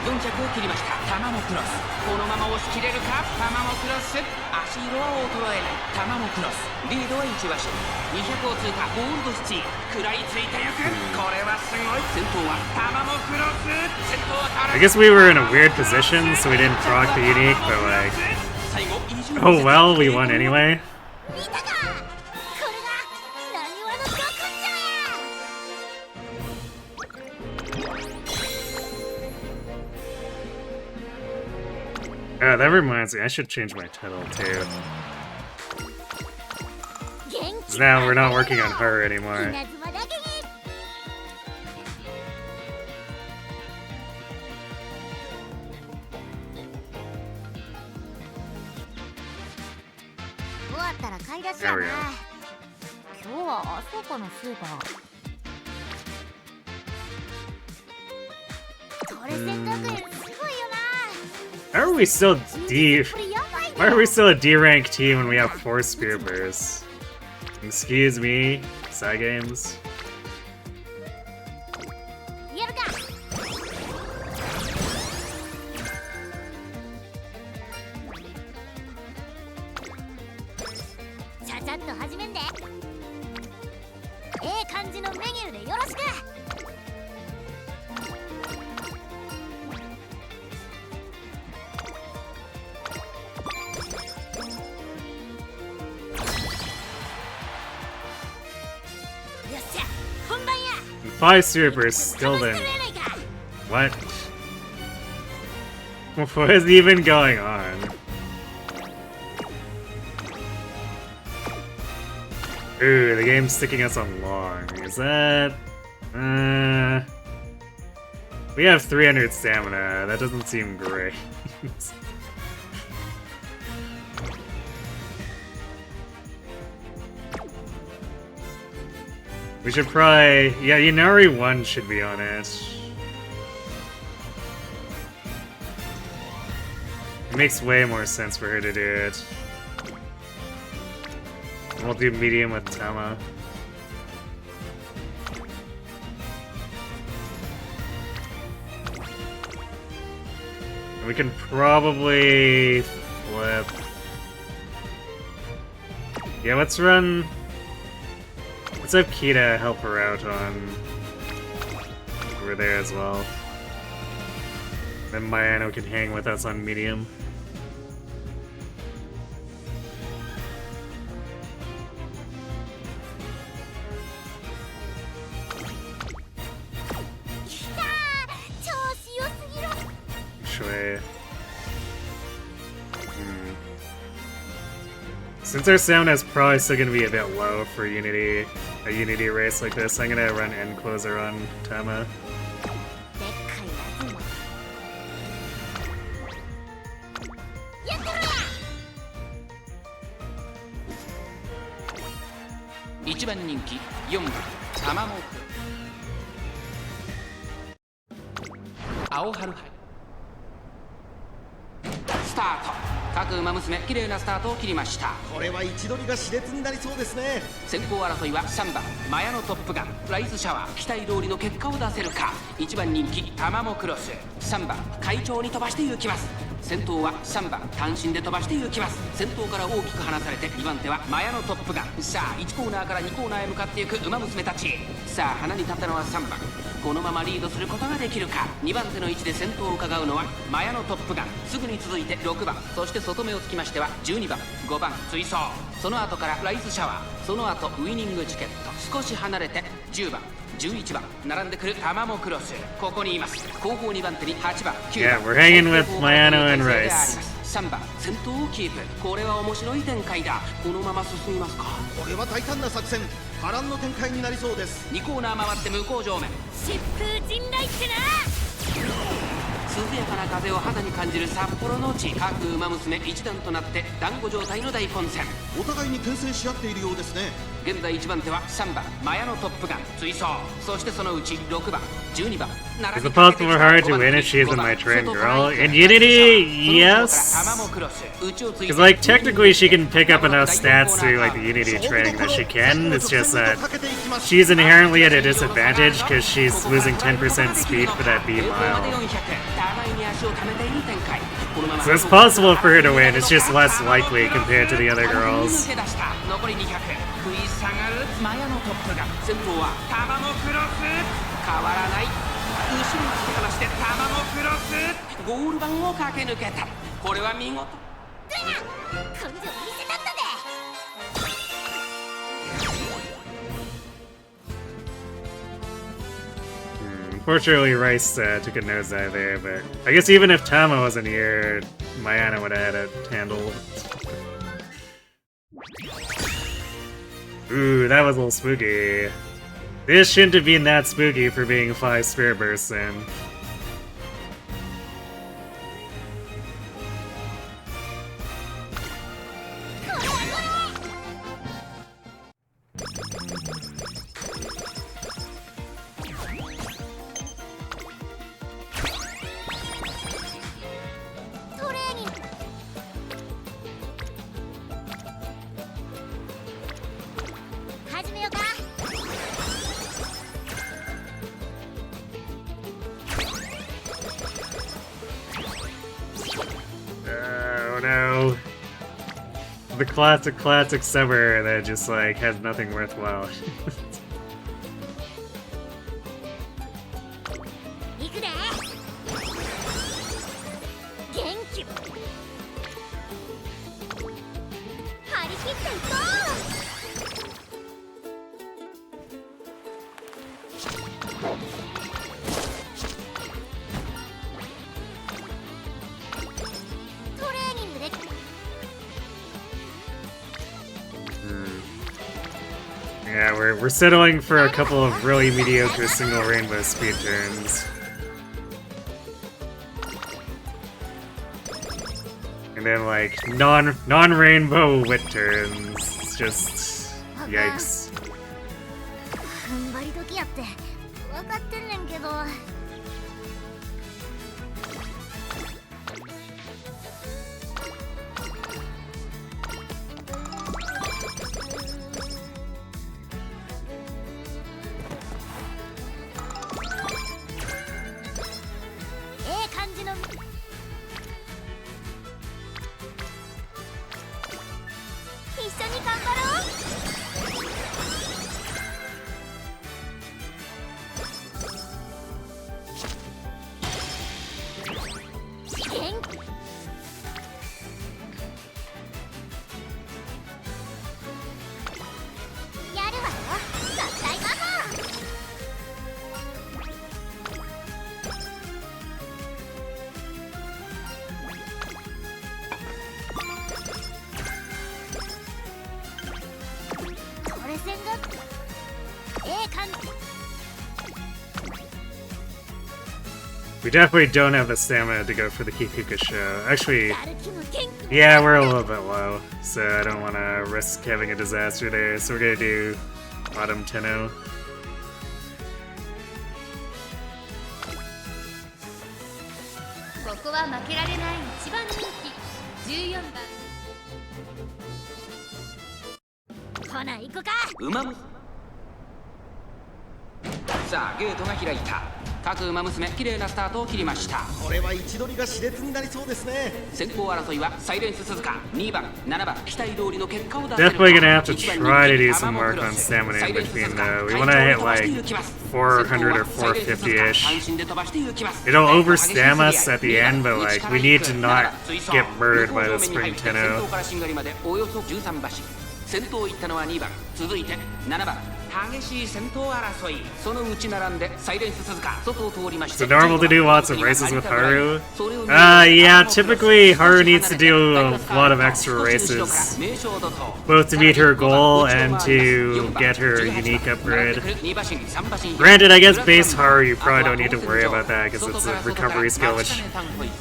4着を切りました。タマモクロス。このまま押し切れるか。タマモクロス。足色は衰えない。タマモクロス。リードは1馬身。200を通過。ゴールドシティ。食らいついてゆく。これはすごい。先頭はタマモクロス。先頭は変わら I guess we were in a weird position, so we didn't proc the unique, but like... Oh well, we won anyway. 見たか、これがなにわの極上や。 Oh, that reminds me, I should change my title too. 'Cause now we're not working on her anymore. 稲妻だけに終わったら買い出しや There we な。 go. 今日はあそこのスーパー。これせっかくやすごいよな。 How are we still D? これやばい Why are we still a D rank team when we have 4 spear bursts? Excuse me, Cygames. やるか。ちゃちゃっと始めんで。ええ感じのメニューでよろしく。よっしゃ、本番や。 5 spear bursts still かま didn't. してるやないか。 What? What is even going on? Ooh, the game's sticking us on long. Is that... We have 300 stamina. That doesn't seem great. We should probably... Yeah, Yunari 1 should be on it. It makes way more sense for her to do it. And we'll do medium with Tama. And we can probably flip. Yeah, let's run... Let's have Kita help her out on... over there as well. Then Mayano can hang with us on medium. Shui. Since our stamina is probably still gonna be a bit low for a Unity race like this, I'm gonna run end closer on Tama. でっかいやつもやってるや。 1番人気4番タマモク青春杯スタート。各馬娘綺麗なスタートを切りました。これは位置取りが熾烈になりそうですね。先行争いは3番マヤのトップガンライズシャワー、期待通りの結果を出せるか。1番人気タマモクロス、3番会長に飛ばして行きます。先頭は3番単身で飛ばして行きます。先頭から大きく離されて2番手はマヤのトップガン。さあ1コーナーから2コーナーへ向かっていく馬娘たち。さあ花に立ったのは3番。このままリードすることができるか。2番手の位置で先頭を伺うのはマヤのトップガン。すぐに続いて6番、そして外目をつきましては12番、5番追走。その後からライズシャワー、その後ウイニングチケット。少し離れて10番、11番並んでくるタマモクロス。ここにいます。後方2番手に8番、9番。 Yeah, we're hanging with Mayano and Rice. 3番先頭をキープ。これは面白い展開だ。このまま進みますか。これは大胆な作戦、波乱の展開になりそうです。2コーナー回って向こう上面。疾風陣雷ってな。涼やかな風を肌に感じる札幌の地。各馬娘一段となって団子状態の大混戦。お互いに牽制し合っているようですね。現在1番手は3番マヤのトップガン追走。そしてそのうち6番、12番。 Is it possible for her to win if she isn't my trained girl? In Unity, yes. Because like technically she can pick up enough stats through like the Unity training that she can. It's just that she's inherently at a disadvantage because she's losing 10% speed for that B mile. So it's possible for her to win. It's just less likely compared to the other girls. 残り200。食い下がるマヤのトップガン。先頭はタマモクロス。変わらない。後ろに突き放してタマモクロス。ゴール板を駆け抜けた。これは見事。根性見せたったで。Unfortunately, Rice took a nosedive there, but I guess even if Tama wasn't here, Mayana would have had it handled. Ooh, that was a little spooky. This shouldn't have been that spooky for being 5 Spirit Bursts in. Oh no. The classic summer that just like has nothing worthwhile. 行くで。元気。張り切っていこう。トレーニングで。Yeah, we're settling for a couple of really mediocre single rainbow speed turns. And then like non-rainbow wit turns. It's just yikes. 踏ん張り時やって分かってんねんけど。感じの一緒に頑張ろう。やるわよ、合体ママ。We definitely don't have the stamina to go for the Kikuka show. Actually, yeah, we're a little bit low, so I don't want to risk having a disaster there, so we're gonna do Autumn Tenno. ここは負けられない一番人気14番。ほな行くか。うまむ。さあゲートが開いた。各馬娘綺麗なスタートを切りました。これは位置取りが熾烈になりそうですね。先行争いはサイレンス鈴鹿2番7番期待通りの結果を出せるか。 Definitely gonna have to try to do some work on stamina in between though. We wanna hit like 400 or 450-ish. It'll overstam us at the end, but like we need to not get murdered by the Spring Tenno. 先頭行ったのは2番、続いて7番。激しい戦闘争い、そのうち並んでサイレンス鈴鹿外を通りまして。 Is it normal to do lots of races with Haru? Yeah, typically Haru needs to do a lot of extra races, both to meet her goal and to get her unique upgrade. Granted, I guess base Haru you probably don't need to worry about that because it's a recovery skill, which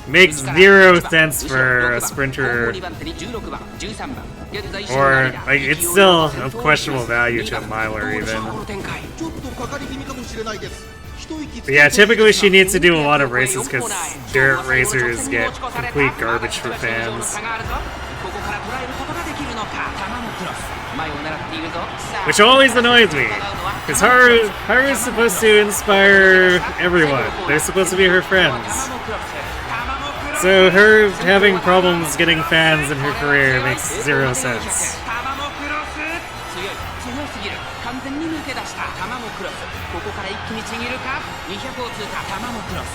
makes zero sense for a sprinter. Or, like, it's still of questionable value to a miler even. But yeah, typically she needs to do a lot of races because dirt racers get complete garbage for fans. Which always annoys me, because Haru is supposed to inspire everyone. They're supposed to be her friends. So her having problems getting fans in her career makes zero sense. 完全に抜け出したタマモクロス。ここから一気にちぎるか。200を通過タマモクロス。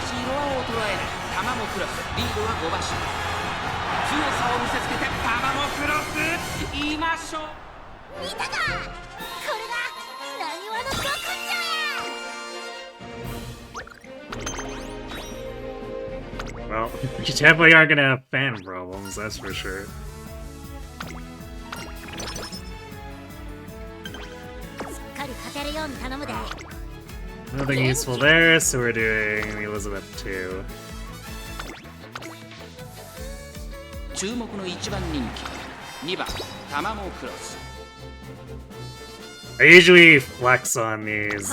足色は衰えないタマモクロス。リードは5馬身。強さを見せつけてタマモクロス。言いましょう。見たか。これがなにわの極上や。 Well, you definitely aren't gonna have fan problems, that's for sure. Nothing useful there, so we're doing Elizabeth 2. 注目の1番人気2番タマモクロス。 I usually flex on these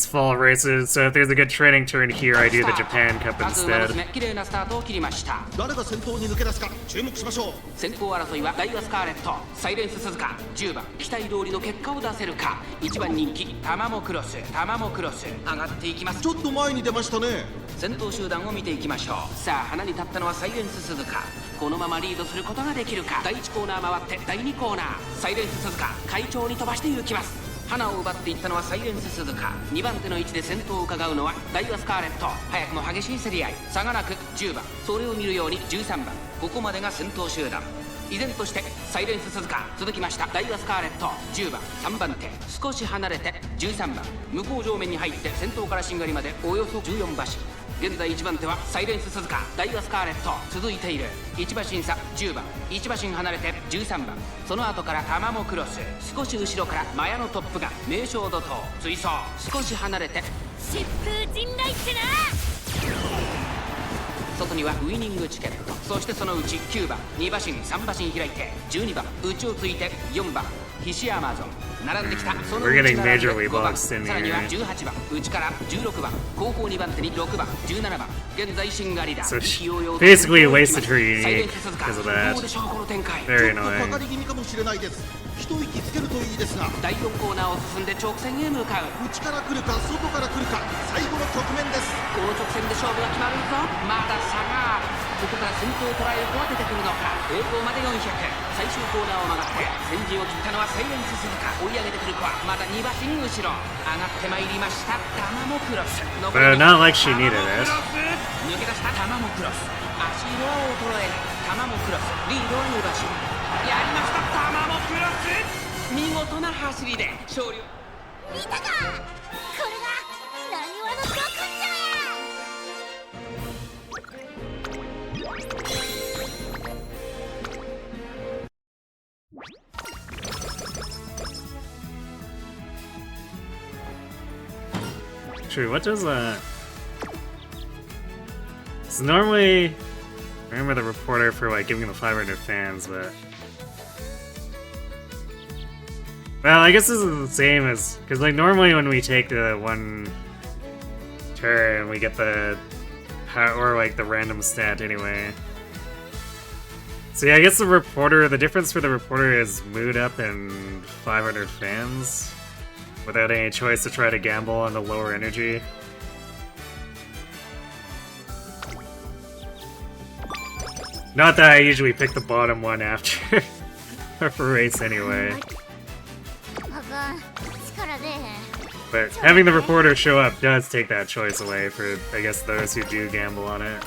fall races, so if there's a good training turn here, I do the Japan Cup instead. 綺麗なスタートを切りました。誰が先頭に抜け出すか注目しましょう。先行争いはダイワスカーレット、サイレンス鈴鹿、10番期待通りの結果を出せるか。1番人気タマモクロス、タマモクロス上がっていきます。ちょっと前に出ましたね。先頭集団を見ていきましょう。さあ花に立ったのはサイレンス鈴鹿。このままリードすることができるか。第1コーナー回って第2コーナー、サイレンス鈴鹿快調に飛ばして行きます。花を奪っていったのはサイレンス鈴鹿。2番手の位置で先頭を伺うのはダイワスカーレット。早くも激しい競り合い、差がなく10番、それを見るように13番、ここまでが先頭集団。依然としてサイレンス鈴鹿続きました。ダイワスカーレット10番、3番手少し離れて13番、向こう上面に入って先頭からしんがりまでおよそ14馬身。現在1番手はサイレンス鈴鹿、ダイワスカーレット続いている。1馬身差10番、1馬身離れて13番、その後からタマモクロス、少し後ろからマヤのトップが名将怒涛追走。少し離れて疾風陣雷ってな。外にはウイニングチケット、そしてそのうち9番、2馬身3馬身開いて12番、内をついて4番ヒシアマゾン並んできた。その We're 内 getting 並んで majorly 5番、 boxed in さらには here. 18番、内から16番、後方2番手に6番17番、現在しんがりだ。 So 意 she 気揚々と basically wasted her サイレ unique ンス鈴鹿 because of ど that. うでしょうこの展開。 Very ちょっとかか annoying. り気味かもしれないです。一息つけるといいですが。第4コーナーを進んで直線へ向かう。内から来るか外から来るか最後の局面です。この直線で勝負が決まるぞ。まだ差がある。ここから先頭を捉える子は出てくるのか。栄光まで400、最終コーナーを曲がって先陣を切ったのはサイレンス鈴鹿。追い上げてくる子はまだ2馬身後ろ。上がってまいりましたタマモクロス。 But not like she needed it. 抜け出したタマモクロス。足色は衰えないタマモクロス。リードは2馬身。やりましたタマモクロス。見事な走りで勝利。見たか。これがなにわの極上や。 True, what does so normally I remember the reporter for like giving the 500 fans, but well, I guess this is the same as because like normally when we take the one turn, we get the or like the random stat anyway. So yeah, I guess the difference for the reporter is mood up and 500 fans. without any choice to try to gamble on the lower energy. Not that I usually pick the bottom one after for race anyway. But having the reporter show up does take that choice away for, I guess, those who do gamble on it.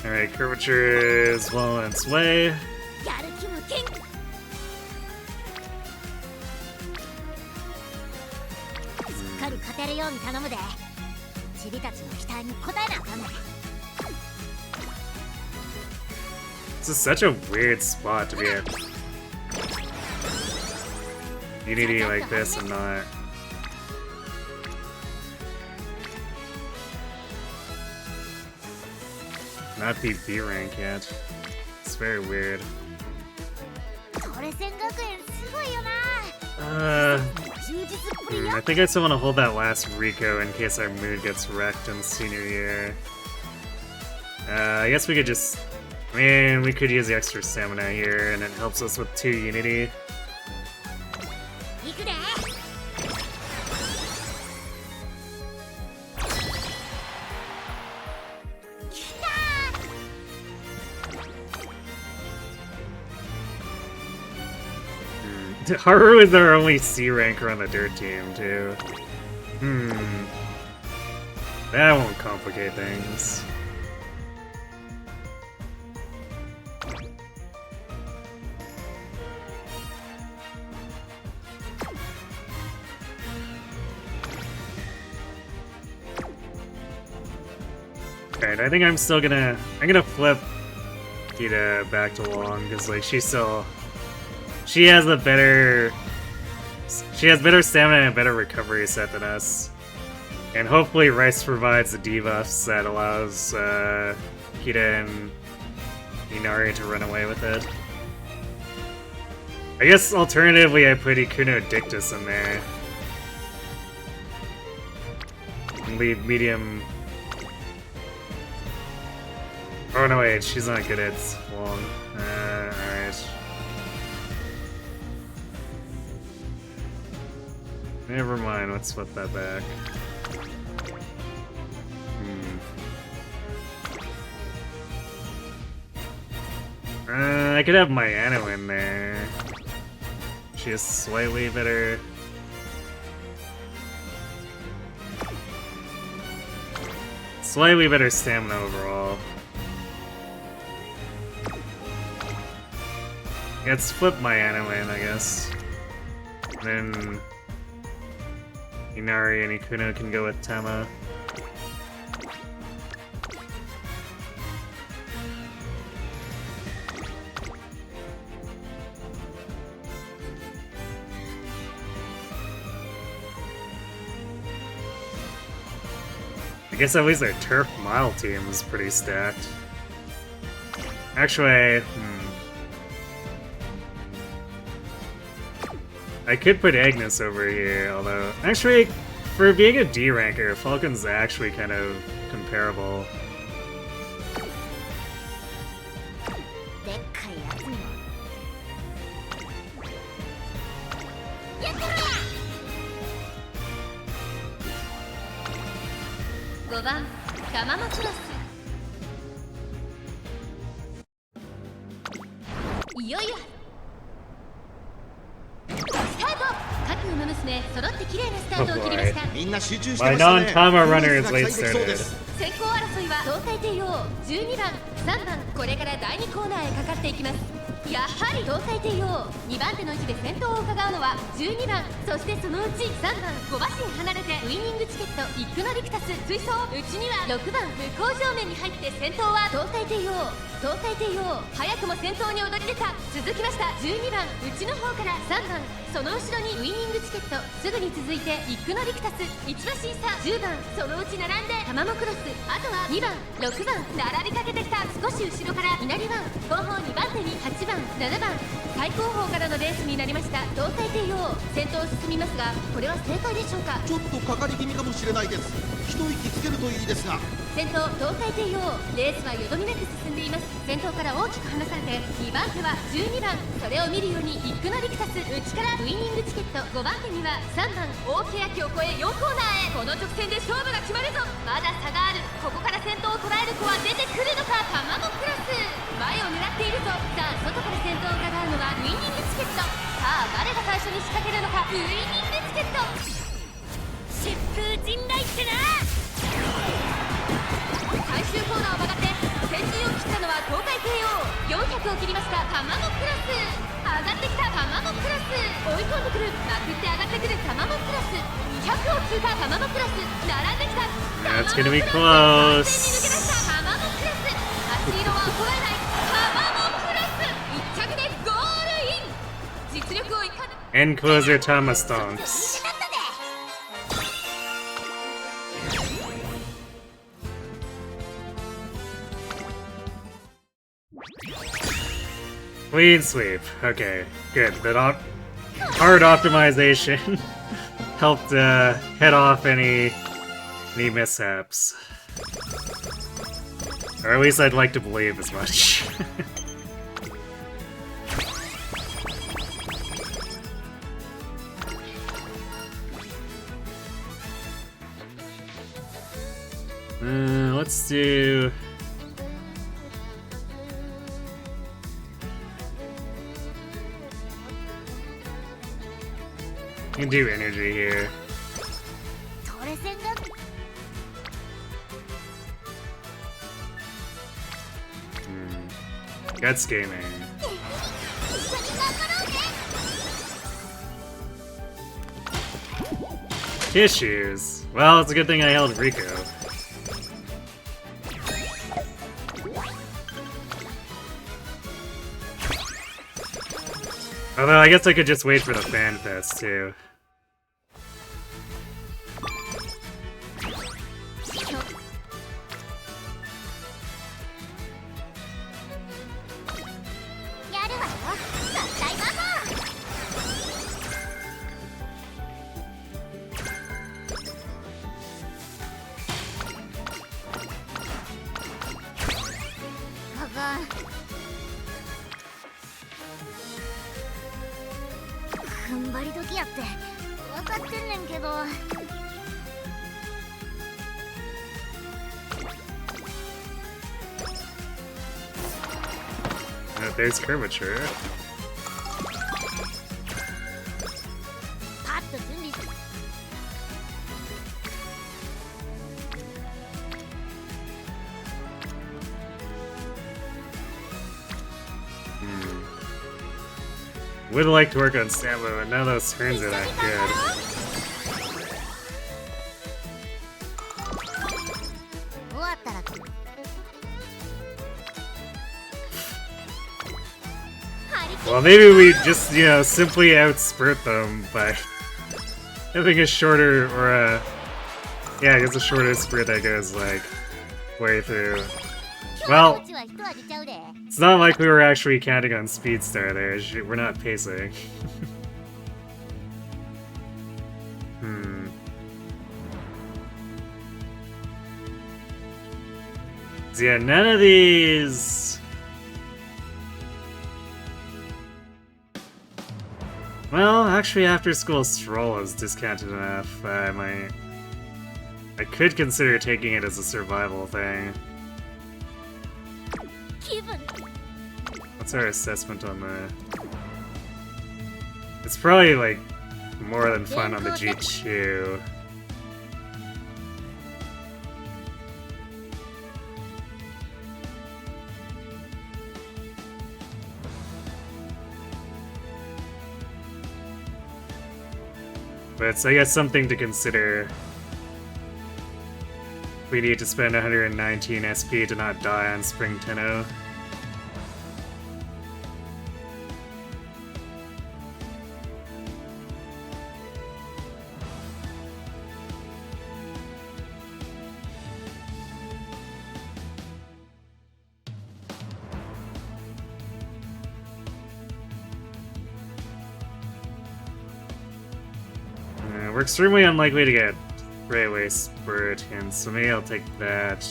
Alright, curvature is well on its way. This is such a weird spot to be in. Unity like this and not be B rank yet. It's very weird. I think I still want to hold that last Rico in case our mood gets wrecked in senior year. I guess we could just... I mean, we could use the extra stamina here, and it helps us with 2 Unity. Haru is our only C ranker on the dirt team, too. That won't complicate things. Alright, I think I'm still gonna... I'm gonna flip Kita back to Long, because, like, she has a better... She has better stamina and a better recovery set than us. And hopefully Rice provides the debuffs that allows Kita and Inari to run away with it. I guess alternatively I put Ikuno Dictus in there. And leave medium... Oh no wait, she's not good at Long. Alright. Never mind, let's flip that back. I could have Mayano in there. She has slightly better... Slightly better stamina overall. Let's flip Mayano in, I guess. And then... Inari and Ikuno can go with Tama. I guess at least their Turf Mile team is pretty stacked. Actually, I could put Agnes over here, although... Actually, for being a D ranker, Falcon's actually kind of comparable. Oh boy. My non-Tama runner is late started. 先行争いは胴体帝王12番3番これから第2コーナーへかかっていきます。やはり胴体帝王2番手の位置で先頭を伺うのは12番、そしてそのうち3番5馬身離れてウイニングチケットイックノリクタス追走、うちには6番向こう正面に入って先頭は胴体帝王。胴体帝王早くも先頭に躍り出た。続きました12番うちの方から3番、その後ろにウイニングチケット、すぐに続いてイックノリクタス1馬身差10番、そのうち並んでタマモクロス、あとは2番6番並びかけてきた。少し後ろから稲荷湾後方2番手に8番7番最高峰からのレースになりました胴体帝王先頭を進みますがこれは正解でしょうか。ちょっとかかり気味かもしれないです。一息つけるといいですが。先頭胴体帝王レースはよどみなく進んでいます。先頭から大きく離されて2番手は12番それを見るようにイックナリクタス内からウイニングチケット5番手には3番大欅を越え4コーナーへこの直線で勝負が決まるぞ。まだ差がある。ここから先頭を捉える子は出てくるのか。卵クラス前を狙っているぞ。さあ外から先頭を伺うのはウイニングチケット。さあ誰が最初に仕掛けるのか。ウイニングチケット疾風陣雷ってな。最終コーナーを曲がって先陣を切ったのは東海帝王400を切りました卵クラス。上がってきた卵クラス追い込んでくるまくって上がってくる卵クラス200を通過卵クラス並んできた。 That's gonna be 完全に抜け出 close. した卵クラス足色は衰えない卵クラス1着でゴールイン。実力をいかぬ End closer Thomas Stonks. Clean sweep. Okay, good. That hard optimization helped head off any mishaps. Or at least I'd like to believe as much. Let's do... You can do energy here. Guts gaming. Tissues. Well, it's a good thing I held Rico. Although I guess I could just wait for the fan fest too. There's curvature. Would like to work on stamina, but none of those turns are that good. Well, maybe we just, you know, simply outspurt them by having a shorter, or a... Yeah, I guess a shorter sprint that goes, like, way through. Well, it's not like we were actually counting on Speedstar there. We're not pacing. So yeah, none of these... Well, actually, after school stroll is discounted enough. I could consider taking it as a survival thing. What's our assessment on the... It's probably, like, more than fun on the G2. But it's, I guess, something to consider. We need to spend 119 SP to not die on Spring Tenno. we're extremely unlikely to get Railway Spurt, and so maybe I'll take that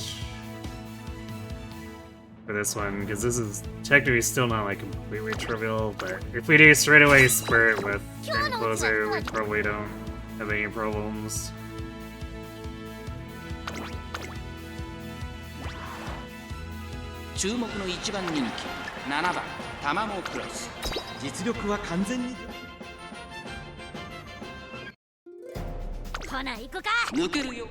for this one, because this is technically still not like completely trivial, but if we do straightaway Spurt with Encloser, we probably don't have any problems.実力は完全にほな行くか。抜けるよ。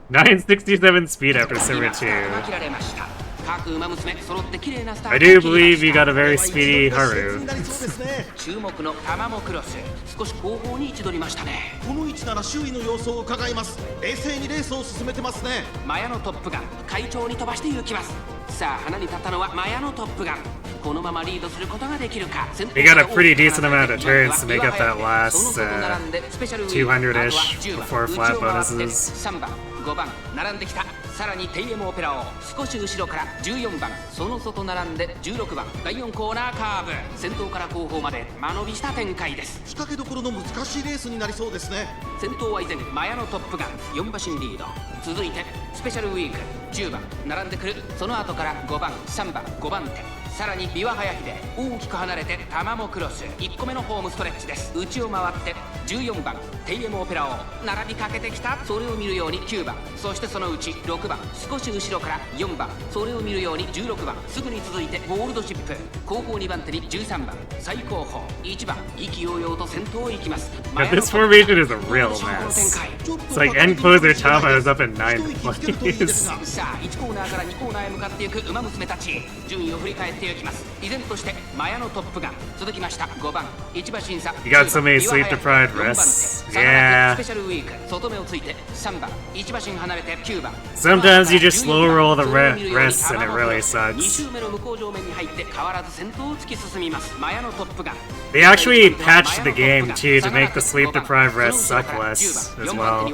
967 speed after server 2. 切られました。各馬娘揃って綺麗なスタート I do believe you got a very speedy 勝負 Haru. になりそうですね注目のタマモクロス、少し後方に位置取りましたね。この位置なら周囲の様子を伺います。冷静にレースを進めてますね。マヤのトップガン、快調に飛ばして行きます。さあ花に立ったのはマヤのトップガン。このままリードすることができるか。 They got a pretty decent amount of turns to make up that last 200-ish before flat bonuses. 3番、5番並んできた。さらにテイエムオペラを少し後ろから14番、その外並んで16番、第4コーナーカーブ、先頭から後方まで間延びした展開です。仕掛けどころの難しいレースになりそうですね。先頭は依然マヤのトップガン、4馬身リード。続いてスペシャルウィーク10番並んでくる。その後から5番、3番、5番手、さらにビワハヤヒで大きく離れてタマモクロス、1個目のホームストレッチです。内を回って14番テイエムオペラを並びかけてきた。それを見るように9番、そしてそのうち6番、少し後ろから4番、それを見るように16番、すぐに続いてゴールドシップ、後方2番手に13番、最後方1番、意気揚々と先頭を行きます。 But this formation is a real mess. It's like Encloser Tama is up in 9th place. さあ1コーナーから2コーナーへ向かっていく馬娘たち、順位を振り返っていきます。依然としてマヤのトップガン、続きました5番1馬審査、 You got so many sleep deprived rests. ス Yeah. ペシャルウィーク外目をついて3番1馬身離れて9番。 Sometimes you just slow roll the rests and it really 2 sucks. 周目の向こう上面に入って変わらず先頭を突き進みます。マヤのトップガン。 They actually patched the game too to make the sleep deprived rests suck less as well.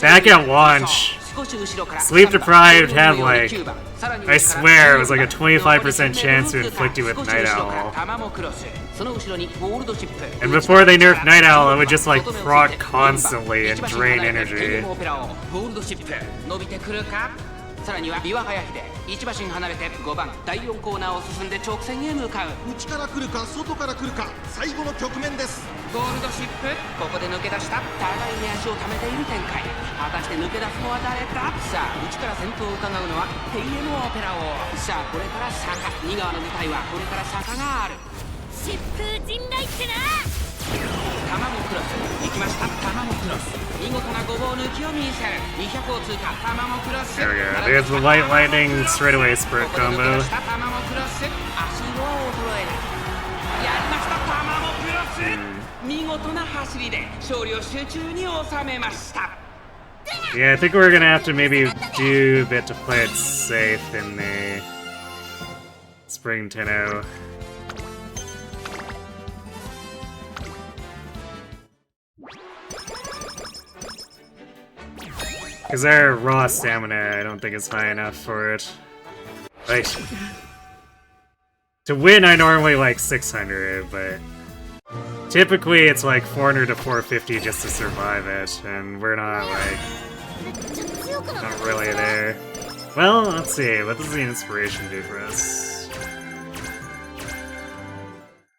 Back at launch, sleep deprived had like, I swear it was like a 25% chance to inflict you with Night Owl. And before they nerfed Night Owl, it would just like proc constantly and drain energy. さらにはビワハヤヒで1馬身離れて5番第4コーナーを進んで直線へ向かう。内から来るか外から来るか、最後の局面です。ゴールドシップ、ここで抜け出した。互いに足を溜めている展開。果たして抜け出すのは誰だ。さあ内から先頭を伺うのはテイエムオペラ王。さあこれから坂、2側の舞台はこれから坂がある。疾風陣雷ってな。タマモクロス行きました。タマモクロス見事なごぼう抜きを見せる。200を通過。タマモクロス There we go. There's the light lightning straightaway spurt ここで抜け combo. 出したタマモクロス、足を衰えない。やりましたタマモクロス、見事な走りで勝利を集中に収めました。 Yeah, I think we're gonna have to maybe do a bit to play it safe in the Spring Tenno. Because our raw stamina, I don't think is high enough for it. Like, to win, I normally like 600, but typically it's like 400 to 450 just to survive it, and we're not like, not really there. Well, let's see, what does the inspiration do for us?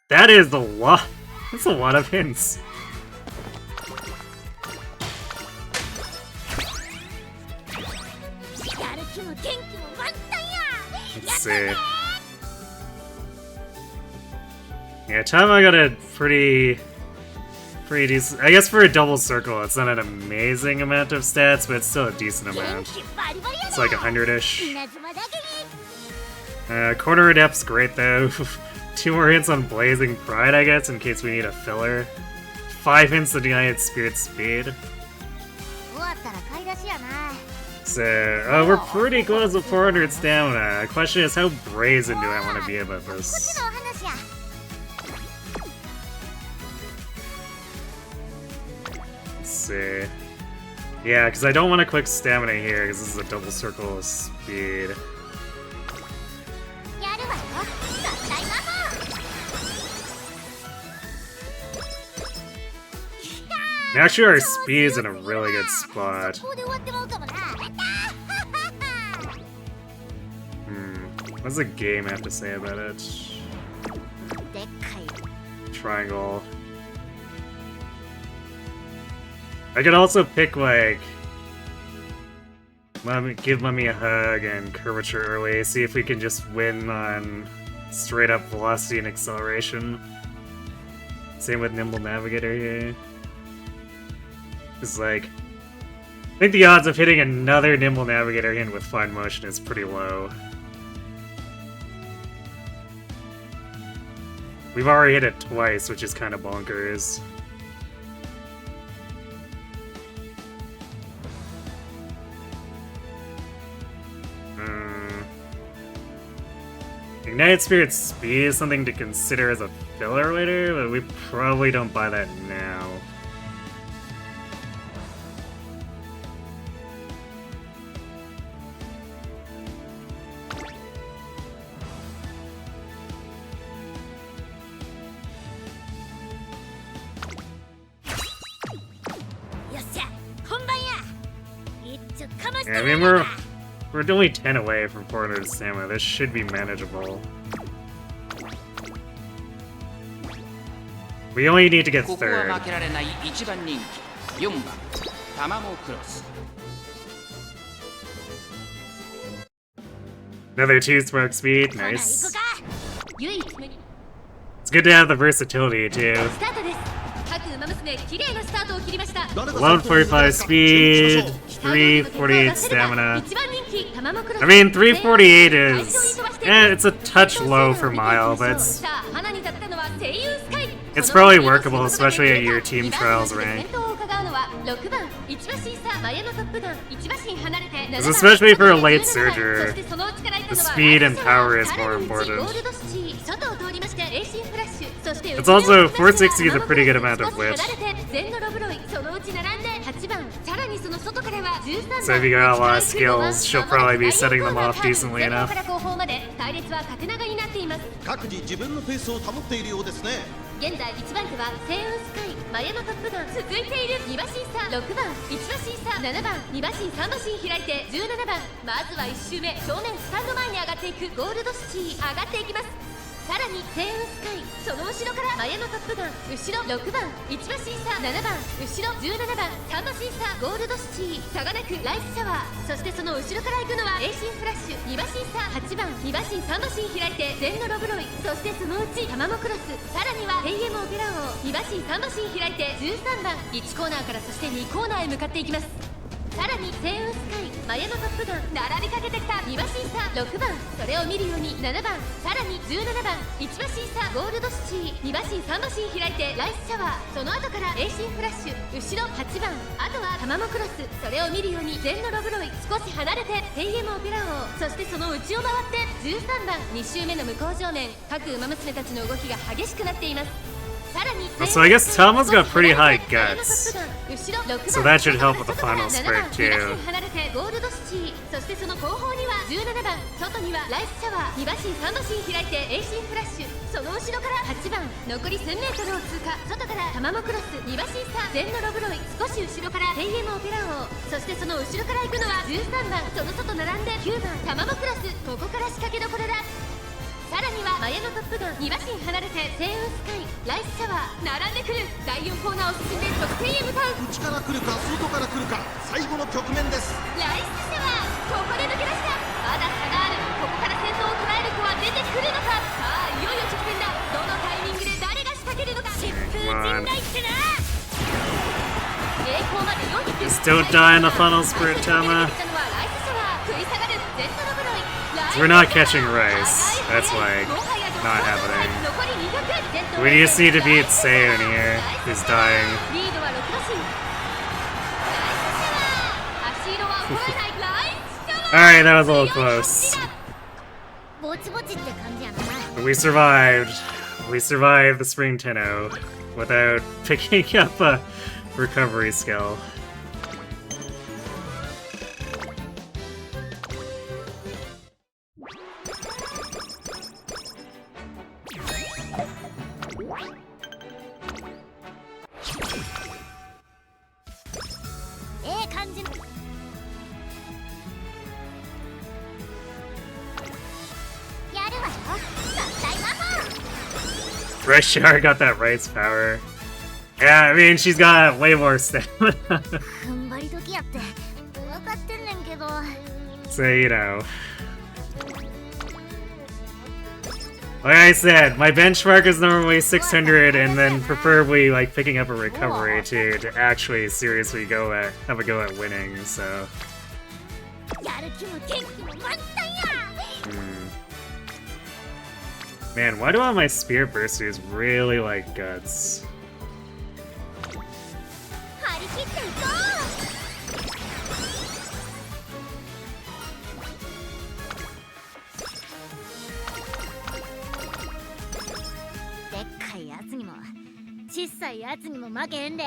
That is a lot, that's a lot of hints. Let's see. Yeah, Tama got a pretty decent. I guess for a double circle, it's not an amazing amount of stats, but it's still a decent amount. It's like 100-ish. Corner Adept's great though. 2 more hits on Blazing Pride, I guess, in case we need a filler. 5 hints to United Spirit Speed. So, we're pretty close to 400 stamina. The question is, how brazen do I want to be about this? Let's see. Yeah, because I don't want to click stamina here, because this is a double circle of speed. Actually, our speed is in a really good spot. What does the game have to say about it? Triangle. I could also pick, like, give Mummy a hug and curvature early, see if we can just win on straight up velocity and acceleration. Same with Nimble Navigator here. It's like, I think the odds of hitting another Nimble Navigator in with fine motion is pretty low. We've already hit it twice, which is kind of bonkers. Ignited Spirit's speed is something to consider as a filler later, but we probably don't buy that now. Yeah, I mean, we're only 10 away from 400 stamina. This should be manageable. We only need to get third. Another 2 smoke speed, nice. It's good to have the versatility too. 145 speed, 348 stamina. I mean, 348 is... it's a touch low for Mile, but it's probably workable, especially at your team trials rank. Especially for a late surger, the speed and power is more important. It's also 460 is a pretty good amount of whip. So if you got a lot of skills, she'll probably be setting them off decently enough. So I guess Tama's got pretty high guts, so that should help with the final sprint too. Just don't die in the funnel sprint, Tama. We're not catching Rice. That's like not happening. We just need to beat Seiyun here, who's dying. Alright, that was a little close. But we survived. We survived the Spring Tenno without picking up a recovery skill. Rashar got that rights power. Yeah, I mean, she's got way more stamina. 踏ん張り時やって分かってんねんけど So, you know. Like I said, my benchmark is normally 600, and then preferably like picking up a recovery too to actually seriously have a go at winning. So. やる気も元気も満タンや Man, why do all my Spirit Bursters really like guts? 張り切っていこうでっかいやつにも小さいやつにも負けへんで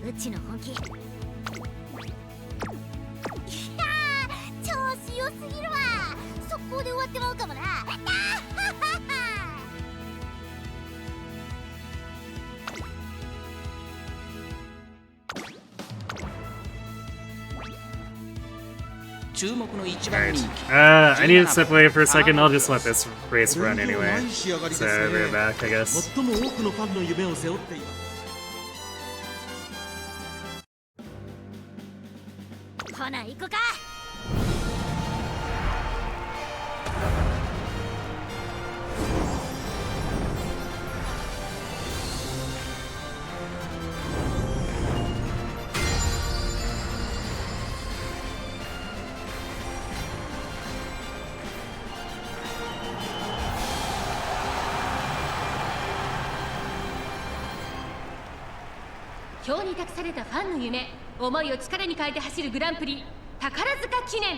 うちの本気いやー調子良すぎるわ速攻で終わってまうかもな注目の一番 Alright. 人気 I need to step away for a second. I'll just let this race run anyway. So, we're back, I guess. 最も多くのファンの夢を背負っています。ほな行くか今日に託されたファンの夢思いを力に変えて走るグランプリ宝塚記念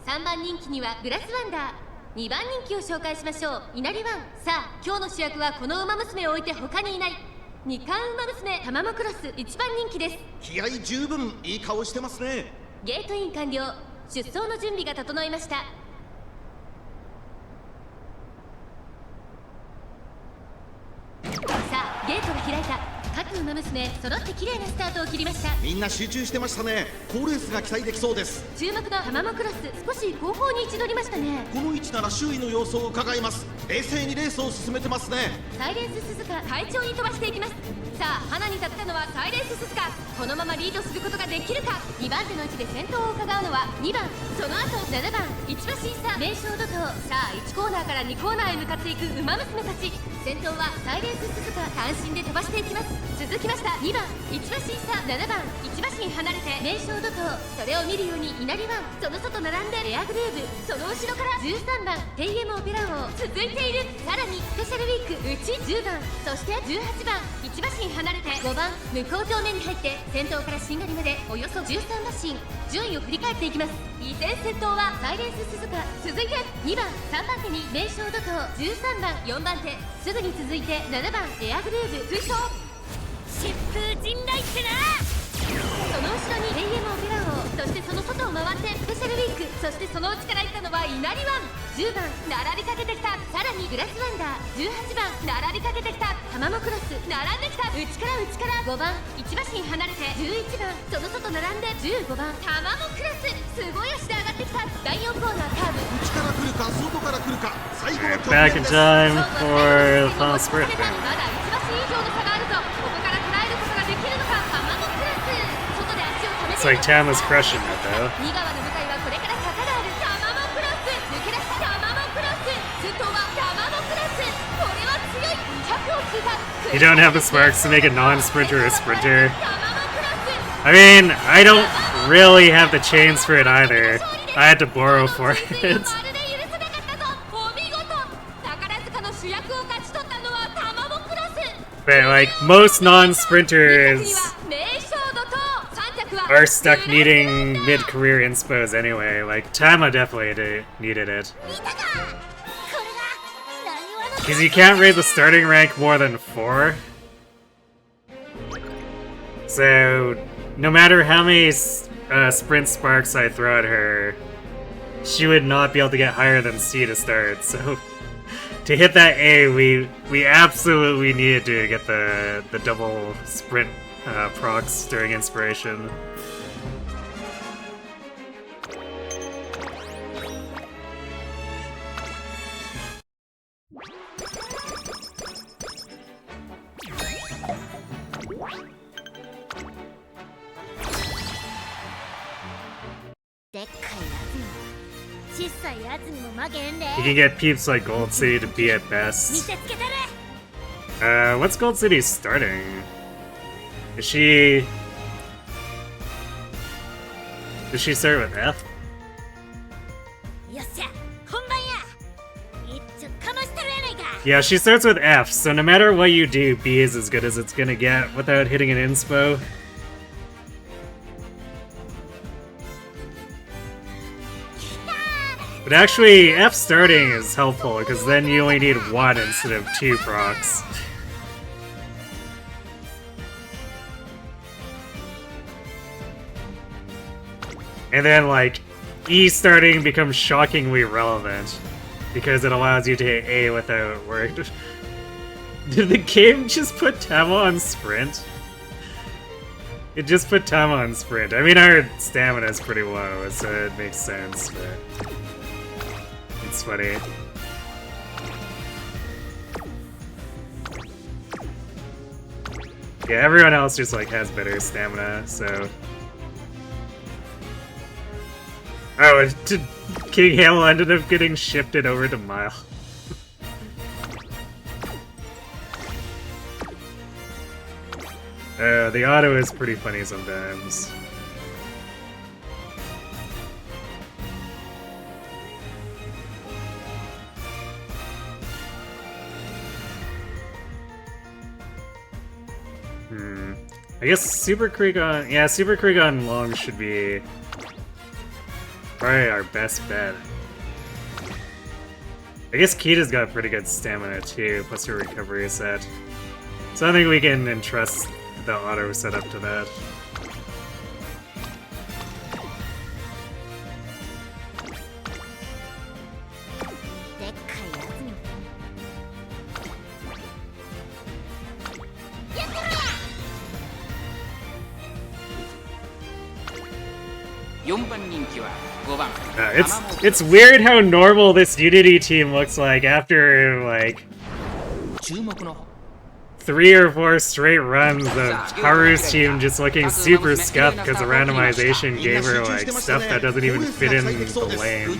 3番人気にはグラスワンダー2番人気を紹介しましょう稲荷ワンさあ今日の主役はこの馬娘を置いて他にいない2冠馬娘タマモクロス1番人気です気合十分いい顔してますねゲートイン完了出走の準備が整いましたさあゲートが開いた各馬娘揃って綺麗なスタートを切りましたみんな集中してましたね好レースが期待できそうです注目のタマモクロス少し後方に位置取りましたねこの位置なら周囲の様子を伺います冷静にレースを進めてますねサイレンス鈴鹿快調に飛ばしていきますさあ花に立ったのはサイレンス鈴鹿このままリードすることができるか2番手の位置で先頭を伺うのは2番その後7番1馬審査名称怒涛さあ1コーナーから2コーナーへ向かっていく馬娘たち先頭はサイレンス鈴鹿単身で飛ばしていきます続きました2番1馬審査7番1馬身離れて名称怒涛それを見るように稲荷ワンその外並んでレアグルーブその後ろから13番テイエムオペラ王続いているさらにスペシャルウィークうち10番そして18番1馬身離れて5番向こう上面に入って先頭からしんがりまでおよそ13馬身順位を振り返っていきます依然先頭はサイレンス鈴鹿続いて2番3番手に名称怒涛13番4番手すぐに続いて7番レアグルーブ追走疾風陣雷ってなその後ろにレイエムオペラ王そしてその外を回ってスペシャルウィークそしてその内から行ったのは稲荷ワン10番並びかけてきたさらにグラスワンダー18番並びかけてきたタマモクロス並んできた内から5番1馬身離れて11番その外並んで15番タマモクロスすごい足で上がってきた第4コーナーカーブ内から来るか外から来るか最後の Back in time for the final sprint. まだ1馬身以上の差があるとここから捉えることができるのかタマモクロス外で足を止めて It's like Tam was crushing it though. 2側の舞台はこれから坂があるタマモクロス抜け出したタマモクロス先頭はタマモクロスこれは強い200を通過 You don't have the sparks to make a non-sprinter a sprinter. タマモクロス I mean, I don't really have the chains for it either. I had to borrow for it. まるで許せなかったぞお見事宝塚の主役を勝ち取ったのはタマモクロス But like most non-sprinters 名称怒涛3着は are stuck needing mid-career inspos anyway. Like Tama definitely needed it. 見たかこれが何話の Because you can't raise the starting rank more than 4. So, no matter how many sprint sparks I throw at her, she would not be able to get higher than C to start. So, to hit that A, we absolutely needed to get the double sprint procs during inspiration. でっかいやつにも小さいやつにも負けへんで You can get peeps like Gold City to be at 見 best. せつけたれ What's Gold City starting? Is she... Does she start with F? よっしゃ本番や一丁かましたるやないか Yeah, she starts with F, so no matter what you do, B is as good as it's gonna get without hitting an inspo. But actually, F starting is helpful, because then you only need 1 instead of 2 procs. And then, like, E starting becomes shockingly relevant, because it allows you to hit A without work. Did the game just put Tama on sprint? It just put Tama on sprint. I mean, our stamina is pretty low, so it makes sense, but... It's funny. Yeah, everyone else just, like, has better stamina, so... Oh, King Halo ended up getting shifted over to Mile. The auto is pretty funny sometimes. I guess Super Krieg-On... Yeah, Super Krieg-On Long should be... probably our best bet. I guess Kita's got pretty good stamina too, plus her recovery set. So I think we can entrust the auto setup to that. It's weird how normal this Unity team looks like after, like, 3 or 4 straight runs of Haru's team just looking super scuffed because the randomization gave her, like, stuff that doesn't even fit in the lanes.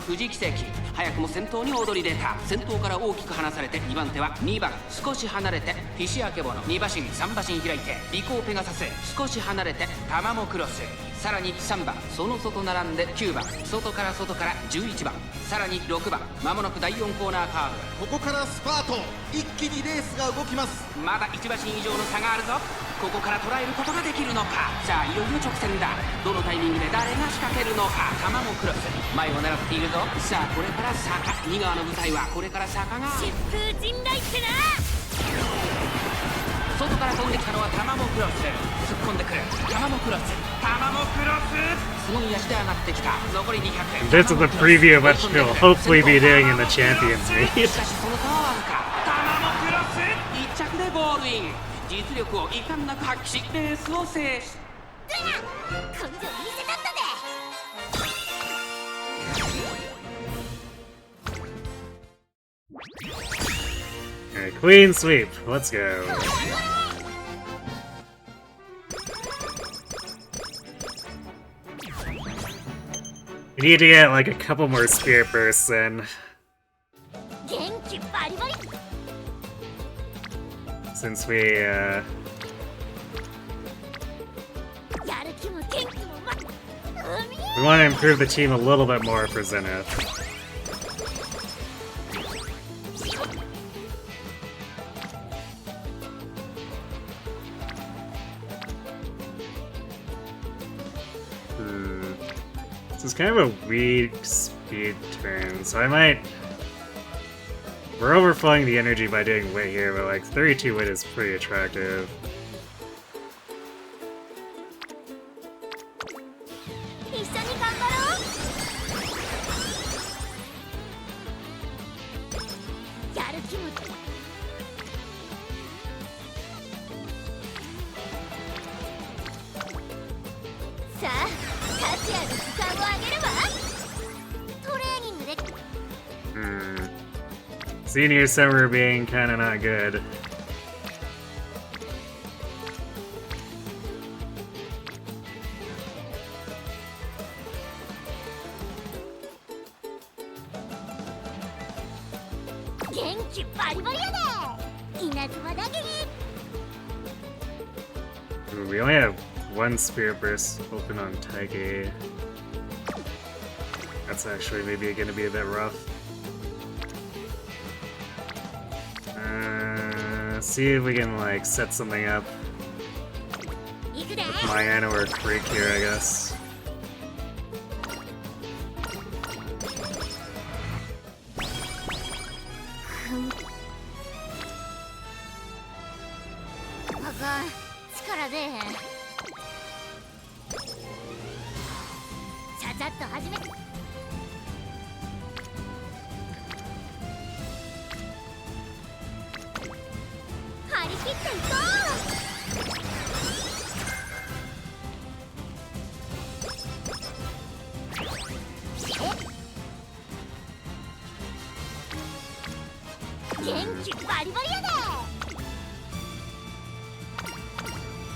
富士奇跡早くも先頭に躍り出た先頭から大きく離されて2番手は2番少し離れてひしあけぼの2馬身3馬身開いてリコーペガサス少し離れてタマモクロスさらに3番その外並んで9番外から11番さらに6番まもなく第4コーナーカーブここからスパート一気にレースが動きますまだ1馬身以上の差があるぞここから捉えることができるのかさあいよいよ直線だどのタイミングで誰が仕掛けるのかタマモクロス前を狙っているぞさあこれから坂2側の舞台はこれから坂が疾風陣雷ってな外から飛んできたのはタマモクロス突っ込んでくるタマモクロスタマモクロスすごい足で上がってきた残り200 This is the preview of what she'll hopefully be doing in the Champions Meet. しかしその差はあるかタマモクロス1着でゴールイン実力を遺憾なく発揮しレースを制し根性見せたったで Alright, clean sweep. Let's go. We need to get like a couple more spirit bursts in. 元気バリバリ Since we やる気も元気もwe want to improve the team a little bit more for Zenith. This is kind of a weak speed turn, so I might... We're overflowing the energy by doing wit here, but like 32 wit is pretty attractive. 一緒に頑張ろうやる気もさあ勝ちやる時間をあげるわトレーニングで Senior summer being kinda not good. 元気バリバリやね。稲妻だけに。 Ooh, we only have one Spirit Burst open on Taige. That's actually maybe gonna be a bit rough. See if we can like set something up with Mayana or Freak here, I guess.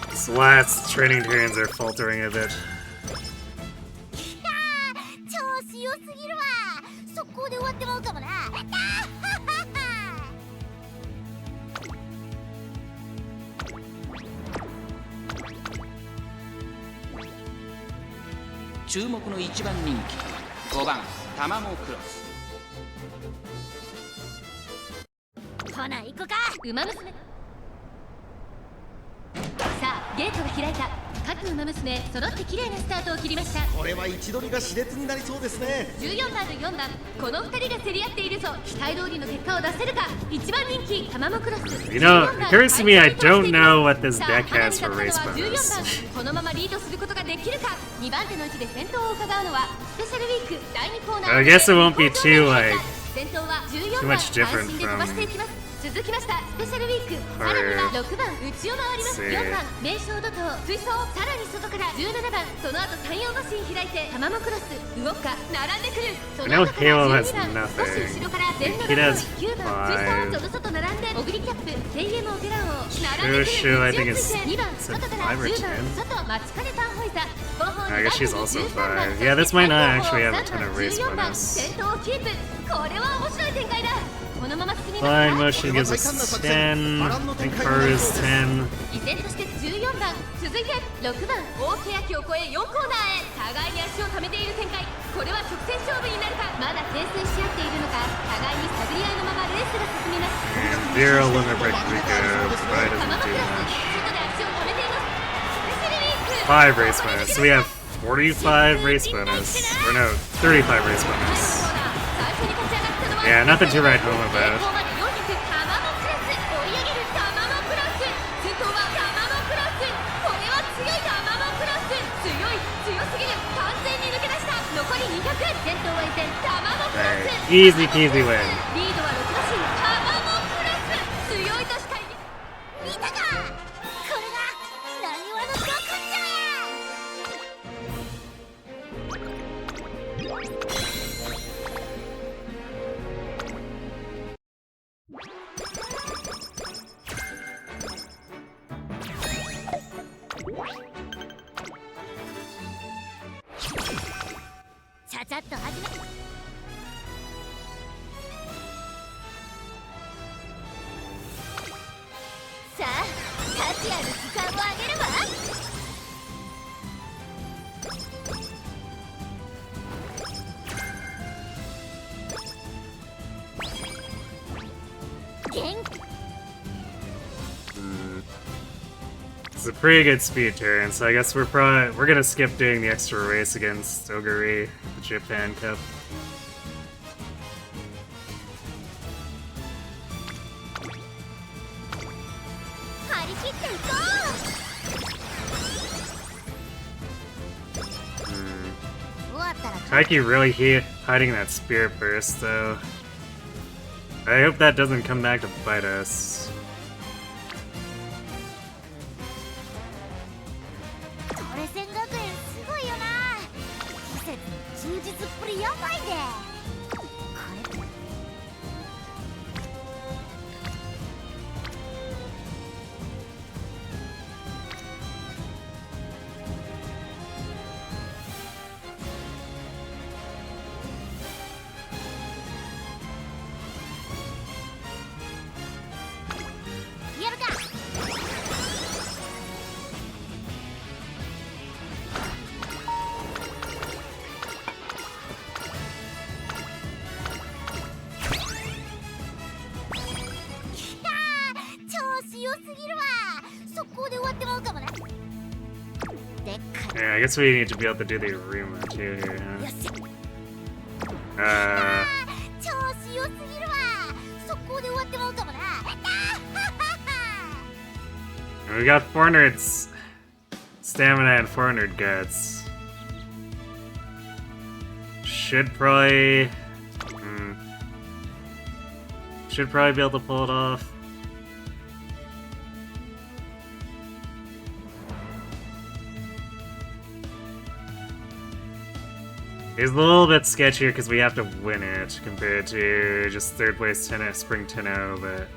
These last training turns are faltering a bit. 調子良すぎるわ。速攻で終わってまうかもな。注目の1番人気5番タマモクロス。ほな行こか。ウマ娘。さあゲートが開いた。各ウマ娘揃って綺麗なスタートを切りました。これは位置取りが熾烈になりそうですね。14番と4番、この2人が競り合っているぞ。期待通りの結果を出せるか。1番人気タマモクロス。 You know, it occurs to me I don't know what this deck has for race 14 bonus. 番、このままリードすることができるか。2番手の位置で先頭を伺うのはスペシャルウィーク第2コーナー。 I guess it won't be too like 先頭は14 too 番、 much different 安心で飛ばしていきます。続きましたスペシャルウィーク、さらには6番内を回ります。4番名称怒涛追走、さらに外から17番、その後太陽マシン開いてタマモクロス動くか、並んでくる。その後から Halo 12 has 番、少し nothing. 後ろから全の It has 9番追走、その外並んでオグリキャップセイエモオゲラオ並んでくる。 Shoo, I think it's 2番 it's 外 at から 5 or 10 10. 番外待ちかねたんホイザ。 I guess she's also 5. Yeah, this might not actually have a ton of race 14番 bonus. 先頭をキープ。これは面白い展開だ。このまま進みます Flying か。 motion gives us 10. I think Haru's 10. 依然として14番、続いて6番大欅を越え4コーナーへ。互いに足を溜めている展開。これは直線勝負になるか。まだ牽制し合っているのか、互いに探り合いのままレースが進みます。 And Zero Limit Break Rico probably タマ doesn't モク do ロス much. 外で足を溜めています。スペシャルウィーク 5 race bonus. So we have 45 race bonus. Or no, 35 race bonus. 最初に立ち上がったのは Yeah, nothing to write home about. ここまで400タマモクロス、追い上げるタマモクロス。先頭はタマモクロス。これは強いタマモクロス。強すぎる。完全に抜け出した。残り200。先頭は依然タマモクロス。 Alright, easy peasy win. リードは6馬身タマモクロス。強いとしか見たか。これがなにわの極上や。ちゃちゃっと始め。さあ価値ある時間をあげるわ。元気 It's a pretty good speed turn, so I guess we're gonna skip doing the extra race against Oguri at the Japan Cup. 張り切っていこう。終わったら Taiki really hiding that Spirit Burst, though. I hope that doesn't come back to bite us. トレセン学園すごいよな。季節の充実っぷりやばいで。これ Yeah, I guess we need to be able to do the arima too here, huh? 調子良すぎるわ。速攻で終わってまうかもな。 We got 400 stamina and 400 guts. Should probably be able to pull it off. It's a little bit sketchier because we have to win it compared to just third place Spring Tenno, but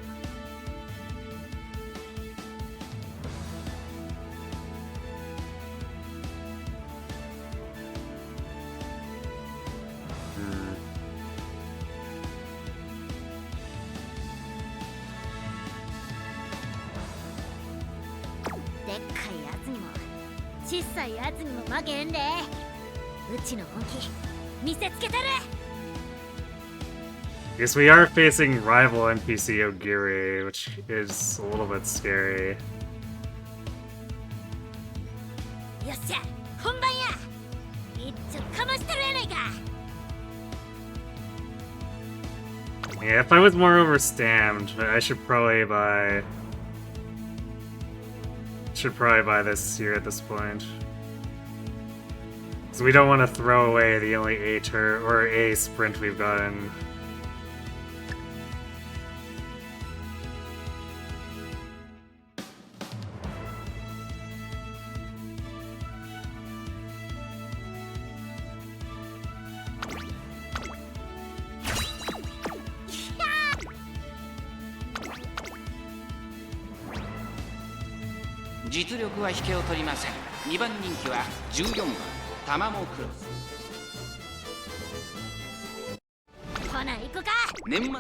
yes, we are facing rival NPC Ogiri, which is a little bit scary. Yeah, if I was more overstammed, I should probably buy this here at this point. So we don't want to throw away the only A sprint we've gotten.実力は引けを取りません。2番人気は14番タマモクロス。ほな行くか。年末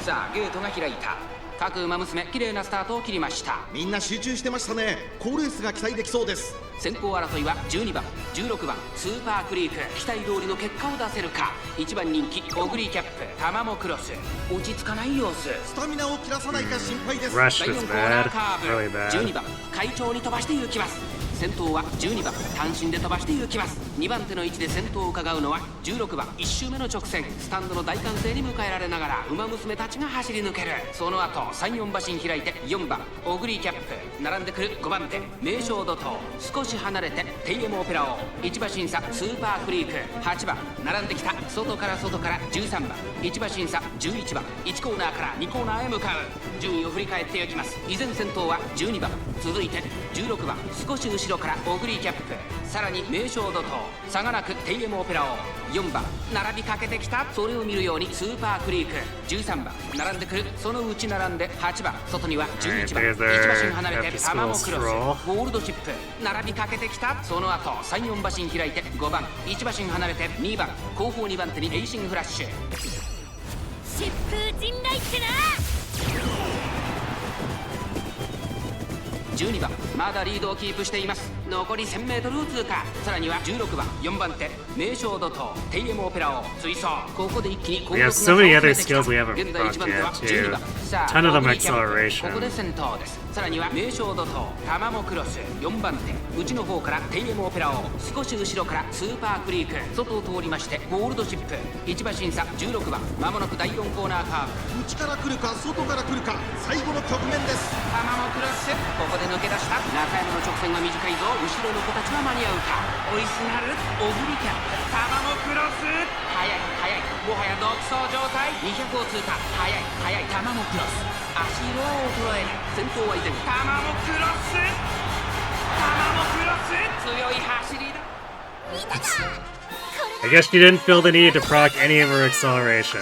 さあゲートが開いた。各馬娘綺麗なスタートを切りました。みんな集中してましたね。好レースが期待できそうです。先行争いは12番16番スーパークリーク。期待通りの結果を出せるか。1番人気オグリーキャップタマモクロス。落ち着かない様子。スタミナを切らさないか心配です。Rush 第 is 4コーナ bad. ーカーブ、 Really bad. 12番快調に飛ばして行きます。先頭は12番単身で飛ばして行きます。2番手の位置で先頭を伺うのは16番1周目の直線。スタンドの大歓声に迎えられながら馬娘たちが走り抜ける。その後3、4馬身開いて4番オグリーキャップ。並んでくる5番手名将怒涛。少し離れてテイエムオペラ王。1馬身差スーパークリーク。8番並んできた外から13番1馬身差11番1コーナーから2コーナーへ向かう。順位を振り返っていきます。依然先頭は12番続いて16番少し後ろからオグリーキャップ。さらに名将怒涛差がなくテイエムオペラ王。4番並びかけてきた。それを見るようにスーパークリーク。13番並んでくる。そのうち並んで8番外には11番1馬身離れてタマモクロス。ゴールドチップ並びかけてきた。その後3、4馬身開いて5番1馬身離れて2番後方2番手にエイシングフラッシュ。疾風陣雷ってな。12番まだリードをキープしています。残り 1000m を通過。さらには16番4番手名将怒涛テイエムオペラを追走。ここで一気に後 We have 続 so が many 差を other 詰めてきた。 skills we haven't 現在1番手は procced 12 yet 番 too. さあ Ton of them オグリーキャップ acceleration. ここで先頭です。さらには名将怒涛タマモクロス。4番手内の方からテイエムオペラを。少し後ろからスーパークリーク。外を通りましてゴールドチップ。1馬身差16番まもなく第4コーナーカーブ。内から来るか外から来るか最後の局面です。タマモクロスここで抜け出した。中山の直線が短いぞ。後ろの子たちは間に合うか。追いすがるオグリキャップタマモクロス。速いもはや独走状態。200を通過。速いタマモクロス。足色は衰えない。先頭は依然タマモクロス強い走りだ。見たか。 I guess she didn't feel the need to proc any of her acceleration.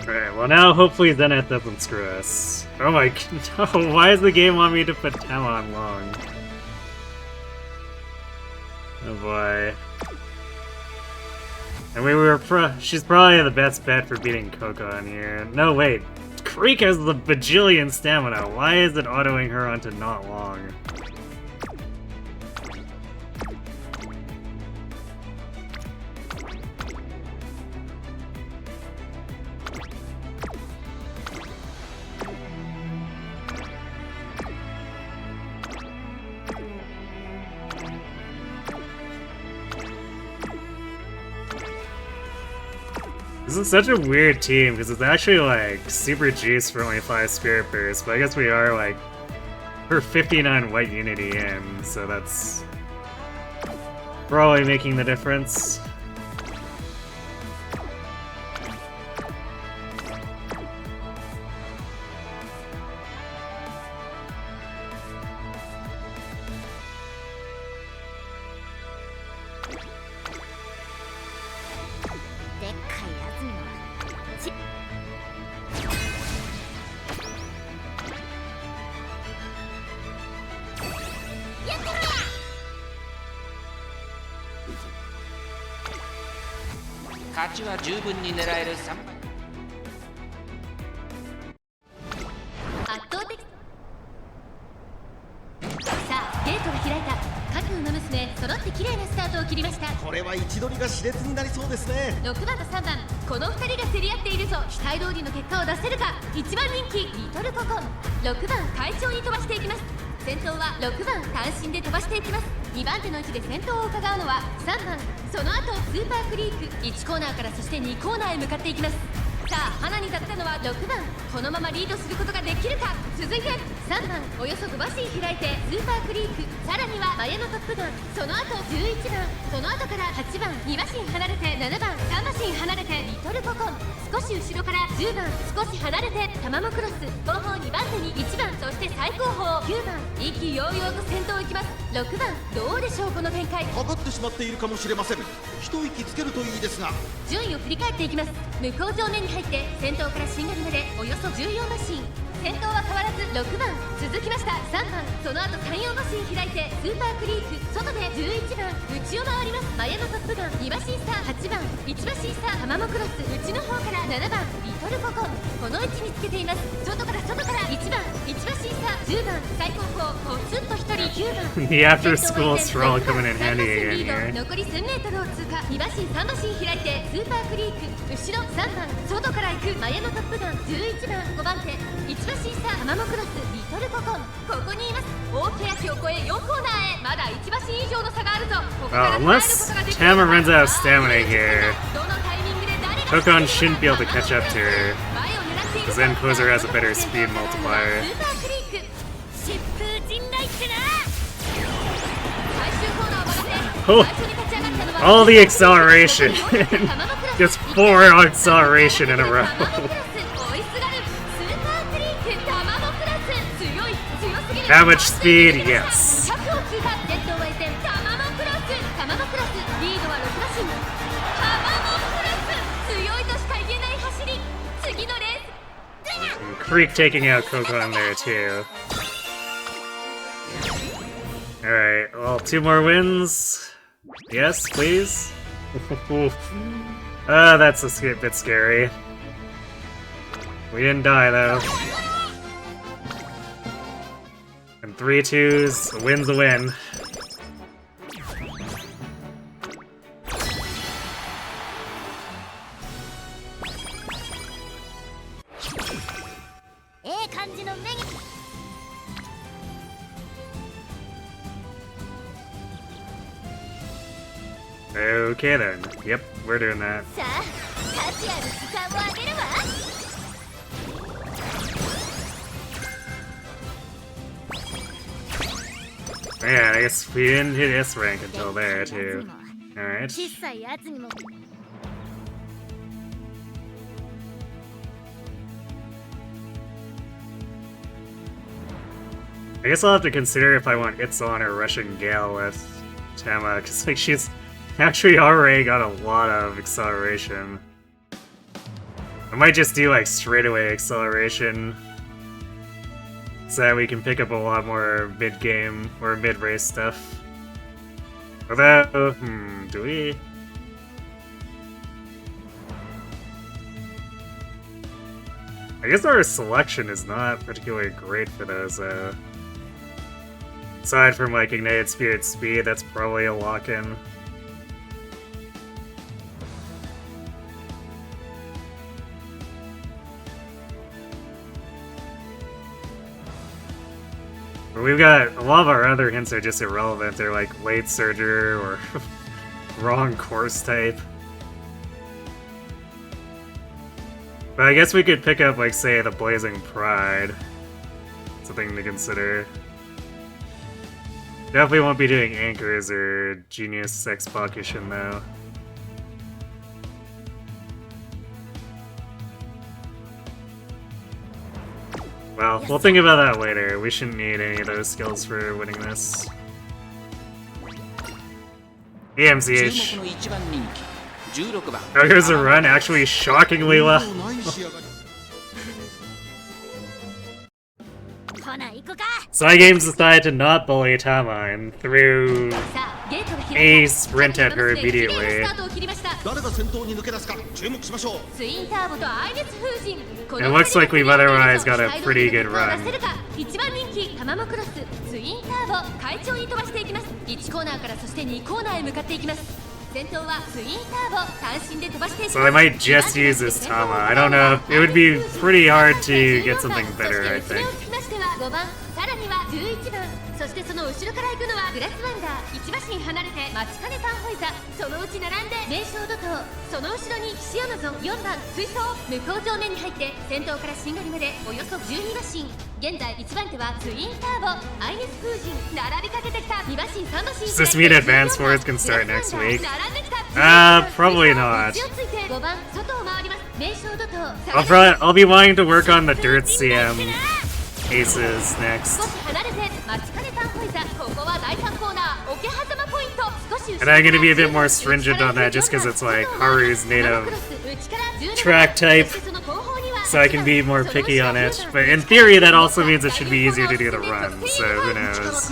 Alright, well now hopefully Zenith doesn't screw us. Oh my god, no, why does the game want me to put Talon long? Oh boy. And she's probably the best bet for beating Kokon here. No, wait. Creek has the bajillion stamina. Why is it autoing her onto not long? This is such a weird team, because it's actually, like, super juice for only 5 Spirit Bursts, but I guess we are, like, for 59 White Unity in, so that's probably making the difference.これは位置取りが熾烈になりそうですね。6番と3番、この2人が競り合っているぞ。期待通りの結果を出せるか。1番人気リトルココン、6番快調に飛ばしていきます。先頭は6番単身で飛ばしていきます。2番手の位置で先頭を伺うのは3番、その後スーパークリーク、1コーナーからそして2コーナーへ向かっていきます。さあ花に立ったのは6番、このままリードすることができるか。続いて3番、およそ5馬身開いてスーパークリーク、さらにはマヤのトップガン、その後11番、その後から8番、2馬身離れて7番、3馬身離れてリトルココン、少し後ろから10番、少し離れてタマモクロス、後方2番手に1番、そして最後方9番、意気揚々と先頭を行きます。6番、どうでしょうこの展開。かかってしまっているかもしれません。一息つけるといいですが。順位を振り返っていきます。向こう上面に入って先頭からしんがりまでおよそ14馬身、先頭は変わらず6番、続きました3番、その後3、4馬身開いてスーパークリーク、外で11番、内を回ります。マヤのトップガン、2馬身差8番、1馬身差タマモクロス、内の方から7番、リトルココン、この位置につけています。外から1番、1馬身差10番、最後方ポツンと1人9番The after school stroll coming in handy again here. 残り1000メートルを通過、2馬身3馬身開いてスーパークリーク、後ろ3番、外から行くマヤのトップガン、11番、5番手1馬身差タマモクロス、リトルココン、ここにいます。大欅を越え4コーナーへ、まだ1馬身以上の差があるぞ。ここから捉えることができる。 Tama runs out of stamina here, どのタイミングで誰が Kokon shouldn't be able to catch up to her, because then Poser has a better speed multiplier. スーパークリーク、疾風陣雷ってな。最終コーナーを曲がって Oh, 最初に立ち上がったのは all the acceleration. Just 4 acceleration in a row. 追いすがるスーパークリーク、タマモクラス、強すぎる。 How much speed? Yes. 100を通過、先頭は依然タマモクラス、リードは6馬身。タマモクラス、強いとしか言えない走り。次のレース Creek taking out Kokon there too. Alright, well, 2 more wins. Yes, please. That's a bit scary. We didn't die though. And 3 twos, a win's a win. Okay then. Yep, we're doing that. さあ、価値ある時間をあげるわ。Man, I guess we didn't hit S rank until there too. Alright. 小さいやつにも I guess I'll have to consider if I want Itzon or Russian Gale with Tama, because like she's actually already got a lot of acceleration. I might just do like straightaway acceleration, so that we can pick up a lot more mid-game or mid-race stuff. Although, do we? I guess our selection is not particularly great for those, aside from like Ignited Spirit Speed, that's probably a lock-in. But we've got a lot of our other hints are just irrelevant. They're like late surger or wrong course type. But I guess we could pick up, like, say, the Blazing Pride. Something to consider. Definitely won't be doing Anchors or Genius Execution, though. Well, we'll think about that later. We shouldn't need any of those skills for winning this. EMCH. Oh, here's a run, actually shockingly well. Cygames decided to not bully Tama and threw a sprint at her immediately. It looks like we've otherwise got a pretty good run. So I might just use this Tama. I don't know. It would be pretty hard to get something better, I think. さらには11番、そしてその後ろから行くのはグラスワンダー、1馬身離れて待ちかねタンホイザ、そのうち並んで名将怒涛、その後ろに騎士アマゾン4番水槽、向こう上面に入って先頭からしんがりまでおよそ12馬身、現在1番手はツインターボ、アイネス風神、並びかけてきた2馬身3馬身 Does this mean Advanced Wars can start next week? Probably not. I'll be wanting to work on the Dirt CM aces next. And I'm gonna be a bit more stringent on that just because it's like Haru's native track type, so I can be more picky on it. But in theory, that also means it should be easier to do the run, so who knows.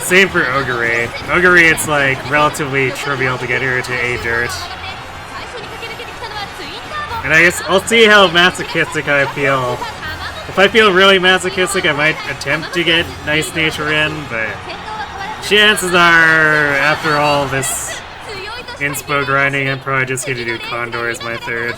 Same for Ogre. Ogre, it's like relatively trivial to get her to A dirt. And I guess I'll see how masochistic I feel. If I feel really masochistic, I might attempt to get Nice Nature in, but chances are, after all this inspo grinding, I'm probably just going to do Condor as my third.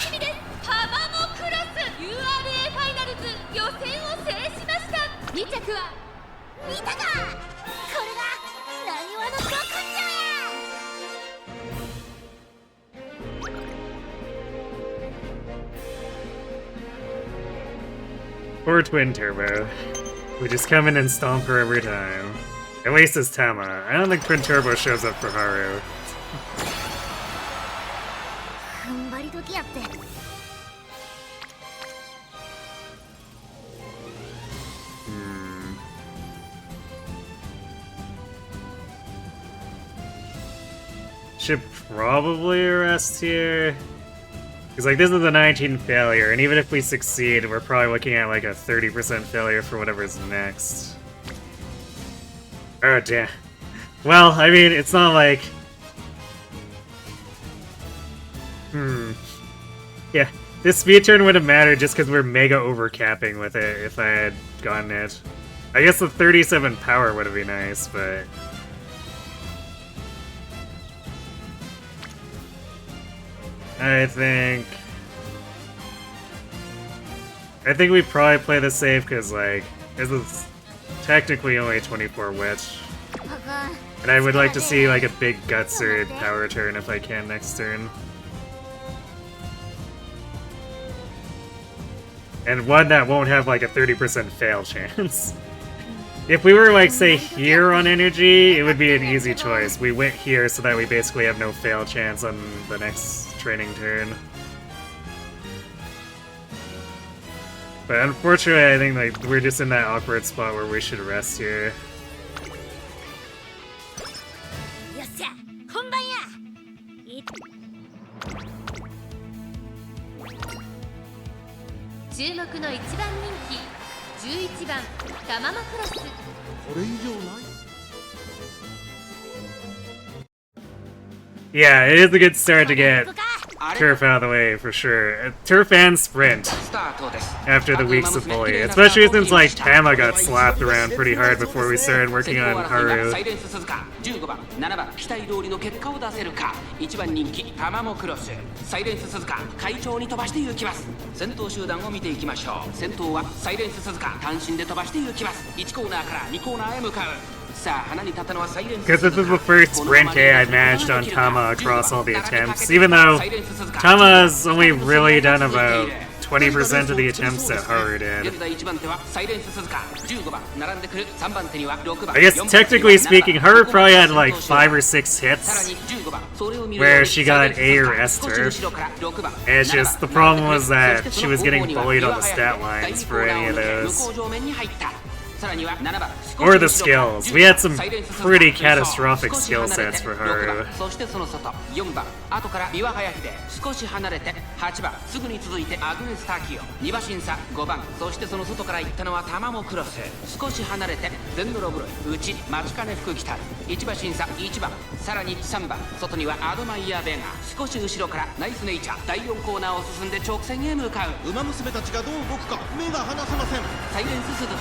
Poor Twin Turbo. We just come in and stomp her every time. At least it's Tama. I don't think Twin Turbo shows up for Haru. Should probably rest here. Because, like, this is a 19 failure, and even if we succeed, we're probably looking at, like, a 30% failure for whatever's next. Oh, damn. Well, I mean, it's not like... Yeah, this speed turn would have mattered just because we're mega overcapping with it if I had gotten it. I guess the 37 power would have been nice, but... I think we probably play this safe because, like, this is technically only 24 witch. And I would like to see, like, a big guts or power turn if I can next turn. And one that won't have, like, a 30% fail chance. If we were, like, say, here on energy, it would be an easy choice. We went here so that we basically have no fail chance on the next training turn. But unfortunately, I think like we're just in that awkward spot where we should rest here. Yeah, it is a good start to get turf out of the way for sure. Turf and sprint スタートです after the weeks of bully, especially since like Tama got slapped around pretty hard before we started working on サ Haru. イレンス鈴鹿15番7番期待通りの結果を出せるか1番人気タマモクロスサイレンス鈴鹿快調に飛ばして行きます先頭集団を見ていきましょう先頭はサイレンス鈴鹿単身で飛ばして行きます1コーナーから2コーナーへ向かう Because this is the first sprint day I managed on Tama across all the attempts, even though Tama's only really done about 20% of the attempts that Haru did. I guess technically speaking, Haru probably had like 5 or 6 hits where she got A or S turf. And it's just, the problem was that she was getting bullied on the stat lines for any of those. Or the skills. We had some pretty catastrophic skill sets for Haru. そしてその外4番後から三輪隼秀少し離れて8番すぐに続いてアグネス・タキオ2馬身差5番そしてその外から行ったのはタマモクロス少し離れてゼンドロブロイ内町金福来たる1馬身差1番さらに3番外にはアドマイヤ・ベガ少し後ろからナイスネイチャー第4コーナーを進んで直線へ向かう馬娘たちがどう動くか目が離せません。サイレンス鈴鹿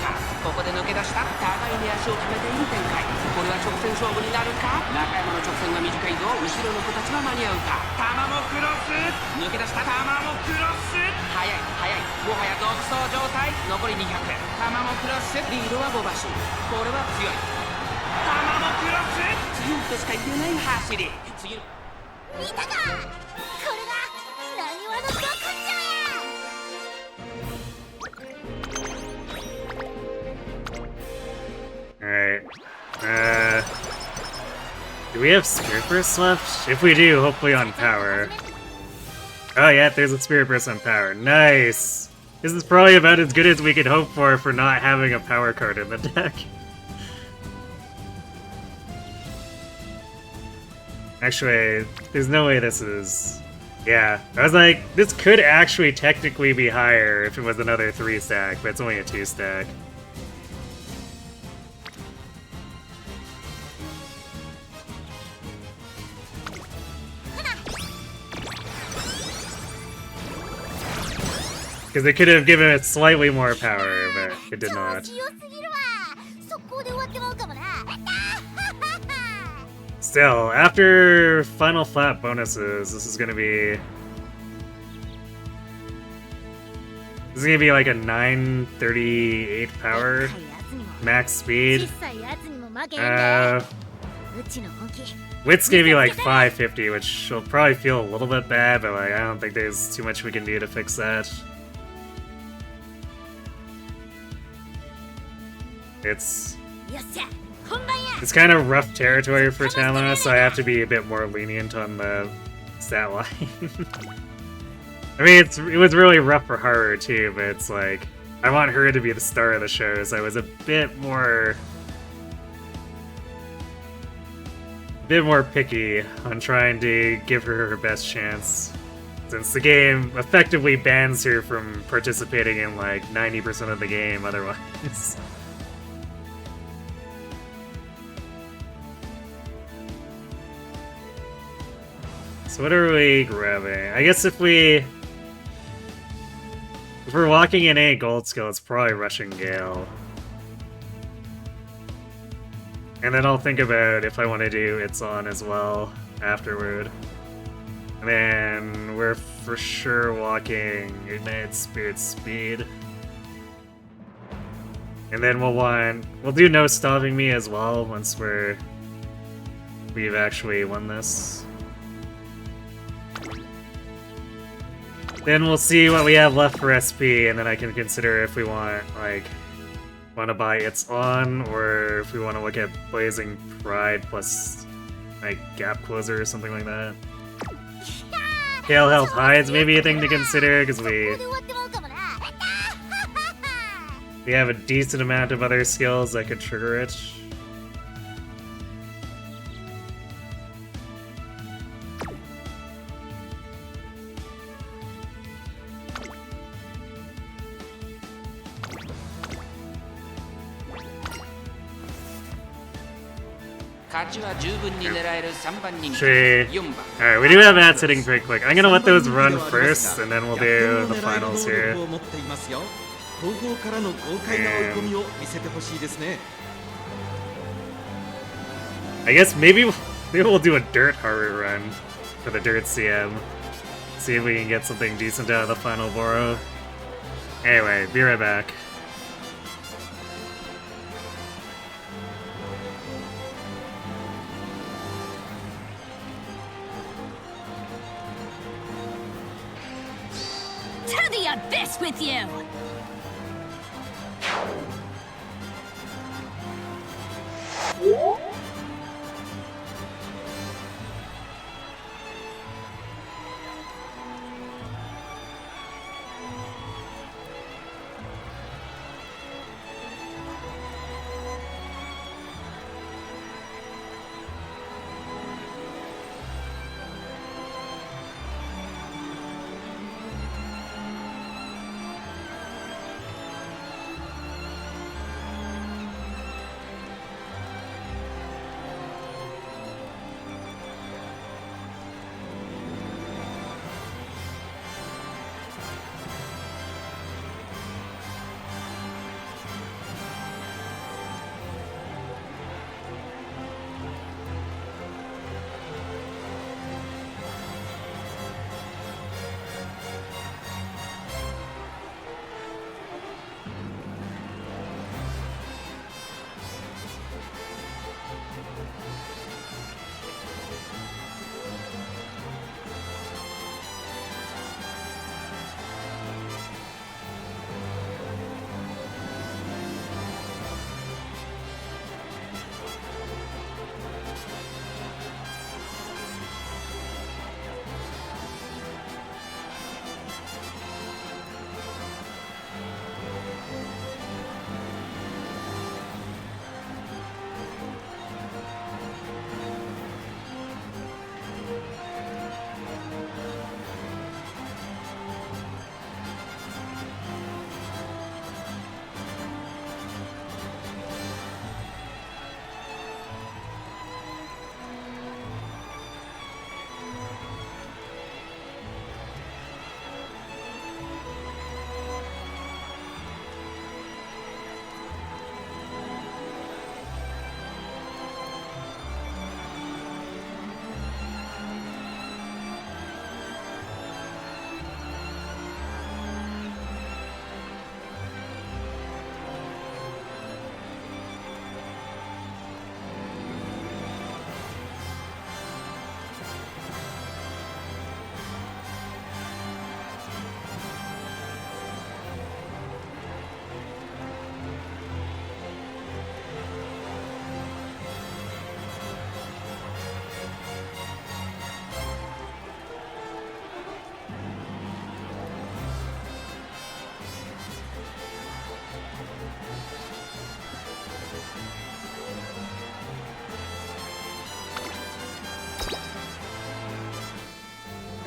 ここで抜け出した互いに足を決めている展開これは直線勝負になるか中山の直線は短いぞ後ろの子たちは間に合うかタマモクロス抜け出したタマモクロス速い速いもはや独走状態残り200タマモクロスリードは5馬身これは強いタマモクロス強いとしか言えない走り次見たかこれがなにわの極上や Alright. Do we have Spirit Burst left? If we do, hopefully on power. Oh yeah, there's a Spirit Burst on power. Nice! This is probably about as good as we could hope for not having a power card in the deck. Actually, there's no way this is... Yeah, I was like, this could actually technically be higher if it was another 3-stack, but it's only a 2-stack. Because they could have given it slightly more power, but it did not. Still, after final flat bonuses, this is gonna be... This is gonna be like a 938 power, max speed. Width's gonna be like 550, which will probably feel a little bit bad, but like I don't think there's too much we can do to fix that. It's kind of rough territory for Tama, so I have to be a bit more lenient on the stat line. I mean, it was really rough for Haru too, but it's like, I want her to be the star of the show, so I was a bit more picky on trying to give her her best chance, since the game effectively bans her from participating in like 90% of the game otherwise. So what are we grabbing? I guess if we're walking in a gold skill, it's probably Rushing Gale. And then I'll think about if I want to do It's On as well afterward. And then we're for sure walking Ignited Spirit Speed. And then we'll do No Stopping Me as well once we've actually won this. Then we'll see what we have left for SP, and then I can consider if we want to buy It's On, or if we want to look at Blazing Pride plus like Gap Closer or something like that. Pale Health Hides may be a thing to consider, because we have a decent amount of other skills that could trigger it. 勝ちは十分に狙える3番人気 Should 4番 Alright, we do have ads hitting pretty quick. I'm gonna let those run first, and then we'll do the finals here. 後方からの豪快な追い込みを見せてほしいですね。 I guess maybe we'll do a dirt Haru run for the dirt CM. See if we can get something decent out of the final Boro. Anyway, be right back. To the abyss with you!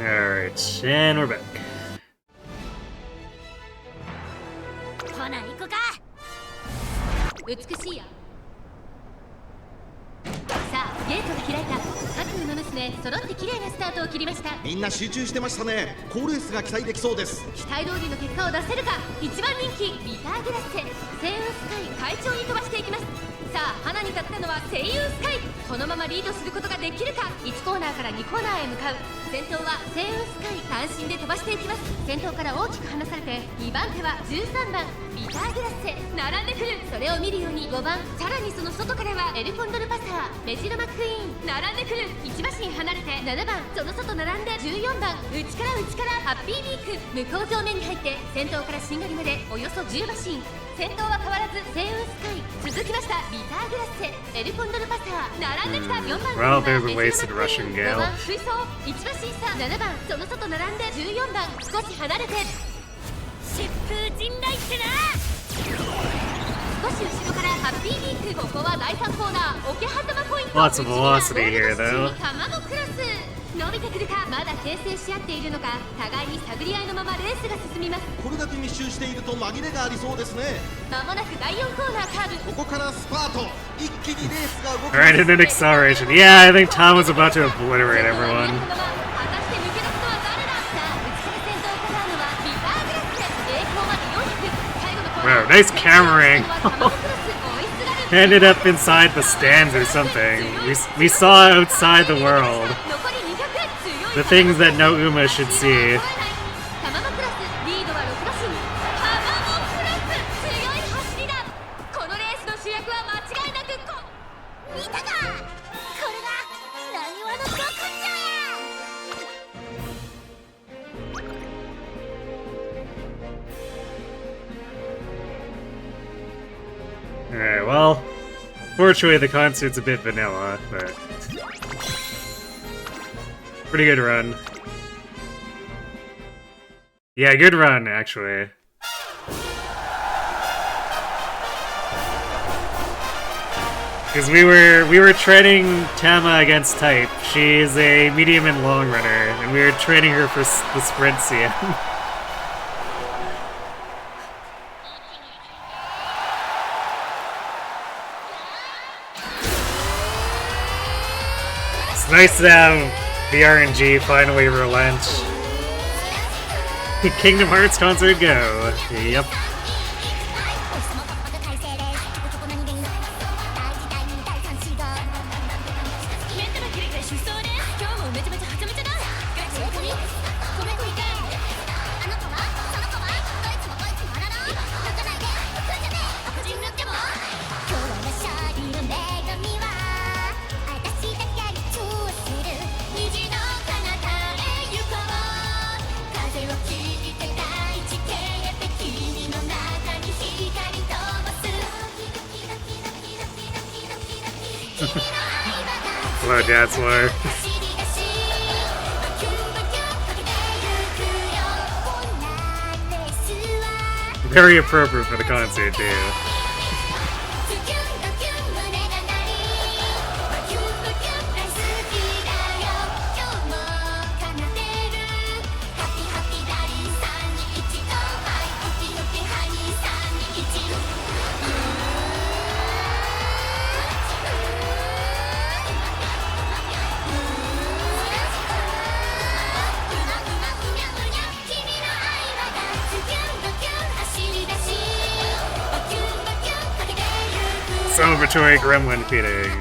Alright, and we're back. ほな行くか。美しいや。さあゲートが開いた。各馬娘揃って綺麗なスタートを切りました。みんな集中してましたね。好レースが期待できそうです。期待通りの結果を出せるか。一番人気ビターグラッセ、セイウンスカイ快調に飛ばしていきます。さあ花に立ったのはセイウンスカイ。このままリードすることができるか。1コーナーから2コーナーへ向かう。先頭はセイウンスカイ、単身で飛ばしていきます。先頭から大きく離されて2番手は13番ビターグラッセ並んでくる。それを見るように5番、さらにその外からはエルコンドルパサー、メジロマックイーン並んでくる。1馬身離れて7番、その外並んで14番、内からハッピービーク。向こう上面に入って先頭からしんがりまでおよそ10馬身。先頭は変わらずセイウンスカイ、続きましたビターグラッセ、エルコンドルパサー並んできた。4番 Well, there's a wasted Russian 5 Gale. 番追走、1馬身差7番、その外並んで14番、少し離れて疾風陣雷ってな。少し後ろからハッピービーク。ここは第3コーナー、桶狭間ポイント。 Lots of velocity here, though. 卵クロス伸びてくるか。まだ牽制し合っているのか、互いに探り合いのままレースが進みます。これだけ密集していると紛れがありそうですね。まもなく第4コーナーカーブ。ここからスパート。一気にレースが動きます。 Alright, and then acceleration. Yeah, I think Tom was about to obliterate everyone. 果たして抜け出すのは誰だ。さあ、ぶつかり先頭を飾るのはビターグラスで栄光まで400。最後のコーナー Wow, nice cameraing. は卵クロス追いすがる Ended up inside the stands or something. We saw outside the world. 残り200。強い The things that no Uma should see. タマモクラスリードは6馬身。タマモクラス強い走りだ。このレースの主役は間違いなく見たか。これがなにわの極上や。 Alright, well, fortunately the concert's a bit vanilla, but pretty good run. Yeah, good run, actually. Because we were training Tama against type. She's a medium and long runner, and we were training her for the sprint CM. It's nice to have the RNG finally relent. Kingdom Hearts concert go. Yep. メンタルキレキレ出走ね。今日もめちゃめちゃはちゃめちゃだ。ガチゴミごめんごめん。あの子はその子はどいつもこいつもあらら。抜かないで抜かねえ白人抜っても。今日のシャリの女神は私だけに通する虹の彼方へ行こう。風を切って大地形へて君の中に光灯す。キラキラキラキラキラキラキラ君の愛は Hello, Dazzler. Very appropriate for the concert, too. Celebratory gremlin feeding.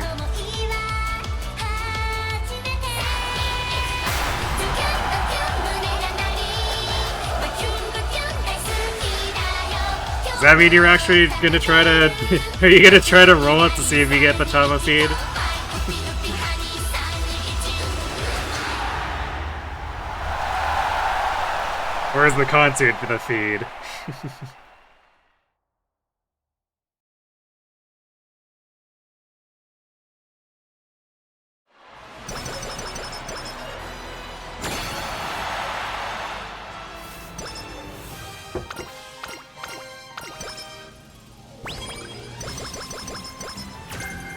Does that mean you're actually gonna try to... Are you gonna try to roll up to see if you get the Tama feed? Or is the concert for the feed?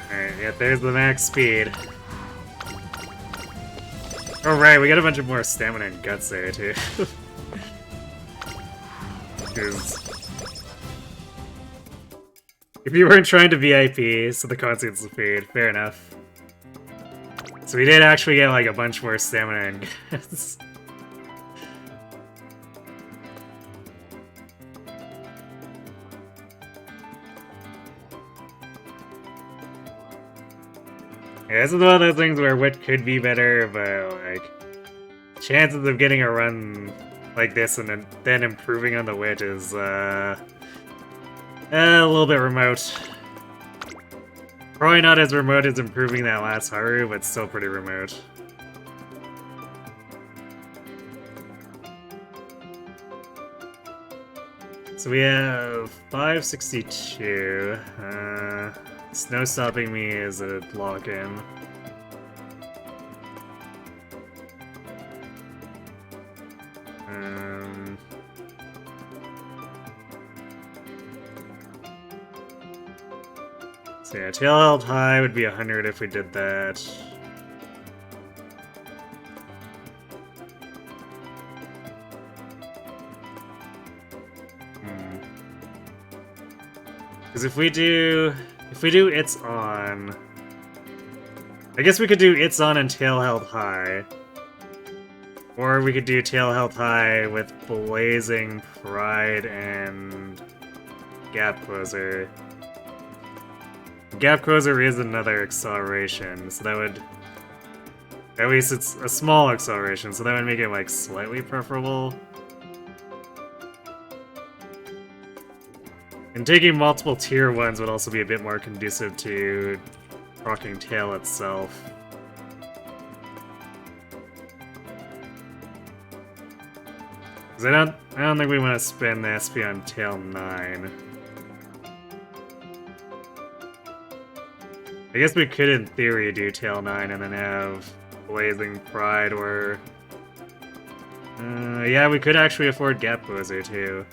Alright, yeah, there's the max speed. Oh right, we got a bunch of more stamina and guts there too. 'Cause if you weren't trying to VIP, so the concert's the feed, fair enough. So we did actually get like a bunch more stamina and guts. Yeah, this is one of those things where wit could be better, but like chances of getting a run like this and then improving on the wit is a little bit remote. Probably not as remote as improving that last Haru, but still pretty remote. So we have 562. Snow stopping me is a lock-in. So yeah, tail held high would be 100 if we did that. Because if If we do It's On... I guess we could do It's On and Tail Held High. Or we could do Tail Held High with Blazing Pride and Gap Closer. Gap Closer is another acceleration, so that would... At least it's a small acceleration, so that would make it, like, slightly preferable. And taking multiple tier 1s would also be a bit more conducive to rocking Tail itself. Because I don't think we want to spend the SP on Tail 9. I guess we could, in theory, do Tail 9 and then have Blazing Pride, or... yeah, we could actually afford Gap Closer, too.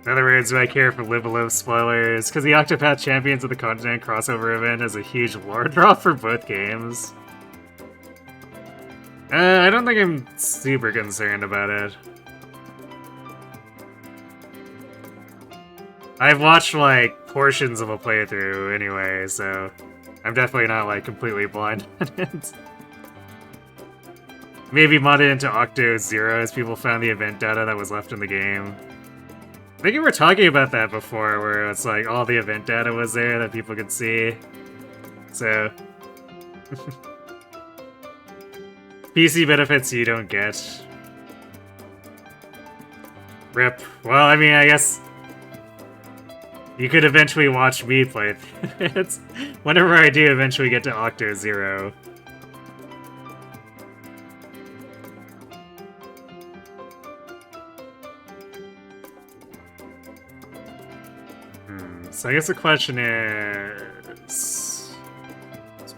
In other words, do I care for Live Below spoilers? Because the Octopath Champions of the Continent crossover event has a huge lore drop for both games. I don't think I'm super concerned about it. I've watched, like, portions of a playthrough anyway, so I'm definitely not, like, completely blind on it. Maybe modded into Octo Zero as people found the event data that was left in the game. I think we were talking about that before, where it's like all the event data was there that people could see. So... PC benefits you don't get. RIP. Well, I mean, I guess... you could eventually watch me play it. Whenever I do eventually get to Octo Zero. So I guess the question is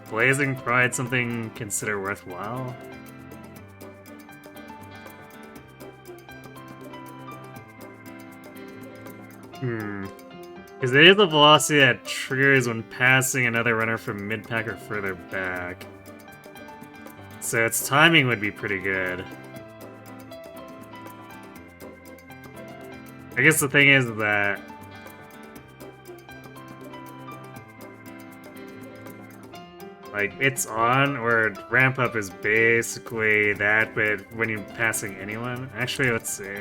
Blazing Pride something consider worthwhile? Because it is a velocity that triggers when passing another runner from mid-pack or further back. So its timing would be pretty good. I guess the thing is that like, It's On or Ramp Up is basically that, but when you're passing anyone. Actually, let's see.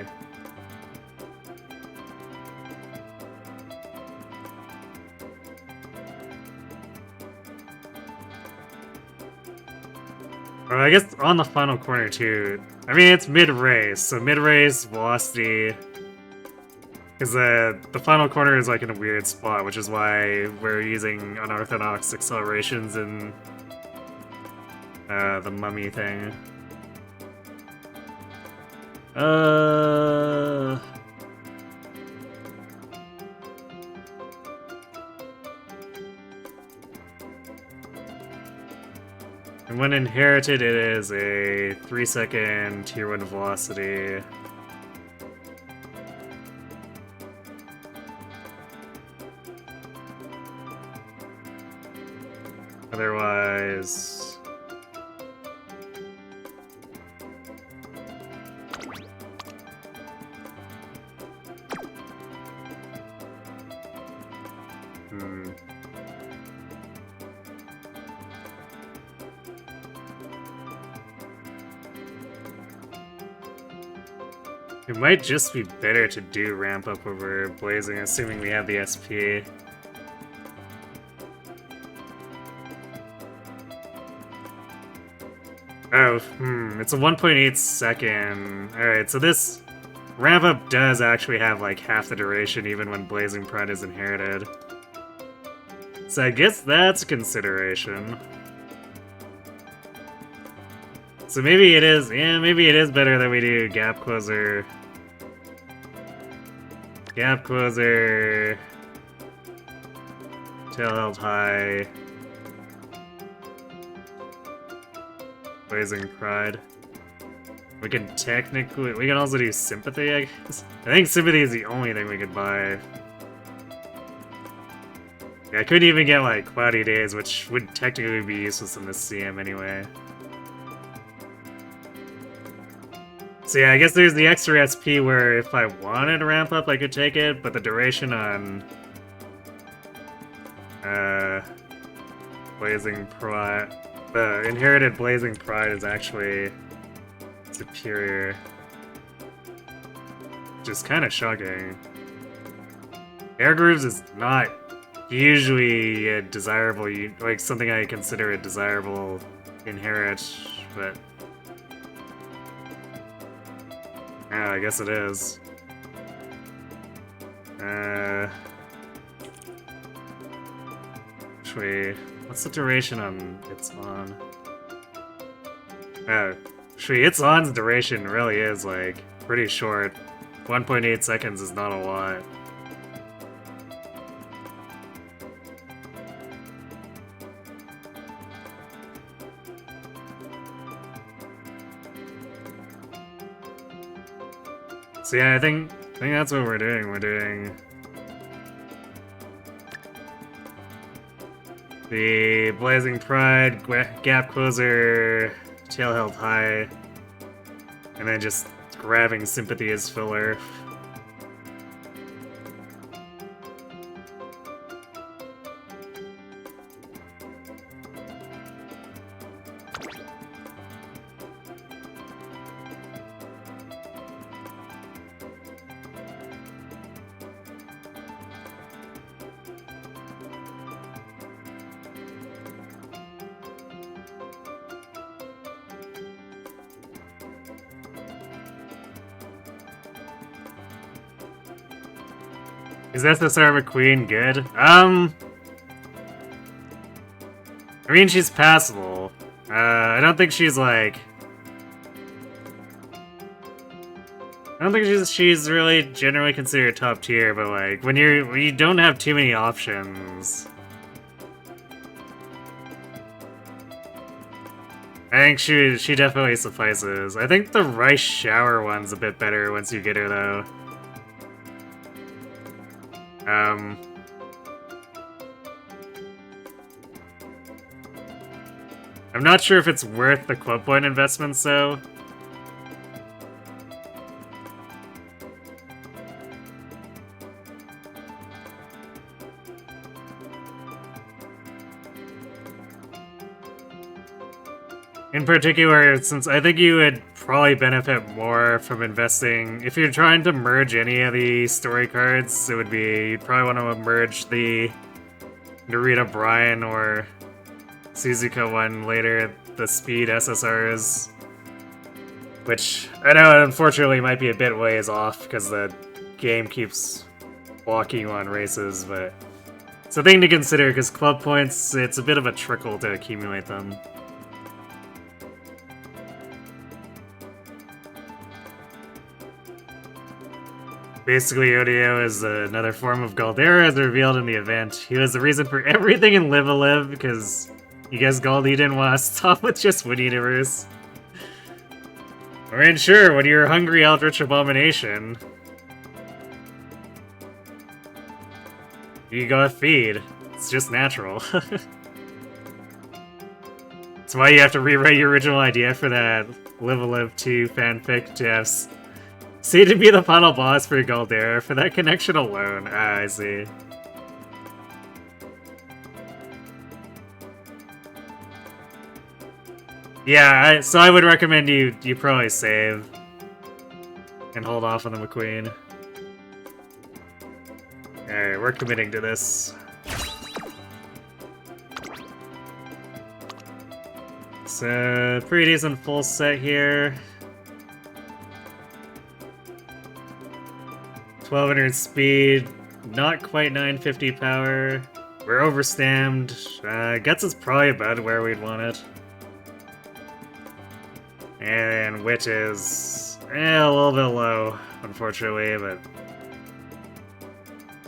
Well, I guess on the final corner too. I mean, it's mid-race, so mid-race, velocity. Because the final corner is like in a weird spot, which is why we're using unorthodox accelerations in the mummy thing. And when inherited, it is a 3-second tier 1 velocity. Otherwise... It might just be better to do Ramp Up over Blazing, assuming we have the SP. Oh, it's a 1.8 second. Alright, so this Ramp Up does actually have like half the duration even when Blazing Pride is inherited. So I guess that's a consideration. So maybe it is, yeah, maybe it is better that we do Gap Closer. Gap Closer. Tail Held High. Blazing Pride. We can technically, we can also do Sympathy, I guess. I think Sympathy is the only thing we could buy. Yeah, I couldn't even get like cloudy days, which would technically be useless in this CM anyway. So yeah, I guess there's the extra SP where if I wanted to ramp up, I could take it, but the duration on Blazing Pride, the inherited Blazing Pride is actually superior. Which is kind of shocking. Air Grooves is not usually a desirable, like something I consider a desirable inherit, but yeah, I guess it is. Actually, what's the duration on It's On? Actually, It's On's duration really is like pretty short. 1.8 seconds is not a lot. So yeah, I think that's what we're doing. We're doing the Blazing Pride, Gap Closer, Tail Held High, and then just grabbing Sympathy as filler. Is SSR McQueen good? I mean, she's passable. I don't think she's like... I don't think she's really generally considered top tier, but like, when you don't have too many options... I think she definitely suffices. I think the Rice Shower one's a bit better once you get her, though. I'm not sure if it's worth the club point investments, though. In particular, since I think you would probably benefit more from investing... If you're trying to merge any of the story cards, it would be... You'd probably want to merge the Narita Brian or Suzuka one later, the Speed SSRs. Which, I know, unfortunately, might be a bit ways off, because the game keeps blocking you on races, but... It's a thing to consider, because club points, it's a bit of a trickle to accumulate them. Basically, Odio is another form of Galdera as revealed in the event. He was the reason for everything in Live a Live, because you guess Galdi didn't want to stop with just Wood Universe. I mean, sure, when you're a hungry Eldritch Abomination, you gotta feed. It's just natural. That's why you have to rewrite your original idea for that Live a Live 2 fanfic to have See to be the final boss for Galdera for that connection alone. Ah, I see. Yeah, so I would recommend you probably save and hold off on the McQueen. Alright, we're committing to this. So, pretty decent full set here. 1200 speed, not quite 950 power. We're overstammed. Guts is probably about where we'd want it. And Wit is a little bit low, unfortunately, but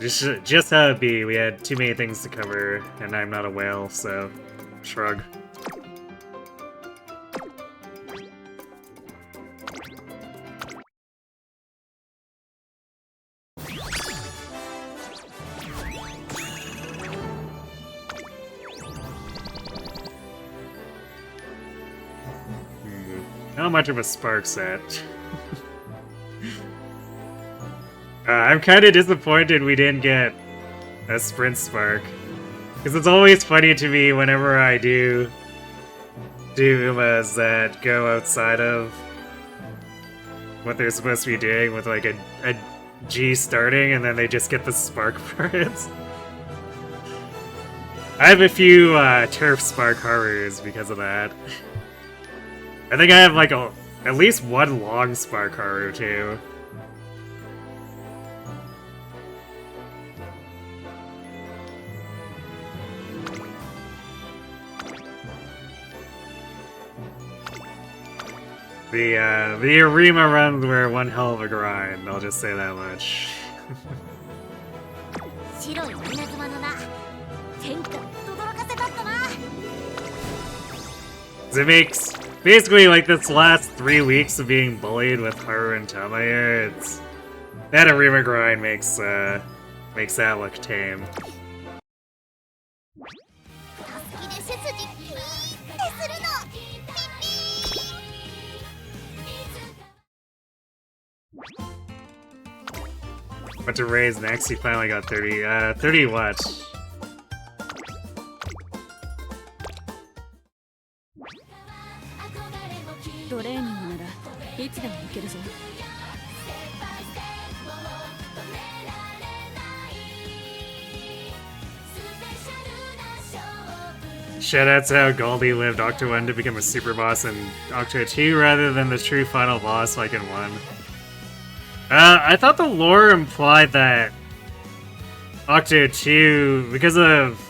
just how it be. We had too many things to cover, and I'm not a whale, so shrug. not much of a spark set. I'm kind of disappointed we didn't get a sprint spark. Because it's always funny to me whenever I do Umas that go outside of what they're supposed to be doing with like a G starting and then they just get the spark for it. I have a few turf spark Harus because of that. I think I have like at least one long spark Haru too. The Arima runs were one hell of a grind, I'll just say that much. It makes basically like this last 3 weeks of being bullied with Haru and Tamaya, that Arima grind makes that look tame. What to raise next? He finally got 30. 30 what? Shoutouts how Goldie lived Octo 1 to become a super boss in Octo 2 rather than the true final boss like in 1. I thought the lore implied that Octo 2, because of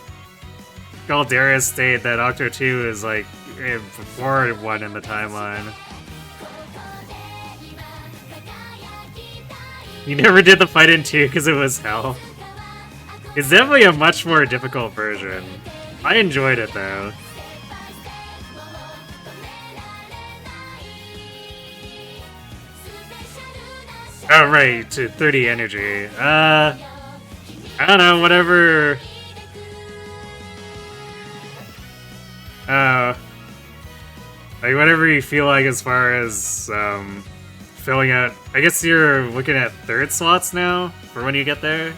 Galdera's state, that Octo 2 is like before 1 in the timeline. You never did the fight in 2 because it was hell. It's definitely a much more difficult version. I enjoyed it though. Oh right, to 30 energy. I don't know, whatever. Like whatever you feel like as far as filling out. I guess you're looking at 3rd slots now for when you get there.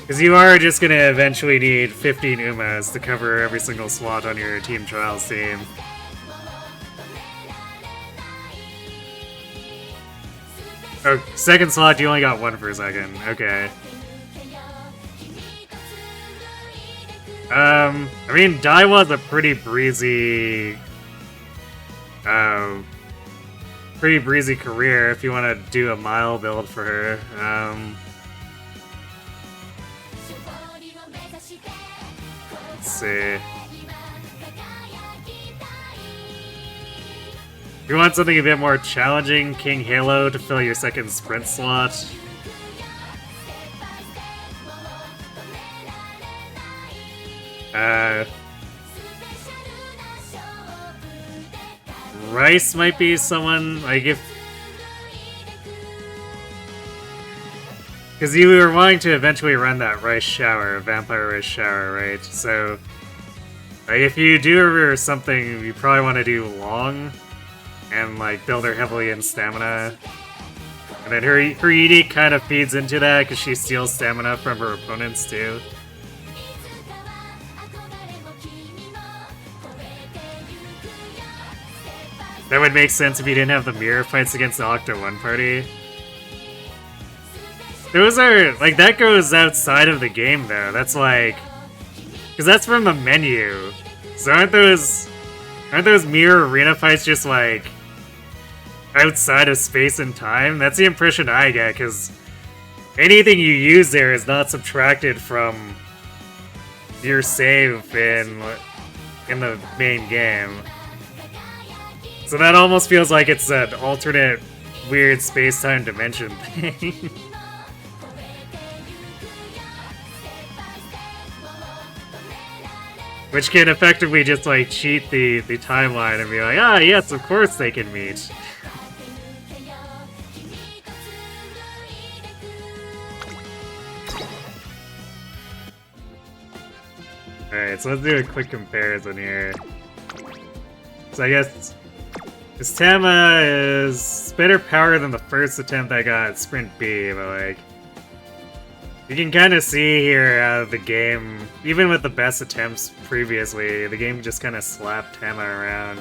Because you are just going to eventually need 15 Umas to cover every single slot on your Team Trials team. Oh, 2nd slot, you only got 1 for a second. Okay. I mean, Daiwa's a pretty breezy career if you want to do a mile build for her. Let's see. If you want something a bit more challenging, King Halo to fill your 2nd sprint slot. Rice might be someone, like if... Because you were wanting to eventually run that Rice Shower, Vampire Rice Shower, right? So, like if you do something you probably want to do long, and like build her heavily in stamina. And then her Edie kind of feeds into that because she steals stamina from her opponents too. That would make sense if you didn't have the mirror fights against the Octo 1 party. Those are, like, that goes outside of the game though. That's like, because that's from the menu. So aren't those mirror arena fights just like outside of space and time? That's the impression I get, because anything you use there is not subtracted from your save in the main game. So that almost feels like it's an alternate weird space-time dimension thing. Which can effectively just like cheat the timeline and be like, ah yes, of course they can meet. Alright, so let's do a quick comparison here. So I guess this Tama is better power than the first attempt I got at Sprint B, but like, you can kind of see here how the game, even with the best attempts previously, the game just kind of slapped Tama around.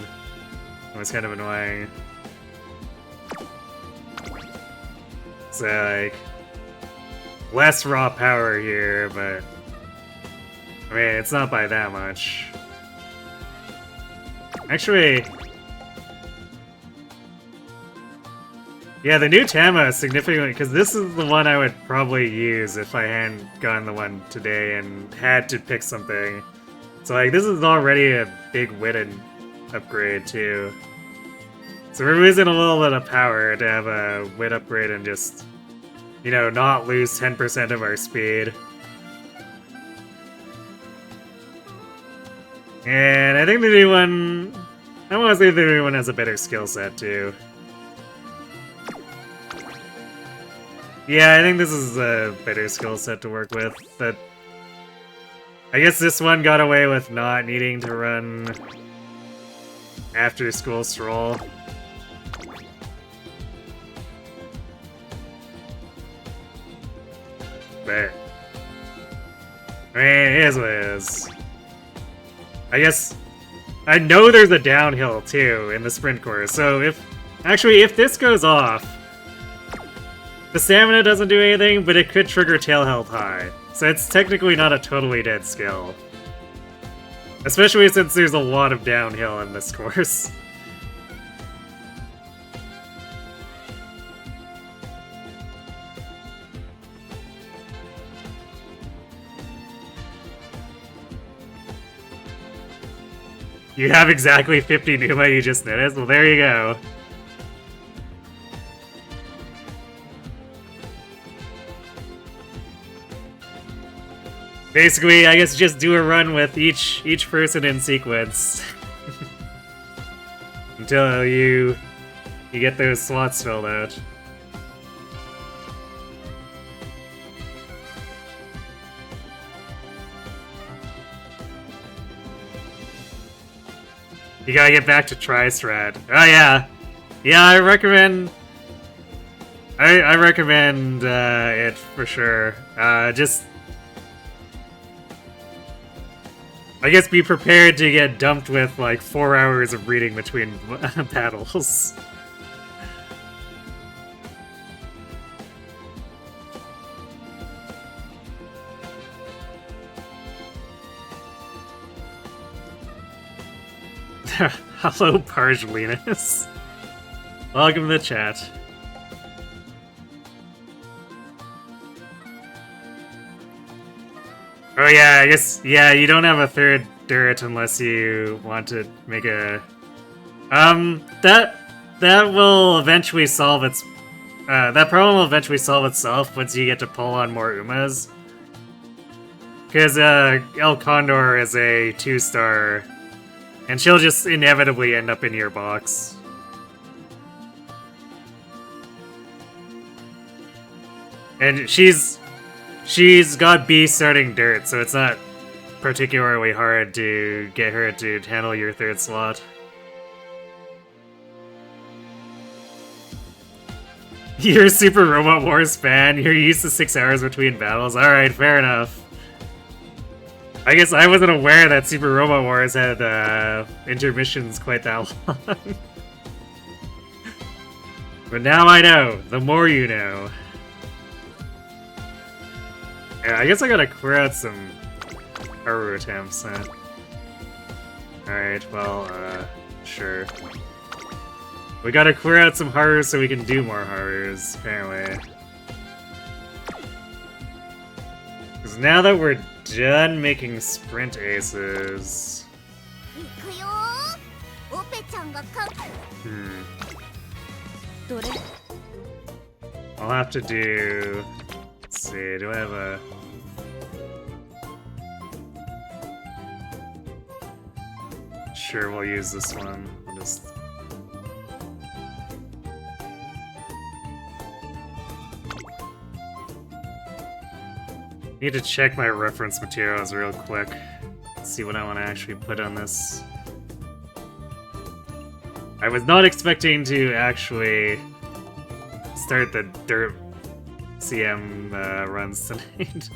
It was kind of annoying. So like, less raw power here, but I mean, it's not by that much. Actually, yeah, the new Tama is significantly, because this is the one I would probably use if I hadn't gotten the one today and had to pick something. So like, this is already a big wit upgrade too. So we're losing a little bit of power to have a wit upgrade and just, you know, not lose 10% of our speed. And I think the new one, I want to say the new one has a better skill set too. Yeah, I think this is a better skill set to work with. But I guess this one got away with not needing to run after school stroll. But I mean, it is what it is. I guess I know there's a downhill too in the sprint course, so if this goes off, the stamina doesn't do anything, but it could trigger tail health high. So it's technically not a totally dead skill. Especially since there's a lot of downhill in this course. You have exactly 50 Numa, you just noticed? Well, there you go. Basically, I guess just do a run with each person in sequence. Until you get those slots filled out. You gotta get back to Tri-Strat. Oh yeah! Yeah, I recommend... I recommend it for sure. Just... I guess be prepared to get dumped with like 4 hours of reading between battles. Hello, Pargelinus. Welcome to the chat. Oh yeah, I guess, yeah, you don't have a third dirt unless you want to make a... that will eventually solve its... that problem will eventually solve itself once you get to pull on more Umas. Because, El Condor is a 2-star, and she'll just inevitably end up in your box. And she's got B starting dirt, so it's not particularly hard to get her to handle your third slot. You're a Super Robot Wars fan? You're used to 6 hours between battles? Alright, fair enough. I guess I wasn't aware that Super Robot Wars had intermissions quite that long. But now I know. The more you know. Yeah, I guess I gotta clear out some Haru attempts, huh? Alright, well, sure. We gotta clear out some Harus so we can do more Harus, apparently. Because now that we're done making sprint aces... I'll have to do... Let's see, do I have a... Sure, we'll use this one. I'll just... Need to check my reference materials real quick. Let's Let's see what I want to actually put on this. I was not expecting to actually start the dirt CM runs tonight.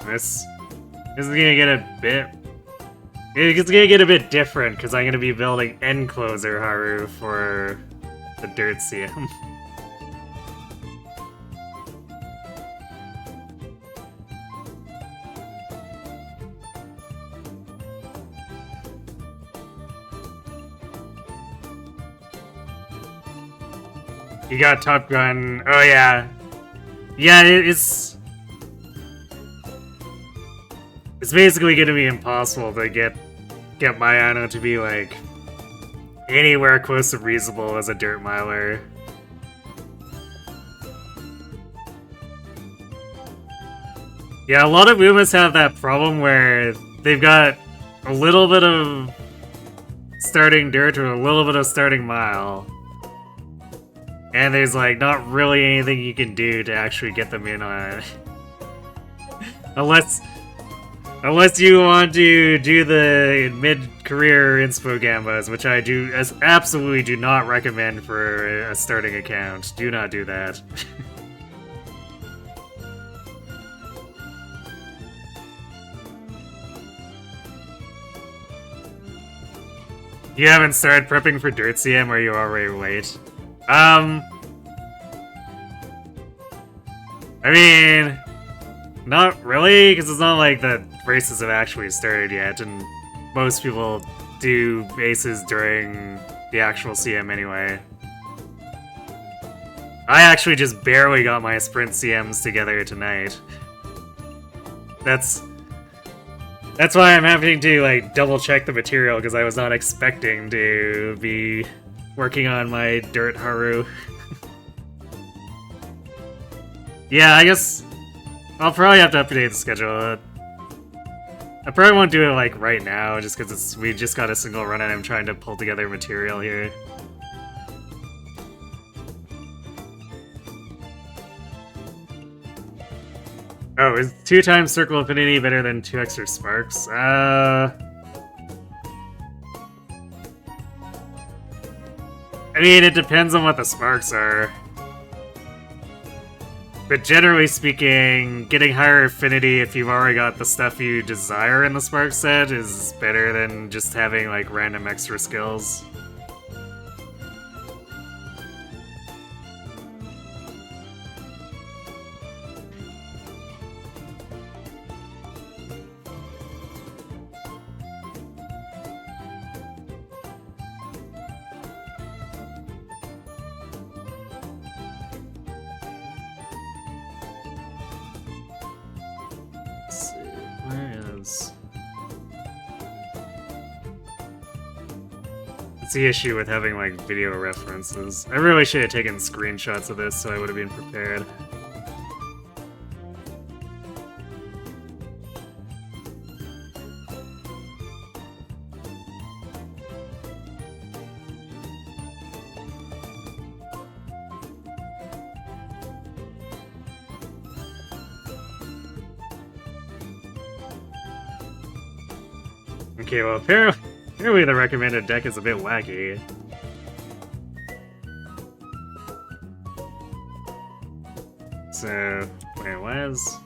Let's see. This is gonna get a bit. It's gonna get a bit different because I'm gonna be building end closer Haru for the dirt CM. You got Top Gun. Oh yeah, yeah. It's basically gonna be impossible to get Mayano to be like anywhere close to reasonable as a dirt miler. Yeah, a lot of Umas have that problem where they've got a little bit of starting dirt or a little bit of starting mile. And there's like not really anything you can do to actually get them in on it. Unless you want to do the mid-career inspo gambas, which I absolutely do not recommend for a starting account. Do not do that. You haven't started prepping for Dirt CM, or are you already late? I mean, not really, because it's not like the races have actually started yet, and most people do bases during the actual CM anyway. I actually just barely got my sprint CMs together tonight. That's why I'm having to like double check the material, because I was not expecting to be working on my dirt Haru. Yeah, I guess I'll probably have to update the schedule. I probably won't do it like right now, just because we just got a single run and I'm trying to pull together material here. Oh, is 2 times Circle Affinity better than 2 extra Sparks? I mean, it depends on what the Sparks are. But generally speaking, getting higher affinity if you've already got the stuff you desire in the Spark set is better than just having like random extra skills. It's the issue with having like video references. I really should have taken screenshots of this so I would have been prepared. Okay, well apparently the recommended deck is a bit wacky. So, wait, what is...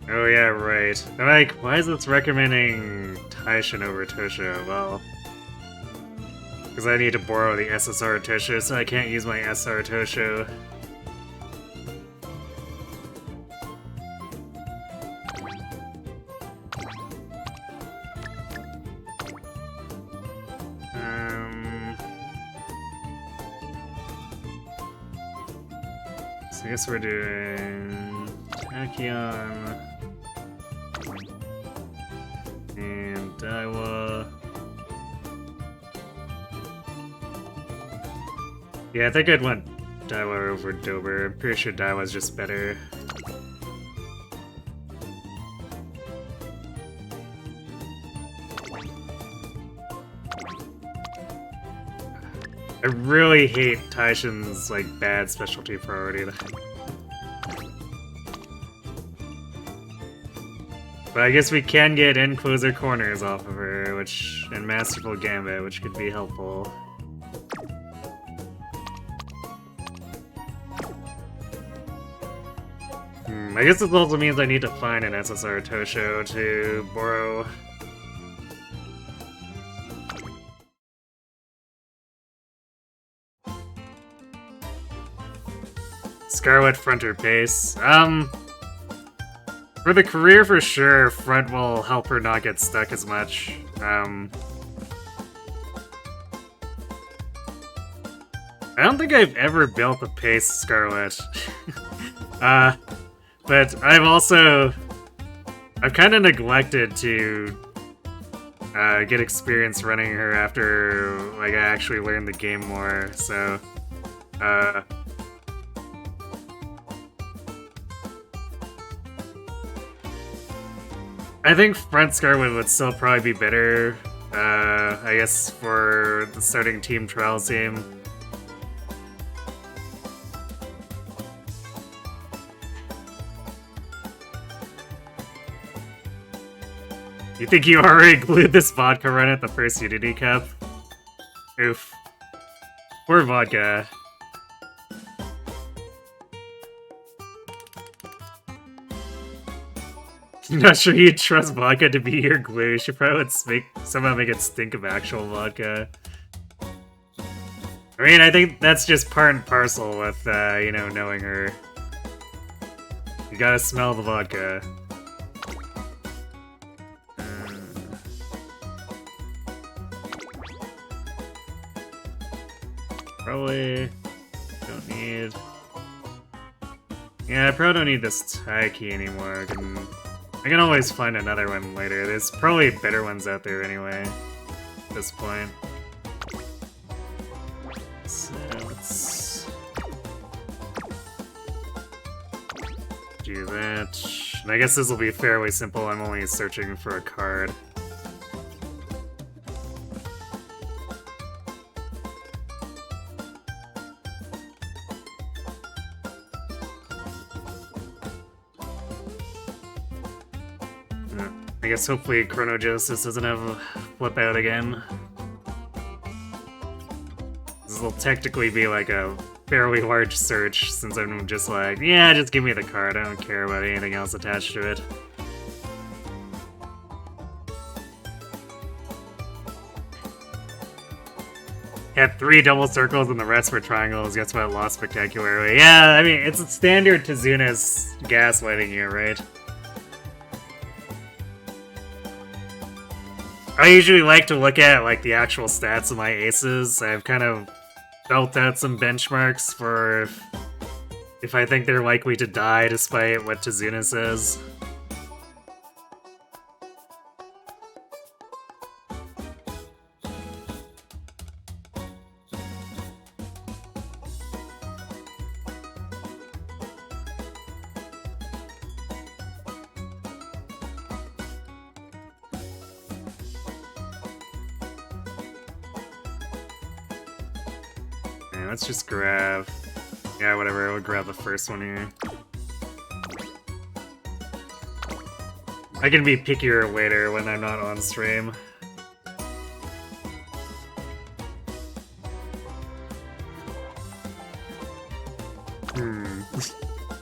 Oh yeah, right. I'm like, why is this recommending Taishin over Tosho? Well, because I need to borrow the SSR Tosho, so I can't use my SR Tosho. So I guess we're doing Tachyon and Daiwa. Yeah, I think I'd want Daiwa over Dober. I'm pretty sure Daiwa's just better. I really hate Taishin's like bad specialty priority. But I guess we can get in closer corners off of her, which and Masterful Gambit, which could be helpful. I guess this also means I need to find an SSR Tosho to borrow. Scarlet front or pace. For the career for sure, front will help her not get stuck as much. I don't think I've ever built a pace Scarlet. But I've kind of neglected to get experience running her after like I actually learned the game more, so I think front Scarlet would still probably be better, I guess, for the starting team trials team. You think you already glued this vodka run at the first Unity Cup? Oof. Poor vodka. I'm not sure you'd trust vodka to be your glue. You should probably somehow make it stink of actual vodka. I mean, I think that's just part and parcel with, you know, knowing her. You gotta smell the vodka. Probably don't need... Yeah, I probably don't need this tie key anymore. I can always find another one later. There's probably better ones out there anyway, at this point. So let's do that. And I guess this will be fairly simple. I'm only searching for a card. I guess hopefully Chronogenesis doesn't have a flip out again. This will technically be like a fairly large search, since I'm just like, yeah, just give me the card, I don't care about anything else attached to it. Had 3 double circles and the rest were triangles, guess what, lost spectacularly. Yeah, I mean, it's a standard Tizuna's gaslighting you, right? I usually like to look at like the actual stats of my aces. I've kind of built out some benchmarks for if I think they're likely to die despite what Tizuna says. Let's just grab... Yeah, whatever, we'll grab the first one here. I can be pickier later when I'm not on stream.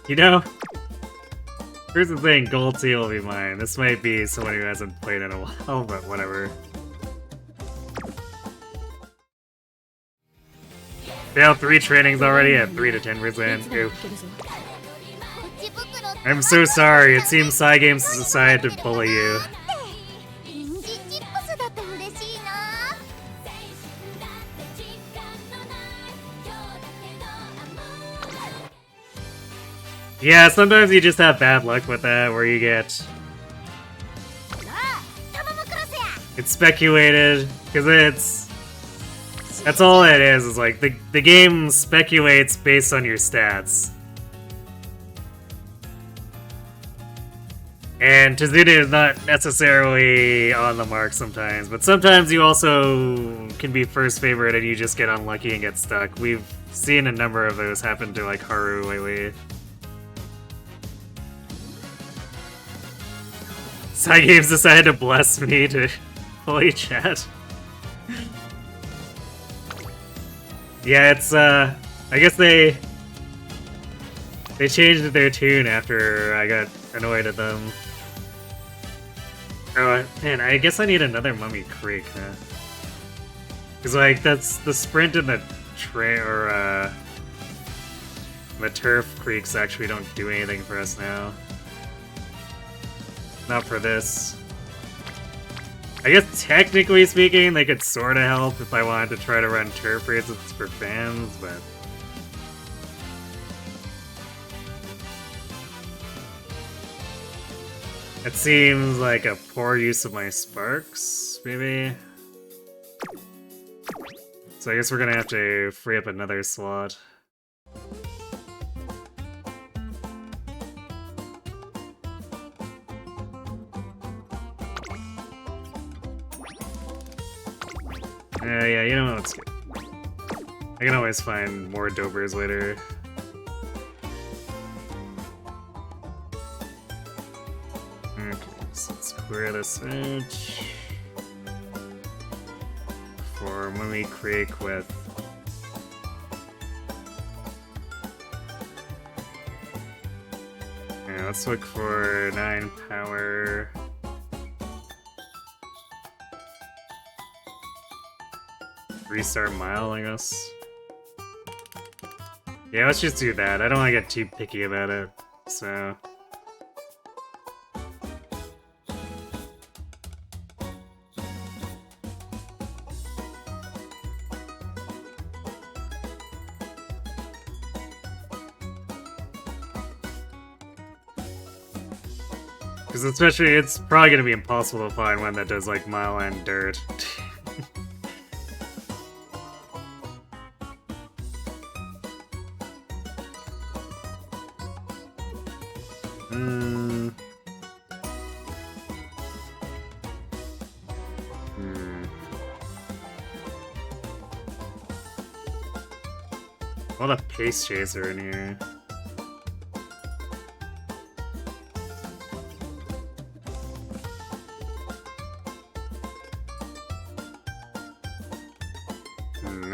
You know, Here's the thing, Gold 2 will be mine. This might be someone who hasn't played in a while, but whatever. Failed 3 trainings already at 3 to 10%. Oof. I'm so sorry, it seems Cygames has decided to bully you. Yeah, sometimes you just have bad luck with that, where you get... It's speculated, because it's... That's all it is like, the game speculates based on your stats. And Tizuna is not necessarily on the mark sometimes, but sometimes you also can be first favorite and you just get unlucky and get stuck. We've seen a number of those happen to, like, Haru lately. Cygames decided to bless me to fully chat. Yeah, it's, I guess they changed their tune after I got annoyed at them. Oh, man, I guess I need another Mummy Creek, huh? Because, like, that's the sprint and the the turf creeks actually don't do anything for us now. Not for this. I guess technically speaking, they could sorta help if I wanted to try to run turf races for fans, but... It seems like a poor use of my sparks, maybe? So I guess we're gonna have to free up another slot. Yeah, you know what's good. I can always find more dopers later. Okay, so let's clear this edge. For Mummy Creek with... Yeah, let's look for 9 power. Restart Mile, I guess. Yeah, let's just do that. I don't want to get too picky about it, so... Because especially, it's probably going to be impossible to find one that does, like, Mile and Dirt. What a pace chaser in here.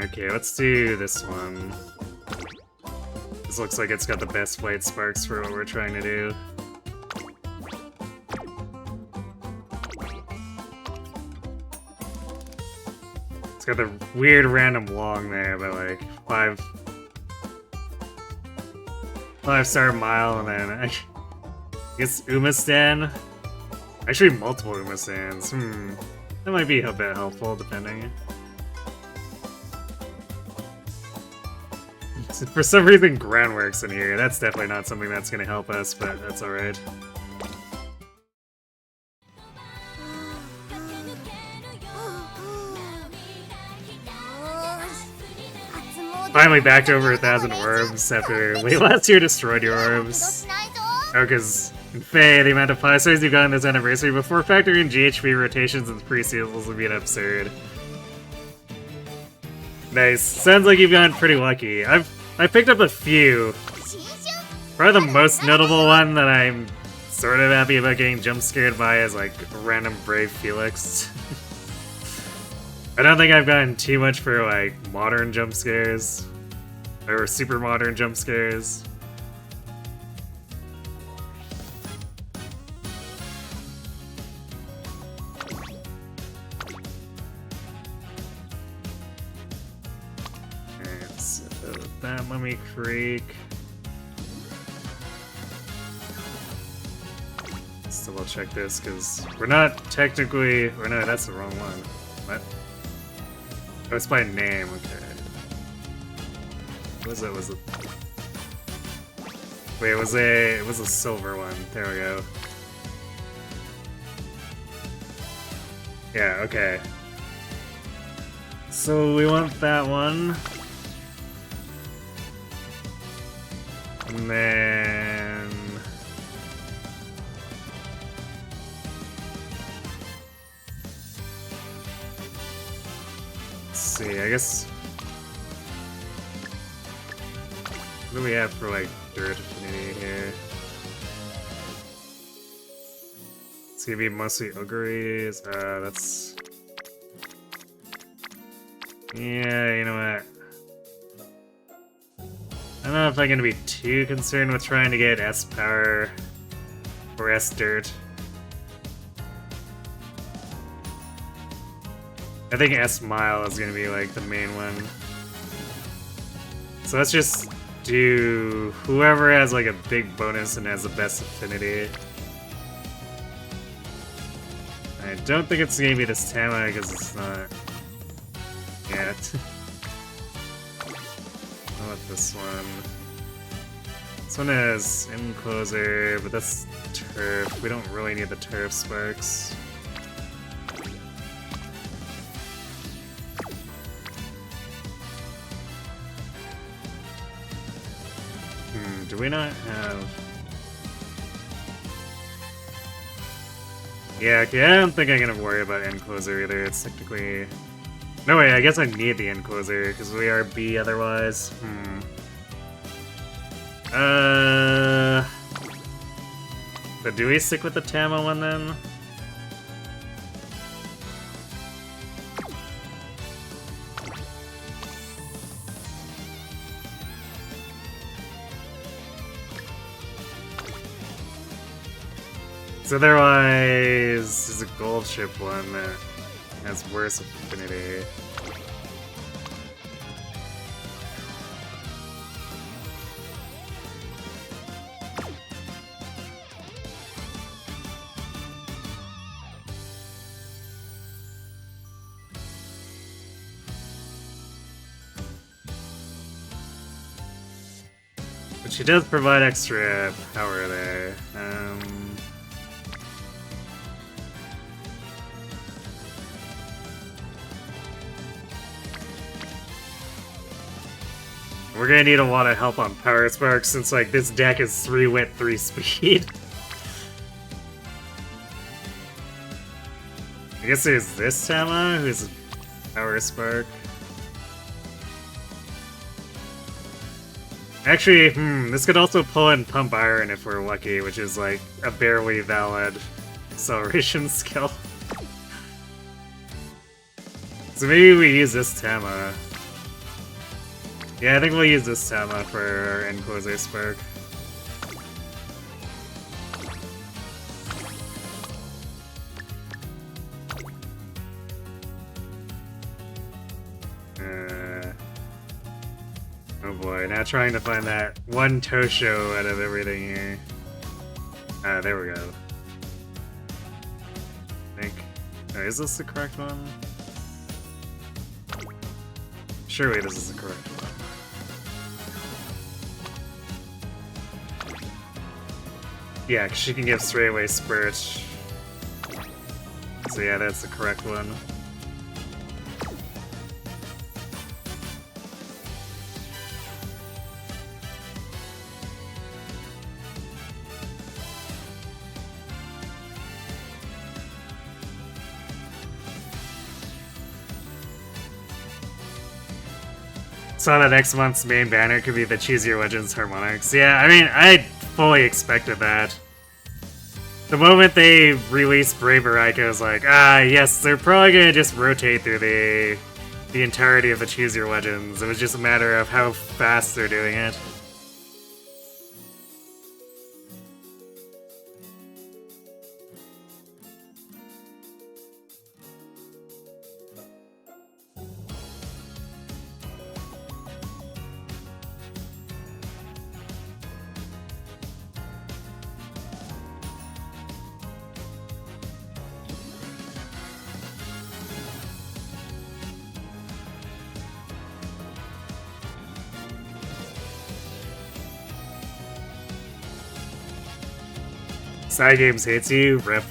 Okay, let's do this one. This looks like it's got the best flight sparks for what we're trying to do. It's got the weird random long there, but like 5-star Mile, and then I guess Umastan. Actually, multiple Umastans. That might be a bit helpful, depending. For some reason, Groundwork's in here. That's definitely not something that's going to help us, but that's alright. Finally back to over 1,000 orbs after late last year destroyed your orbs. Oh, because in Faye, the amount of pie stars you've gotten this anniversary before factoring in GHP rotations and pre-seals would be absurd. Nice. Sounds like you've gotten pretty lucky. I picked up a few. Probably the most notable one that I'm sort of happy about getting jump scared by is like random Brave Felix. I don't think I've gotten too much for like modern jump scares or super modern jump scares. that Mummy Creek. Let's double check this because we're not technically. Or no, that's the wrong one. What? Oh, it's by name. Okay. What was it? Was it? Wait, it was a silver one. There we go. Yeah. Okay. So we want that one. And then... let's see, I guess... what do we have for, like, dirt affinity here? It's gonna be mostly auguries. That's... yeah, you know what? I don't know if I'm gonna be too concerned with trying to get S power or S dirt. I think S mile is gonna be like the main one. So let's just do whoever has like a big bonus and has the best affinity. I don't think it's gonna be this Tama because it's not yet. I want this one. This one has encloser, but that's turf. We don't really need the turf sparks. Do we not have... yeah, okay, I don't think I'm gonna worry about encloser either. It's technically... no, wait, I guess I need the encloser, because we are B otherwise. But do we stick with the Tama one then? So otherwise, there's a gold ship one that has worse affinity. But she does provide extra power there. We're gonna need a lot of help on Power Sparks since, like, this deck is 3 wit, 3 speed. I guess there's this Tama, who's a Power Spark. Actually, this could also pull in Pump Iron if we're lucky, which is, like, a barely valid acceleration skill. So maybe we use this Tama. Yeah, I think we'll use this Tama for our encloser spark. Oh boy, now trying to find that one Tosho out of everything here. There we go. I think. Oh, is this the correct one? Surely this is the correct one. Yeah, 'cause she can give straightaway Spurt. So yeah, that's the correct one. Saw that next month's main banner could be the Choose Your Legends Harmonics. Yeah, I mean, I fully expected that. The moment they released Braver Ike, I was like, yes, they're probably gonna just rotate through the entirety of the Choose Your Legends. It was just a matter of how fast they're doing it. Cygames hates you? Rip.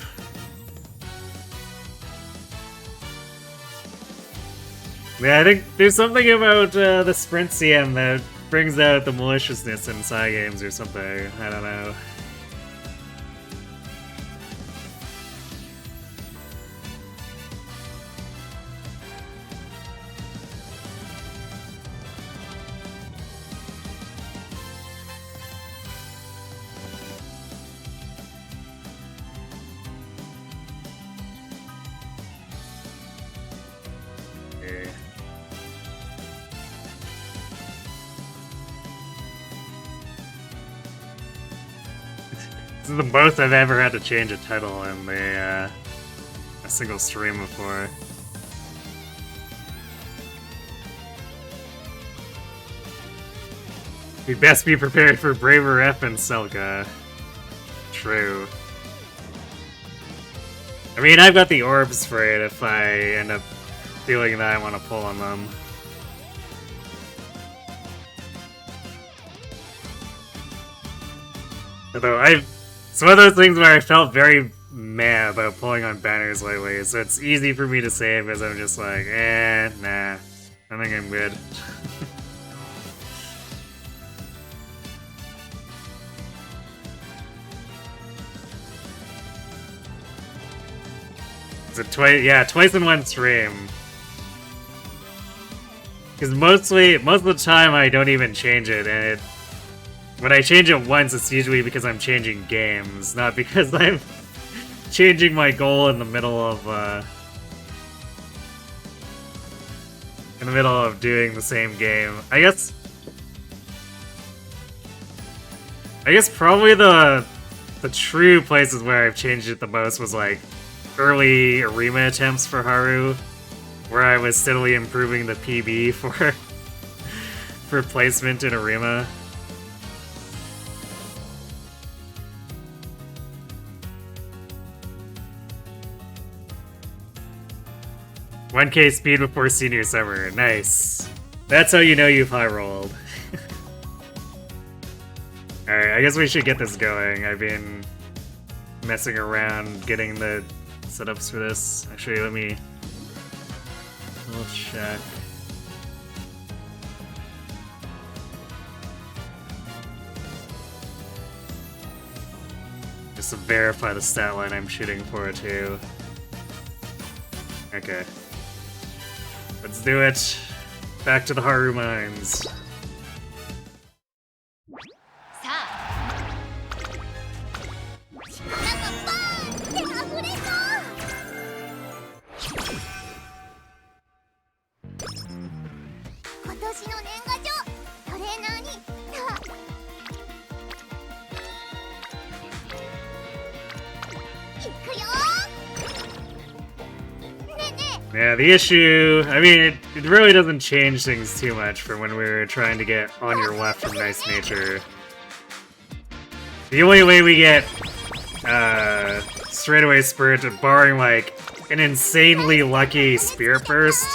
Yeah, I think there's something about the Sprint CM that brings out the maliciousness in Cygames or something. I don't know. This is the most I've ever had to change a title in a single stream before. We'd best be prepared for Braver F and Selka. True. I mean, I've got the orbs for it if I end up feeling that I want to pull on them. Although it's one of those things where I felt very meh about pulling on banners lately, so it's easy for me to say because I'm just like, nah, I think I'm good. It's twice in one stream. Because most of the time I don't even change it, and when I change it once, it's usually because I'm changing games, not because I'm changing my goal in the middle of doing the same game. I guess probably the true places where I've changed it the most was like early Arima attempts for Haru, where I was steadily improving the PB for placement in Arima. $1K speed before senior summer. Nice. That's how you know you've high rolled. Alright, I guess we should get this going. I've been messing around getting the setups for this. Actually, let me double check. Just to verify the stat line I'm shooting for too. Okay. Let's do it. Back to the Haru mines. いや, the issue, I mean, it really doesn't change things too much from when we were trying to get on your left from Nice Nature. The only way we get straightaway Spirit, barring like an insanely lucky Spirit Burst,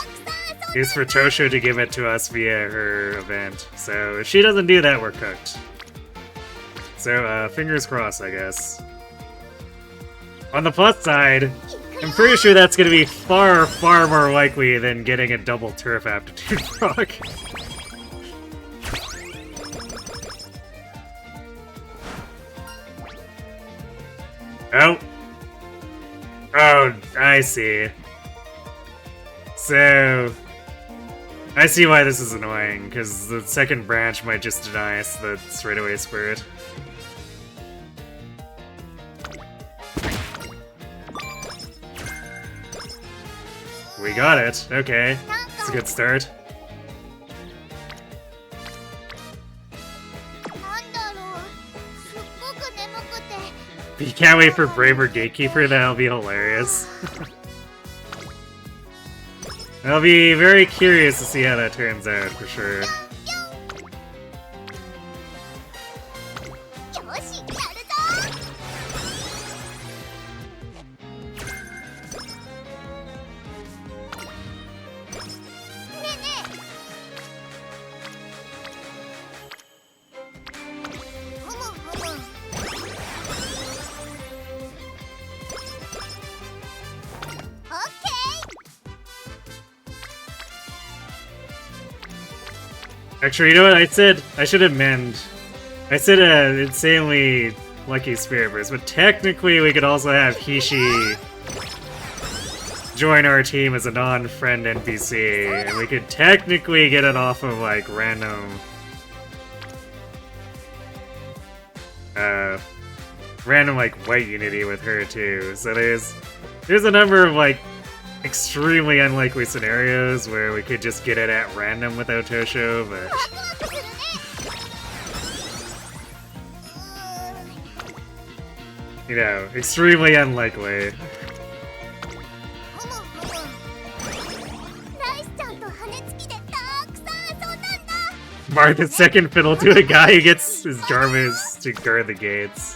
is for Tosho to give it to us via her event. So if she doesn't do that, we're cooked. So fingers crossed, I guess. On the plus side, I'm pretty sure that's going to be far, far more likely than getting a double turf aptitude proc. Oh, I see. So, I see why this is annoying, because the second branch might just deny us the straightaway spirit. We got it. Okay. It's a good start. But you can't wait for Braver Gatekeeper? That'll be hilarious. I'll be very curious to see how that turns out, for sure. Actually, you know what I said? I should amend. I said insanely lucky spirit burst, but technically we could also have Hishi join our team as a non-friend NPC, and we could technically get it off of like random like white unity with her too. So there's a number of like extremely unlikely scenarios where we could just get it at random without Tosho, but you know, extremely unlikely. Martha's second fiddle to a guy who gets his Jarvis to guard the gates.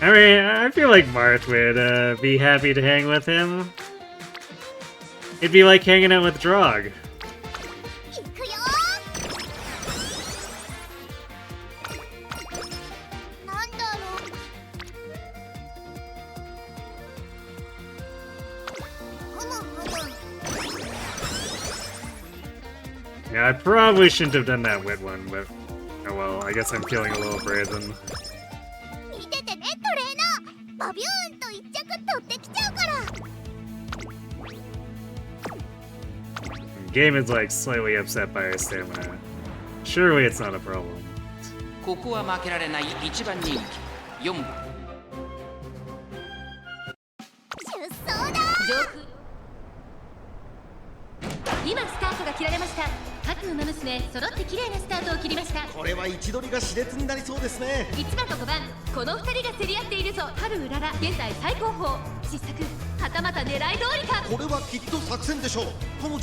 I mean, I feel like Marth would be happy to hang with him. It'd be like hanging out with Drog. Yeah, I probably shouldn't have done that wit one, but oh well, I guess I'm feeling a little brazen. Game is like slightly upset by her stamina. Surely it's not a problem. ここは負けられない1番人気4番今スタートが切られました。各馬娘揃って綺麗なスタートを切りました。これは位置取りが熾烈になりそうですね。1番と5番、この2人が競り合っているぞ。春うらら、現在最高峰。失策、はたまた狙い通りか。これはきっと作戦でしょう。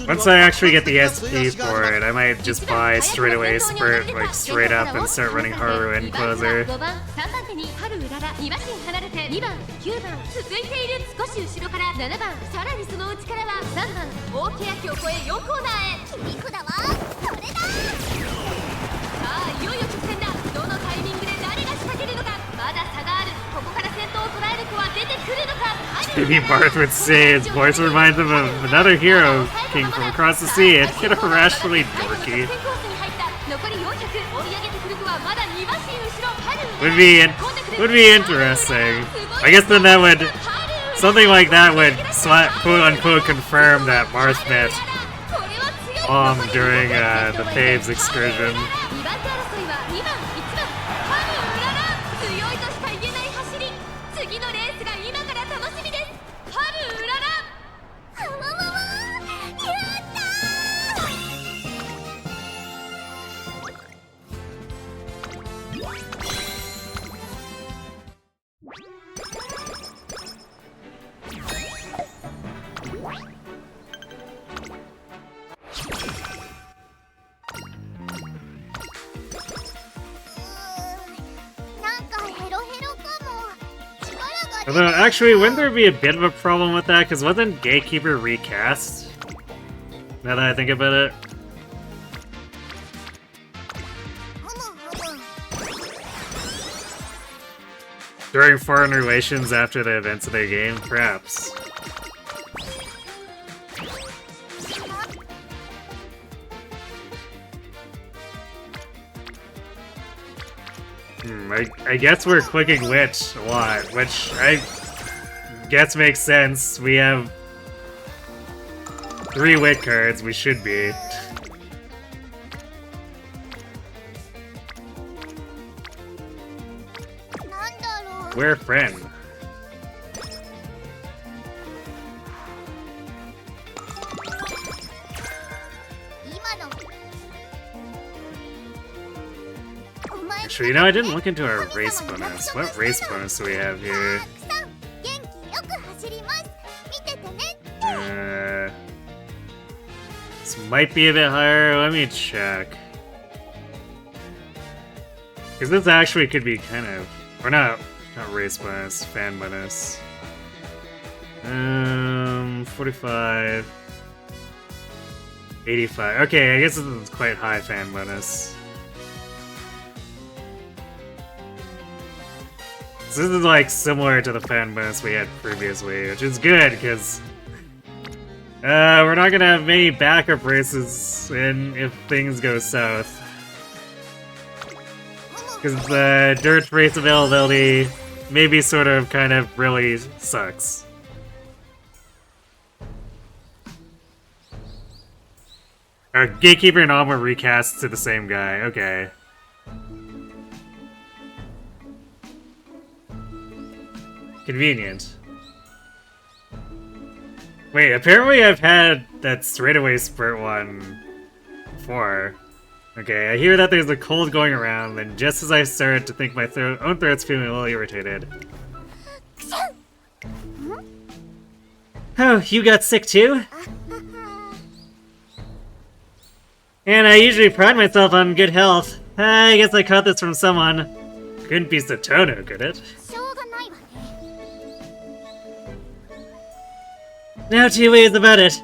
Once I actually get the SP for it, I might just buy straight away Spurt, like straight up, and start running Haru and Closer. 5番、3番手に春うらら、2馬身離れて2番、9番、続いている。少し後ろから7番、さらにその内からは3番、大欅を越え4コーナーへ。切り札はこれだ。さあ、いよいよ直線だ。どのタイミングで誰が仕掛けるのか。まだ差がある。ここから先頭を捉える子は出てくるのか。 Maybe Barth would say his voice reminds him of another hero king from across the sea. It's kind of irrationally dorky. Would be interesting. I guess then that would something like that would quote unquote confirm that Barth met during the Faves excursion. 次のレースが今から楽しみです。春うらら。やったAlthough, actually, wouldn't there be a bit of a problem with that? Because wasn't Gatekeeper recast? Now that I think about it. During foreign relations after the events of their game? Perhaps. I guess we're clicking Witch a lot, which I guess makes sense. We have 3 Wit cards, we should be. We're a friend. Actually, you know, I didn't look into our race bonus. What race bonus do we have here? This might be a bit higher. Let me check. Because this actually could be kind of... Or not race bonus, fan bonus. 45... 85. Okay, I guess this is quite high fan bonus. So this is like similar to the fan bonus we had previously, which is good because We're not gonna have many backup races if things go south. Because the dirt race availability maybe sort of kind of really sucks. Our Gatekeeper and Alma recast to the same guy, okay. Convenient. Wait, apparently I've had that straightaway spurt one before. Okay, I hear that there's a cold going around, and just as I start to think my own throat's feeling a little irritated. Oh, you got sick too? And I usually pride myself on good health. I guess I caught this from someone. Couldn't be Satono, could it? No two ways about it.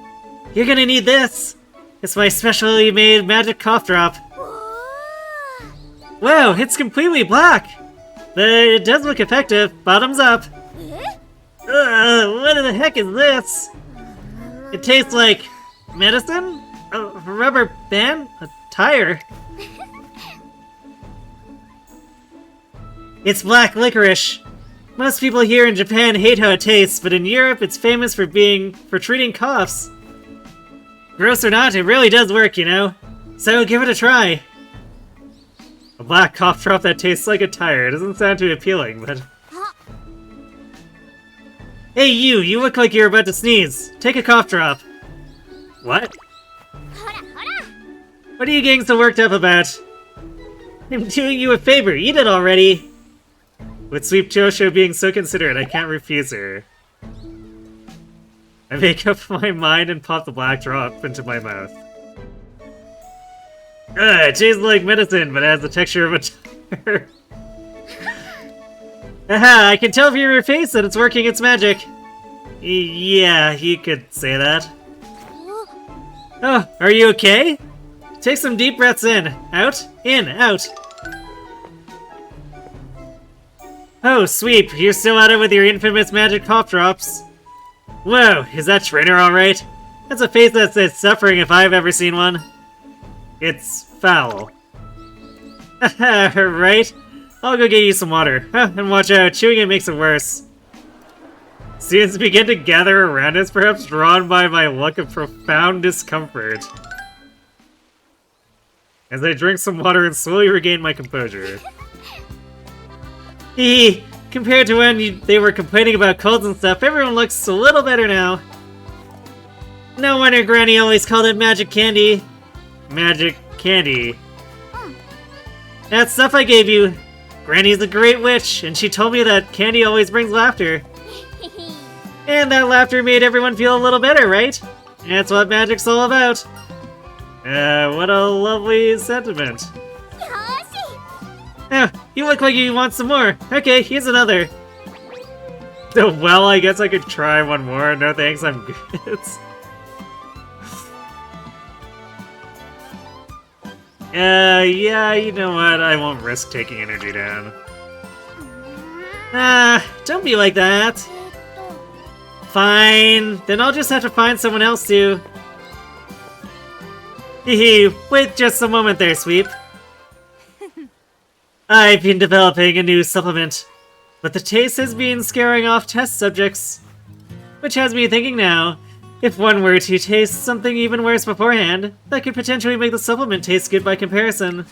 You're gonna need this. It's my specially made magic cough drop. Whoa, it's completely black. But it does look effective. Bottoms up. What the heck is this? It tastes like medicine? A rubber band? A tire? It's black licorice. Most people here in Japan hate how it tastes, but in Europe it's famous for treating coughs. Gross or not, it really does work, you know? So give it a try. A black cough drop that tastes like a tire. It doesn't sound too appealing, but... Hey you look like you're about to sneeze. Take a cough drop. What? What are you getting so worked up about? I'm doing you a favor, eat it already! With Sweep Chosho being so considerate, I can't refuse her. I make up my mind and pop the black drop into my mouth. It tastes like medicine, but it has the texture of a tire. Aha, I can tell from your face that it's working its magic. Yeah, you could say that. Oh, are you okay? Take some deep breaths in, out, out. Oh, Sweep, you're still at it with your infamous magic cough drops. Whoa, is that Trainer alright? That's a face that says suffering if I've ever seen one. It's foul. Haha, right? I'll go get you some water. And watch out, chewing it makes it worse. Students begin to gather around us, perhaps drawn by my look of profound discomfort. As I drink some water and slowly regain my composure. Hee, compared to when they were complaining about colds and stuff, everyone looks a little better now. No wonder Granny always called it magic candy. Magic candy. That stuff I gave you. Granny's a great witch, and she told me that candy always brings laughter. And that laughter made everyone feel a little better, right? That's what magic's all about. What a lovely sentiment. Oh, you look like you want some more. Okay, here's another. So, well, I guess I could try one more. No thanks, I'm good. Yeah, you know what? I won't risk taking energy down. Don't be like that. Fine, then I'll just have to find someone else to. Hehe, wait just a moment there, Sweep. I've been developing a new supplement, but the taste has been scaring off test subjects. Which has me thinking now, if one were to taste something even worse beforehand, that could potentially make the supplement taste good by comparison.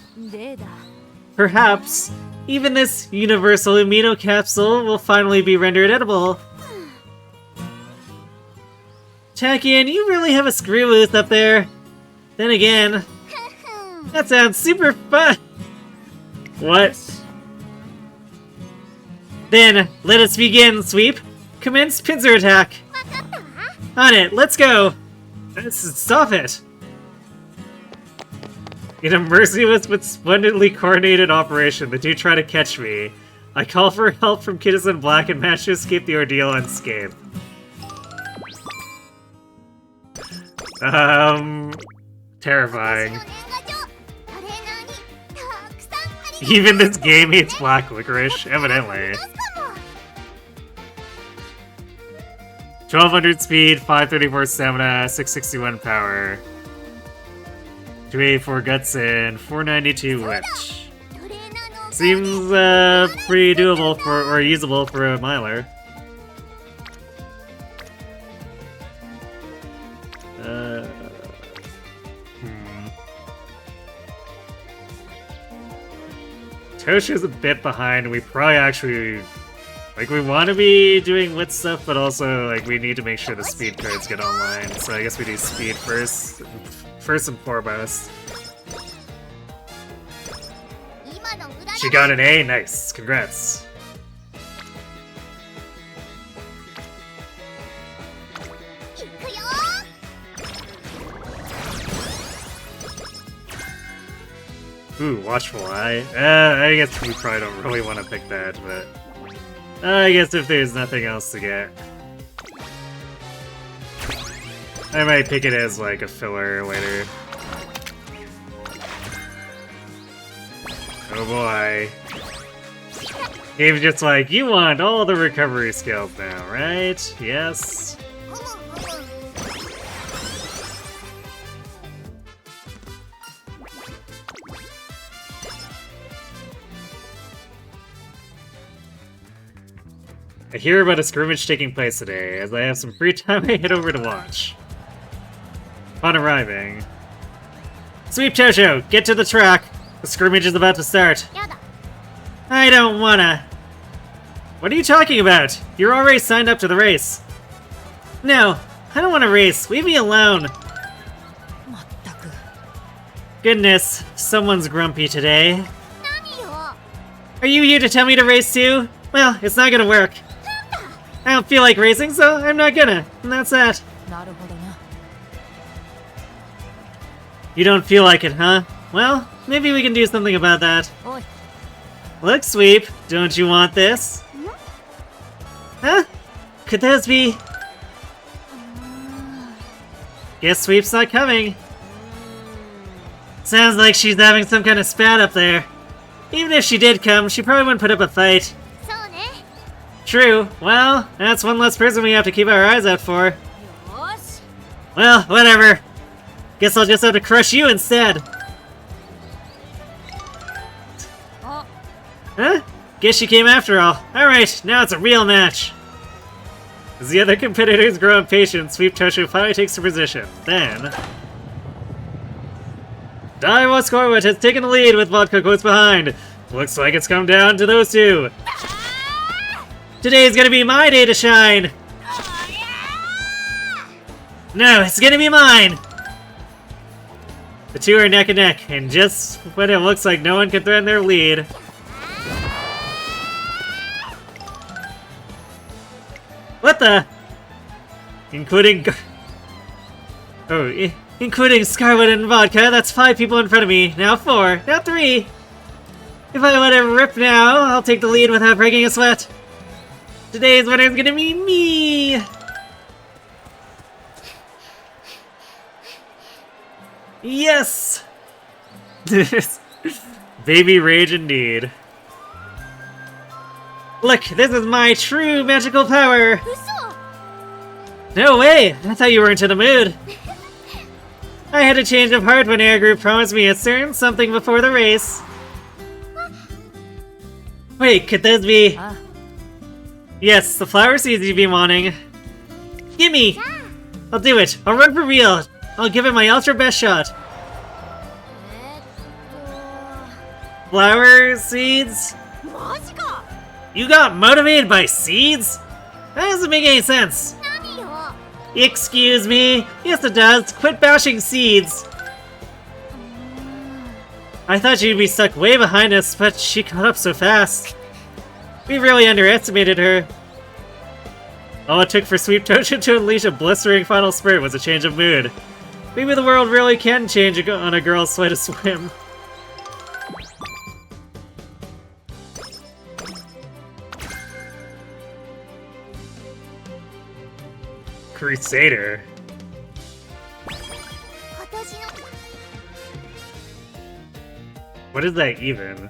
Perhaps, even this universal amino capsule will finally be rendered edible. Takian, you really have a screw loose up there. Then again, that sounds super fun. What? Then, let us begin, Sweep. Commence pincer attack. On it, let's go. Stop it. In a merciless but splendidly coordinated operation, the two try to catch me. I call for help from Kidison Black and manage to escape the ordeal unscathed. Terrifying. Even this game hates black licorice, evidently. 1200 speed, 534 stamina, 661 power, 284 guts, and 492 wit. Seems pretty doable or usable for a miler. Toshu's a bit behind. We probably actually, like, we want to be doing wit stuff, but also, like, we need to make sure the speed cards get online. So I guess we do speed first and foremost. She got an A, nice, congrats. Ooh, Watchful Eye. I guess we probably don't really want to pick that, but I guess if there's nothing else to get, I might pick it as like a filler later. Oh boy. Game's just like, you want all the recovery skills now, right? Yes. I hear about a scrimmage taking place today. As I have some free time, I head over to watch. Upon arriving, Sweep Tosho, get to the track. The scrimmage is about to start. I don't wanna. What are you talking about? You're already signed up to the race. No, I don't want to race. Leave me alone. Goodness, someone's grumpy today. Are you here to tell me to race too? Well, it's not gonna work. I don't feel like racing, so I'm not gonna. And that's that. You don't feel like it, huh? Well, maybe we can do something about that. Look, Sweep, don't you want this? Huh? Could those be... Guess Sweep's not coming. Sounds like she's having some kind of spat up there. Even if she did come, she probably wouldn't put up a fight. True. Well, that's one less person we have to keep our eyes out for. Well, whatever. Guess I'll just have to crush you instead. Huh? Guess she came after all. Alright, now it's a real match. As the other competitors grow impatient, Sweep Tosho finally takes her position. Then... Daiwa Scorewit has taken the lead with Vodka close behind. Looks like it's come down to those two. Today's gonna be my day to shine! No, it's gonna be mine! The two are neck and neck, and just when it looks like no one can threaten their lead... What the? Including Scarlet and Vodka, that's 5 people in front of me. Now 4, now 3! If I let it rip now, I'll take the lead without breaking a sweat. Today's winner is gonna be me! Yes! Baby rage indeed. Look, this is my true magical power! No way! I thought you weren't in the mood. I had a change of heart when Air Group promised me a certain something before the race. Wait, could this be... Yes, the flower seeds you've been wanting. Gimme! I'll do it. I'll run for real. I'll give it my ultra best shot. Flower seeds? You got motivated by seeds? That doesn't make any sense. Excuse me? Yes it does. Quit bashing seeds. I thought she'd be stuck way behind us, but she caught up so fast. We really underestimated her. All it took for Sweep Tosho to unleash a blistering final spurt was a change of mood. Maybe the world really can change on a girl's sweat to swim. Crusader. What is that even?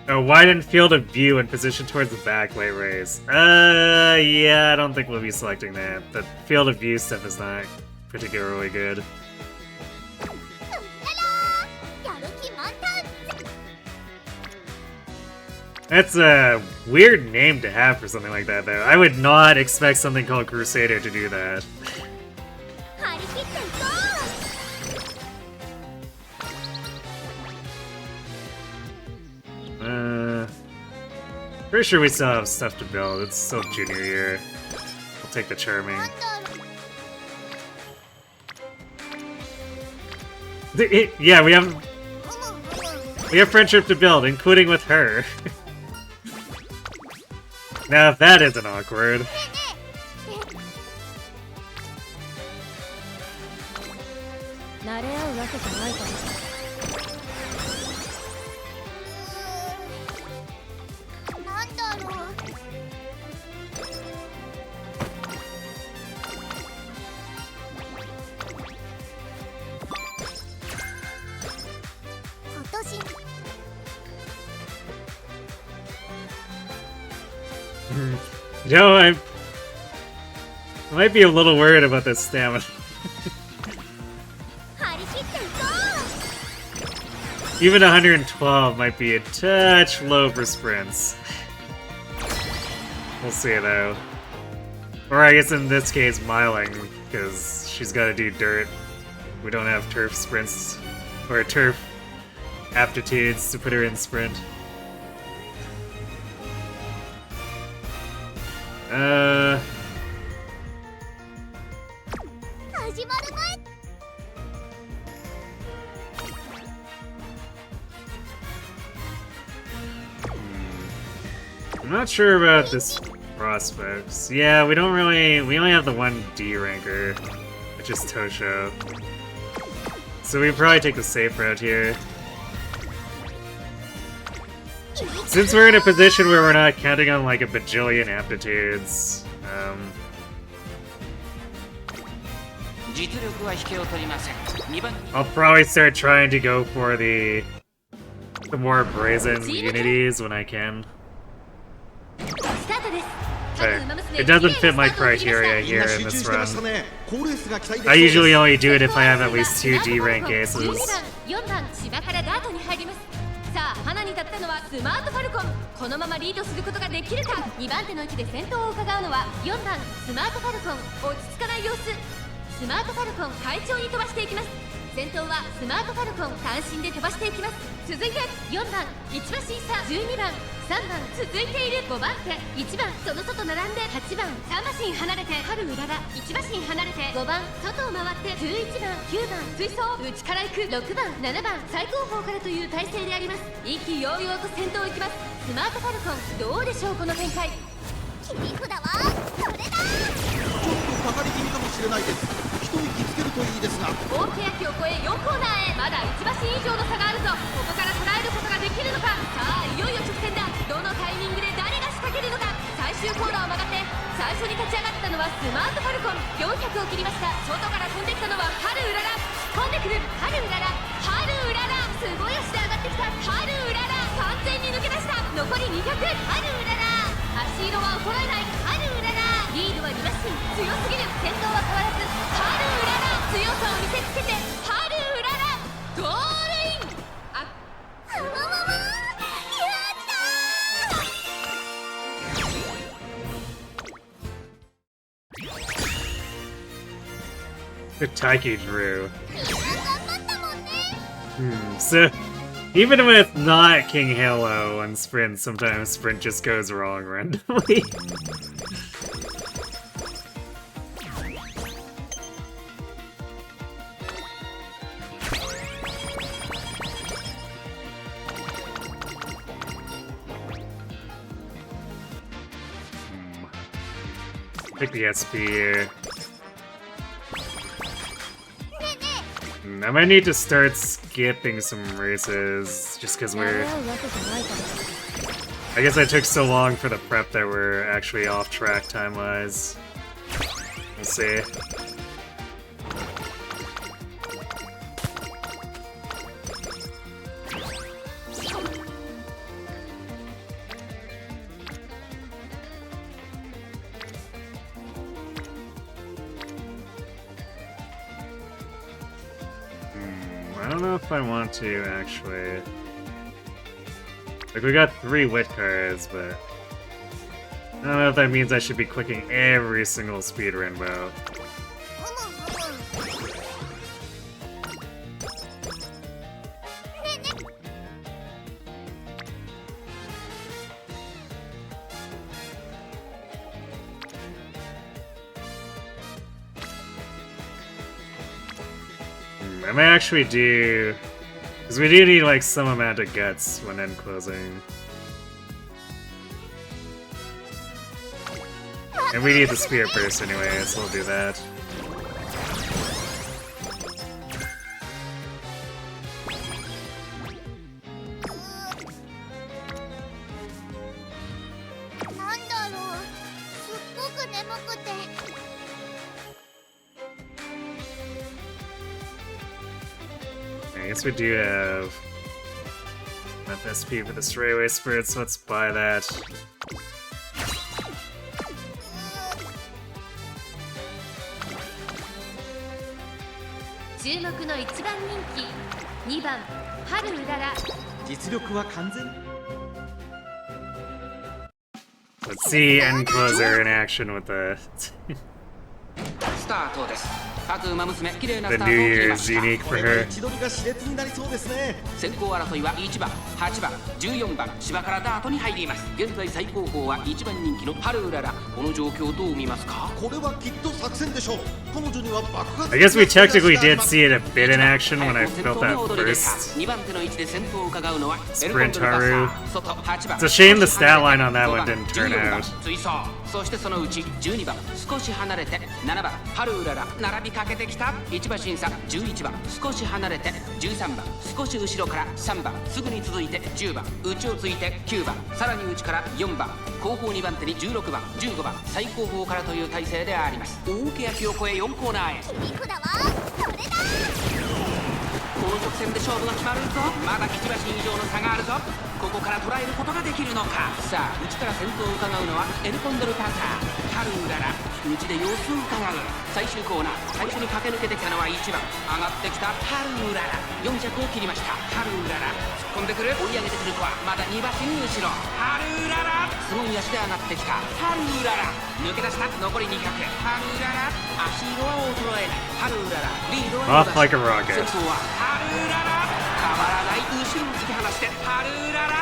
Oh, widen field of view and position towards the back, late race. Yeah, I don't think we'll be selecting that. The field of view stuff is not particularly good. That's a weird name to have for something like that, though. I would not expect something called Crusader to do that. Pretty sure we still have stuff to build. It's still junior year. I'll take the charming. Yeah, we have friendship to build, including with her. Now, if that isn't awkward. No, I might be a little worried about this stamina. Even 112 might be a touch low for sprints. We'll see though. Or I guess in this case, miling, because she's got to do dirt. We don't have turf sprints, or turf aptitudes to put her in sprint. I'm not sure about this prospects. Yeah, we only have the one D ranker, which is Tosho. So we probably take the safe route here. Since we're in a position where we're not counting on like a bajillion aptitudes, I'll probably start trying to go for the more brazen unities when I can. Okay. It doesn't fit my criteria here in this run. I usually only do it if I have at least 2 D rank aces. さあ花に立ったのはスマートファルコン。このままリードすることができるか。2番手の位置で先頭を伺うのは4番スマートファルコン。落ち着かない様子。スマートファルコン快調に飛ばしていきます。先頭はスマートファルコン単身で飛ばしていきます。続いて4番1馬審査、12番3番続いている5番手1番その外並んで8番3馬身離れて春うらら1馬身離れて5番外を回って11番9番追走内から行く6番7番最後方からという体勢であります。意気揚々と先頭行きます。スマートファルコンどうでしょうこの展開。切り札はそれだ。ちょっとかかり気味かもしれないです。一息つけるといいですが大欅を越え4コーナーへまだ1馬身以上の差があるぞ。ここから捉えることができるのか。さあいよいよ直線だ。どのタイミングで誰が仕掛けるのか。最終コーナーを曲がって最初に立ち上がったのはスマートファルコン。400を切りました。外から飛んできたのは春うらら。突っ込んでくる春うらら春うららすごい足で上がってきた春うらら完全に抜け出した。残り200春うらら足色は衰えない春うららリードは2馬身強すぎる。先頭は変わらず春うらら強さを見せつけて春うららゴールイン。あうわわわやったー。The Taiki drew. So even when it's not King Halo on sprint, sometimes sprint just goes wrong randomly. Pick the SP here. I might need to start skipping some races, just because we're... I guess I took so long for the prep that we're actually off track time-wise. We'll see. don't know if I want to actually. Like, we got 3 wit cards, but I don't know if that means I should be clicking every single speed rainbow. I might actually do, because we do need like some amount of guts when end closing. And we need the spear burst anyway, so we'll do that. I guess we do have enough SP for the straightaway spirit, so let's buy that. Let's see end closer in action with the スタートです。各馬娘綺麗な the スタ New ートを切りま Year's した。 unique for her. 千鳥が熾烈になりそうですね。先行争いは1番、8番、14番芝からダートに入ります。現在最高峰は1番人気のハルウララ。この状況どう見ますか？これはきっと作戦でしょう。彼女には爆発 I guess we technically did see it a bit in action when I felt that first 2番手の位置で先頭を伺うのは Sprint Haru. 外8番 It's a shame the stat line on that one didn't turn 14番 out. 追走。そしてそのうち12番少し離れて7番ハルウララ並びかけてきた。1馬審査11番少し離れて13番少し後ろから3番すぐに続いて10番内をついて9番さらに内から4番後方2番手に16番15番最後方からという体勢であります。大欅を越え4コーナーへ。この直線で勝負が決まるぞ。まだ1馬身以上の差があるぞ。ここから捉えることができるのか。さあ内から先頭を伺うのはエルコンドルパターハルウララ。内で様子を伺う。最終コーナー最初に駆け抜けてきたのは1番上がってきたハルウララ。4着を切りました。ハルウララ突っ込んでくる。追い上げてくる子はまだ2馬身後ろ。ハルウララすごい足で上がってきた。ハルウララ抜け出した残り200。ハルウララ足色は衰えない。ハルウララリードを伸ば Off like a した。 rocket. 先頭はハルウララ変わらない後ろに突き放してハルウララ。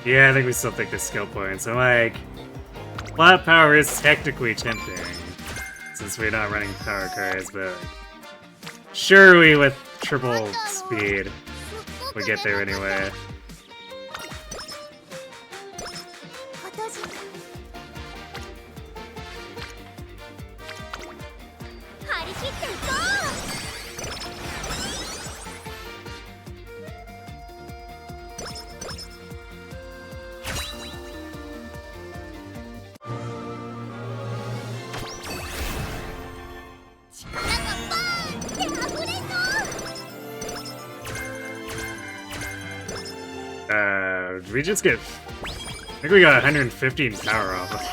Yeah, I think we still take the skill points. So, like, flat power is technically tempting, since we're not running power cards, but surely with triple speed, we get there anyway. Did we just get... I think we got 115 power off of it.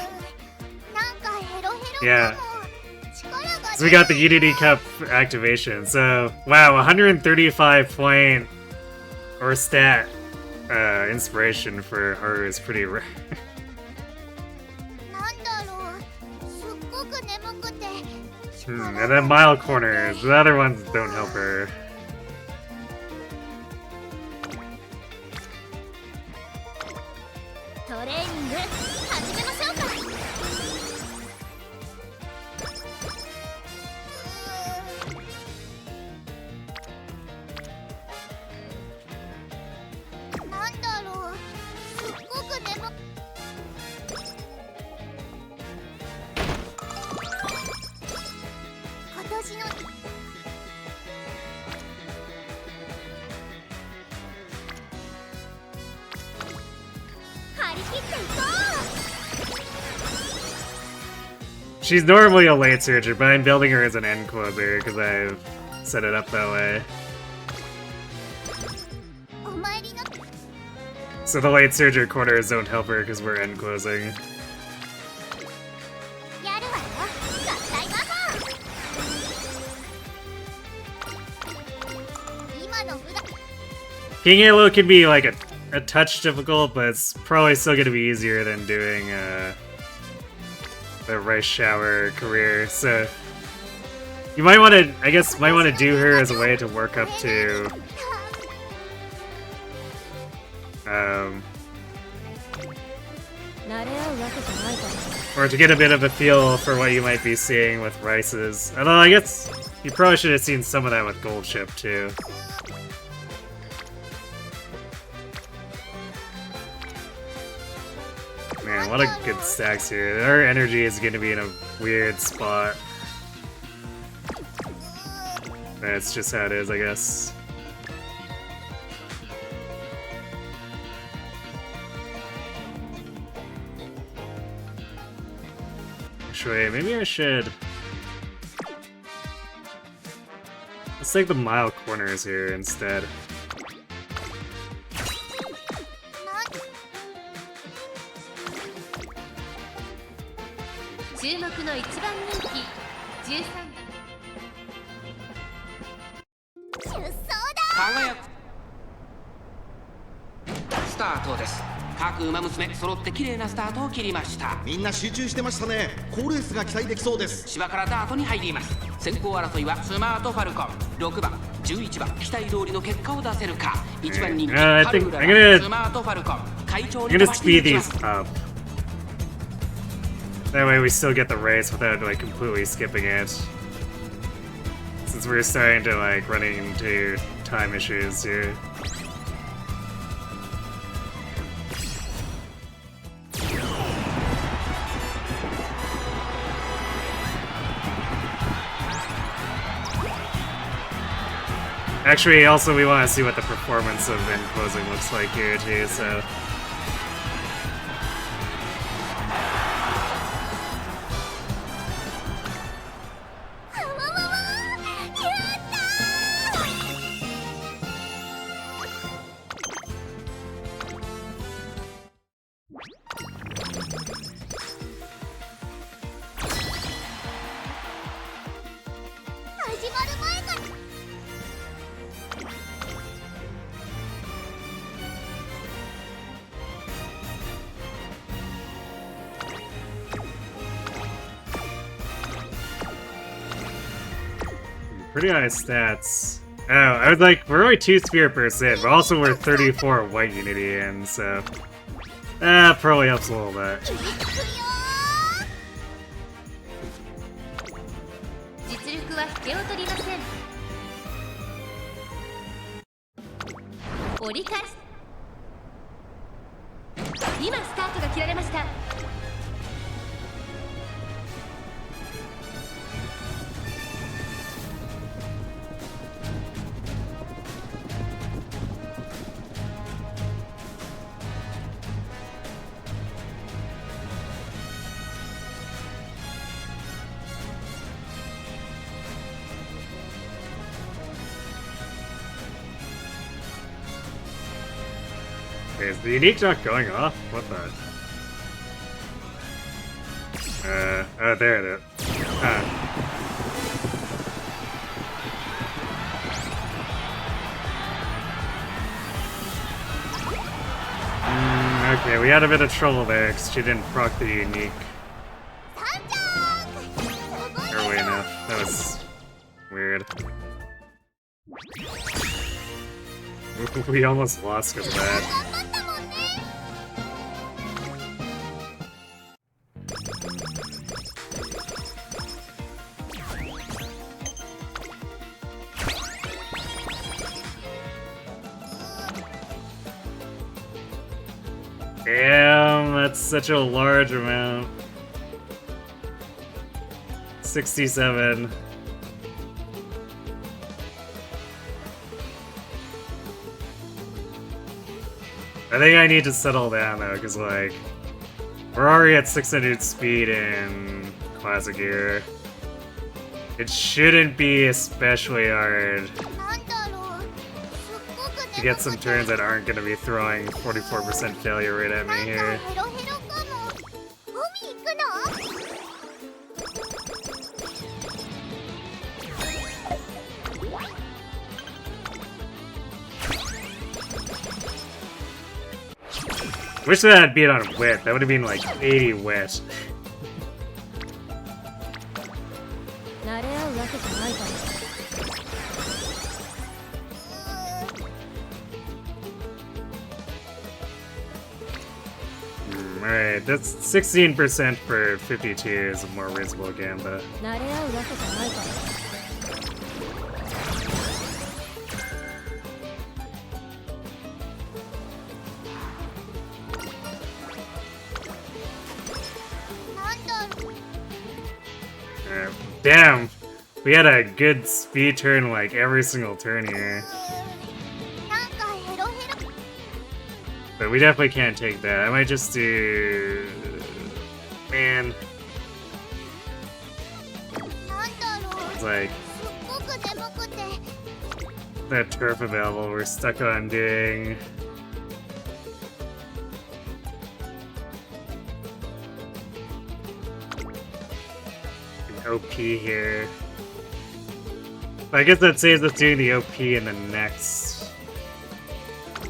Yeah. So we got the Unity Cup activation. So, wow, 135 point or stat inspiration for Haru is pretty rare. And then mile corners, the other ones don't help her. She's normally a late surger, but I'm building her as an end closer because I've set it up that way. So the late surger corners don't help her because we're end closing. King Halo can be like a touch difficult, but it's probably still gonna be easier than doing the rice shower career. So you might want to, I guess, might want to do her as a way to work up to or to get a bit of a feel for what you might be seeing with Rice's. Although I guess you probably should have seen some of that with Gold Ship too. Man, what a good stacks here. Our energy is going to be in a weird spot. That's just how it is, I guess. Actually, maybe I should... Let's take the mile corners here instead. Umamusume 揃って綺麗なスタートを切りました。みんな集中してましたね。好レースが期待できそうです。芝からダートに入ります。先行争いはスマートファルコン、6番、11番、期待通りの結果を出せるか。1番人気、ハルウララ、スマートファルコン、会長に飛ばしていきます。That way we still get the race without like completely skipping it. Since we're starting to like running into time issues here. Actually, also we want to see what the performance of end closing looks like here too, so... Pretty high stats. Oh, I was like, we're only 2 spirit %, but also we're 34 white unity in, so... probably helps a little bit. Is the unique not going off? What the? Oh, there it is. Okay, we had a bit of trouble there because she didn't proc the unique early enough. That was weird. We almost lost because of that. Damn, that's such a large amount. 67. I think I need to settle down though, because like, we're already at 600 speed in classic gear. It shouldn't be especially hard なんだろう、すっごく to get some turns that aren't going to be throwing 44% failure rate at me なんか here. ヘロヘロかも。海行くの？ Wish that had been on wit. That would have been like 80 wit. 慣れ合うわけじゃないから。 Alright, that's 16% for 52 is a more reasonable gamba. 慣れ合うわけじゃないから。 Damn! We had a good speed turn like every single turn here. なんかヘロヘロ。 But we definitely can't take that. I might just do... Man. なんだろう。 It's like すっごく眠くて。 that turf available we're stuck on doing. An OP here. But I guess that saves us doing the OP in the next...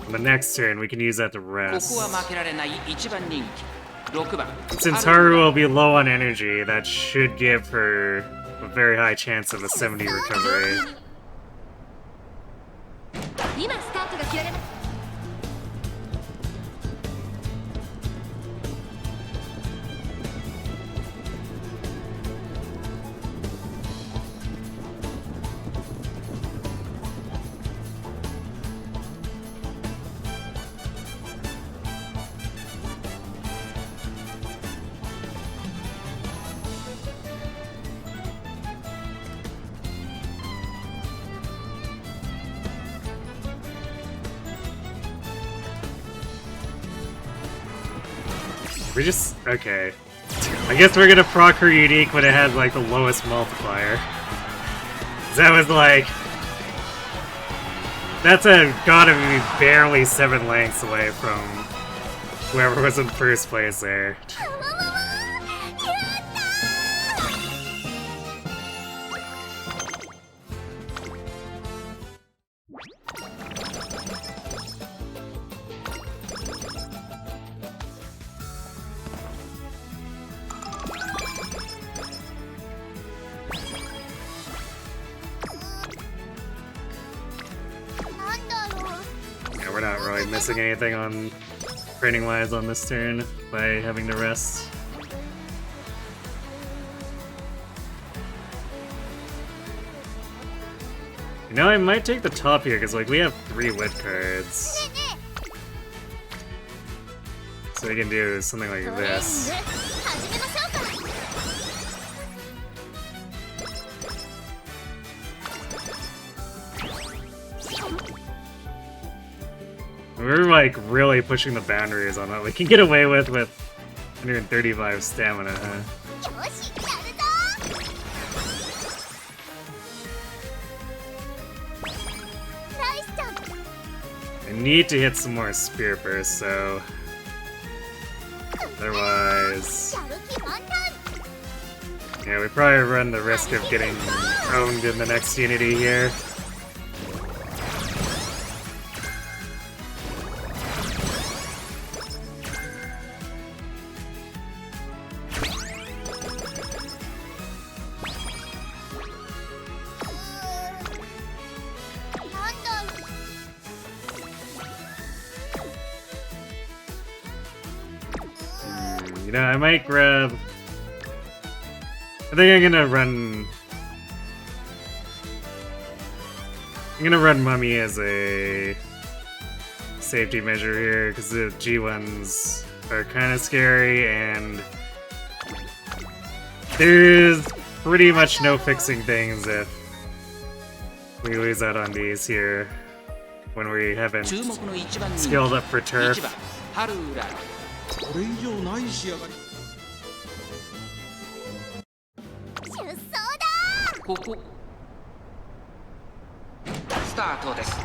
On the next turn, we can use that to ここ rest. は負けられない1番人気6番 Since Haru will be low on energy, that should give her a very high chance of a 70 recovery. 今スタートが切られます。 We just... okay. I guess we're gonna proc her unique when it has like the lowest multiplier. That was like... That's gotta be barely 7 lengths away from whoever was in first place there. うわわわ、やったー。なんだろう。 Yeah, we're not really missing anything on training wise on this turn by having to rest. You know, I might take the top here because like we have 3 wit cards. ねえね So we can do something like え、トレーニング this. 始めましょうか。 We're like really pushing the boundaries on what we can get away with 135 stamina, huh? よし、やるぞー。ナイスちゃん。 I need to hit some more spear first, so otherwise, やる気満タン。 yeah, we probably run the risk of getting owned in the next unity here. You know, I might grab... I think I'm gonna run... I'm gonna run Mummy as a safety measure here, because the G1s are kind of scary, and there's pretty much no fixing things if we lose out on these here when we haven't 注目の1番人気 skilled up for 1 turf. 番ハルウララこれ以上ない仕上がりここスタートです。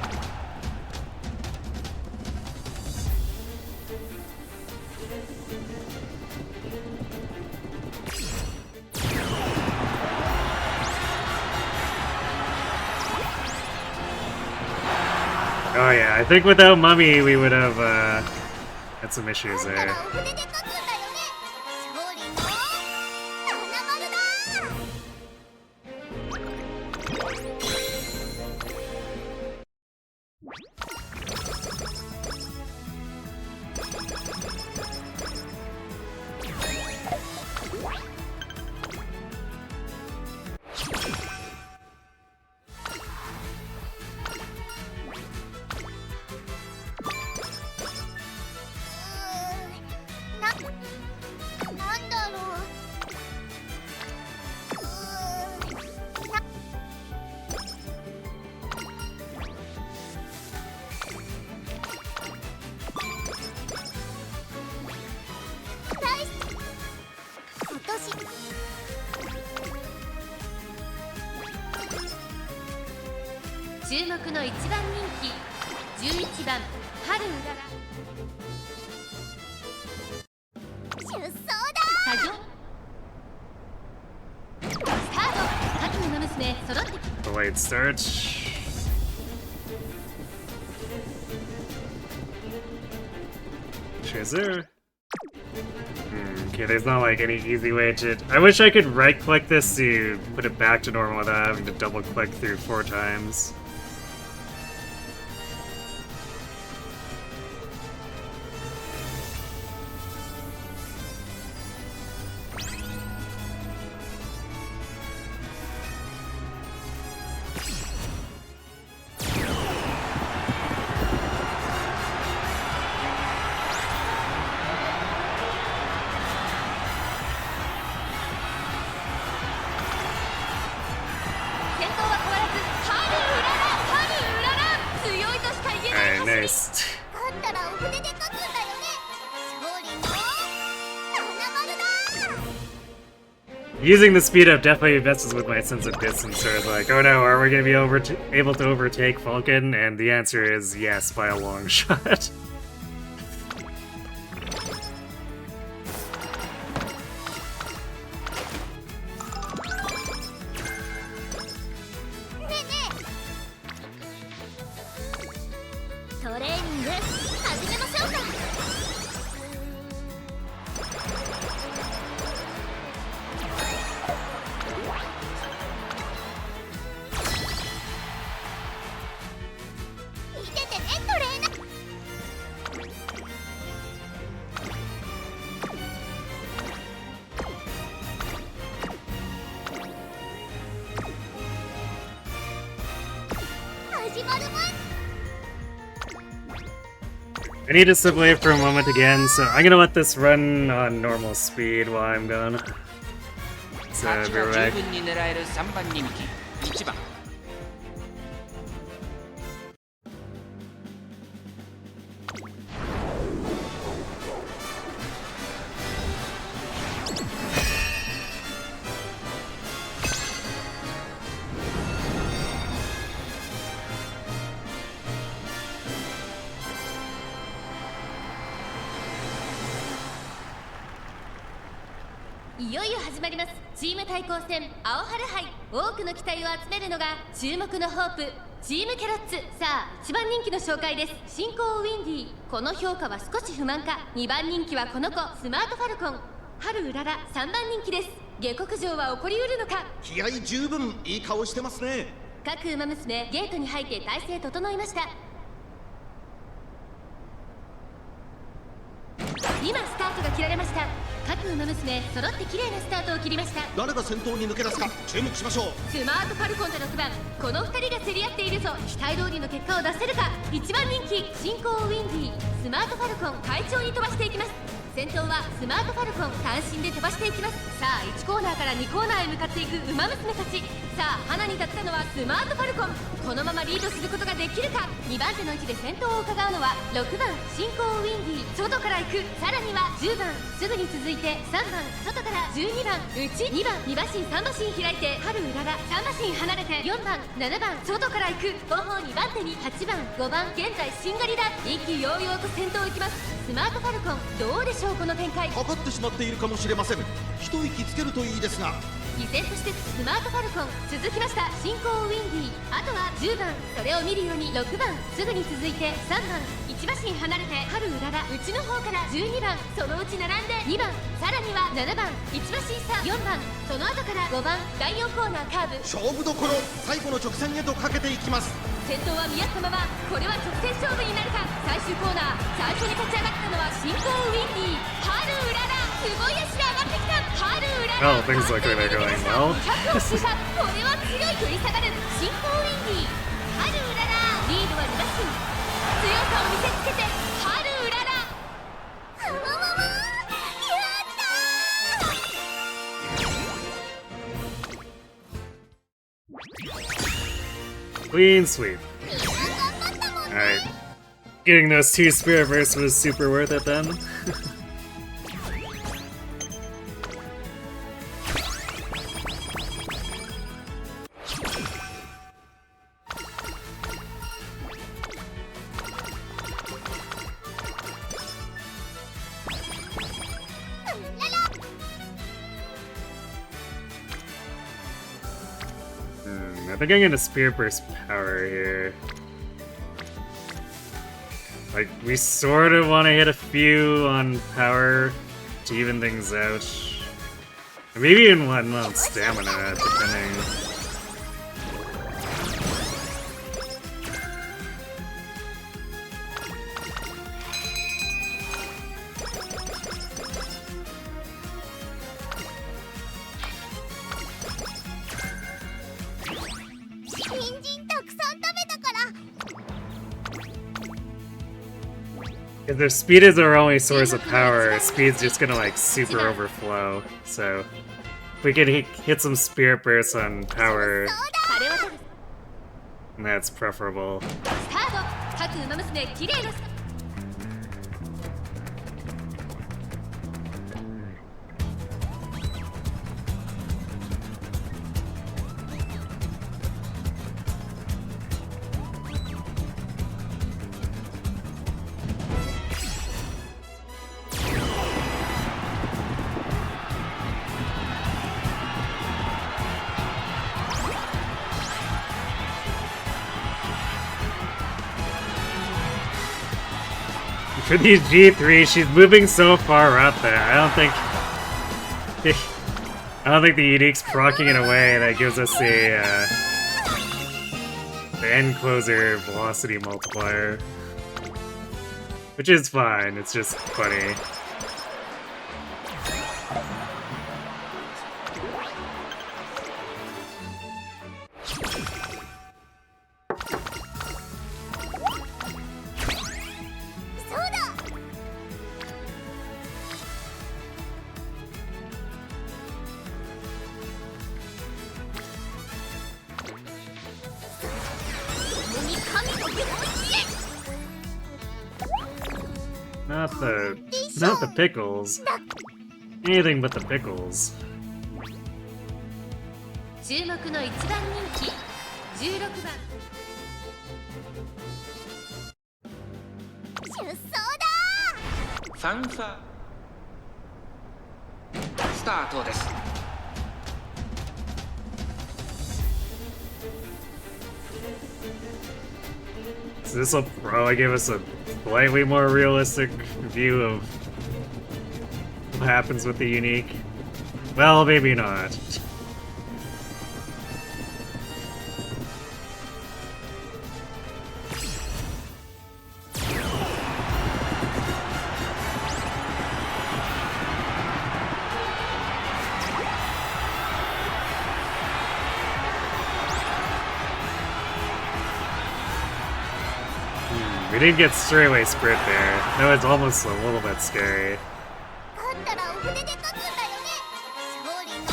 Oh yeah, I think without Mummy we would have had some issues だか there. らお筆で書くんだよね。勝利の花丸だ。なんだろう。大好き。今年。注目の一番人気11番春うらら。出走だ。作業スタート。秋の馬娘揃って。 Delayed start. Chaser. Okay, there's not like any easy way to. I wish I could right click this to put it back to normal without having to double click through 4 times. Alright, nice. 勝ったらお筆で書くんだよね。勝利の花丸だ。 Using the speed up definitely messes with my sense of distance. So it's like, oh no, are we gonna be able to overtake Falcon? And the answer is yes, by a long shot. ねえねえ。トレーニング始めましょうか。見ててねトレーナー。始まる前。 I need to step away for a moment again, so I'm gonna let this run on normal speed while I'm gone. So, 勝ち be は right 十 back. 分に狙える3番人気1番。いよいよ始まります。チーム対抗戦青春杯。多くの期待を集めるのが注目のホープチームキャロッツ。さあ1番人気の紹介です。進行ウィンディー。この評価は少し不満か。2番人気はこの子スマートファルコン。春うらら3番人気です。下克上は起こりうるのか。気合十分いい顔してますね。各馬娘ゲートに入って体勢整いました。今スタートが切られました。各馬娘揃って綺麗なスタートを切りました。誰が先頭に抜け出すか注目しましょう。スマートファルコンと6番、この2人が競り合っているぞ。期待通りの結果を出せるか。1番人気進行ウィンディー。スマートファルコン快調に飛ばしていきます。先頭はスマートファルコン単身で飛ばしていきます。さあ1コーナーから2コーナーへ向かっていく馬娘たち。さあ花に立ったのはスマートファルコン。このままリードすることができるか。2番手の位置で先頭を伺うのは6番進行ウィンディー、外から行く。さらには10番すぐに続いて3番外から12番内、2番2馬身3馬身開いて春うらら、3馬身離れて4番7番外から行く。後方2番手に8番5番現在しんがりだ。意気揚々と先頭を行きます。スマートファルコン、どうでしょうこの展開。かかってしまっているかもしれません。一息つけるといいですが。依然としてスマートファルコン続きました。進行ウィンディー、あとは10番それを見るように6番すぐに続いて3番1馬身離れて春うらら、内の方から12番そのうち並んで2番、さらには7番1馬身差4番、その後から5番第4コーナーカーブ。勝負どころ、最後の直線へとかけていきます。先頭は見合ったまま、これは直線勝負になるか。最終コーナー最初に立ち上がったのは進行ウィンディー、春うらら、すごい足で上がってきた。春うらら、 Oh, things look like they're going well. 100を通過。これは強い。振り下がる進行ウィンディー、春うらら、リードは2馬身。強さを見せつけて春うらら。あわわわ、やったー。 Clean sweep. Alright. Getting those 2 spirit bursts was super worth it then. I think I'm gonna Spirit Burst power here. Like, we sort of want to hit a few on power to even things out. Or maybe even one on stamina, depending. If their speed is our only source of power, speed's just gonna like super overflow. So if we could hit some spirit bursts on power, that's preferable. スタート。各馬娘綺麗なスタート。For these G3, she's moving so far up there. I don't think the unique's proccing in a way that gives us the end closer velocity multiplier. Which is fine, it's just funny. Not the pickles. Anything but the pickles. 注目の1番人気16番。出走だ。ファンファスタートです。So this will probably give us a slightly more realistic view of what happens with the unique. Well, maybe not. We didn't get straightaway sprint there. That was almost a little bit scary. 勝ったらお船で勝つんだよね。勝利の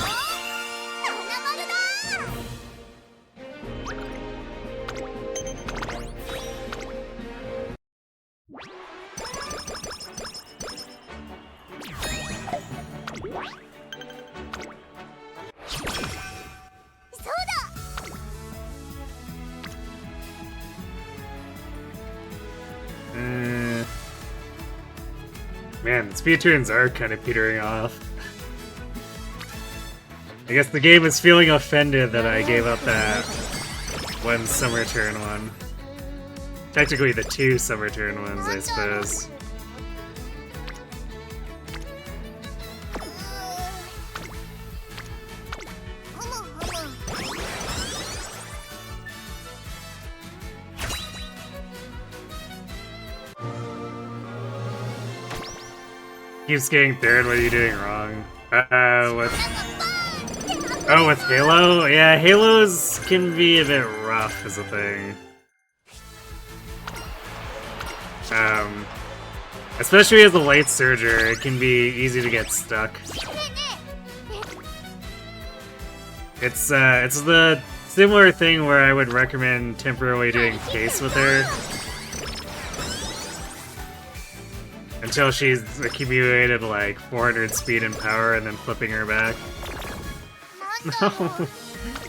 七丸だ。Man, Splatoons are kind of petering off. I guess the game is feeling offended that I gave up that one summer turn one. Technically the 2 summer turn ones, I suppose. Keeps getting third, what are you doing wrong? With Halo? Yeah, Halos can be a bit rough as a thing. Especially as a late surger, it can be easy to get stuck. It's the similar thing where I would recommend temporarily doing pace with her. Until she's accumulated like 400 speed and power and then flipping her back. No,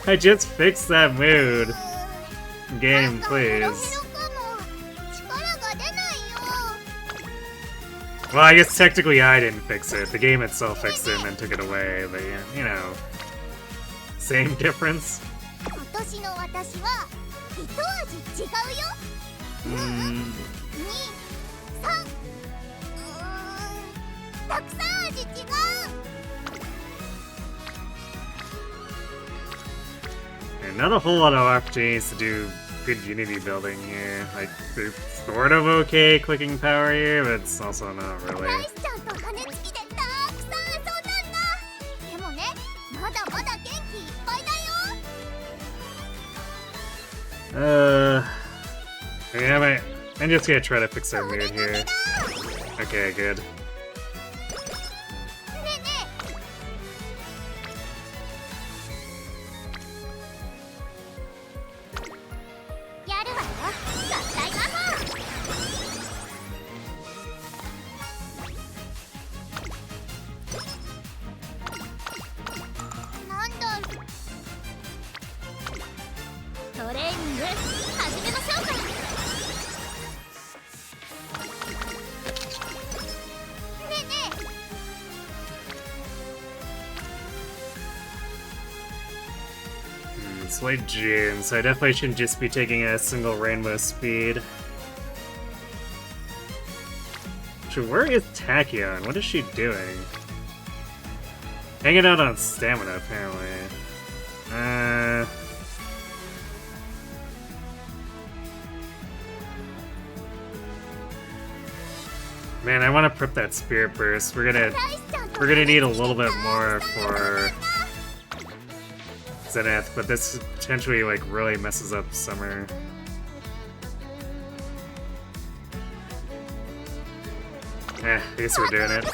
I just fixed that mood. Game, please. Well, I guess technically I didn't fix it. The game itself fixed it and then took it away, but you know. Same difference. And not a whole lot of opportunities to do good Unity building here. Like, they're sort of okay clicking power here, but it's also not really. Yeah, I'm just gonna try to fix our mood here. Okay, good. It's late June, so I definitely shouldn't just be taking a single rainbow speed. Actually, where is Tachyon? What is she doing? Hanging out on stamina, apparently. Man, I want to prep that Spirit Burst. We're gonna need a little bit more for Zenith, but this potentially like really messes up Summer. I guess we're doing it.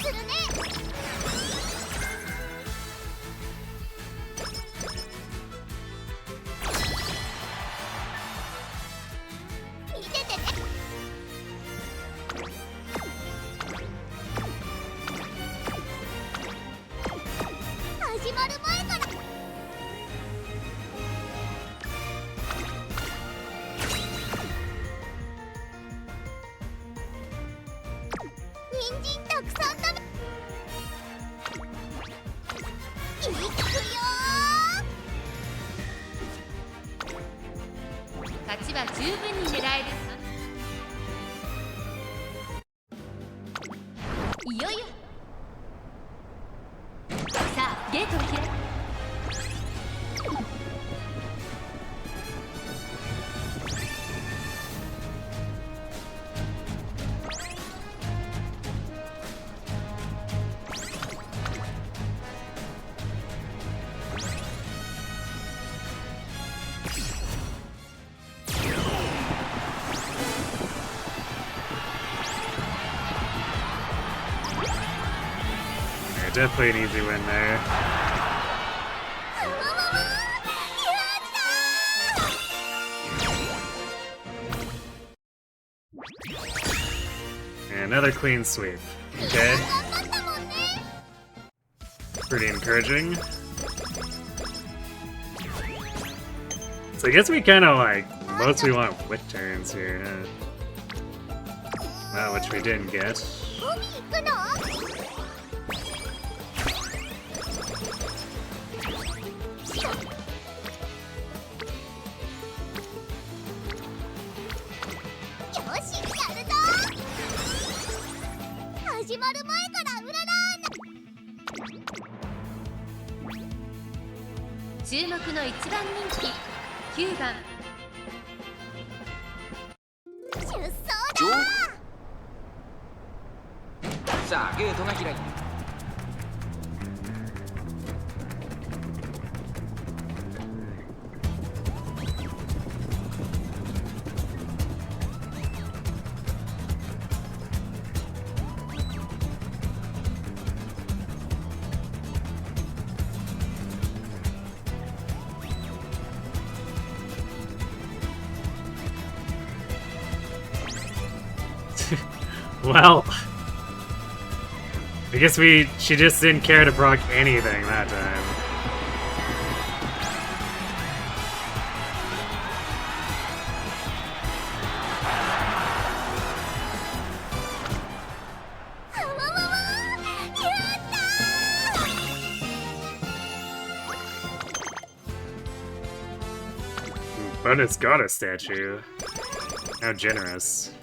Definitely an easy win there. And another clean sweep. Okay. Pretty encouraging. So I guess we kind of like mostly want quick turns here, huh? Well, which we didn't get. 海行くの？よし、やるぞ。始まる前からうららー。注目の1番人気9番出走だ。さあゲートが開いた。Well, I guess she just didn't care to proc anything that time. But it's got a statue. How generous.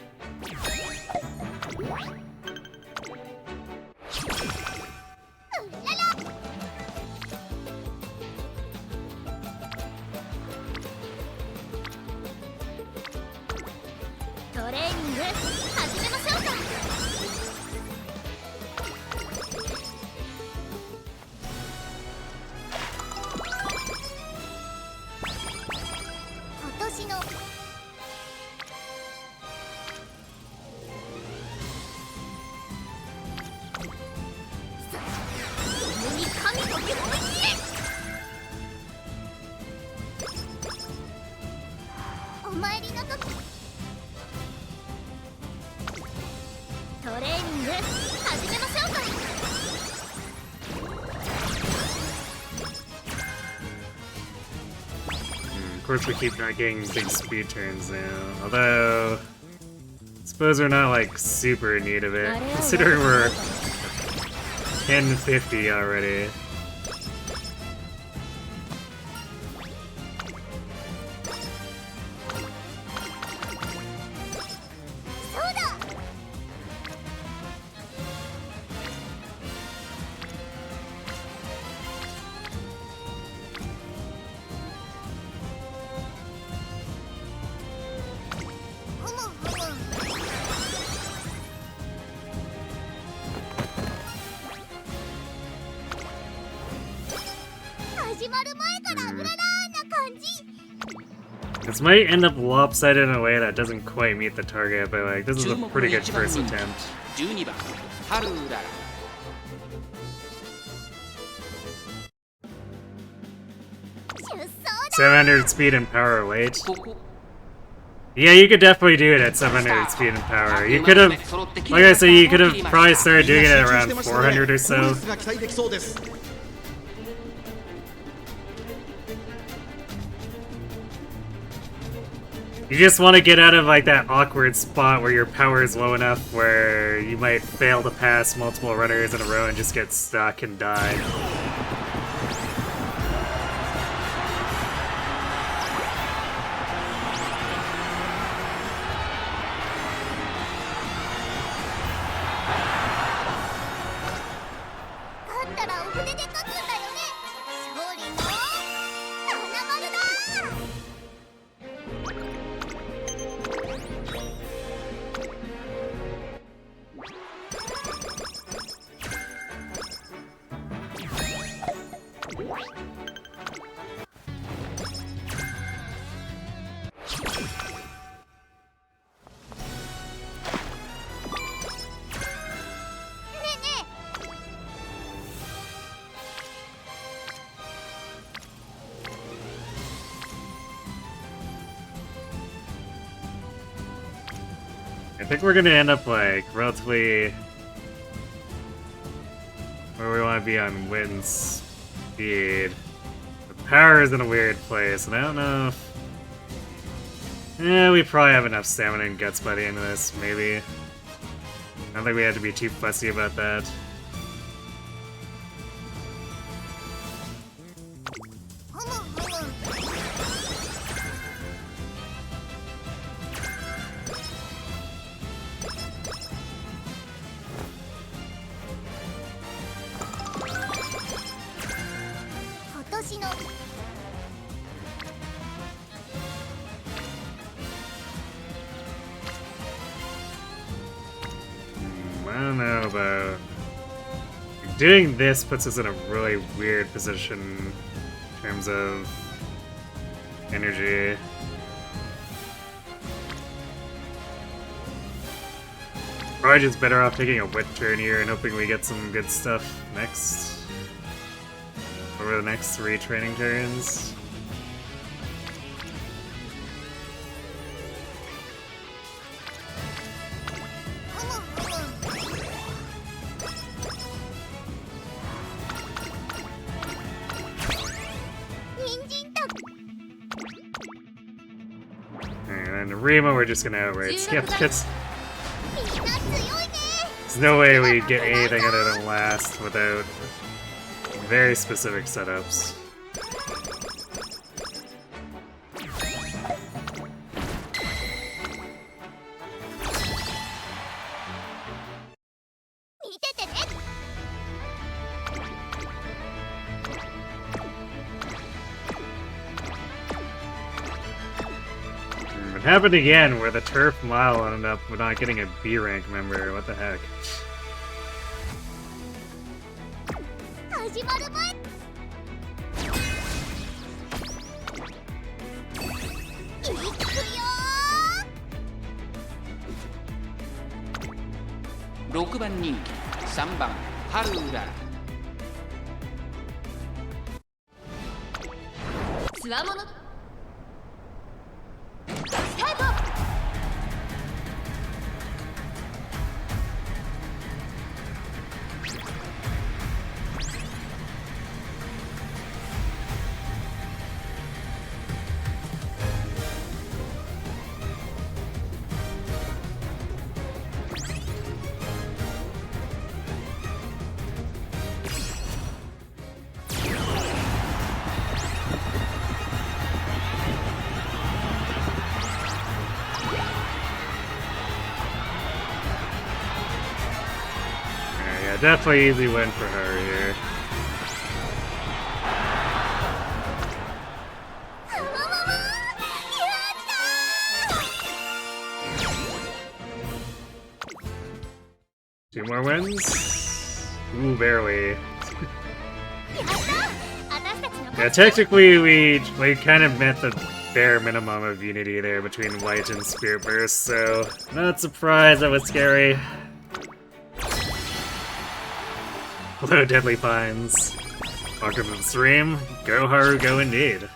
Of course we keep not getting big speed turns now, although I suppose we're not like super in need of it, considering we're 1050 already. This might end up lopsided in a way that doesn't quite meet the target, but like, this is a pretty good first attempt. 12番ハルウララ。 700 speed and power, wait. Yeah, you could definitely do it at 700 speed and power. You could have, like I said, you could have probably started doing it at around 400 or so. You just want to get out of like that awkward spot where your power is low enough where you might fail to pass multiple runners in a row and just get stuck and die. I think we're gonna end up like relatively where we want to be on wind speed. The power is in a weird place, and I don't know if... Yeah, we probably have enough stamina and guts by the end of this, maybe. I don't think we had to be too fussy about that. I don't know about... Doing this puts us in a really weird position in terms of energy. Probably just better off taking a wit turn here and hoping we get some good stuff next. Over the next 3 training turns. Rima, we're just gonna outright skip. There's no way we get anything other than last without very specific setups. It happened again, where the turf mile ended up with not getting a B rank member. What the heck? Six 番人気3番ハルウララつわものスタート。Definitely easy win for her here. Two more wins? Ooh, barely. Yeah, technically we kind of met the bare minimum of unity there between White and Spirit Burst, so not surprised that was scary. Hello, Deadly Pines. Welcome to the stream. Go Haru, go indeed.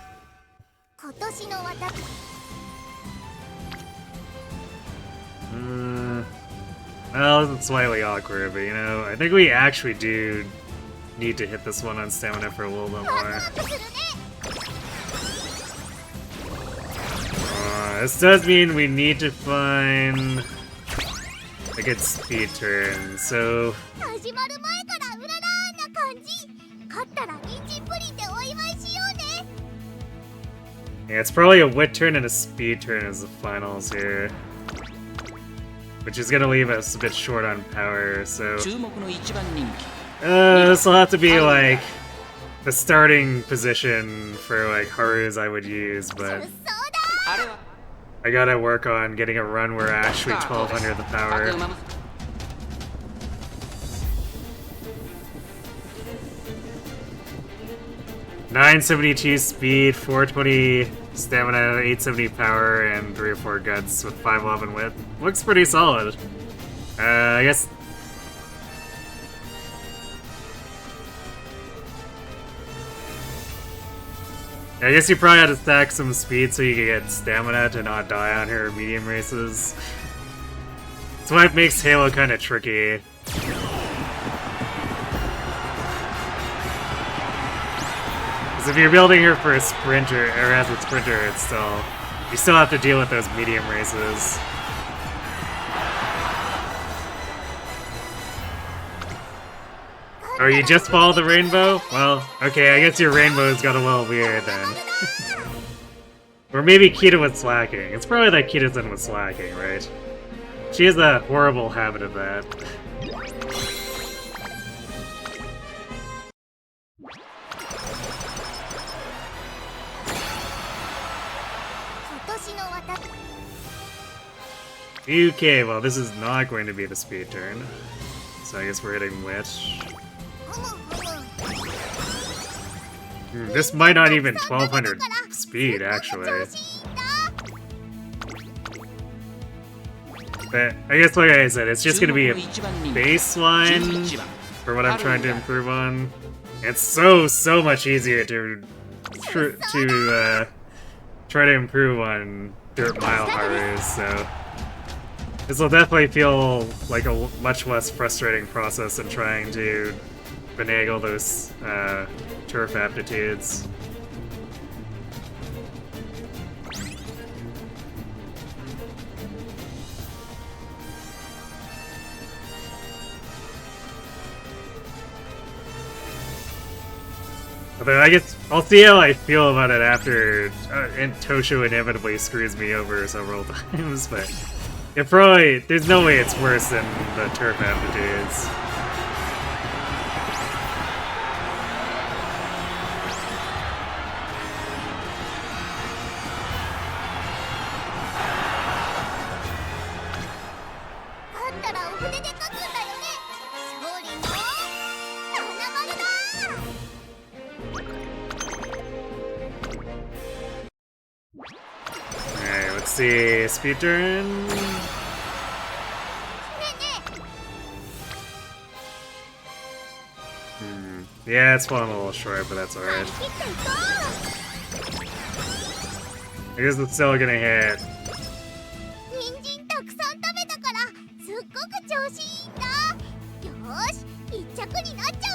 Well, it's slightly awkward, but you know, I think we actually do need to hit this one on stamina for a little bit more. This does mean we need to find a good speed turn, so... Yeah, it's probably a wit turn and a speed turn as the finals here. Which is gonna leave us a bit short on power, so... this will have to be like the starting position for like Haru's I would use, but... I gotta work on getting a run where actually 1200 the power. 972 speed, 420 stamina, 870 power, and 3 or 4 guts with 511 width. Looks pretty solid. I guess... you probably had to stack some speed so you could get stamina to not die on her medium races. That's why it makes Halo kind of tricky. If you're building her for a sprinter, or as a sprinter, it's still... you still have to deal with those medium races. Oh, you just follow the rainbow? Well, okay, I guess your rainbow's got a little weird then. Or maybe Kita was slacking. It's probably that Kita-san was slacking, right? She has a horrible habit of that. Okay, well this is not going to be the speed turn. So I guess we're hitting Witch. This might not even 1200 speed, actually. But I guess like I said, it's just gonna be a baseline for what I'm trying to improve on. It's so much easier to try to improve on Dirt Mile Harus, so this will definitely feel like a much less frustrating process than trying to finagle those turf aptitudes. Although I guess I'll see how I feel about it after and Tosho inevitably screws me over several times, but it probably, there's no way it's worse than the turf aptitudes. Alright, let's see. Speed turn. Yeah, it's falling a little short, but that's alright. I guess it's still gonna hit.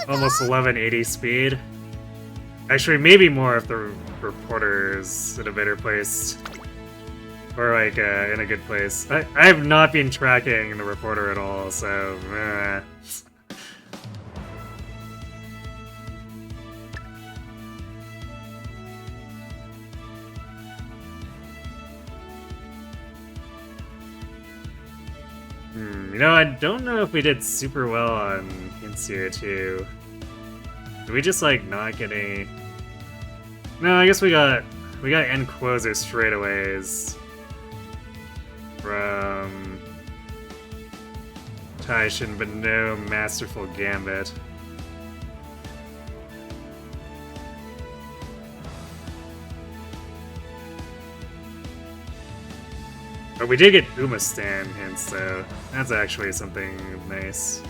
Almost 1180 speed. Actually, maybe more if the reporter is in a better place. Or like in a good place. I have not been tracking the reporter at all, so you know, I don't know if we did super well on Inseer too. Did we just like not get any? No, I guess we got end closer straightaways from Taishin, but no masterful gambit. But we did get Umastan hints, so that's actually something nice.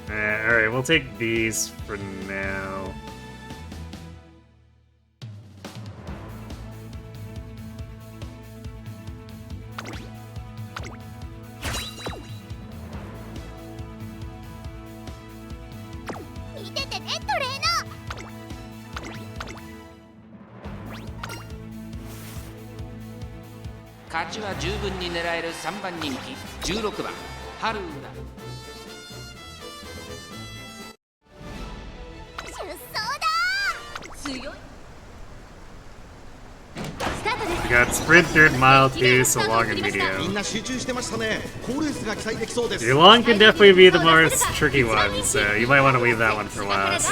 Alright, we'll take these for now.勝ちは十分に狙える3番人気16番ハルウラ。We got sprint, dirt, mile, two, so long and medium. Your long can definitely be the most tricky one, so you might want to leave that one for last.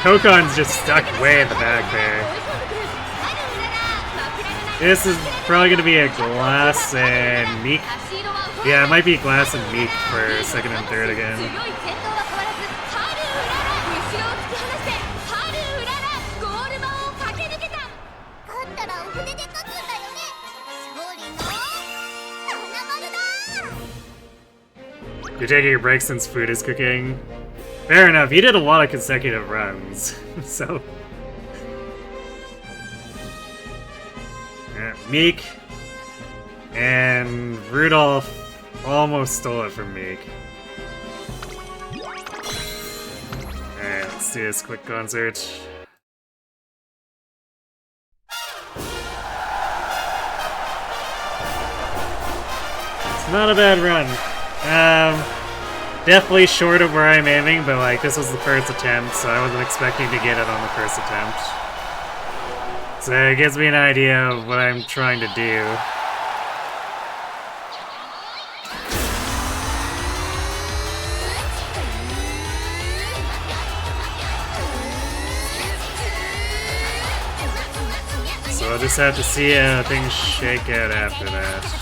Kokon's just stuck way in the back there. This is probably going to be a Glass and Meek. Yeah, it might be Glass and Meek for second and third again. You're taking a break since food is cooking. Fair enough, he did a lot of consecutive runs, so... Meek and Rudolph almost stole it from Meek. Alright, let's do this quick concert. It's not a bad run. Definitely short of where I'm aiming, but like this was the first attempt, so I wasn't expecting to get it on the first attempt. So it gives me an idea of what I'm trying to do. So I'll just have to see how things shake out after that.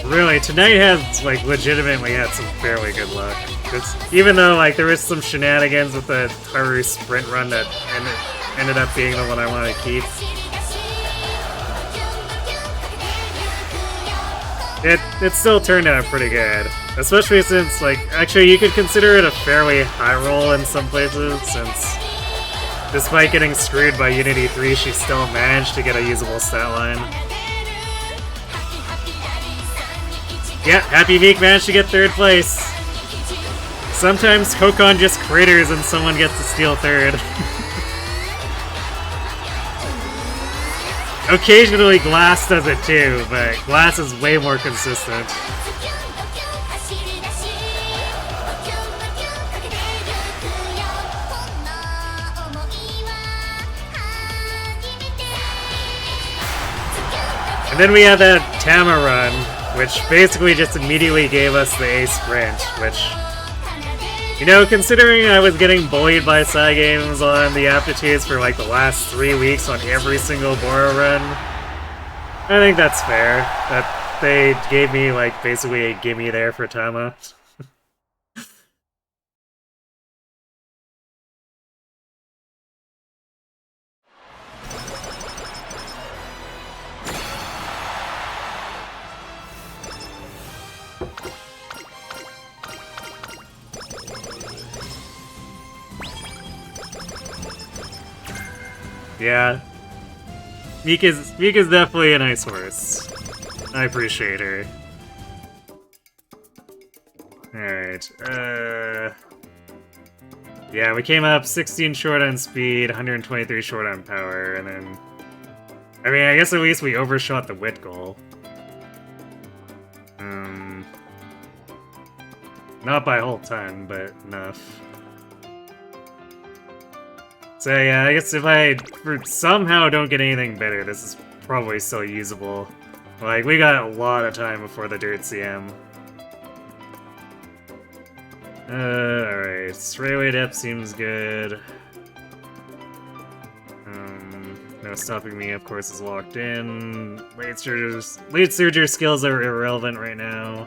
Really, tonight has, like, legitimately had some fairly good luck. Even though, like, there was some shenanigans with the Haru sprint run that ended up being the one I want to keep. It still turned out pretty good. Especially since, like, actually you could consider it a fairly high roll in some places, since despite getting screwed by Unity 3, she still managed to get a usable stat line. Yeah, Happy Meek managed to get 3rd place. Sometimes Kokon just craters and someone gets to steal 3rd. Occasionally Glass does it too, but Glass is way more consistent. And then we had that Tama run, which basically just immediately gave us the A sprint, which, you know, considering I was getting bullied by Cygames on the aptitudes for like the last 3 weeks on every single Boro run, I think that's fair, that they gave me like basically a gimme there for Tama. Yeah, Meek is definitely a nice horse. I appreciate her. Alright, yeah, we came up 16 short on speed, 123 short on power, and then... I mean, I guess at least we overshot the wit goal. Not by a whole ton, but enough. So yeah, I guess if I somehow don't get anything better, this is probably still usable. Like, we got a lot of time before the Dirt CM. Alright, Straightaway Depth seems good. No stopping me, of course, is locked in. Late Surger skills are irrelevant right now.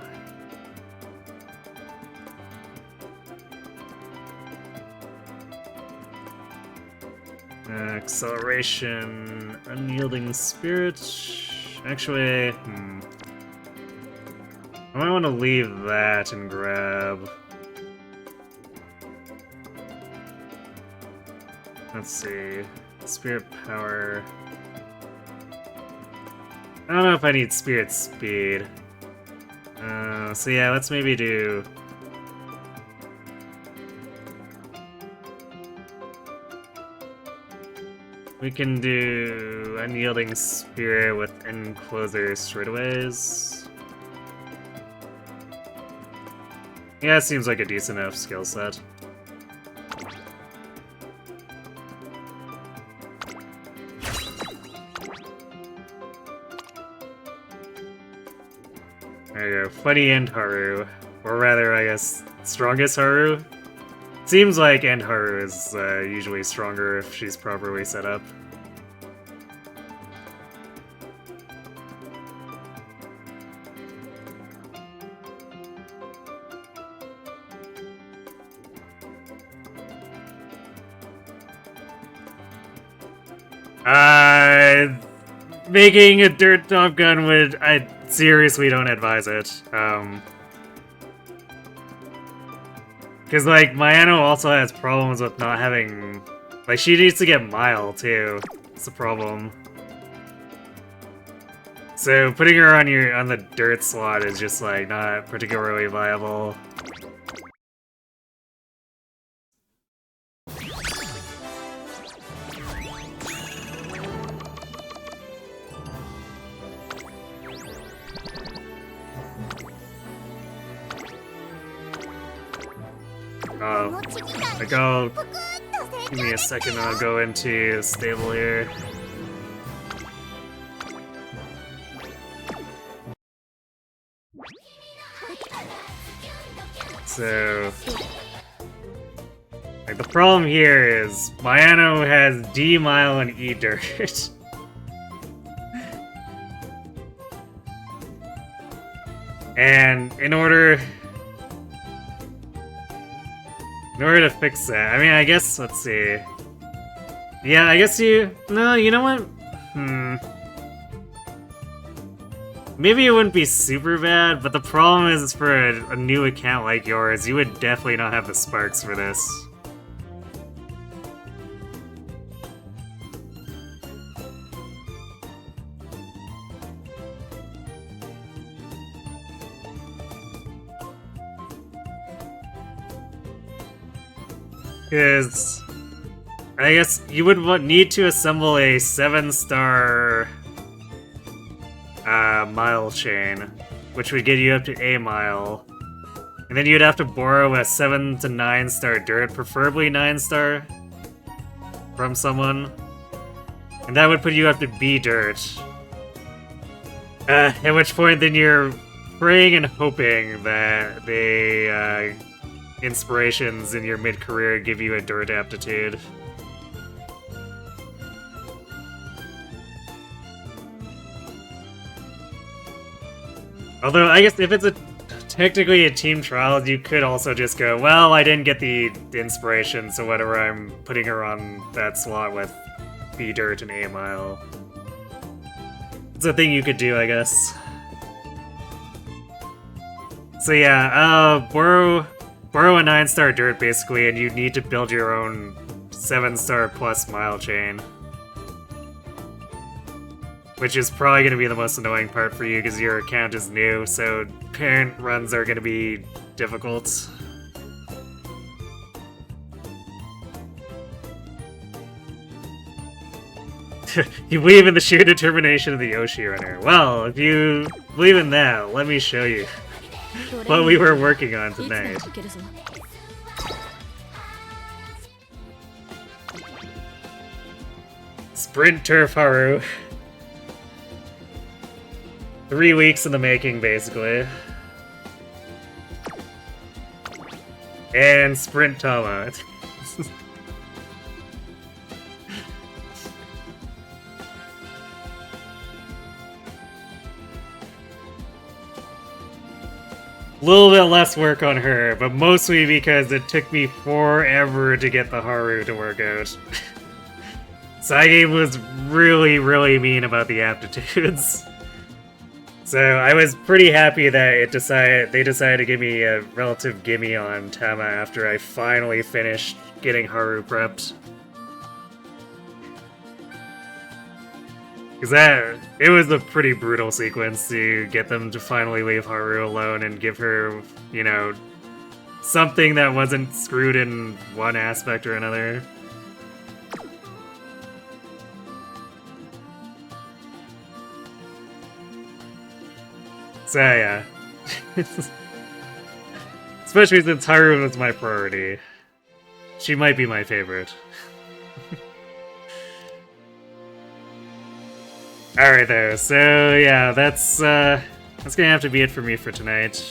Acceleration, Unyielding Spirit. Actually, I might want to leave that and grab. Let's see. Spirit Power. I don't know if I need Spirit Speed. So yeah, let's maybe do... We can do Unyielding Spirit with Encloser straightaways. Yeah, it seems like a decent enough skill set. There you go, Funny End Haru. Or rather, I guess, Strongest Haru? Seems like End Haru is usually stronger if she's properly set up. Making a dirt top gun would... I seriously don't advise it. Because, like, Mayano also has problems with not having... Like, she needs to get Mile, too. It's a problem. So, putting her on the dirt slot is just, like, not particularly viable. Oh, like I'll... Give me a second, I'll go into stable here. So... Like, the problem here is, Mayano has D Mile and E Dirt. And in order to fix that, I mean, I guess, let's see. Yeah, I guess no, you know what? Maybe it wouldn't be super bad, but the problem is for a new account like yours, you would definitely not have the sparks for this. Because I guess you would need to assemble a 7-star mile chain, which would get you up to A mile. And then you'd have to borrow a 7 to 9-star dirt, preferably 9-star, from someone. And that would put you up to B dirt. At which point then you're praying and hoping that they inspirations in your mid-career give you a dirt aptitude. Although, I guess if it's technically a team trial, you could also just go, well, I didn't get the inspiration, so whatever, I'm putting her on that slot with B dirt and A mile. It's a thing you could do, I guess. So yeah, borrow a 9-star dirt, basically, and you need to build your own 7-star plus mile chain. Which is probably going to be the most annoying part for you, because your account is new, so parent runs are going to be difficult. You believe in the sheer determination of the Yoshi runner. Well, if you believe in that, let me show you what we were working on tonight. Sprint Turf Haru. 3 weeks in the making, basically. And Sprint Tama. A little bit less work on her, but mostly because it took me forever to get the Haru to work out. Cygames was really, really mean about the aptitudes. So I was pretty happy that they decided to give me a relative gimme on Tama after I finally finished getting Haru prepped. Because it was a pretty brutal sequence to get them to finally leave Haru alone and give her, you know, something that wasn't screwed in one aspect or another. So yeah. Especially since Haru was my priority. She might be my favorite. Alright though, so yeah, that's gonna have to be it for me for tonight.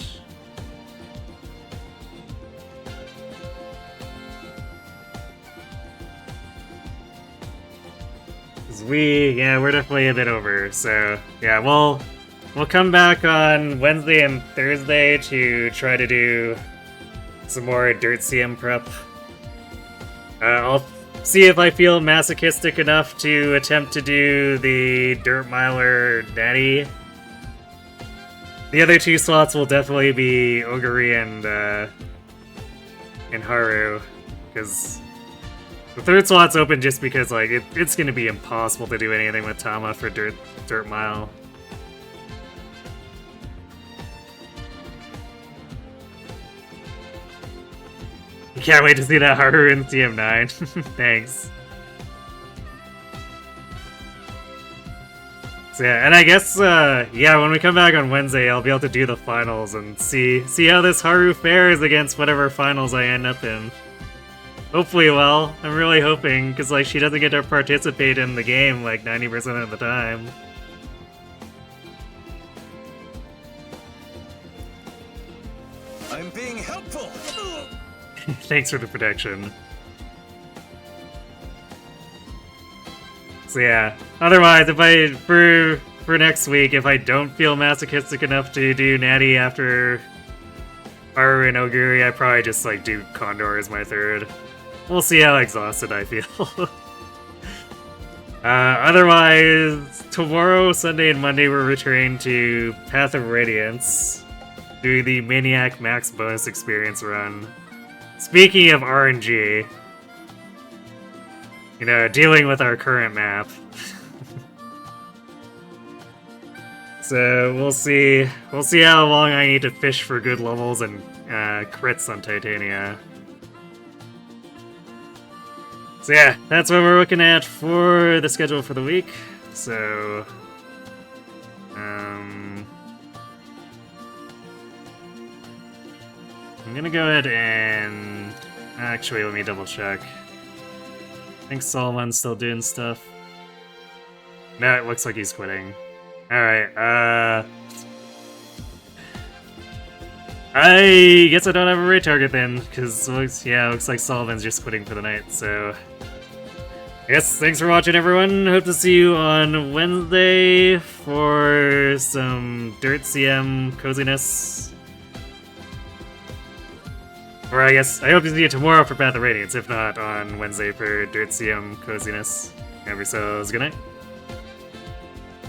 We're definitely a bit over, so yeah, we'll come back on Wednesday and Thursday to try to do some more Dirt CM prep. I'll see if I feel masochistic enough to attempt to do the Dirt Miler Natty. The other 2 slots will definitely be Oguri and Haru, because the 3rd slot's open just because like it's gonna be impossible to do anything with Tama for Dirt Mile. Can't wait to see that Haru in CM9. Thanks. So yeah, and I guess yeah, when we come back on Wednesday, I'll be able to do the finals and see how this Haru fares against whatever finals I end up in. Hopefully well. I'm really hoping, because like she doesn't get to participate in the game like 90% of the time. I'm being helpful. Thanks for the protection. So yeah, otherwise, if I for next week, if I don't feel masochistic enough to do Natty after Haru and Oguri, I probably just like do Condor as my 3rd. We'll see how exhausted I feel. Otherwise, tomorrow, Sunday, and Monday we're returning to Path of Radiance, doing the Maniac Max bonus experience run. Speaking of RNG, you know, dealing with our current map. So we'll see how long I need to fish for good levels and crits on Titania. So yeah, that's what we're looking at for the schedule for the week. So I'm gonna go ahead and actually let me double check. I think Solomon's still doing stuff. No, it looks like he's quitting. Alright, I guess I don't have a raid target then, because it looks like Solomon's just quitting for the night, so I guess thanks for watching, everyone. Hope to see you on Wednesday for some Dirt CM coziness. Or I guess I hope to see you tomorrow for Path of Radiance, if not on Wednesday for Dirt CM coziness. Have yourselves a good night.